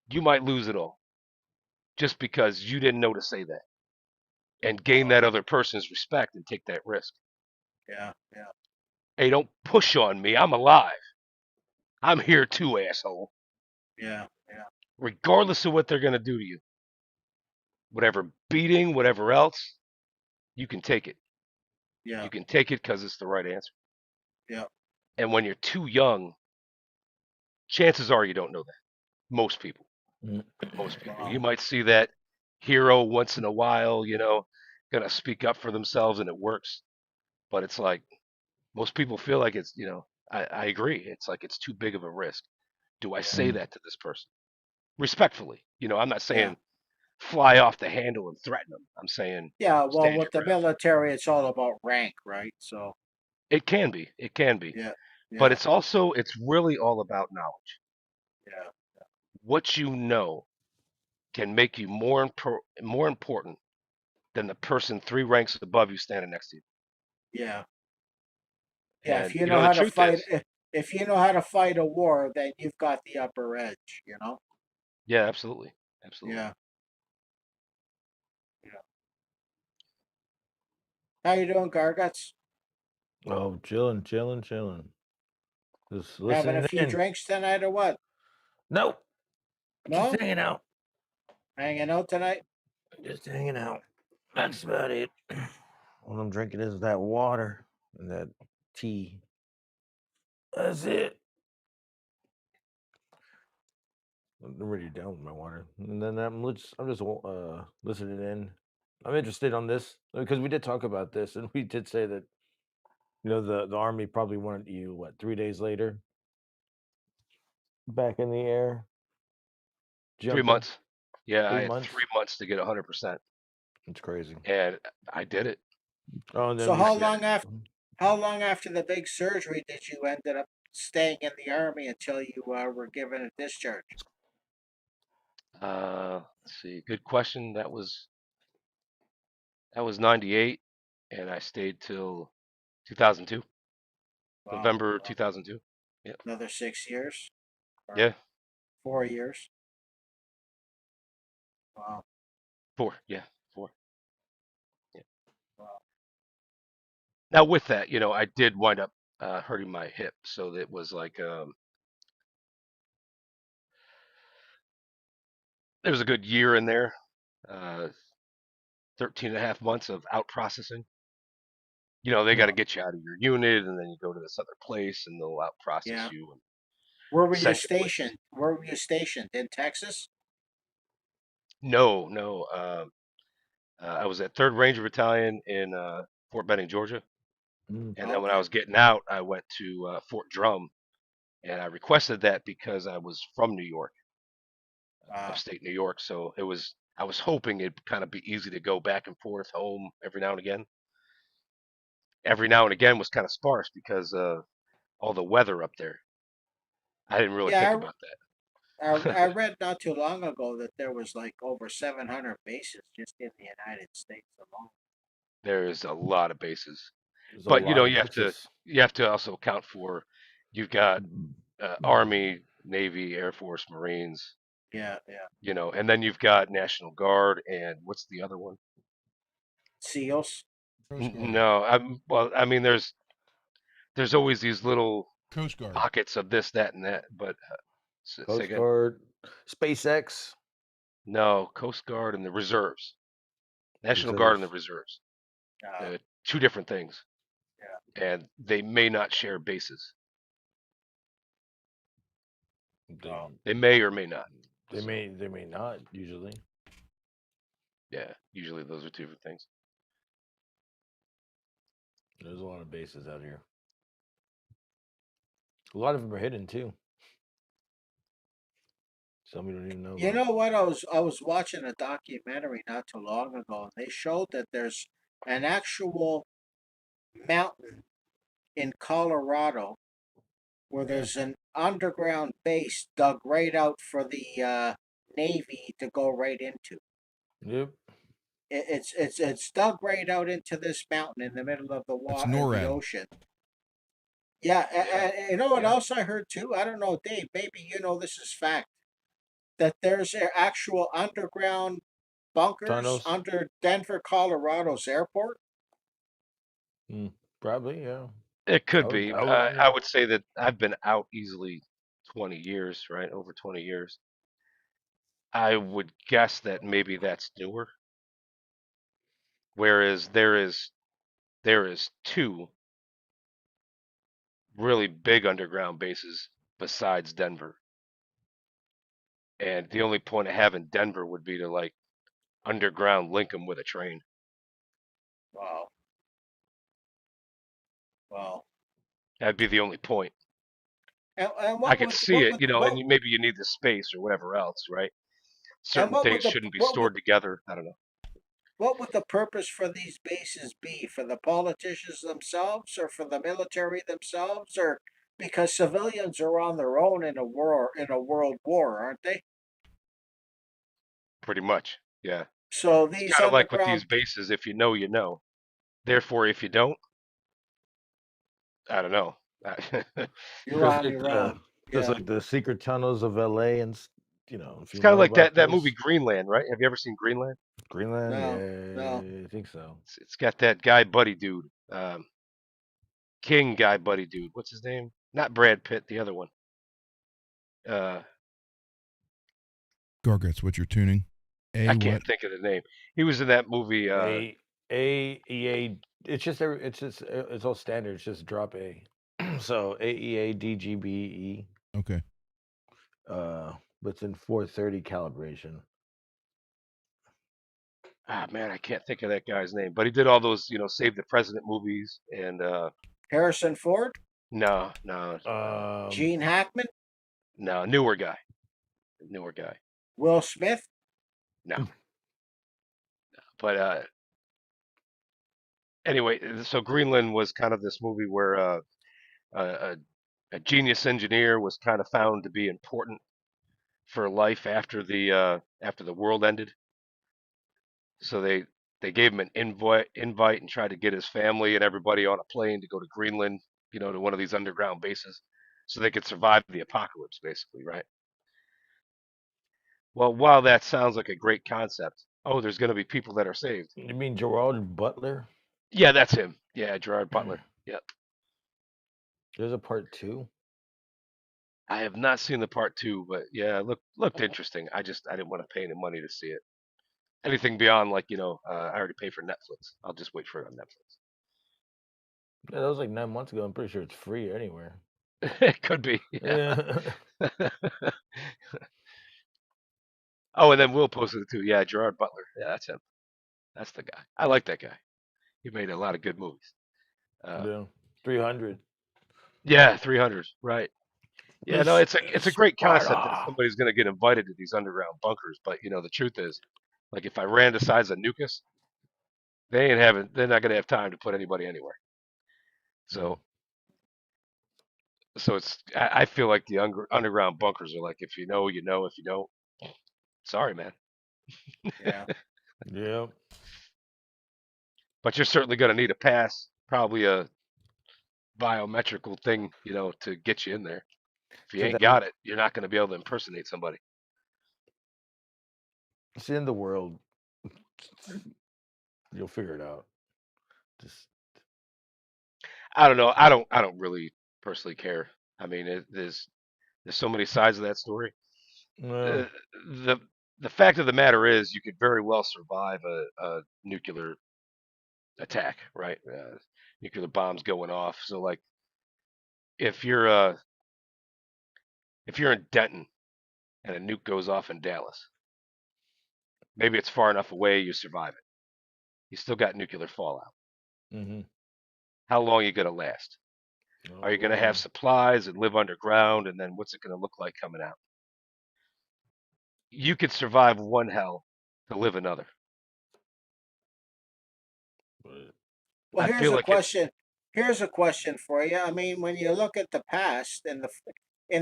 Speaker 3: you might lose it all just because you didn't know to say that and gain
Speaker 2: Wow.
Speaker 3: that other person's respect and take that risk.
Speaker 2: Yeah. Yeah.
Speaker 3: Hey, don't push on me. I'm alive. I'm here too, asshole.
Speaker 2: Yeah. Yeah.
Speaker 3: Regardless of what they're going to do to you, whatever beating, whatever else, you can take it.
Speaker 2: Yeah.
Speaker 3: You can take it because it's the right answer.
Speaker 2: Yeah.
Speaker 3: And when you're too young, chances are you don't know that. Most people. Most people.
Speaker 2: Wow.
Speaker 3: You might see that hero once in a while, gonna speak up for themselves and it works. But it's like most people feel like it's, I agree. It's like it's too big of a risk. Do I
Speaker 2: Yeah.
Speaker 3: say that to this person? Respectfully. I'm not
Speaker 2: Yeah.
Speaker 3: saying fly off the handle and threaten them. I'm saying
Speaker 2: Yeah. Well,
Speaker 3: stand
Speaker 2: with
Speaker 3: your
Speaker 2: the
Speaker 3: ground.
Speaker 2: military, it's all about rank, right? So.
Speaker 3: It can be. It can be.
Speaker 2: Yeah.
Speaker 3: But
Speaker 2: Yeah.
Speaker 3: it's really all about knowledge.
Speaker 2: Yeah.
Speaker 3: What you know can make you more important than the person 3 ranks above you standing next to you.
Speaker 2: Yeah. Yeah.
Speaker 3: And
Speaker 2: The
Speaker 3: the truth
Speaker 2: fight,
Speaker 3: is,
Speaker 2: if you know how to fight a war, then you've got the upper edge. You know.
Speaker 3: yeah, absolutely, absolutely.
Speaker 2: Yeah. Yeah. How you doing, Garguts?
Speaker 5: Oh, chilling. Just
Speaker 2: Having a
Speaker 5: listening
Speaker 2: few
Speaker 5: in.
Speaker 2: drinks tonight or what?
Speaker 5: Nope. Just
Speaker 2: No.
Speaker 5: hanging out.
Speaker 2: Hanging out tonight?
Speaker 5: Just hanging out. That's about it. All I'm drinking is that water and that tea. That's it. I'm already down with my water, and then I'm just listening in. I'm interested on this because we did talk about this, and we did say that the army probably wanted you 3 days later back in the air
Speaker 3: 3
Speaker 5: jumping
Speaker 3: months. Yeah, I
Speaker 5: 3
Speaker 3: had
Speaker 5: months.
Speaker 3: 3 months to get 100%,
Speaker 5: It's crazy.
Speaker 3: and I did it.
Speaker 5: Oh, and then
Speaker 2: So
Speaker 5: we
Speaker 2: how
Speaker 5: said-
Speaker 2: long after the big surgery did you ended up staying in the army until you were given a discharge?
Speaker 3: Let's see. Good question. That was 98, and I stayed till 2002,
Speaker 2: Wow,
Speaker 3: November 2002. Yeah,
Speaker 2: another 6 years? Or
Speaker 3: yeah,
Speaker 2: 4 years? Wow,
Speaker 3: 4. Yeah, 4. Yeah.
Speaker 2: wow.
Speaker 3: Now with that, I did wind up hurting my hip, so it was like there was a good year in there, uh, 13 and a half months of out processing. They got to
Speaker 5: no,
Speaker 3: get you out of your unit, and then you go to this other place, and they'll out process
Speaker 2: Yeah.
Speaker 3: you and
Speaker 2: Where were you
Speaker 3: send you places.
Speaker 2: stationed? Where were you stationed? In Texas?
Speaker 3: No, no. I was at Third Ranger Battalion in Fort Benning, Georgia,
Speaker 5: Mm.
Speaker 3: and then when I
Speaker 2: Okay.
Speaker 3: was getting out, I went to Fort Drum, and I requested that because I was from New York,
Speaker 2: Wow.
Speaker 3: upstate New York. So I was hoping it'd kind of be easy to go back and forth home every now and again. Every now and again was kind of sparse because all the weather up there. I didn't really think
Speaker 2: Yeah,
Speaker 3: about
Speaker 2: I
Speaker 3: that.
Speaker 2: read not too long ago that there was like over 700 bases just in the United States alone.
Speaker 3: There's a lot of bases,
Speaker 5: There's a
Speaker 3: but
Speaker 5: lot in
Speaker 3: you have to
Speaker 5: Texas.
Speaker 3: also account for you've got Army, Navy, Air Force, Marines,
Speaker 2: Yeah, yeah.
Speaker 3: and then you've got National Guard and what's the other one?
Speaker 2: SEALs.
Speaker 1: Coast Guard.
Speaker 3: No, well, I mean, there's always these little
Speaker 1: Coast Guard.
Speaker 3: pockets of this, that, and that. But say
Speaker 5: Coast
Speaker 3: again.
Speaker 5: Guard, SpaceX,
Speaker 3: No, Coast Guard and the reserves, National Guard and the
Speaker 5: reserves.
Speaker 3: reserves.
Speaker 2: Uh,
Speaker 3: Two different things,
Speaker 2: yeah.
Speaker 3: and they may not share bases.
Speaker 5: They,
Speaker 2: Oh.
Speaker 3: They may or may not.
Speaker 5: they
Speaker 3: So,
Speaker 5: may not usually.
Speaker 3: yeah, usually those are two different things.
Speaker 5: There's a lot of bases out here. A lot of them are hidden too. Some we don't even know
Speaker 2: You
Speaker 5: about.
Speaker 2: know what? I was watching a documentary not too long ago, and they showed that there's an actual mountain in Colorado where there's an underground base dug right out for the Navy to go right into.
Speaker 5: Yep.
Speaker 2: It's dug right out into this mountain in the middle of the
Speaker 1: That's
Speaker 2: water, the
Speaker 1: NORAD.
Speaker 2: ocean. Yeah,
Speaker 3: Yeah,
Speaker 2: and you know what
Speaker 3: yeah.
Speaker 2: else I heard too? I don't know, Dave. Maybe you know this is fact that there's actual underground bunkers
Speaker 5: Tunnels.
Speaker 2: under Denver, Colorado's airport.
Speaker 5: Probably, yeah.
Speaker 3: It could be.
Speaker 5: I would
Speaker 3: I would say that I've been out easily 20 years, right? Over 20 years. I would guess that maybe that's newer. Whereas there is two really big underground bases besides Denver. And the only point of having Denver would be to like underground link them with a train.
Speaker 2: Wow. Wow.
Speaker 3: That'd be the only point.
Speaker 2: And
Speaker 3: I
Speaker 2: what
Speaker 3: could
Speaker 2: would
Speaker 3: see it, and
Speaker 2: what
Speaker 3: maybe you need the space or whatever else, right?
Speaker 2: and
Speaker 3: Certain things shouldn't be stored together. I don't know.
Speaker 2: what would the purpose for these bases be? For the politicians themselves, or for the military themselves, or because civilians are on their own in a world war, aren't they?
Speaker 3: Pretty much. Yeah.
Speaker 2: So
Speaker 3: It's
Speaker 2: these
Speaker 3: kind of like with these
Speaker 2: underground,
Speaker 3: bases, if you know, you know. Therefore, if you don't, I don't know.
Speaker 2: you're
Speaker 5: Just
Speaker 2: on
Speaker 5: like
Speaker 2: your own.
Speaker 5: just
Speaker 2: Yeah.
Speaker 5: like the secret tunnels of LA and if
Speaker 3: It's
Speaker 5: you
Speaker 3: kind of
Speaker 5: know
Speaker 3: like
Speaker 5: about
Speaker 3: that
Speaker 5: those.
Speaker 3: movie Greenland, right? Have you ever seen Greenland?
Speaker 5: Greenland,
Speaker 2: No. No.
Speaker 5: yeah, I think so.
Speaker 3: It's got that guy buddy dude, King guy buddy dude. What's his name? Not Brad Pitt, the other one. Uh,
Speaker 1: Garguts, what's your tuning? A
Speaker 3: I can't
Speaker 1: what?
Speaker 3: think of the name. He was in that movie.
Speaker 5: A. It's all standard. It's just drop A. So AEADGBE.
Speaker 1: Okay.
Speaker 5: But it's in 430 calibration.
Speaker 3: Man, I can't think of that guy's name. But he did all those, Save the President movies, and
Speaker 2: Harrison Ford,
Speaker 3: no, no,
Speaker 2: Gene Hackman,
Speaker 3: no, newer guy.
Speaker 2: Will Smith.
Speaker 3: No, but anyway, so Greenland was kind of this movie where a, a genius engineer was kind of found to be important for life after the world ended. So they gave him an invite and tried to get his family and everybody on a plane to go to Greenland, to one of these underground bases, so they could survive the apocalypse, basically, right? Well, while that sounds like a great concept, oh, there's going to be people that are saved.
Speaker 5: You mean Gerard Butler?
Speaker 3: Yeah, that's him. Yeah, Gerard Butler. Yep.
Speaker 5: There's a part 2.
Speaker 3: I have not seen the part 2, but yeah, it looked interesting. I didn't want to pay any money to see it. Anything beyond like I already pay for Netflix. I'll just wait for it on Netflix.
Speaker 5: Yeah, that was like 9 months ago. I'm pretty sure it's free anywhere.
Speaker 3: It could be. Yeah.
Speaker 5: Yeah.
Speaker 3: Oh, and then Will posted it too. Yeah, Gerard Butler. Yeah, that's him. That's the guy. I like that guy. He made a lot of good movies.
Speaker 5: Yeah. 300.
Speaker 3: Yeah, 300. Right. Yeah, no, it's a great concept that
Speaker 5: Sparta.
Speaker 3: somebody's going to get invited to these underground bunkers. But the truth is, like if I ran the size of Nukas, they're not going to have time to put anybody anywhere. So I feel like the underground bunkers are like, if you know, you know. If you don't, sorry, man.
Speaker 2: Yeah.
Speaker 5: Yeah.
Speaker 3: But you're certainly going to need a pass, probably a biometrical thing, to get you in there. If you
Speaker 5: So
Speaker 3: ain't
Speaker 5: that
Speaker 3: got it, you're not going to be able to impersonate somebody.
Speaker 5: it's in the world. You'll figure it out. Just
Speaker 3: I don't know. I don't really personally care. I mean, there's so many sides of that story.
Speaker 5: no.
Speaker 3: Uh, the the fact of the matter is, you could very well survive a nuclear attack, right? Nuclear bombs going off. So like, if you're uh if you're in Denton and a nuke goes off in Dallas, maybe it's far enough away you survive it. You still got nuclear fallout.
Speaker 5: Mm-hmm.
Speaker 3: How long are you gonna last? Are you gonna have supplies and live underground, and then what's it gonna look like coming out? You could survive one hell to live another.
Speaker 2: Well,
Speaker 3: I feel like it's
Speaker 2: Here's a question for you. I mean, when you look at the past in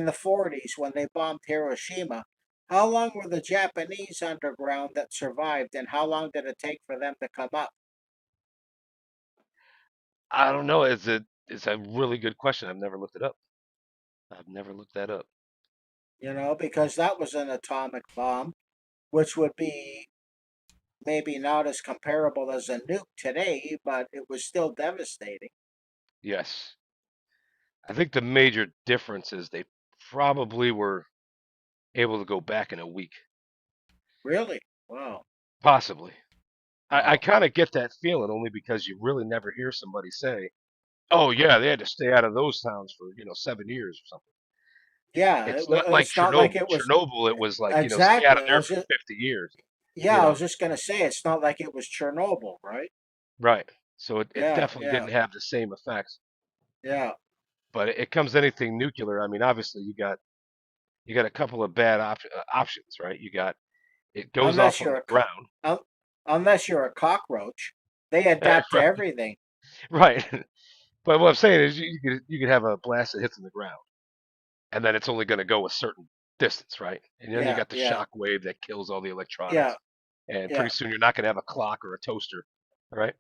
Speaker 2: the 40s when they bombed Hiroshima, how long were the Japanese underground that survived, and how long did it take for them to come up?
Speaker 3: I don't know. It's a really good question. I've never looked it up. I've never looked that up.
Speaker 2: Because that was an atomic bomb, which would be maybe not as comparable as a nuke today, but it was still devastating.
Speaker 3: Yes. I think the major difference is they probably were able to go back in a week.
Speaker 2: Really? Wow.
Speaker 3: Possibly. I
Speaker 2: Wow.
Speaker 3: kind of get that feeling only because you really never hear somebody say, "Oh yeah, they had to stay out of those towns for 7 years or something."
Speaker 2: Yeah,
Speaker 3: It's not like
Speaker 2: it's not like
Speaker 3: Chernobyl.
Speaker 2: it was
Speaker 3: Chernobyl, it was like stay out
Speaker 2: exactly.
Speaker 3: of there for 50 years.
Speaker 2: Yeah,
Speaker 3: You
Speaker 2: I
Speaker 3: know,
Speaker 2: was just gonna say it's not like it was Chernobyl, right?
Speaker 3: right? So it
Speaker 2: Yeah,
Speaker 3: definitely
Speaker 2: yeah,
Speaker 3: didn't have the same effects.
Speaker 2: yeah.
Speaker 3: But it comes to anything nuclear. I mean, obviously you got a couple of bad options, right? You got it goes
Speaker 2: Unless
Speaker 3: off on
Speaker 2: you're
Speaker 3: the
Speaker 2: a
Speaker 3: ground,
Speaker 2: un, unless you're a cockroach, they adapt to
Speaker 3: right?
Speaker 2: everything.
Speaker 3: Right. But what I'm saying is, you could have a blast that hits in the ground, and then it's only going to go a certain distance, right? And then you
Speaker 2: Yeah,
Speaker 3: got the
Speaker 2: yeah,
Speaker 3: shock wave that kills all the
Speaker 2: yeah,
Speaker 3: electronics, and
Speaker 2: yeah,
Speaker 3: pretty soon you're not going to have a clock or a toaster, right?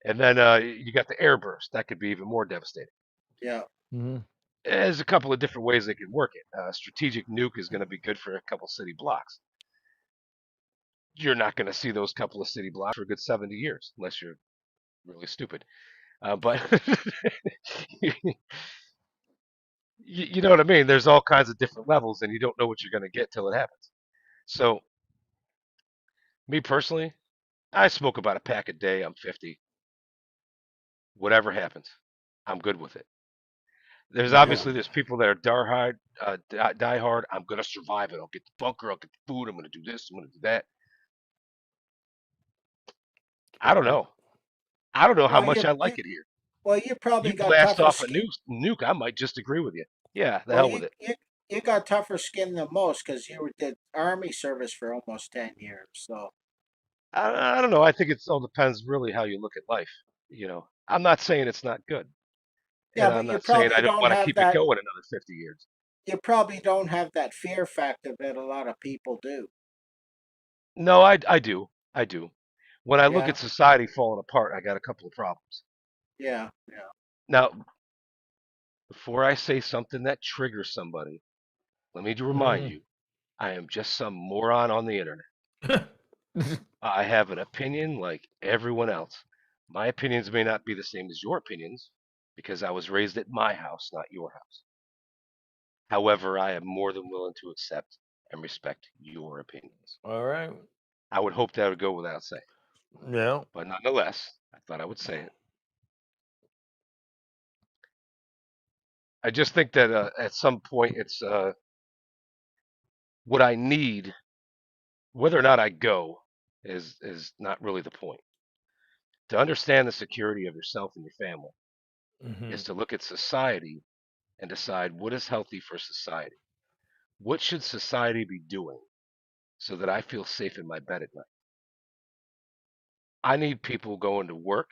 Speaker 3: And then you got the air burst that could be even more devastating.
Speaker 2: yeah.
Speaker 5: Mm-hmm.
Speaker 3: There's a couple of different ways they could work it. Strategic nuke is going to be good for a couple city blocks. You're not going to see those couple of city blocks for a good 70 years unless you're really stupid. But you know what I mean? There's all kinds of different levels, and you don't know what you're going to get till it happens. So Me personally, I smoke about a pack a day. I'm 50. Whatever happens, I'm good with it. There's
Speaker 2: Yeah.
Speaker 3: obviously there's people that are die hard. I'm gonna survive it. I'll get the bunker. I'll get the food. I'm gonna do this. I'm gonna do that. I don't know. I don't know how
Speaker 2: Well,
Speaker 3: much I
Speaker 2: you
Speaker 3: like it here.
Speaker 2: well, you
Speaker 3: You
Speaker 2: probably got
Speaker 3: blast
Speaker 2: tougher
Speaker 3: off a
Speaker 2: skin.
Speaker 3: nuke. I might just agree with you. Yeah, the
Speaker 2: Well,
Speaker 3: hell with it.
Speaker 2: you got tougher skin than most because did army service for almost 10 years. So
Speaker 3: I don't know. I think it all depends really how you look at life. I'm not saying it's not good,
Speaker 2: yeah,
Speaker 3: and
Speaker 2: but
Speaker 3: I'm not saying I don't want to keep it going another 50 years.
Speaker 2: you probably don't have that fear factor that a lot of people do.
Speaker 3: No, I do. I do. When I look
Speaker 2: Yeah,
Speaker 3: at society falling apart, I got a couple of problems.
Speaker 2: yeah, yeah.
Speaker 3: Now, before I say something that triggers somebody, let me remind
Speaker 5: Mhm.
Speaker 3: you, I am just some moron on the internet. I have an opinion like everyone else. My opinions may not be the same as your opinions because I was raised at my house, not your house. However, I am more than willing to accept and respect your opinions.
Speaker 5: All right.
Speaker 3: I would hope that would go without saying,
Speaker 5: Yeah.
Speaker 3: but nonetheless, I thought I would say it. I just think that at some point, it's what I need. Whether or not I go is not really the point. To understand the security of yourself and your family
Speaker 5: Hmm.
Speaker 3: is to look at society and decide what is healthy for society. What should society be doing so that I feel safe in my bed at night? I need people going to work,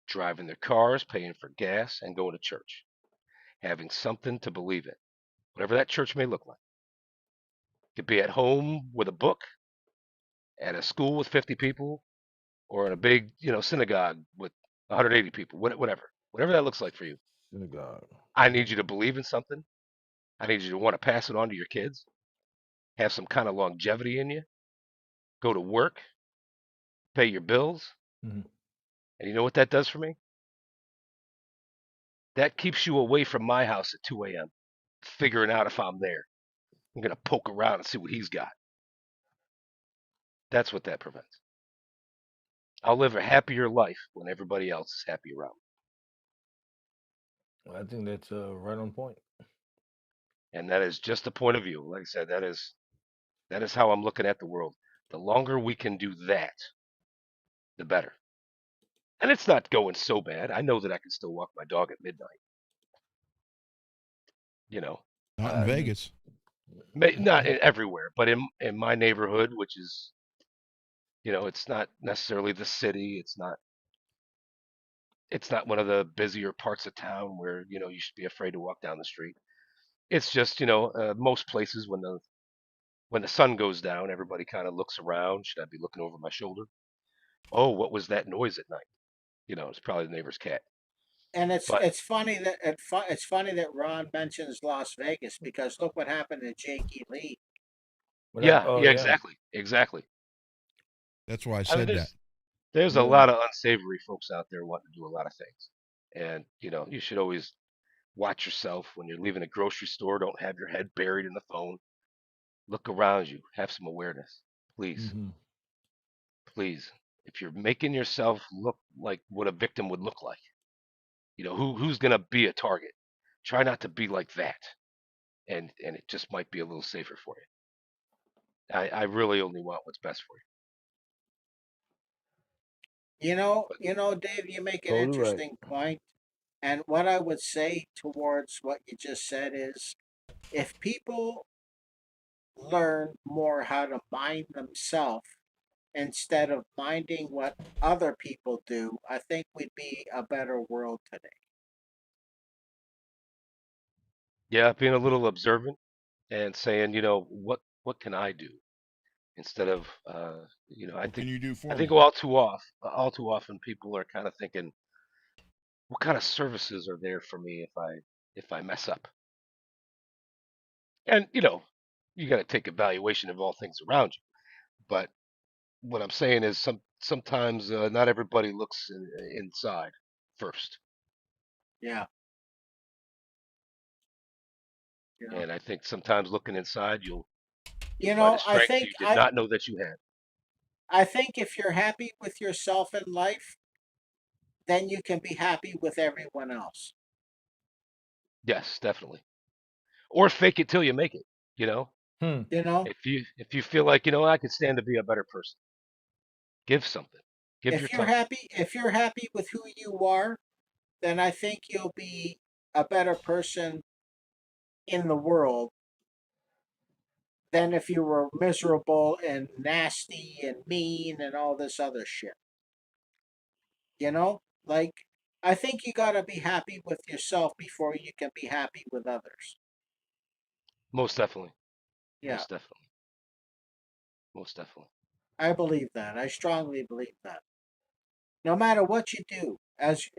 Speaker 3: driving their cars, paying for gas, and going to church, having something to believe in, whatever that church may look like. It could be at home with a book, at a school with 50 people, or in a big, synagogue with 180 people, whatever that looks like for you.
Speaker 5: Synagogue.
Speaker 3: I need you to believe in something. I need you to want to pass it on to your kids, have some kind of longevity in you, go to work, pay your bills.
Speaker 5: Hmm.
Speaker 3: And you know what that does for me? That keeps you away from my house at 2 a.m., figuring out if I'm there. I'm going to poke around and see what he's got. That's what that prevents. I'll live a happier life when everybody else is happy around
Speaker 5: I think that's right on point.
Speaker 3: me. And that is just a point of view. Like I said, that is how I'm looking at the world. The longer we can do that, the better. And it's not going so bad. I know that I can still walk my dog at midnight. You know,
Speaker 1: Not in
Speaker 3: uh,
Speaker 5: Hmm.
Speaker 1: Vegas.
Speaker 3: not everywhere, but in my neighborhood, which is, it's not necessarily the city. It's not one of the busier parts of town where you should be afraid to walk down the street. It's just most places when the sun goes down, everybody kind of looks around. Should I be looking over my shoulder? Oh, what was that noise at night? It's probably the neighbor's cat.
Speaker 2: And
Speaker 3: But
Speaker 2: it's funny that Ron mentions Las Vegas because look what happened to Jakey Lee.
Speaker 5: What happened?
Speaker 3: yeah,
Speaker 5: Oh
Speaker 3: yeah,
Speaker 5: yeah.
Speaker 3: exactly.
Speaker 1: That's why I
Speaker 3: I mean,
Speaker 1: said that.
Speaker 3: there's a
Speaker 5: Yeah.
Speaker 3: lot of unsavory folks out there wanting to do a lot of things, and you should always watch yourself when you're leaving a grocery store. Don't have your head buried in the phone. Look around you. Have some awareness, please.
Speaker 5: Hmm.
Speaker 3: Please, if you're making yourself look like what a victim would look like, who's gonna be a target? Try not to be like that, and it just might be a little safer for you. I really only want what's best for you. But
Speaker 2: Dave, you make an
Speaker 5: Totally right.
Speaker 2: interesting point. And what I would say towards what you just said is if people learn more how to mind themselves instead of minding what other people do, I think we'd be a better world today.
Speaker 3: yeah, being a little observant and saying, what can I do instead of, I
Speaker 1: What can
Speaker 3: think,
Speaker 1: you do
Speaker 3: I
Speaker 1: for
Speaker 3: think
Speaker 1: me?
Speaker 3: all too often people are kind of thinking, what kind of services are there for me if I mess up? And you got to take evaluation of all things around you. But what I'm saying is sometimes not everybody looks inside first,
Speaker 2: Yeah, yeah.
Speaker 3: and I think sometimes looking inside you'll
Speaker 2: You
Speaker 3: find a
Speaker 2: know, I
Speaker 3: strength
Speaker 2: think
Speaker 3: you did not know that you had.
Speaker 2: I think if you're happy with yourself in life, then you can be happy with everyone else.
Speaker 3: Yes, definitely. Or fake it till you make it. You know,
Speaker 5: Hmm.
Speaker 2: You know,
Speaker 3: if you feel like I could stand to be a better person, give something, give your time.
Speaker 2: if you're happy with who you are, then I think you'll be a better person in the world than if you were miserable and nasty and mean and all this other shit. You know? Like, I think you gotta be happy with yourself before you can be happy with others.
Speaker 3: Most definitely,
Speaker 2: Yeah,
Speaker 3: most definitely, most definitely.
Speaker 2: I believe that. I strongly believe that. No matter what you do, as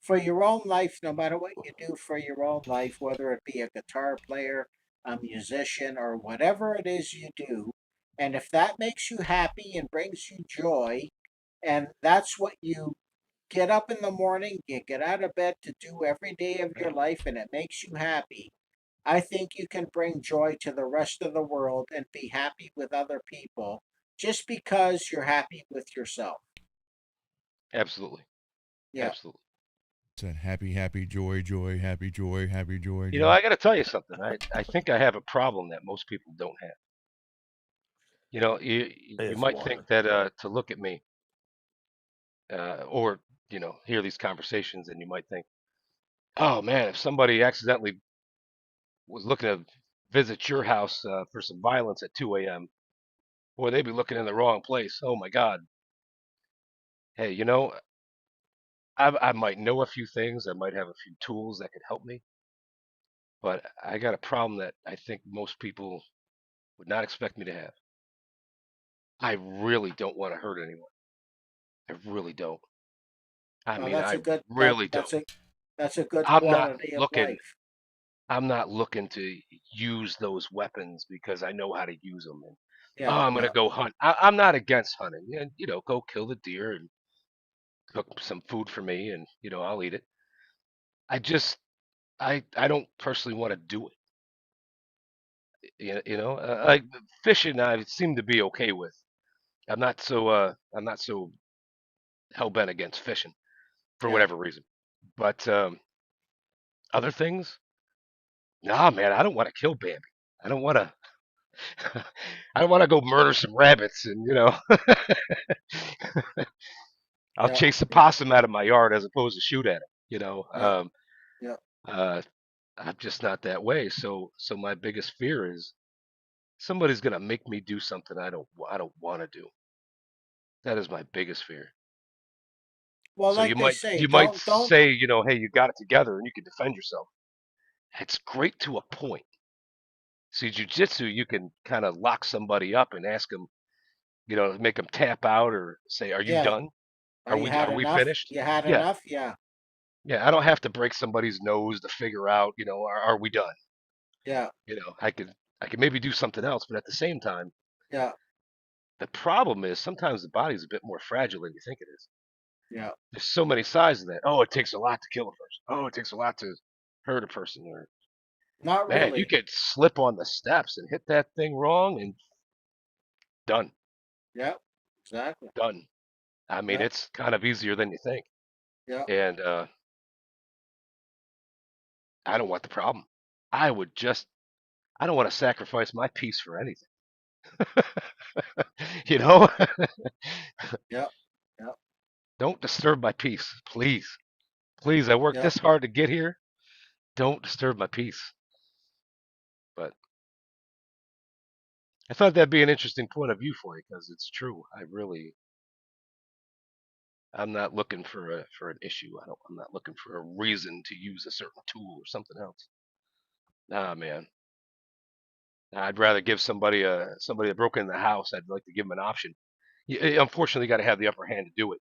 Speaker 2: for your own life, no matter what you do for your own life, whether it be a guitar player, a musician, or whatever it is you do, and if that makes you happy and brings you joy, and that's what you get up in the morning, you get out of bed to do every day of your life, and it makes you happy, I think you can bring joy to the rest of the world and be happy with other people just because you're happy with yourself.
Speaker 3: Absolutely,
Speaker 2: Yeah.
Speaker 3: absolutely.
Speaker 1: Said happy, happy, joy, joy, happy, joy, happy, joy,
Speaker 3: You know,
Speaker 1: joy.
Speaker 3: I got to tell you something. I think I have a problem that most people don't have. You
Speaker 5: It's
Speaker 3: might think
Speaker 5: one.
Speaker 3: that to look at me or hear these conversations, and you might think, oh man, if somebody accidentally was looking to visit your house for some violence at 2 a.m., boy, they'd be looking in the wrong place. Oh my God. Hey, I might know a few things. I might have a few tools that could help me, but I got a problem that I think most people would not expect me to have. I really don't want to hurt anyone. I really don't. I
Speaker 2: Well,
Speaker 3: mean,
Speaker 2: that's
Speaker 3: I
Speaker 2: a good
Speaker 3: really don't.
Speaker 2: that's a good
Speaker 3: I'm not
Speaker 2: quality of
Speaker 3: looking.
Speaker 2: life.
Speaker 3: I'm not looking to use those weapons because I know how to use them. And
Speaker 2: Yeah,
Speaker 3: oh, I'm gonna
Speaker 2: yeah,
Speaker 3: go hunt. I'm not against hunting, and go kill the deer and cook some food for me, and I'll eat it. I just, I don't personally want to do it. Like fishing, I seem to be okay with. I'm not so hell bent against fishing for
Speaker 2: yeah,
Speaker 3: whatever reason. But other things, nah, man, I don't want to kill Bambi. I don't want to. I don't want to go murder some rabbits, and I'll
Speaker 2: yeah,
Speaker 3: chase a
Speaker 2: yeah,
Speaker 3: possum out of my yard as opposed to shoot at him.
Speaker 2: yeah, yeah.
Speaker 3: Uh, I'm just not that way. So my biggest fear is somebody's gonna make me do something I don't want to do. That is my biggest fear.
Speaker 2: Well,
Speaker 3: So
Speaker 2: like
Speaker 3: you
Speaker 2: they
Speaker 3: might
Speaker 2: say,
Speaker 3: you might
Speaker 2: don't.
Speaker 3: say, hey, you got it together and you can defend yourself. It's great to a point. See, jujitsu, you can kind of lock somebody up and ask them, make them tap out or say, "Are you
Speaker 2: Yeah.
Speaker 3: done?
Speaker 2: Are
Speaker 3: Are
Speaker 2: you
Speaker 3: we
Speaker 2: had
Speaker 3: are we
Speaker 2: enough?
Speaker 3: finished?"
Speaker 2: You had
Speaker 3: Yeah,
Speaker 2: enough? Yeah,
Speaker 3: yeah. I don't have to break somebody's nose to figure out, are we done?
Speaker 2: yeah,
Speaker 3: I could maybe do something else, but at the same time,
Speaker 2: yeah,
Speaker 3: the problem is sometimes the body's a bit more fragile than you think it is.
Speaker 2: yeah.
Speaker 3: There's so many sides of that. Oh, it takes a lot to kill a person. Oh, it takes a lot to hurt a person. Or
Speaker 2: Not
Speaker 3: man, you
Speaker 2: really.
Speaker 3: could slip on the steps and hit that thing wrong and done,
Speaker 2: Yeah, exactly.
Speaker 3: done. I mean,
Speaker 2: Yeah,
Speaker 3: it's kind of easier than you think.
Speaker 2: yeah.
Speaker 3: And I don't want the problem. I would just, I don't want to sacrifice my peace for anything. you know,
Speaker 2: Yeah, yeah,
Speaker 3: don't disturb my peace, please. Please, I worked
Speaker 2: yeah.
Speaker 3: this hard to get here. Don't disturb my peace. But I thought that'd be an interesting point of view for you because it's true. I'm not looking for an issue. I'm not looking for a reason to use a certain tool or something else. Nah, man. I'd rather give somebody that broke in the house. I'd like to give them an option. Unfortunately, got to have the upper hand to do it.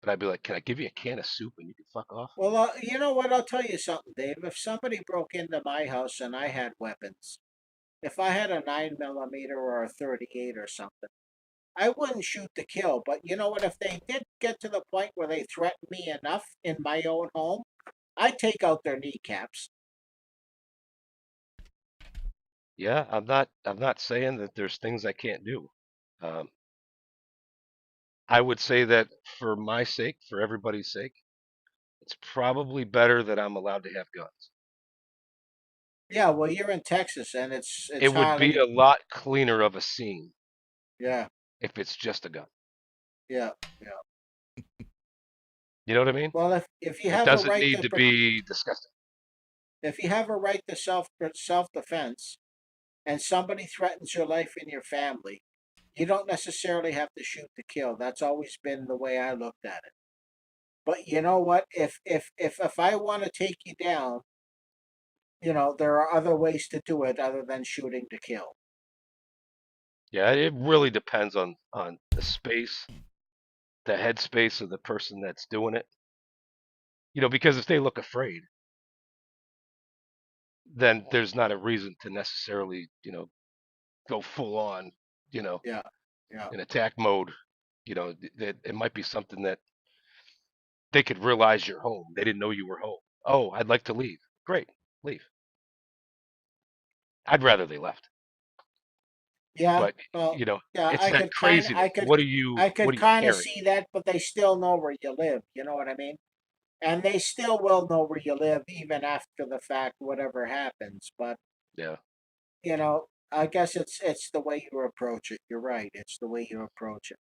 Speaker 3: But I'd be like, can I give you a can of soup and you can fuck off?
Speaker 2: Well, you know what? I'll tell you something, Dave. If somebody broke into my house and I had weapons, if I had a 9 millimeter or a 38 or something, I wouldn't shoot to kill. But you know what? If they did get to the point where they threatened me enough in my own home, I'd take out their kneecaps.
Speaker 3: Yeah, I'm not saying that there's things I can't do. Um, I would say that for my sake, for everybody's sake, it's probably better that I'm allowed to have guns.
Speaker 2: Yeah, well, you're in Texas, and
Speaker 3: It
Speaker 2: it's
Speaker 3: would be
Speaker 2: highly.
Speaker 3: a lot cleaner of a scene
Speaker 2: Yeah,
Speaker 3: if it's just a gun.
Speaker 2: yeah, yeah.
Speaker 3: You know what I mean?
Speaker 2: Well, if you
Speaker 3: It
Speaker 2: have a
Speaker 3: doesn't
Speaker 2: right
Speaker 3: need
Speaker 2: to
Speaker 3: to be disgusting.
Speaker 2: if you have a right to self defense, and somebody threatens your life and your family, you don't necessarily have to shoot to kill. That's always been the way I looked at it. But you know what? If I want to take you down, there are other ways to do it other than shooting to kill.
Speaker 3: Yeah, it really depends on the space, the headspace of the person that's doing it. Because if they look afraid, then there's not a reason to necessarily, go full on, you know,
Speaker 2: Yeah, yeah,
Speaker 3: in attack mode. That it might be something that they could realize you're home. They didn't know you were home. Oh, I'd like to leave. Great, leave. I'd rather they left.
Speaker 2: yeah.
Speaker 3: But
Speaker 2: Well,
Speaker 3: you know,
Speaker 2: yeah.
Speaker 3: it's that craziness.
Speaker 2: I
Speaker 3: What
Speaker 2: could
Speaker 3: are you
Speaker 2: kind of
Speaker 3: carrying?
Speaker 2: see that, but they still know where you live. You know what I mean? And they still will know where you live even after the fact, whatever happens. But
Speaker 3: Yeah.
Speaker 2: I guess it's the way you approach it. You're right. It's the way you approach it.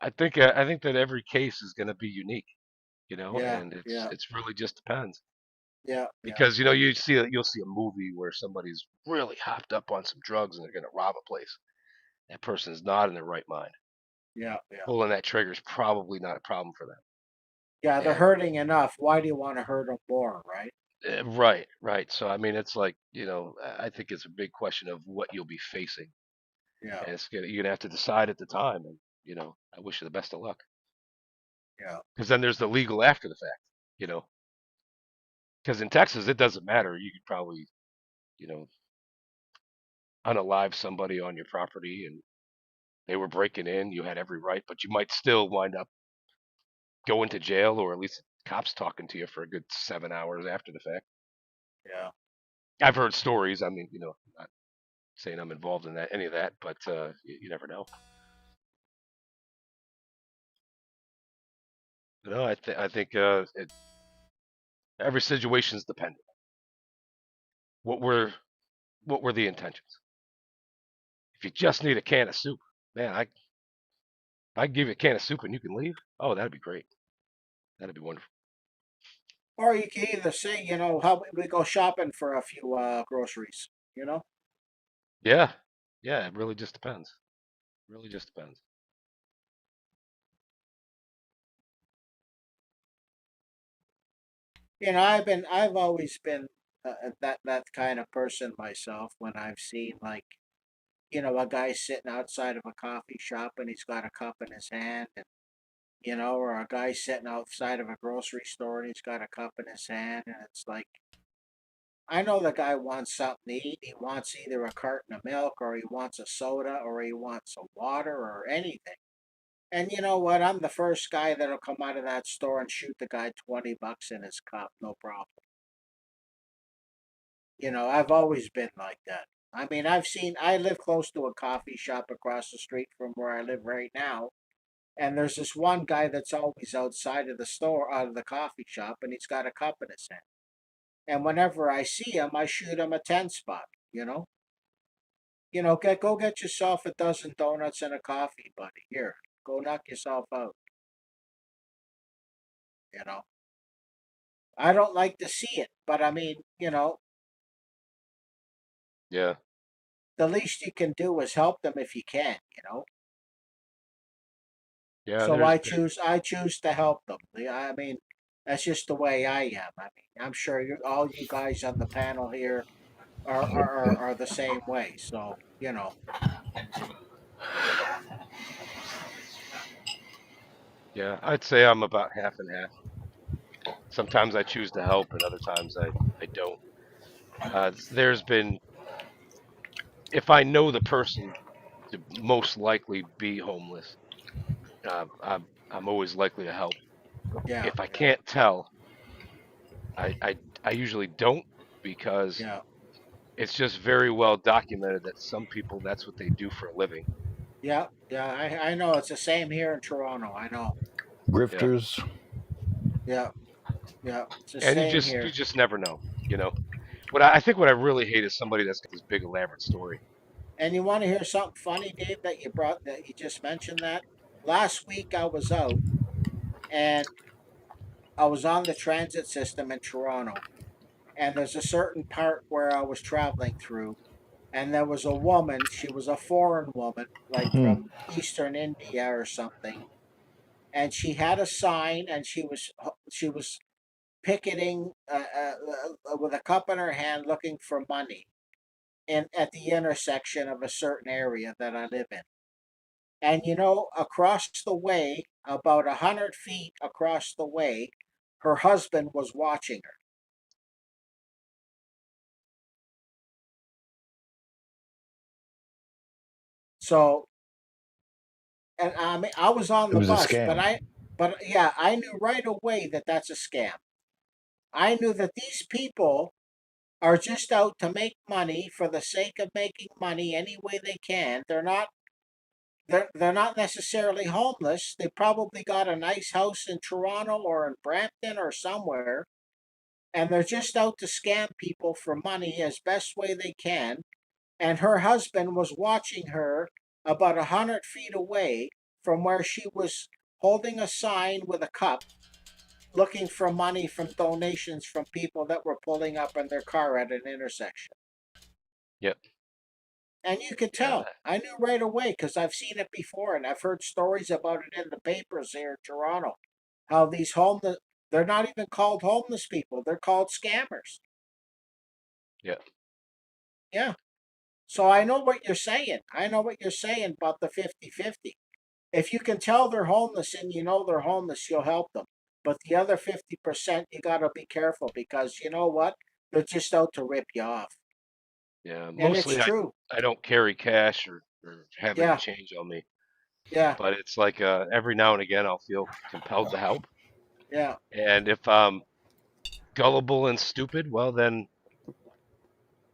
Speaker 3: I think that every case is going to be unique,
Speaker 2: Yeah,
Speaker 3: and it's
Speaker 2: yeah,
Speaker 3: it's really just depends.
Speaker 2: yeah, yeah,
Speaker 3: Because you'll see a movie where somebody's really hopped up on some drugs and they're going to rob a place. That person's not in their right mind.
Speaker 2: yeah, yeah.
Speaker 3: Pulling that trigger is probably not a problem for them.
Speaker 2: Yeah, they're
Speaker 3: And
Speaker 2: hurting enough. Why do you want to hurt them more, right?
Speaker 3: right, right. So I mean, it's like I think it's a big question of what you'll be facing,
Speaker 2: Yeah,
Speaker 3: and you're gonna have to decide at the time. And I wish you the best of luck,
Speaker 2: yeah,
Speaker 3: because then there's the legal after the fact. You know, because in Texas it doesn't matter. You could probably you know unalive somebody on your property, and they were breaking in. You had every right, but you might still wind up going to jail, or at least cops talking to you for a good 7 hours after the fact.
Speaker 2: yeah.
Speaker 3: I've heard stories. I mean, not saying I'm involved in that any of that, but you never know. No, I think every situation is dependent. What were what were the intentions? If you just need a can of soup, man, I give you a can of soup and you can leave. Oh, that'd be great. That'd be wonderful.
Speaker 2: Or you can either say, how about we go shopping for a few groceries. You know,
Speaker 3: Yeah, yeah. It really just depends. Really just depends.
Speaker 2: I've always been that kind of person myself. When I've seen like, a guy sitting outside of a coffee shop and he's got a cup in his hand, and or a guy sitting outside of a grocery store and he's got a cup in his hand, and it's like, I know the guy wants something to eat. He wants either a carton of milk, or he wants a soda, or he wants a water, or anything. And you know what? I'm the first guy that'll come out of that store and shoot the guy $20 in his cup, no problem. I've always been like that. I mean, I live close to a coffee shop across the street from where I live right now. And there's this one guy that's always outside of the store, out of the coffee shop, and he's got a cup in his hand. And whenever I see him, I shoot him a 10 spot, you know? Go get yourself a dozen donuts and a coffee, buddy. Here, go knock yourself out, you know? I don't like to see it, but I mean,
Speaker 3: Yeah,
Speaker 2: the least you can do is help them if you can.
Speaker 3: yeah.
Speaker 2: So
Speaker 3: There's been
Speaker 2: I choose to help them. I mean, that's just the way I am. I mean, I'm sure all you guys on the panel here are the same way. So
Speaker 3: yeah. I'd say I'm about half and half. Sometimes I choose to help, and other times I don't. There's been if I know the person to most likely be homeless, I'm always likely to help.
Speaker 2: yeah,
Speaker 3: If I
Speaker 2: yeah,
Speaker 3: can't tell, I usually don't because
Speaker 2: yeah,
Speaker 3: it's just very well documented that some people that's what they do for a living.
Speaker 2: Yeah, yeah, I know it's the same here in Toronto. I know.
Speaker 6: Grifters.
Speaker 2: Yeah, yeah, it's the
Speaker 3: And
Speaker 2: same
Speaker 3: you
Speaker 2: here.
Speaker 3: just never know. You know, I think what I really hate is somebody that's got this big elaborate story.
Speaker 2: And you want to hear something funny, Dave, that you just mentioned that? Last week I was out and I was on the transit system in Toronto, and there's a certain part where I was traveling through, and there was a woman. She was a foreign woman, like
Speaker 6: Hmm.
Speaker 2: from Eastern India or something, and she had a sign, and she was picketing with a cup in her hand, looking for money, in at the intersection of a certain area that I live in. And across the way, about 100 feet across the way, her husband was watching her. So, and I mean, I was on
Speaker 6: It
Speaker 2: the
Speaker 6: was a
Speaker 2: bus,
Speaker 6: scam.
Speaker 2: but yeah, I knew right away that that's a scam. I knew that these people are just out to make money for the sake of making money any way they can. They're not necessarily homeless. They probably got a nice house in Toronto or in Brampton or somewhere, and they're just out to scam people for money as best way they can. And her husband was watching her about 100 feet away from where she was holding a sign with a cup, looking for money from donations from people that were pulling up in their car at an intersection.
Speaker 3: Yep.
Speaker 2: And you could
Speaker 3: Yeah.
Speaker 2: tell. I knew right away because I've seen it before and I've heard stories about it in the papers here in Toronto. How these homeless, they're not even called homeless people, they're called scammers.
Speaker 3: Yep.
Speaker 2: Yeah. So I know what you're saying. I know what you're saying about the 50-50. If you can tell they're homeless and you know they're homeless, you'll help them. But the other 50%, you got to be careful because you know what? They're just out to rip you off.
Speaker 3: Yeah.
Speaker 2: And it's
Speaker 3: Mostly,
Speaker 2: true.
Speaker 3: I don't carry cash or have any
Speaker 2: Yeah.
Speaker 3: change on me,
Speaker 2: Yeah.
Speaker 3: but it's like every now and again I'll feel compelled to help.
Speaker 2: Yeah.
Speaker 3: And if I'm gullible and stupid, well then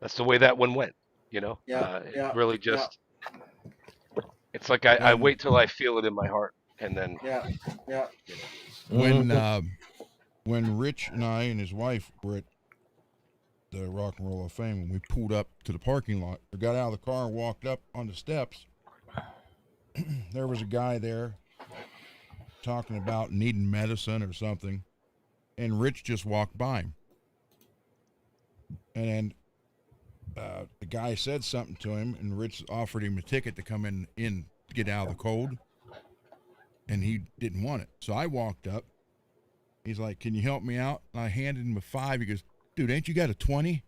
Speaker 3: that's the way that one went.
Speaker 2: Yeah.
Speaker 3: It
Speaker 2: Yeah.
Speaker 3: really
Speaker 2: Yeah.
Speaker 3: just it's like I
Speaker 1: When
Speaker 3: wait till I feel it in my heart, and then
Speaker 2: Yeah. Yeah.
Speaker 3: you know.
Speaker 1: when
Speaker 6: Mhm.
Speaker 1: uh, when Rich and I and his wife were at the Rock and Roll Hall of Fame, when we pulled up to the parking lot, we got out of the car and walked up on the steps. There was a guy there talking about needing medicine or something, and Rich just walked by him. And the guy said something to him, and Rich offered him a ticket to come in to get out of the cold, and he didn't want it. So I walked up. He's like, "Can you help me out?" And I handed him a $5. He goes, "Dude, ain't you got a 20?"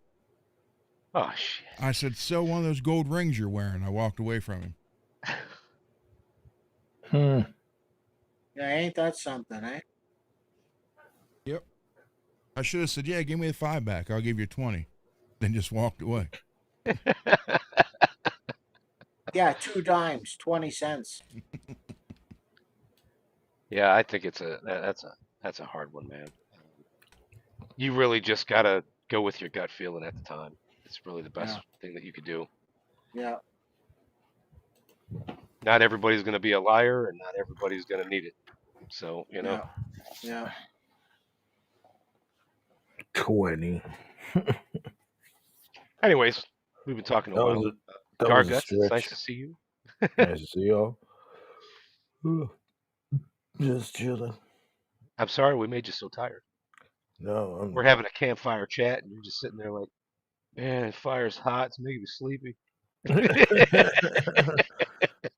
Speaker 3: Oh shit.
Speaker 1: I said, "So one of those gold rings you're wearing." I walked away from him.
Speaker 6: Hmm.
Speaker 2: Yeah. Ain't that something, eh?
Speaker 1: Yep. I should have said, "Yeah, give me the $5 back. I'll give you 20." Then just walked away.
Speaker 2: Yeah. 2 dimes, 20 cents.
Speaker 3: Yeah, I think that's a hard one, man. You really just gotta go with your gut feeling at the time. It's really the best
Speaker 2: Yeah.
Speaker 3: thing that you could do.
Speaker 2: Yeah.
Speaker 3: Not everybody's gonna be a liar, and not everybody's gonna need it. So
Speaker 2: Yeah. Yeah.
Speaker 5: 20.
Speaker 3: Anyways, we've been talking a
Speaker 5: That was
Speaker 3: while.
Speaker 5: a that was a
Speaker 3: Garguts, it's nice
Speaker 5: stretch.
Speaker 3: to see you.
Speaker 5: Nice to see y'all. Just chilling.
Speaker 3: I'm sorry we made you so tired.
Speaker 5: No,
Speaker 3: We're having a campfire chat, and you're just sitting there like, man, the fire's hot. It's making me sleepy.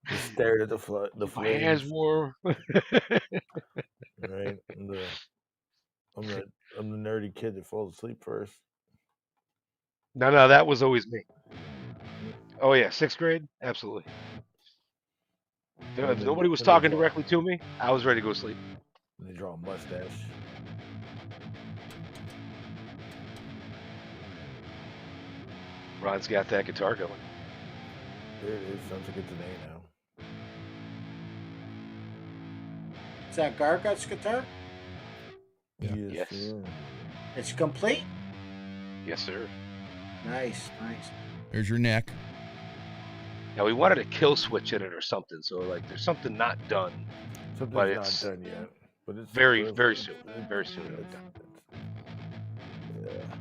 Speaker 5: just stared at the
Speaker 3: Keep my hands
Speaker 5: flames.
Speaker 3: warm.
Speaker 5: Right. I'm the I'm the nerdy kid that falls asleep first.
Speaker 3: No, that was always me. Oh yeah, sixth grade, absolutely. If nobody was
Speaker 5: When they
Speaker 3: talking
Speaker 5: draw
Speaker 3: directly to me, I was ready to go to sleep.
Speaker 5: when they draw a mustache.
Speaker 3: Ron's got that guitar going.
Speaker 5: There it is. Sounds like it's an A now.
Speaker 2: Is that Garguts guitar?
Speaker 1: Yeah.
Speaker 3: Yes.
Speaker 5: Sir.
Speaker 2: It's complete.
Speaker 3: Yes, sir.
Speaker 2: Nice. Nice.
Speaker 1: There's your neck.
Speaker 3: Now we wanted to kill switch in it or something. So like, there's something not done,
Speaker 5: Something's
Speaker 3: but
Speaker 5: not
Speaker 3: it's
Speaker 5: done yet. But it's
Speaker 3: very
Speaker 5: but
Speaker 3: very
Speaker 5: it's-
Speaker 3: soon.
Speaker 5: it-
Speaker 3: Very soon it'll be
Speaker 5: it's-
Speaker 3: done.
Speaker 5: Yeah.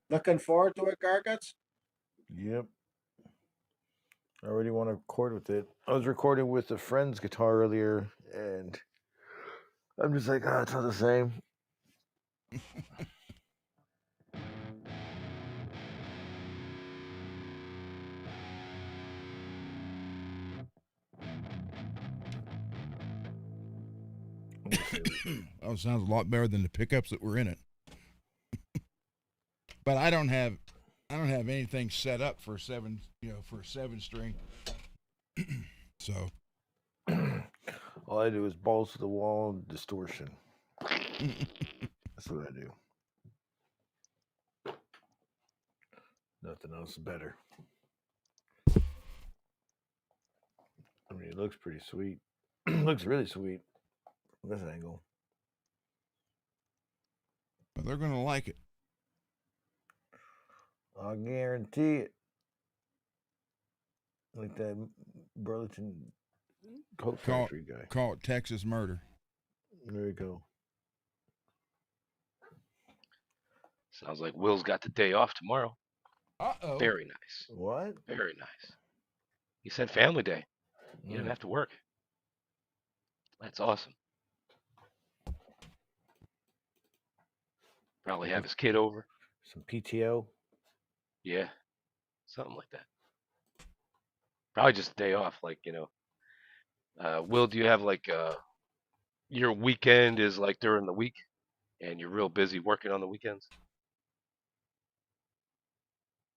Speaker 2: Looking forward to it, Garguts?
Speaker 5: Yep. I already want to record with it. I was recording with a friend's guitar earlier, and I'm just like, it's not the same.
Speaker 1: Oh, sounds a lot better than the pickups that were in it. But I don't have anything set up for seven string. So
Speaker 5: All I do is balls to the wall and distortion. That's what I do. Nothing else better. I mean, it looks pretty sweet. Looks really sweet from this angle.
Speaker 1: but they're gonna like it.
Speaker 5: I guarantee it. Like that Burlington Coat Factory guy.
Speaker 1: Call it Texas murder.
Speaker 5: There you go.
Speaker 3: Sounds like Will's got the day off tomorrow.
Speaker 1: Uh-oh.
Speaker 3: Very nice.
Speaker 5: What?
Speaker 3: Very nice. He said family day. He didn't have to work. That's awesome. Probably have his kid over.
Speaker 5: Some PTO.
Speaker 3: Yeah. Something like that. Probably just a day off, like, Will, do you have like your weekend is like during the week and you're real busy working on the weekends?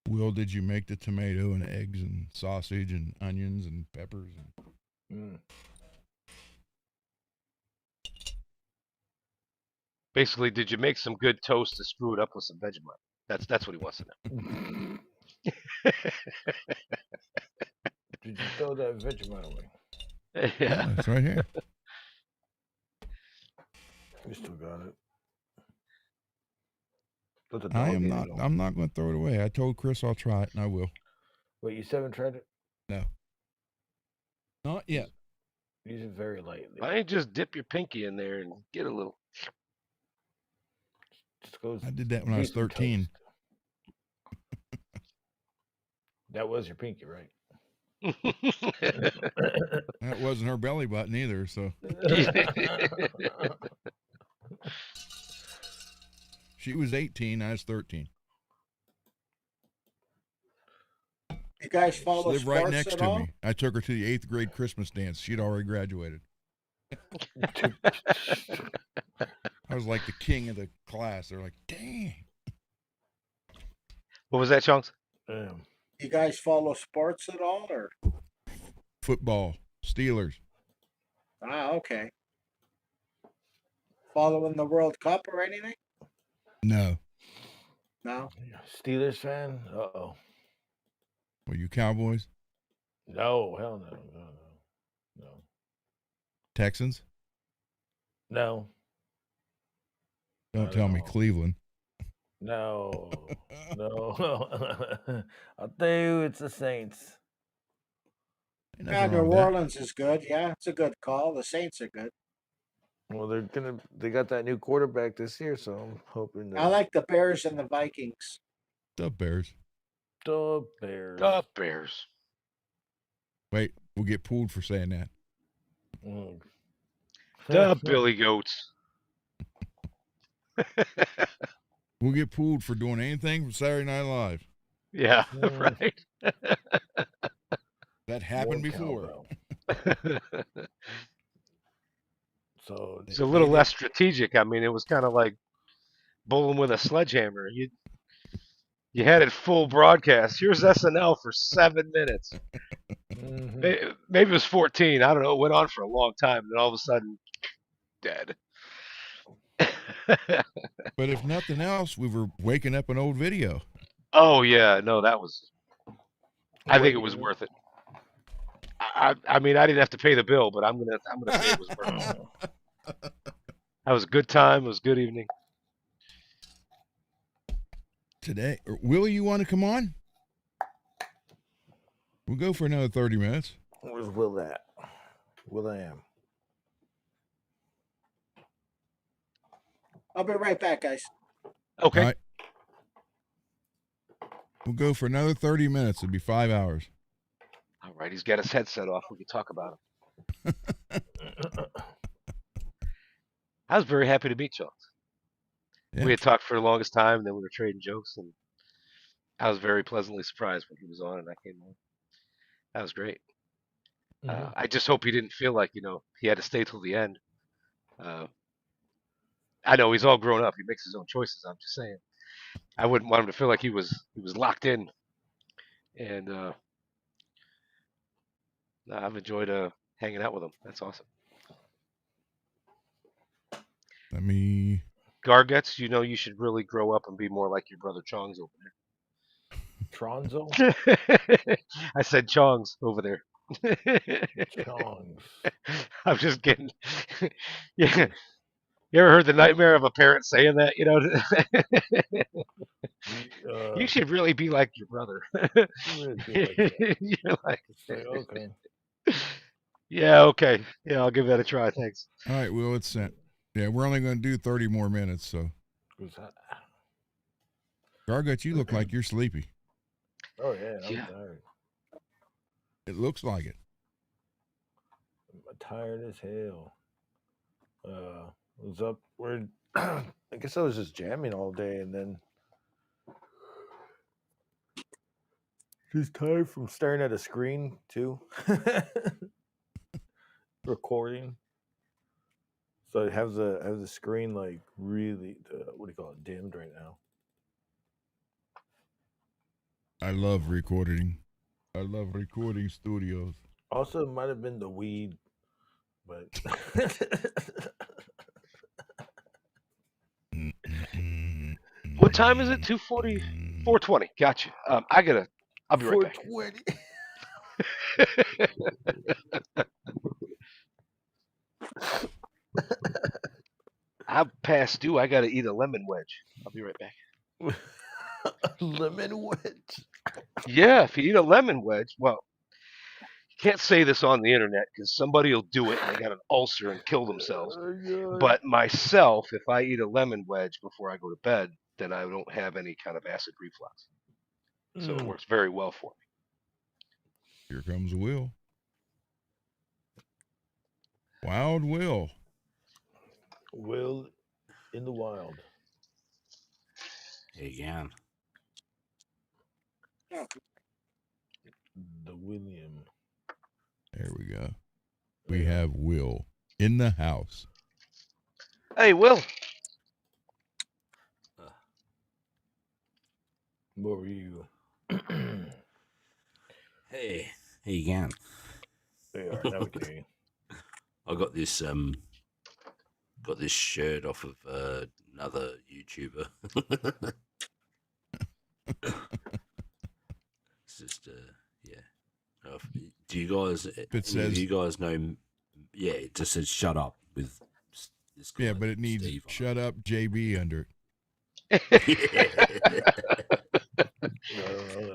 Speaker 1: Will, did you make the tomato and eggs and sausage and onions and peppers?
Speaker 3: Basically, did you make some good toast to screw it up with some Vegemite? That's what he wants to know.
Speaker 5: Did you throw that Vegemite away?
Speaker 3: Yeah.
Speaker 1: It's right here.
Speaker 5: You still got it. Put the
Speaker 1: I
Speaker 5: dog
Speaker 1: am
Speaker 5: in
Speaker 1: not.
Speaker 5: it.
Speaker 1: I'm not going to throw it away. I told Chris I'll try it, and I will.
Speaker 5: Wait, you still haven't tried it?
Speaker 1: No, not yet.
Speaker 5: Use it very lightly.
Speaker 3: Why don't you just dip your pinky in there and get a little?
Speaker 5: Just goes.
Speaker 1: I did that when I was 13.
Speaker 5: That was your pinky, right?
Speaker 1: That wasn't her belly button either. So she was 18. I was 13.
Speaker 2: You guys follow
Speaker 1: She lived
Speaker 2: sports
Speaker 1: right next
Speaker 2: at
Speaker 1: to
Speaker 2: all?
Speaker 1: me. I took her to the 8th grade Christmas dance. She'd already graduated. I was like the king of the class. They're like, dang.
Speaker 3: What was that, Chunks?
Speaker 2: You guys follow sports at all, or?
Speaker 1: Football, Steelers.
Speaker 2: Ah, okay. Following the World Cup or anything?
Speaker 1: No.
Speaker 2: No.
Speaker 5: Steelers fan? Uh-oh.
Speaker 1: Were you Cowboys?
Speaker 5: No, hell no. No.
Speaker 1: Texans?
Speaker 5: No.
Speaker 1: Don't
Speaker 5: Not
Speaker 1: tell
Speaker 5: at
Speaker 1: me
Speaker 5: all.
Speaker 1: Cleveland.
Speaker 5: No. No. I'll tell you, it's the Saints.
Speaker 1: Ain't
Speaker 2: Yeah,
Speaker 1: nothing wrong
Speaker 2: New
Speaker 1: with that.
Speaker 2: Orleans is good. Yeah, it's a good call. The Saints are good.
Speaker 5: Well, they got that new quarterback this year, so I'm hoping that
Speaker 2: I like the Bears and the Vikings.
Speaker 1: The Bears.
Speaker 5: the Bears.
Speaker 3: The Bears.
Speaker 1: Wait, we'll get pulled for saying that.
Speaker 5: Mm.
Speaker 3: The Billy Goats.
Speaker 1: We'll get pulled for doing anything from Saturday Night Live.
Speaker 3: Yeah,
Speaker 5: Mm.
Speaker 3: right.
Speaker 1: That happened
Speaker 5: More
Speaker 1: before.
Speaker 5: cowbell. So
Speaker 3: It's a little less strategic. I mean, it was kind of like bowling with a sledgehammer. You had it full broadcast. Here's SNL for 7 minutes.
Speaker 5: mhm.
Speaker 3: Maybe it was 14. I don't know. It went on for a long time. And then all of a sudden, dead.
Speaker 1: But if nothing else, we were waking up an old video.
Speaker 3: Oh, yeah. No, that was. I think it was worth it. I mean, I didn't have to pay the bill, but I'm gonna say it was worth it. That was a good time. It was a good evening.
Speaker 1: today. Will you want to come on? We'll go for another 30 minutes.
Speaker 5: Where's Will at? Will I am.
Speaker 2: I'll be right back, guys.
Speaker 3: Okay.
Speaker 1: All right. We'll go for another 30 minutes. It'll be 5 hours.
Speaker 3: All right. He's got his headset off. We can talk about him. I was very happy to meet y'all.
Speaker 1: Yeah.
Speaker 3: We had talked for the longest time, and then we were trading jokes, and I was very pleasantly surprised when he was on and I came on. That was great. I just hope he didn't feel like, he had to stay till the end. I know he's all grown up. He makes his own choices. I'm just saying. I wouldn't want him to feel like he was locked in. And I've enjoyed hanging out with him. That's awesome.
Speaker 1: Let me.
Speaker 3: Garguts, you should really grow up and be more like your brother Chong's over
Speaker 5: Tronzo?
Speaker 3: there. I said Chong's over there.
Speaker 5: Chongs.
Speaker 3: I'm just kidding. Yeah. You ever heard the nightmare of a parent saying that? You should really be like your brother.
Speaker 5: Really be like that.
Speaker 3: You're like,
Speaker 5: It's like, okay.
Speaker 3: yeah, okay. Yeah, I'll give that a try. Thanks.
Speaker 1: All right, Will, it's sent. Yeah, we're only going to do 30 more minutes, so.
Speaker 5: Who's that?
Speaker 1: Garguts, you look like you're sleepy.
Speaker 5: Oh, yeah. I'm
Speaker 3: Yeah.
Speaker 5: tired.
Speaker 1: It looks like it.
Speaker 5: I'm tired as hell. Was up. I guess I was just jamming all day, and then just tired from staring at a screen too. Recording. So I have the screen like really what do you call it, dimmed right now.
Speaker 1: I love recording. I love recording studios.
Speaker 5: Also, it might have been the weed, but
Speaker 3: What time is it? 2:40? 4:20. Gotcha. I'll be right back.
Speaker 5: 420.
Speaker 3: I'm past due. I gotta eat a lemon wedge. I'll be right back.
Speaker 5: Lemon wedge.
Speaker 3: Yeah, if you eat a lemon wedge, well, you can't say this on the internet because somebody will do it and they got an ulcer and kill themselves.
Speaker 5: Oh,
Speaker 3: But myself, if I eat a lemon wedge before I go to bed, then I don't have any kind of acid reflux. So it works very well for me.
Speaker 1: Here comes Will. Wild Will.
Speaker 5: Will in the wild.
Speaker 6: Again.
Speaker 5: The William.
Speaker 1: There we go. We have Will in the house.
Speaker 3: Hey, Will.
Speaker 5: What were you?
Speaker 6: Hey again.
Speaker 5: They are now we can hear you.
Speaker 6: I got this shirt off of another YouTuber. It's just yeah. Do you guys?
Speaker 1: It says,
Speaker 6: you guys know? Yeah, it just says "shut up" with this guy.
Speaker 1: yeah, but it needs
Speaker 6: Steve
Speaker 1: "shut up, JB" under it.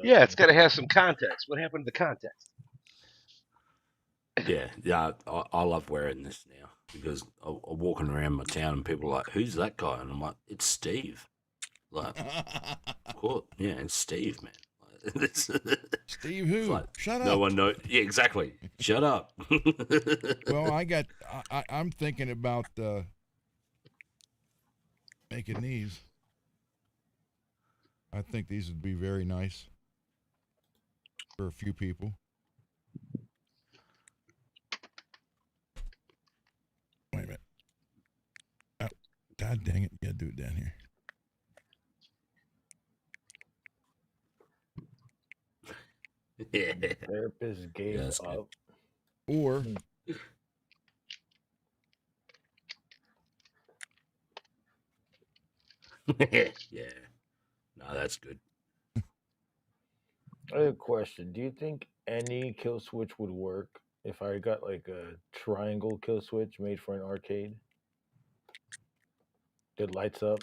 Speaker 3: Yeah, it's got to have some context. What happened to the context?
Speaker 6: Yeah. I love wearing this now because I'm walking around my town and people are like, "Who's that guy?" And I'm like, "It's Steve." Like, of course, yeah, it's Steve, man. Like,
Speaker 1: Steve who?
Speaker 6: like,
Speaker 1: Shut up.
Speaker 6: no one knows. Yeah, exactly. Shut up.
Speaker 1: Well, I'm thinking about making these. I think these would be very nice for a few people. Wait a minute. Oh, God dang it. You gotta do it down here.
Speaker 6: Yeah.
Speaker 5: Therapist gave up.
Speaker 1: Or
Speaker 6: Yeah. No, that's good.
Speaker 5: I have a question. Do you think any kill switch would work if I got like a triangle kill switch made for an arcade that lights up?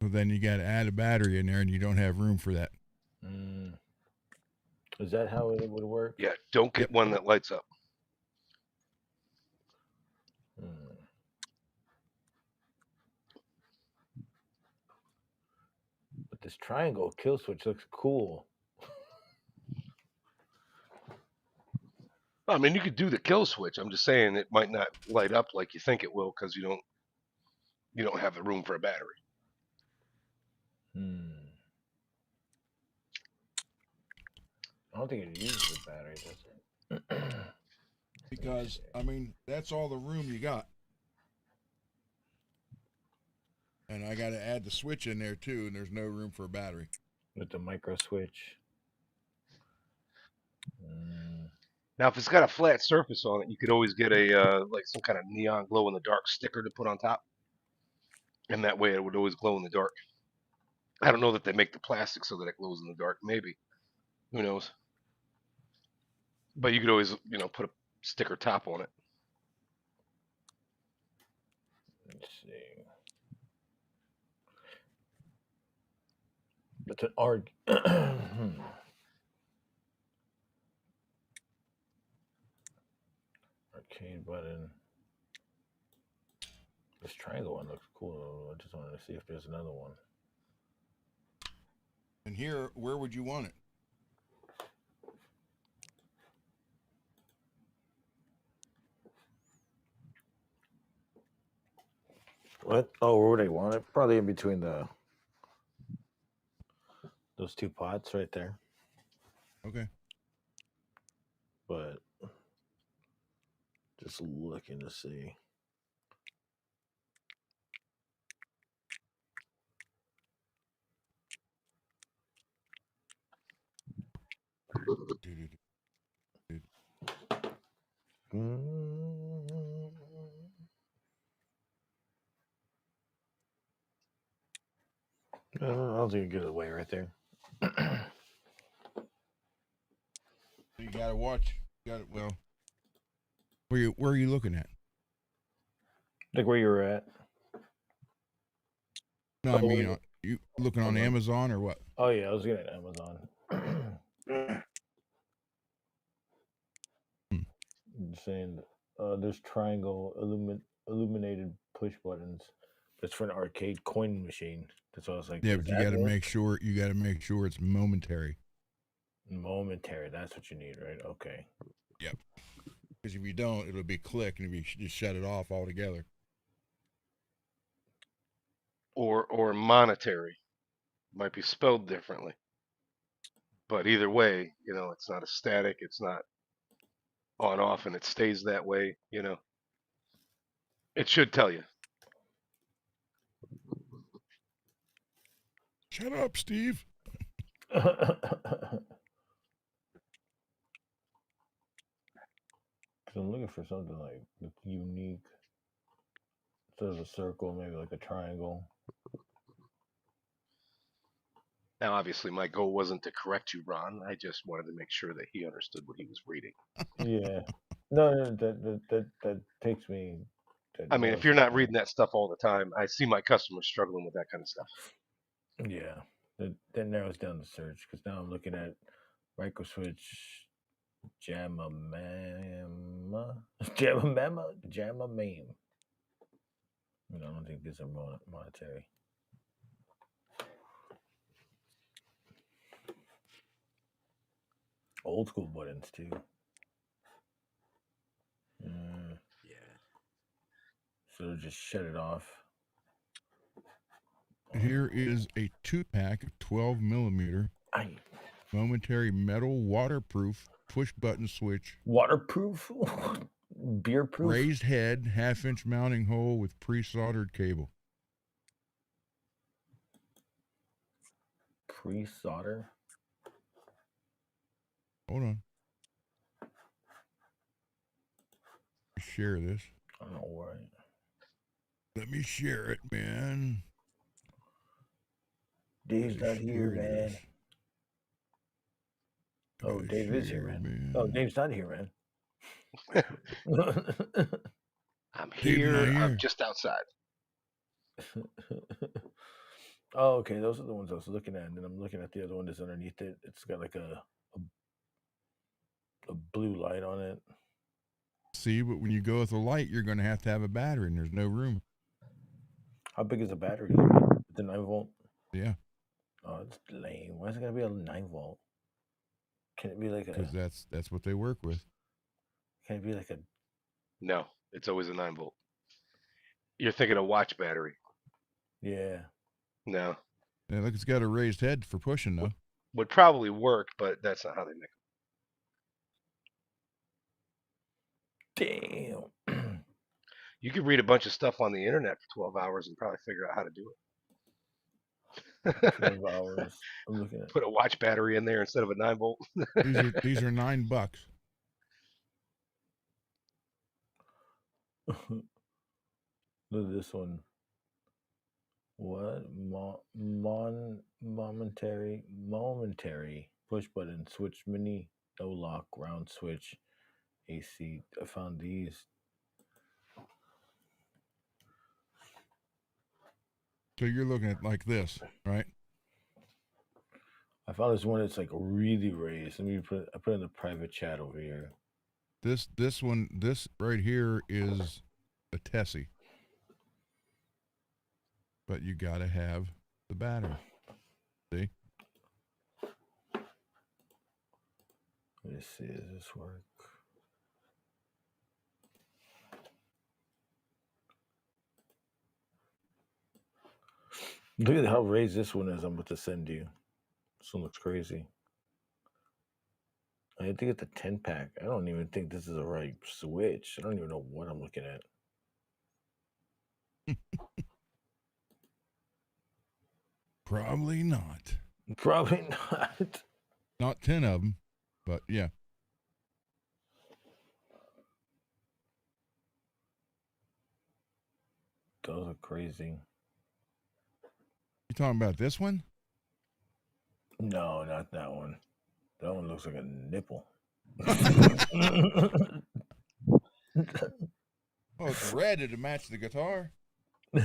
Speaker 1: So then you got to add a battery in there, and you don't have room for that.
Speaker 5: Is that how it would work?
Speaker 3: Yeah, don't get one that lights up.
Speaker 5: But this triangle kill switch looks cool.
Speaker 3: I mean, you could do the kill switch. I'm just saying it might not light up like you think it will because you don't have the room for a battery.
Speaker 5: I don't think it uses the battery, does it?
Speaker 1: Because, I mean, that's all the room you got. And I got to add the switch in there, too, and there's no room for a battery.
Speaker 5: With the micro switch.
Speaker 3: Now, if it's got a flat surface on it, you could always get a like some kind of neon glow-in-the-dark sticker to put on top. And that way it would always glow in the dark. I don't know that they make the plastic so that it glows in the dark. Maybe. Who knows? But you could always, put a sticker top on it.
Speaker 5: Let's see. It's an arcade button. This triangle one looks cool. I just wanted to see if there's another one.
Speaker 1: And here, where would you want it?
Speaker 5: What? Oh, where would I want it? Probably in between those two pots right there.
Speaker 1: Okay.
Speaker 5: But just looking to see. I'll do get it away right there.
Speaker 1: You got to watch. Well, where are you looking at?
Speaker 5: Like where you were at.
Speaker 1: No, I mean, you looking on Amazon or what?
Speaker 5: Oh, yeah, I was getting Amazon. Saying there's triangle illuminated push buttons. That's for an arcade coin machine. That's what I was like.
Speaker 1: Yeah, but you got to make sure it's momentary.
Speaker 5: Momentary. That's what you need, right? Okay.
Speaker 1: Yep. Because if you don't, it'll be click, and you just shut it off altogether.
Speaker 3: Or monetary. Might be spelled differently. But either way, it's not a static. It's not on off, and it stays that way. It should tell you.
Speaker 1: Shut up, Steve.
Speaker 5: Because I'm looking for something like unique. So there's a circle, maybe like a triangle.
Speaker 3: Now, obviously, my goal wasn't to correct you, Ron. I just wanted to make sure that he understood what he was reading.
Speaker 5: Yeah. No, that takes me.
Speaker 3: I mean, if you're not reading that stuff all the time, I see my customers struggling with that kind of stuff.
Speaker 5: Yeah. That narrows down the search because now I'm looking at microswitch Jamamama. Jamamame. I don't think these are monetary. Old school buttons too.
Speaker 6: Yeah.
Speaker 5: So just shut it off.
Speaker 1: Here is a 2-pack of 12 millimeter momentary metal waterproof push button switch.
Speaker 5: Waterproof? Beer proof?
Speaker 1: Raised head, 1/2-inch mounting hole with pre-soldered cable.
Speaker 5: Pre-solder?
Speaker 1: Hold on. Share this.
Speaker 5: I don't know why.
Speaker 1: Let me share it, man.
Speaker 5: Dave's not here, man. Oh, Dave is here, man. Oh, Dave's not here, man.
Speaker 3: I'm here. I'm just outside.
Speaker 5: Oh, okay. Those are the ones I was looking at, and then I'm looking at the other one that's underneath it. It's got like a blue light on it.
Speaker 1: See, but when you go with a light, you're going to have a battery, and there's no room.
Speaker 5: How big is the battery? The 9 volt.
Speaker 1: Yeah,
Speaker 5: Oh, it's lame. Why is it gotta be a 9 volt? Can it be like
Speaker 1: because
Speaker 5: a?
Speaker 1: that's what they work with.
Speaker 5: Can it be like a?
Speaker 3: No, it's always a 9 volt. You're thinking a watch battery.
Speaker 5: Yeah.
Speaker 3: No,
Speaker 1: Yeah, look, it's got a raised head for pushing though.
Speaker 3: would probably work, but that's not how they make
Speaker 5: Damn.
Speaker 3: them. You could read a bunch of stuff on the internet for 12 hours and probably figure out how to do it.
Speaker 5: 12 hours. I'm looking at.
Speaker 3: Put a watch battery in there instead of a 9 volt.
Speaker 1: These are $9.
Speaker 5: Look at this one. What? Momentary push button switch mini no lock round switch AC. I found these.
Speaker 1: So you're looking at like this, right?
Speaker 5: I found this one that's like really raised. I put it in the private chat over here.
Speaker 1: This right here is a Tessie, but you got to have the battery. See?
Speaker 5: Let's see, does this work? Look at how raised this one is. I'm about to send you. This one looks crazy. I think it's a 10-pack. I don't even think this is the right switch. I don't even know what I'm looking at.
Speaker 1: Probably not.
Speaker 5: Probably not.
Speaker 1: Not 10 of them, but yeah.
Speaker 5: Those are crazy.
Speaker 1: You talking about this one?
Speaker 5: No, not that one. That one looks like a nipple.
Speaker 1: Oh, it's red to match the guitar.
Speaker 5: No,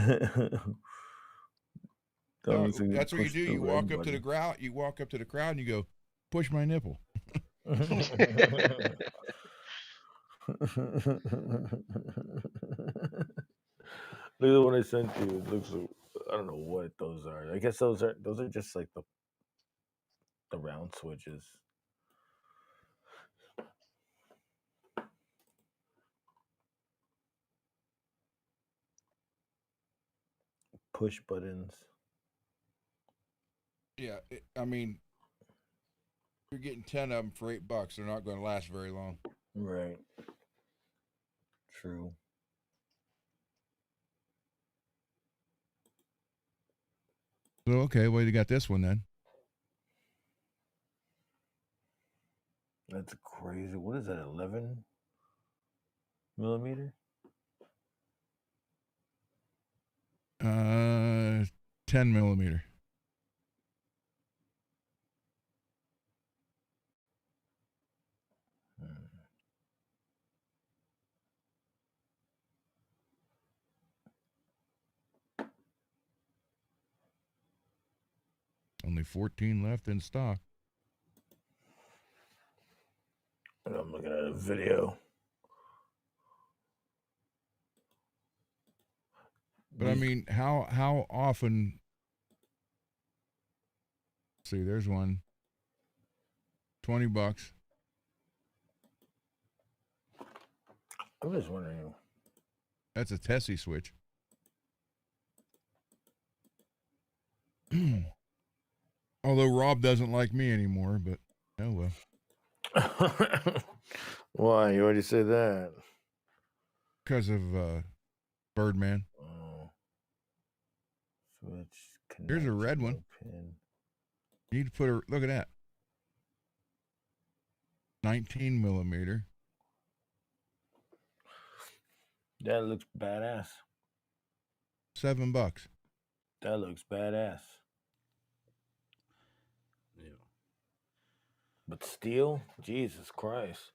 Speaker 1: that's what you do. You walk up to the crowd. You walk up to the crowd and you go, "Push my nipple."
Speaker 5: Look at the one I sent you. It looks. I don't know what those are. I guess those are just like the round switches. Push buttons.
Speaker 1: Yeah, I mean, you're getting 10 of them for $8. They're not going to last very long.
Speaker 5: Right. True.
Speaker 1: So okay, well you got this one then.
Speaker 5: That's crazy. What is that? 11 millimeter?
Speaker 1: 10 millimeter. Only 14 left in stock.
Speaker 5: I'm looking at a video.
Speaker 1: But I mean, how often? See, there's one. $20.
Speaker 5: I'm just wondering.
Speaker 1: That's a Tessie switch. Although Rob doesn't like me anymore, but oh well.
Speaker 5: Why? You already said that.
Speaker 1: Because of Birdman.
Speaker 5: Oh. Switch.
Speaker 1: Here's a red one.
Speaker 5: Pin.
Speaker 1: You need to put a look at that. 19 millimeter.
Speaker 5: That looks badass.
Speaker 1: $7.
Speaker 5: That looks badass.
Speaker 6: Yeah.
Speaker 5: But steel? Jesus Christ.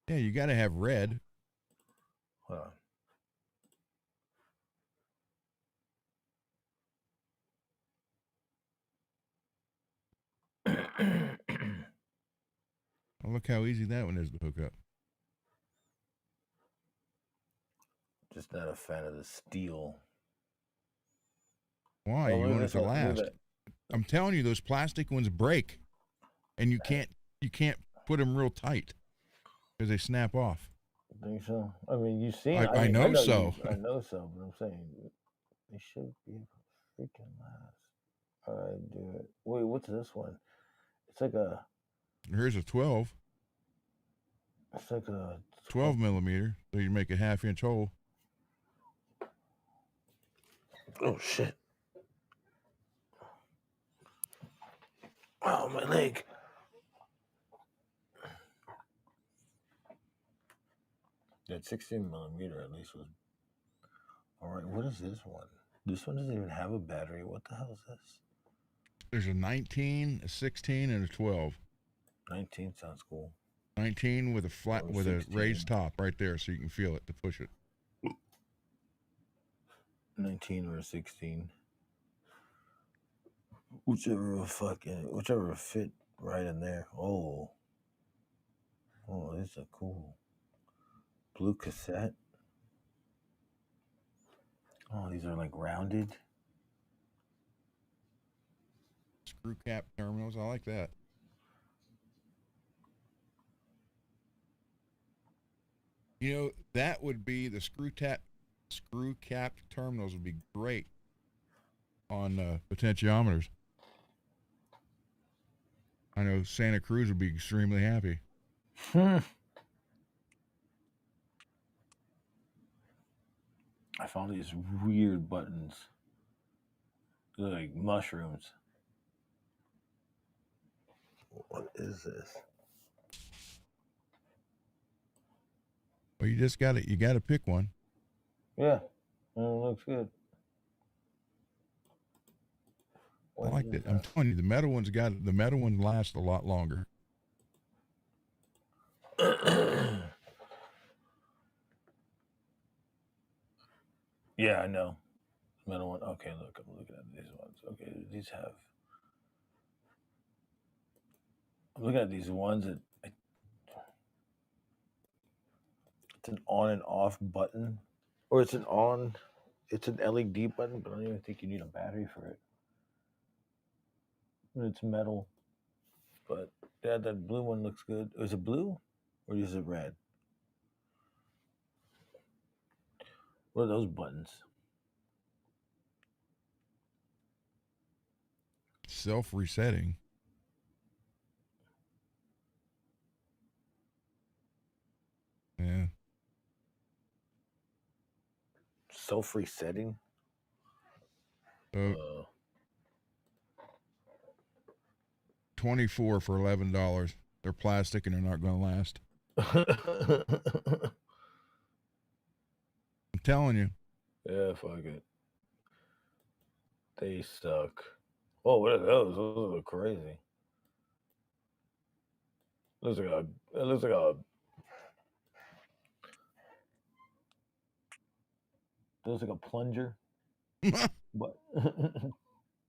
Speaker 1: Yeah, you got to have red.
Speaker 5: Hold on.
Speaker 1: Oh, look how easy that one is to hook up.
Speaker 5: Just not a fan of the steel.
Speaker 1: Why?
Speaker 5: Oh,
Speaker 1: You
Speaker 5: look at
Speaker 1: want it
Speaker 5: this
Speaker 1: to
Speaker 5: one. Look at
Speaker 1: last. I'm telling you, those plastic ones break, and you can't put them real tight because they snap off.
Speaker 5: I think so. I mean, you've seen.
Speaker 1: I know so.
Speaker 5: I know so, but I'm saying they should be able to freaking last. All right, do it. Wait, what's this one? It's like a.
Speaker 1: Here's a 12.
Speaker 5: It's like a
Speaker 1: 12 millimeter, so you make a 1/2 inch hole.
Speaker 5: Oh shit! Oh, my leg. That 16 millimeter at least was. All right, what is this one? This one doesn't even have a battery. What the hell is this?
Speaker 1: There's a 19, a 16, and a 12.
Speaker 5: 19 sounds cool.
Speaker 1: 19 with a flat,
Speaker 5: Or
Speaker 1: with a
Speaker 5: 16.
Speaker 1: raised top right there, so you can feel it to push it.
Speaker 5: 19 or 16. Whichever will fit right in there. Oh, this is a cool blue cassette. Oh, these are like rounded.
Speaker 1: Screw cap terminals, I like that. You know, that would be the screw cap terminals would be great on potentiometers. I know Santa Cruz would be extremely happy.
Speaker 5: I found these weird buttons. They're like mushrooms. What is this?
Speaker 1: Well, you just got to pick one.
Speaker 5: Yeah, it looks good.
Speaker 1: I like that. I'm telling you, the metal ones last a lot longer.
Speaker 5: Yeah, I know. Metal one. Okay, look, I'm looking at these ones. Okay, these have. I'm looking at these ones that it's an on and off button, or it's an LED button, but I don't even think you need a battery for it. It's metal, but yeah, that blue one looks good. Is it blue, or is it red? What are those buttons?
Speaker 1: Self-resetting. Yeah.
Speaker 5: Self-resetting?
Speaker 1: 24 for $11. They're plastic and they're not going to last. I'm telling you.
Speaker 5: Yeah, fuck it. They suck. Oh, what are those? Those look crazy. It looks like a plunger. But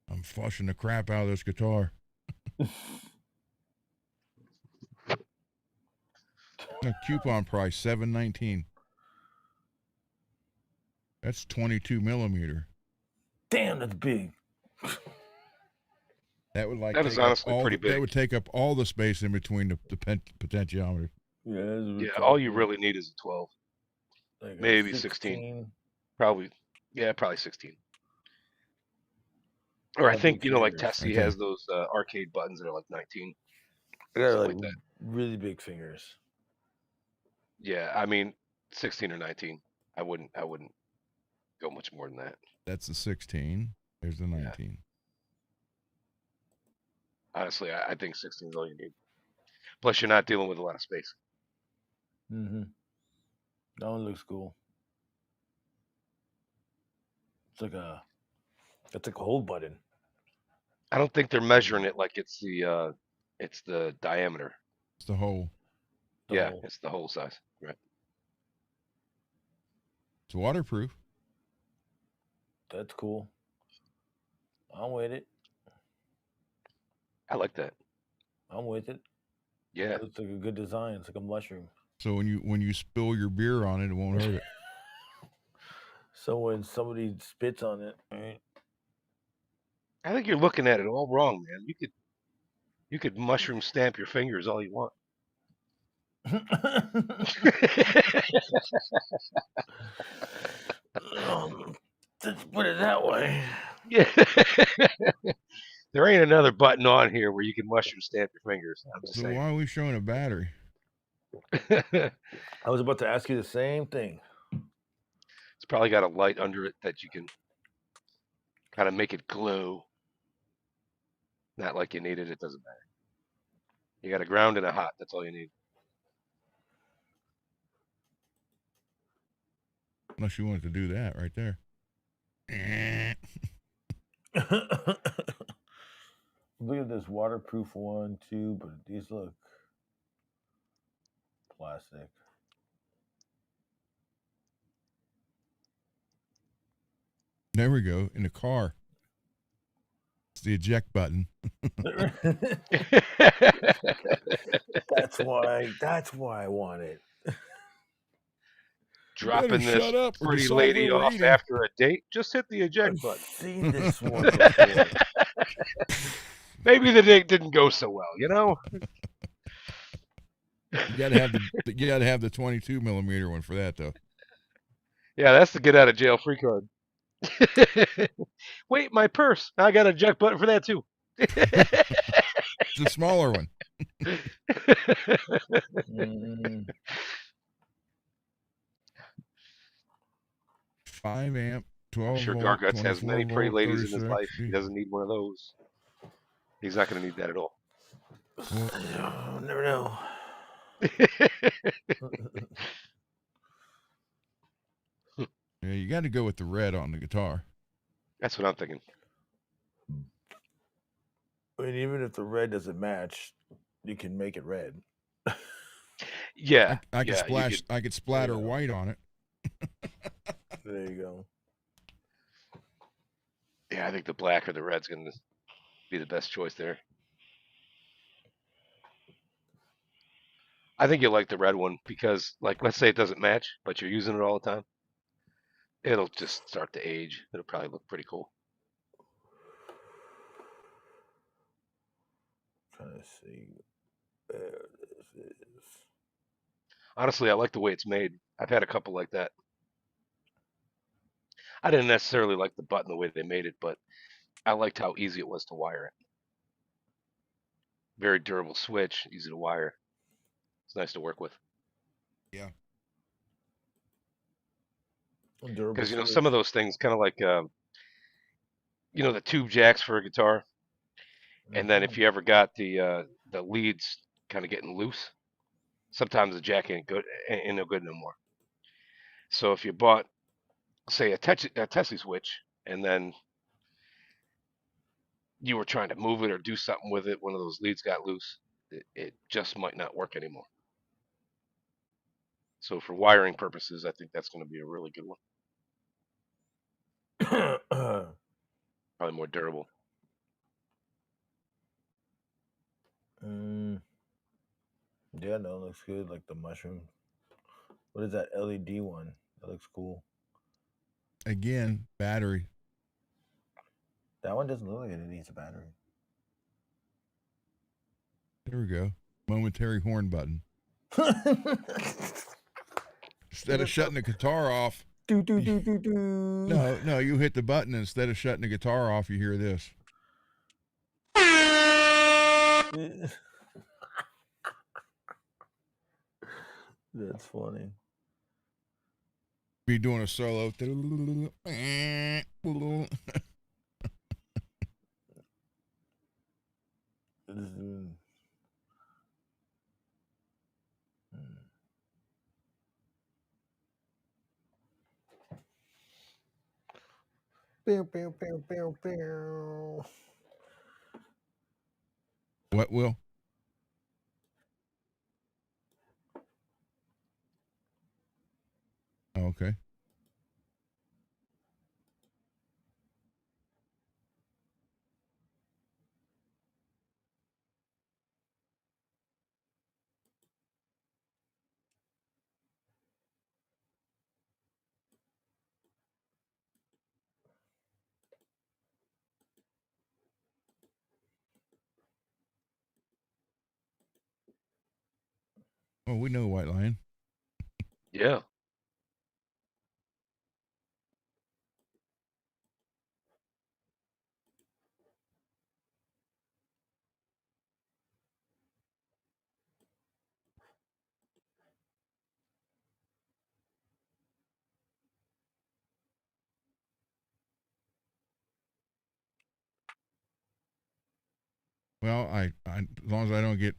Speaker 1: I'm flushing the crap out of this guitar. A coupon price $7.19. That's 22 millimeter.
Speaker 5: damn, that's big.
Speaker 1: That would
Speaker 3: That is honestly pretty big.
Speaker 1: That would take up all the space in between the potentiometers.
Speaker 5: Yeah,
Speaker 3: all you really need is a 12.
Speaker 5: like
Speaker 3: Maybe 16. Probably 16. Or I think, like Tessie
Speaker 1: Okay.
Speaker 3: has those arcade buttons that are like 19.
Speaker 5: I got
Speaker 3: Something
Speaker 5: like
Speaker 3: like that.
Speaker 5: really big fingers.
Speaker 3: Yeah, I mean 16 or 19. I wouldn't go much more than that.
Speaker 1: That's the 16. There's the 19.
Speaker 3: Honestly, I think 16 is all you need. Plus, you're not dealing with a lot of space.
Speaker 5: Mm-hmm. That one looks cool. That's like a hold button.
Speaker 3: I don't think they're measuring it like it's the diameter.
Speaker 1: It's the hole.
Speaker 3: It's the whole size. Right.
Speaker 1: It's waterproof.
Speaker 5: That's cool. I'm with it.
Speaker 3: I like that.
Speaker 5: I'm with it.
Speaker 3: Yeah.
Speaker 5: It's like a good design. It's like a mushroom.
Speaker 1: So when you spill your beer on it, it won't hurt it.
Speaker 5: So when somebody spits on it, right?
Speaker 3: I think you're looking at it all wrong, man. You could mushroom stamp your fingers all you want.
Speaker 5: Let's put it that way.
Speaker 3: Yeah. There ain't another button on here where you can mushroom stamp your fingers. I'm just
Speaker 1: So
Speaker 3: saying.
Speaker 1: why are we showing a battery?
Speaker 5: I was about to ask you the same thing.
Speaker 3: It's probably got a light under it that you can kind of make it glow. Not like you need it. It doesn't matter. You got a ground and a hot. That's all you need.
Speaker 1: Unless you wanted to do that right there.
Speaker 5: Look at this waterproof one too, but these look plastic.
Speaker 1: There we go. In the car. It's the eject button.
Speaker 5: That's why I want it.
Speaker 3: Dropping this
Speaker 1: shut up or
Speaker 3: pretty
Speaker 1: decide
Speaker 3: lady
Speaker 1: what we're
Speaker 3: off
Speaker 1: eating.
Speaker 3: after a date, just hit the eject
Speaker 5: I've
Speaker 3: button.
Speaker 5: seen this one before.
Speaker 3: Maybe the date didn't go so well, you know?
Speaker 1: You gotta have the 22 millimeter one for that though.
Speaker 3: Yeah, that's the get out of jail free card. Wait, my purse. I got a eject button for that too.
Speaker 1: It's a smaller one. 5 amp, 12
Speaker 3: I'm sure
Speaker 1: volt,
Speaker 3: Garguts has
Speaker 1: 24
Speaker 3: many pretty
Speaker 1: volt,
Speaker 3: ladies in his
Speaker 1: 36.
Speaker 3: life. He doesn't need one of those. He's not going to need that at all.
Speaker 5: Well, never know.
Speaker 1: Yeah, you got to go with the red on the guitar.
Speaker 3: That's what I'm thinking.
Speaker 5: I mean, even if the red doesn't match, you can make it red.
Speaker 3: Yeah,
Speaker 1: I could
Speaker 3: yeah,
Speaker 1: splash. I could splatter
Speaker 5: Yeah.
Speaker 1: white on it.
Speaker 5: There you go.
Speaker 3: Yeah, I think the black or the red's going to be the best choice there. I think you'll like the red one because, like, let's say it doesn't match, but you're using it all the time. It'll just start to age. It'll probably look pretty cool.
Speaker 5: Trying to see where this is.
Speaker 3: Honestly, I like the way it's made. I've had a couple like that. I didn't necessarily like the button the way they made it, but I liked how easy it was to wire it. Very durable switch, easy to wire. It's nice to work with.
Speaker 1: Yeah.
Speaker 3: Because some of those things, kind of like the tube jacks for a guitar, and then if you ever got the leads kind of getting loose, sometimes the jack ain't no good no more. So if you bought, say, a Tesla switch, and then you were trying to move it or do something with it, one of those leads got loose, it just might not work anymore. So for wiring purposes, I think that's going to be a really good one. Probably more durable.
Speaker 5: Yeah, no, it looks good. Like the mushroom. What is that LED one? That looks cool.
Speaker 1: Again, battery.
Speaker 5: That one doesn't look like it needs a battery.
Speaker 1: There we go. Momentary horn button. Instead of shutting the guitar off. No, you hit the button. Instead of shutting the guitar off, you hear this.
Speaker 5: That's funny.
Speaker 1: Be doing a solo. What, Will? Okay. Oh, we know White Lion.
Speaker 3: Yeah.
Speaker 1: Well, as long as I don't get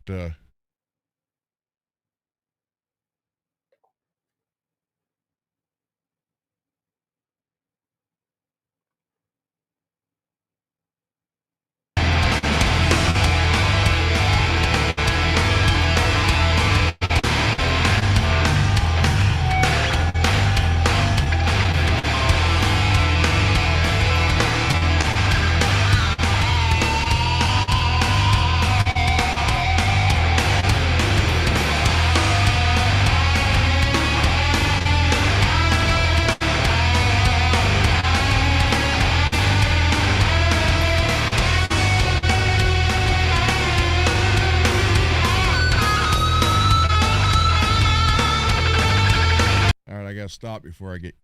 Speaker 1: all right, I gotta stop before I get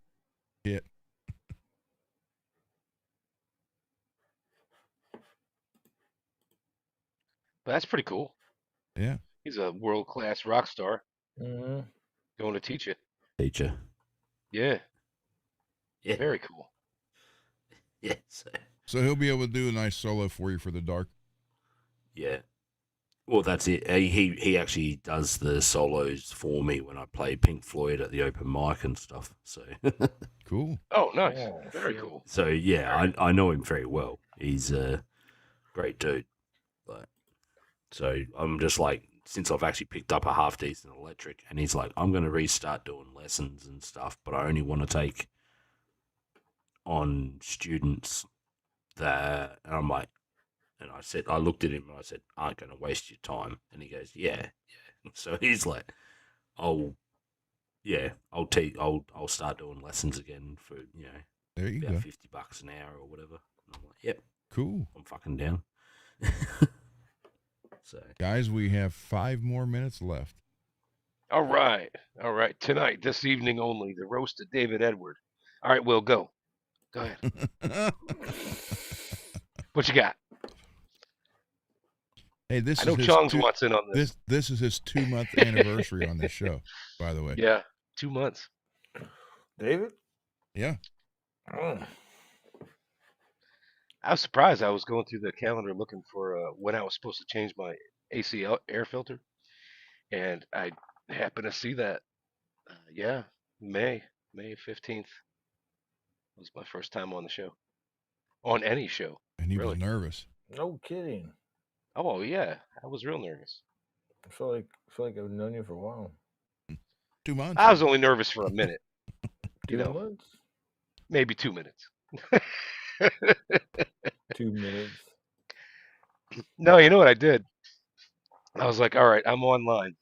Speaker 1: hit.
Speaker 3: But that's pretty cool.
Speaker 1: Yeah.
Speaker 3: He's a world class rock star
Speaker 5: Mm-hmm.
Speaker 3: going to teach it.
Speaker 6: Teacher.
Speaker 3: Yeah.
Speaker 6: Yeah.
Speaker 3: Very cool.
Speaker 6: Yeah. So,
Speaker 1: So he'll be able to do a nice solo for you for the dark.
Speaker 6: yeah. Well, that's it. He actually does the solos for me when I play Pink Floyd at the open mic and stuff. So,
Speaker 1: Cool.
Speaker 3: Oh, nice.
Speaker 5: Oh,
Speaker 3: Very
Speaker 5: shit.
Speaker 3: cool.
Speaker 6: so yeah, I know him very well. He's a great dude. But so I'm just like, since I've actually picked up a half decent electric, and he's like, I'm going to restart doing lessons and stuff, but I only want to take on students that, and I'm like, and I looked at him and I said, aren't going to waste your time. And he goes, yeah. So he's like, I'll start doing lessons again for,
Speaker 1: There you
Speaker 6: about
Speaker 1: go.
Speaker 6: $50 an hour or whatever. And I'm like, yep,
Speaker 1: Cool.
Speaker 6: I'm fucking down. So,
Speaker 1: Guys, we have 5 more minutes left.
Speaker 3: All right. All right. Tonight, this evening only, the roast of David Edward. All right, Will, go. Go ahead. What you got?
Speaker 1: Hey, this
Speaker 3: I
Speaker 1: is
Speaker 3: know
Speaker 1: his
Speaker 3: Chong's wants in on this.
Speaker 1: this is his 2-month anniversary on this show, by the way.
Speaker 3: Yeah. 2 months.
Speaker 5: David?
Speaker 1: Yeah.
Speaker 5: Mm.
Speaker 3: I was surprised. I was going through the calendar looking for when I was supposed to change my AC air filter, and I happened to see that. Yeah, May 15th was my first time on the show, on any show.
Speaker 1: And he was
Speaker 3: Really?
Speaker 1: nervous.
Speaker 5: No kidding.
Speaker 3: Oh yeah, I was real nervous.
Speaker 5: I feel like I've known you for a while.
Speaker 1: 2 months.
Speaker 3: I was only nervous for a minute,
Speaker 5: 2
Speaker 3: know.
Speaker 5: months?
Speaker 3: maybe 2 minutes.
Speaker 5: 2 minutes.
Speaker 3: No, you know what I did? I was like, all right, I'm online.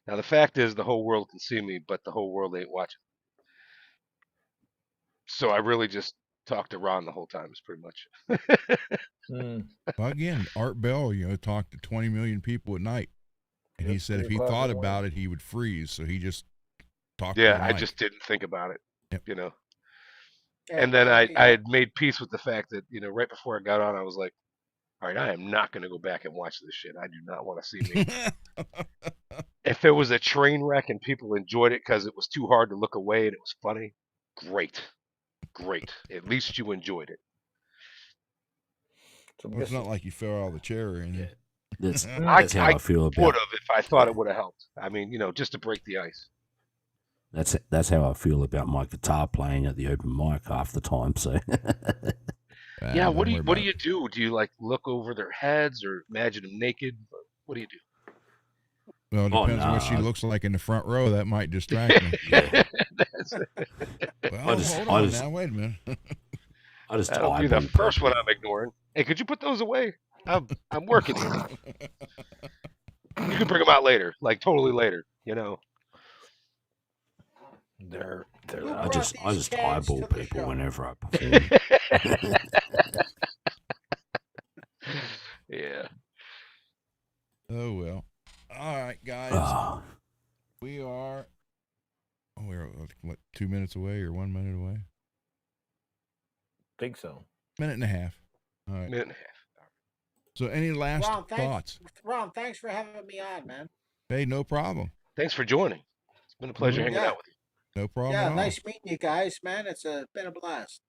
Speaker 3: Now the fact is, the whole world can see me, but the whole world ain't watching. So I really just talked to Ron the whole time. It's pretty much.
Speaker 5: Mm.
Speaker 1: Well, again, Art Bell, talked to 20 million people at night. And he
Speaker 5: Yep,
Speaker 1: said if
Speaker 5: pretty
Speaker 1: he thought
Speaker 5: classic one.
Speaker 1: about it, he would freeze. So he just talked to
Speaker 3: Yeah,
Speaker 1: the
Speaker 3: I
Speaker 1: mic.
Speaker 3: just didn't think about it.
Speaker 1: Yep.
Speaker 3: And then I had made peace with the fact that, right before I got on, I was like, all right, I am not going to go back and watch this shit. I do not want to see me. If it was a train wreck and people enjoyed it because it was too hard to look away and it was funny, great. At least you enjoyed it.
Speaker 5: So I'm
Speaker 1: Well, it's
Speaker 5: guessing-
Speaker 1: not like you fell out of the chair or anything.
Speaker 6: yeah. That's
Speaker 3: I
Speaker 6: how I feel
Speaker 3: would
Speaker 6: about
Speaker 3: have if I thought it would have helped. I mean, just to break the ice.
Speaker 6: that's how I feel about my guitar playing at the open mic half the time. So
Speaker 3: Yeah, what do
Speaker 1: don't worry
Speaker 3: you do? Do you like look over their heads or imagine them naked? What do you do?
Speaker 1: Well, it depends on what she
Speaker 6: nah.
Speaker 1: looks like in the front row. That might distract me.
Speaker 6: yeah,
Speaker 1: Well, hold on now. Wait a minute.
Speaker 6: I just
Speaker 3: That'll
Speaker 6: type
Speaker 3: be the
Speaker 6: in
Speaker 3: first one
Speaker 6: people.
Speaker 3: I'm ignoring. Hey, could you put those away? I'm working here. You can bring them out later, like totally later.
Speaker 5: They're
Speaker 2: Who
Speaker 6: I
Speaker 2: brought
Speaker 6: just
Speaker 2: these cans
Speaker 6: eyeball
Speaker 2: to the
Speaker 6: people
Speaker 2: show?
Speaker 6: whenever I perform.
Speaker 3: Yeah.
Speaker 1: Oh, well. All right, guys.
Speaker 6: Oh,
Speaker 1: what, 2 minutes away or 1 minute away?
Speaker 5: Think so.
Speaker 1: Minute and a half. All right.
Speaker 3: Minute and a half.
Speaker 1: So any last
Speaker 2: Ron,
Speaker 1: thoughts?
Speaker 2: Ron, thanks for having me on, man.
Speaker 1: Hey, no problem.
Speaker 3: Thanks for joining. It's been a pleasure hanging
Speaker 2: Yeah.
Speaker 3: out with you.
Speaker 1: No problem
Speaker 2: Yeah,
Speaker 1: at all.
Speaker 2: nice meeting you guys, man. It's been a blast.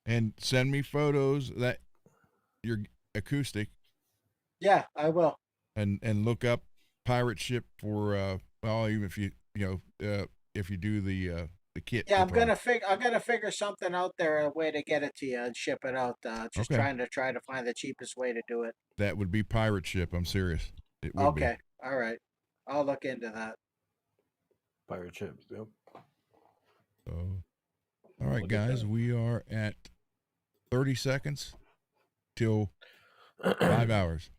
Speaker 1: And send me photos that your acoustic
Speaker 2: Yeah, I will.
Speaker 1: and look up pirate ship for well, even if you if you do the kit.
Speaker 2: Yeah, I'm
Speaker 1: component.
Speaker 2: gonna figure something out there, a way to get it to you and ship it out. Just
Speaker 1: Okay.
Speaker 2: trying to find the cheapest way to do it.
Speaker 1: That would be pirate ship. I'm serious. It would be.
Speaker 2: Okay, all right. I'll look into that.
Speaker 5: Pirate ships. Yep.
Speaker 1: So, all right,
Speaker 5: Look at
Speaker 1: guys,
Speaker 5: that.
Speaker 1: we are at 30 seconds till 5 hours.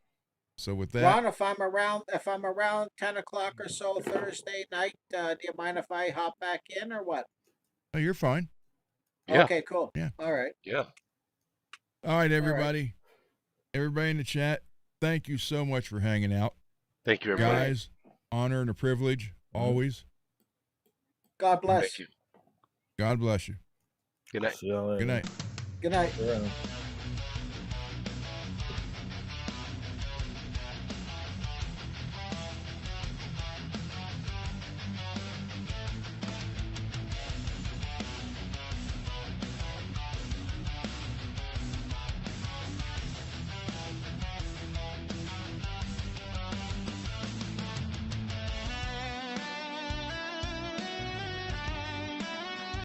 Speaker 1: So with that,
Speaker 2: Ron, if I'm around 10 o'clock or so Thursday night, do you mind if I hop back in or what?
Speaker 1: oh, you're fine.
Speaker 3: Yeah.
Speaker 2: Okay, cool.
Speaker 1: Yeah.
Speaker 2: All right.
Speaker 3: Yeah.
Speaker 1: All right, everybody. Everybody in the chat, thank you so much for hanging out.
Speaker 3: Thank you, everybody.
Speaker 1: Guys, honor and a privilege, always.
Speaker 2: God bless.
Speaker 3: Thank you.
Speaker 1: God bless you.
Speaker 3: Good night.
Speaker 5: See y'all later.
Speaker 1: Good night.
Speaker 2: Good night.
Speaker 5: Yeah.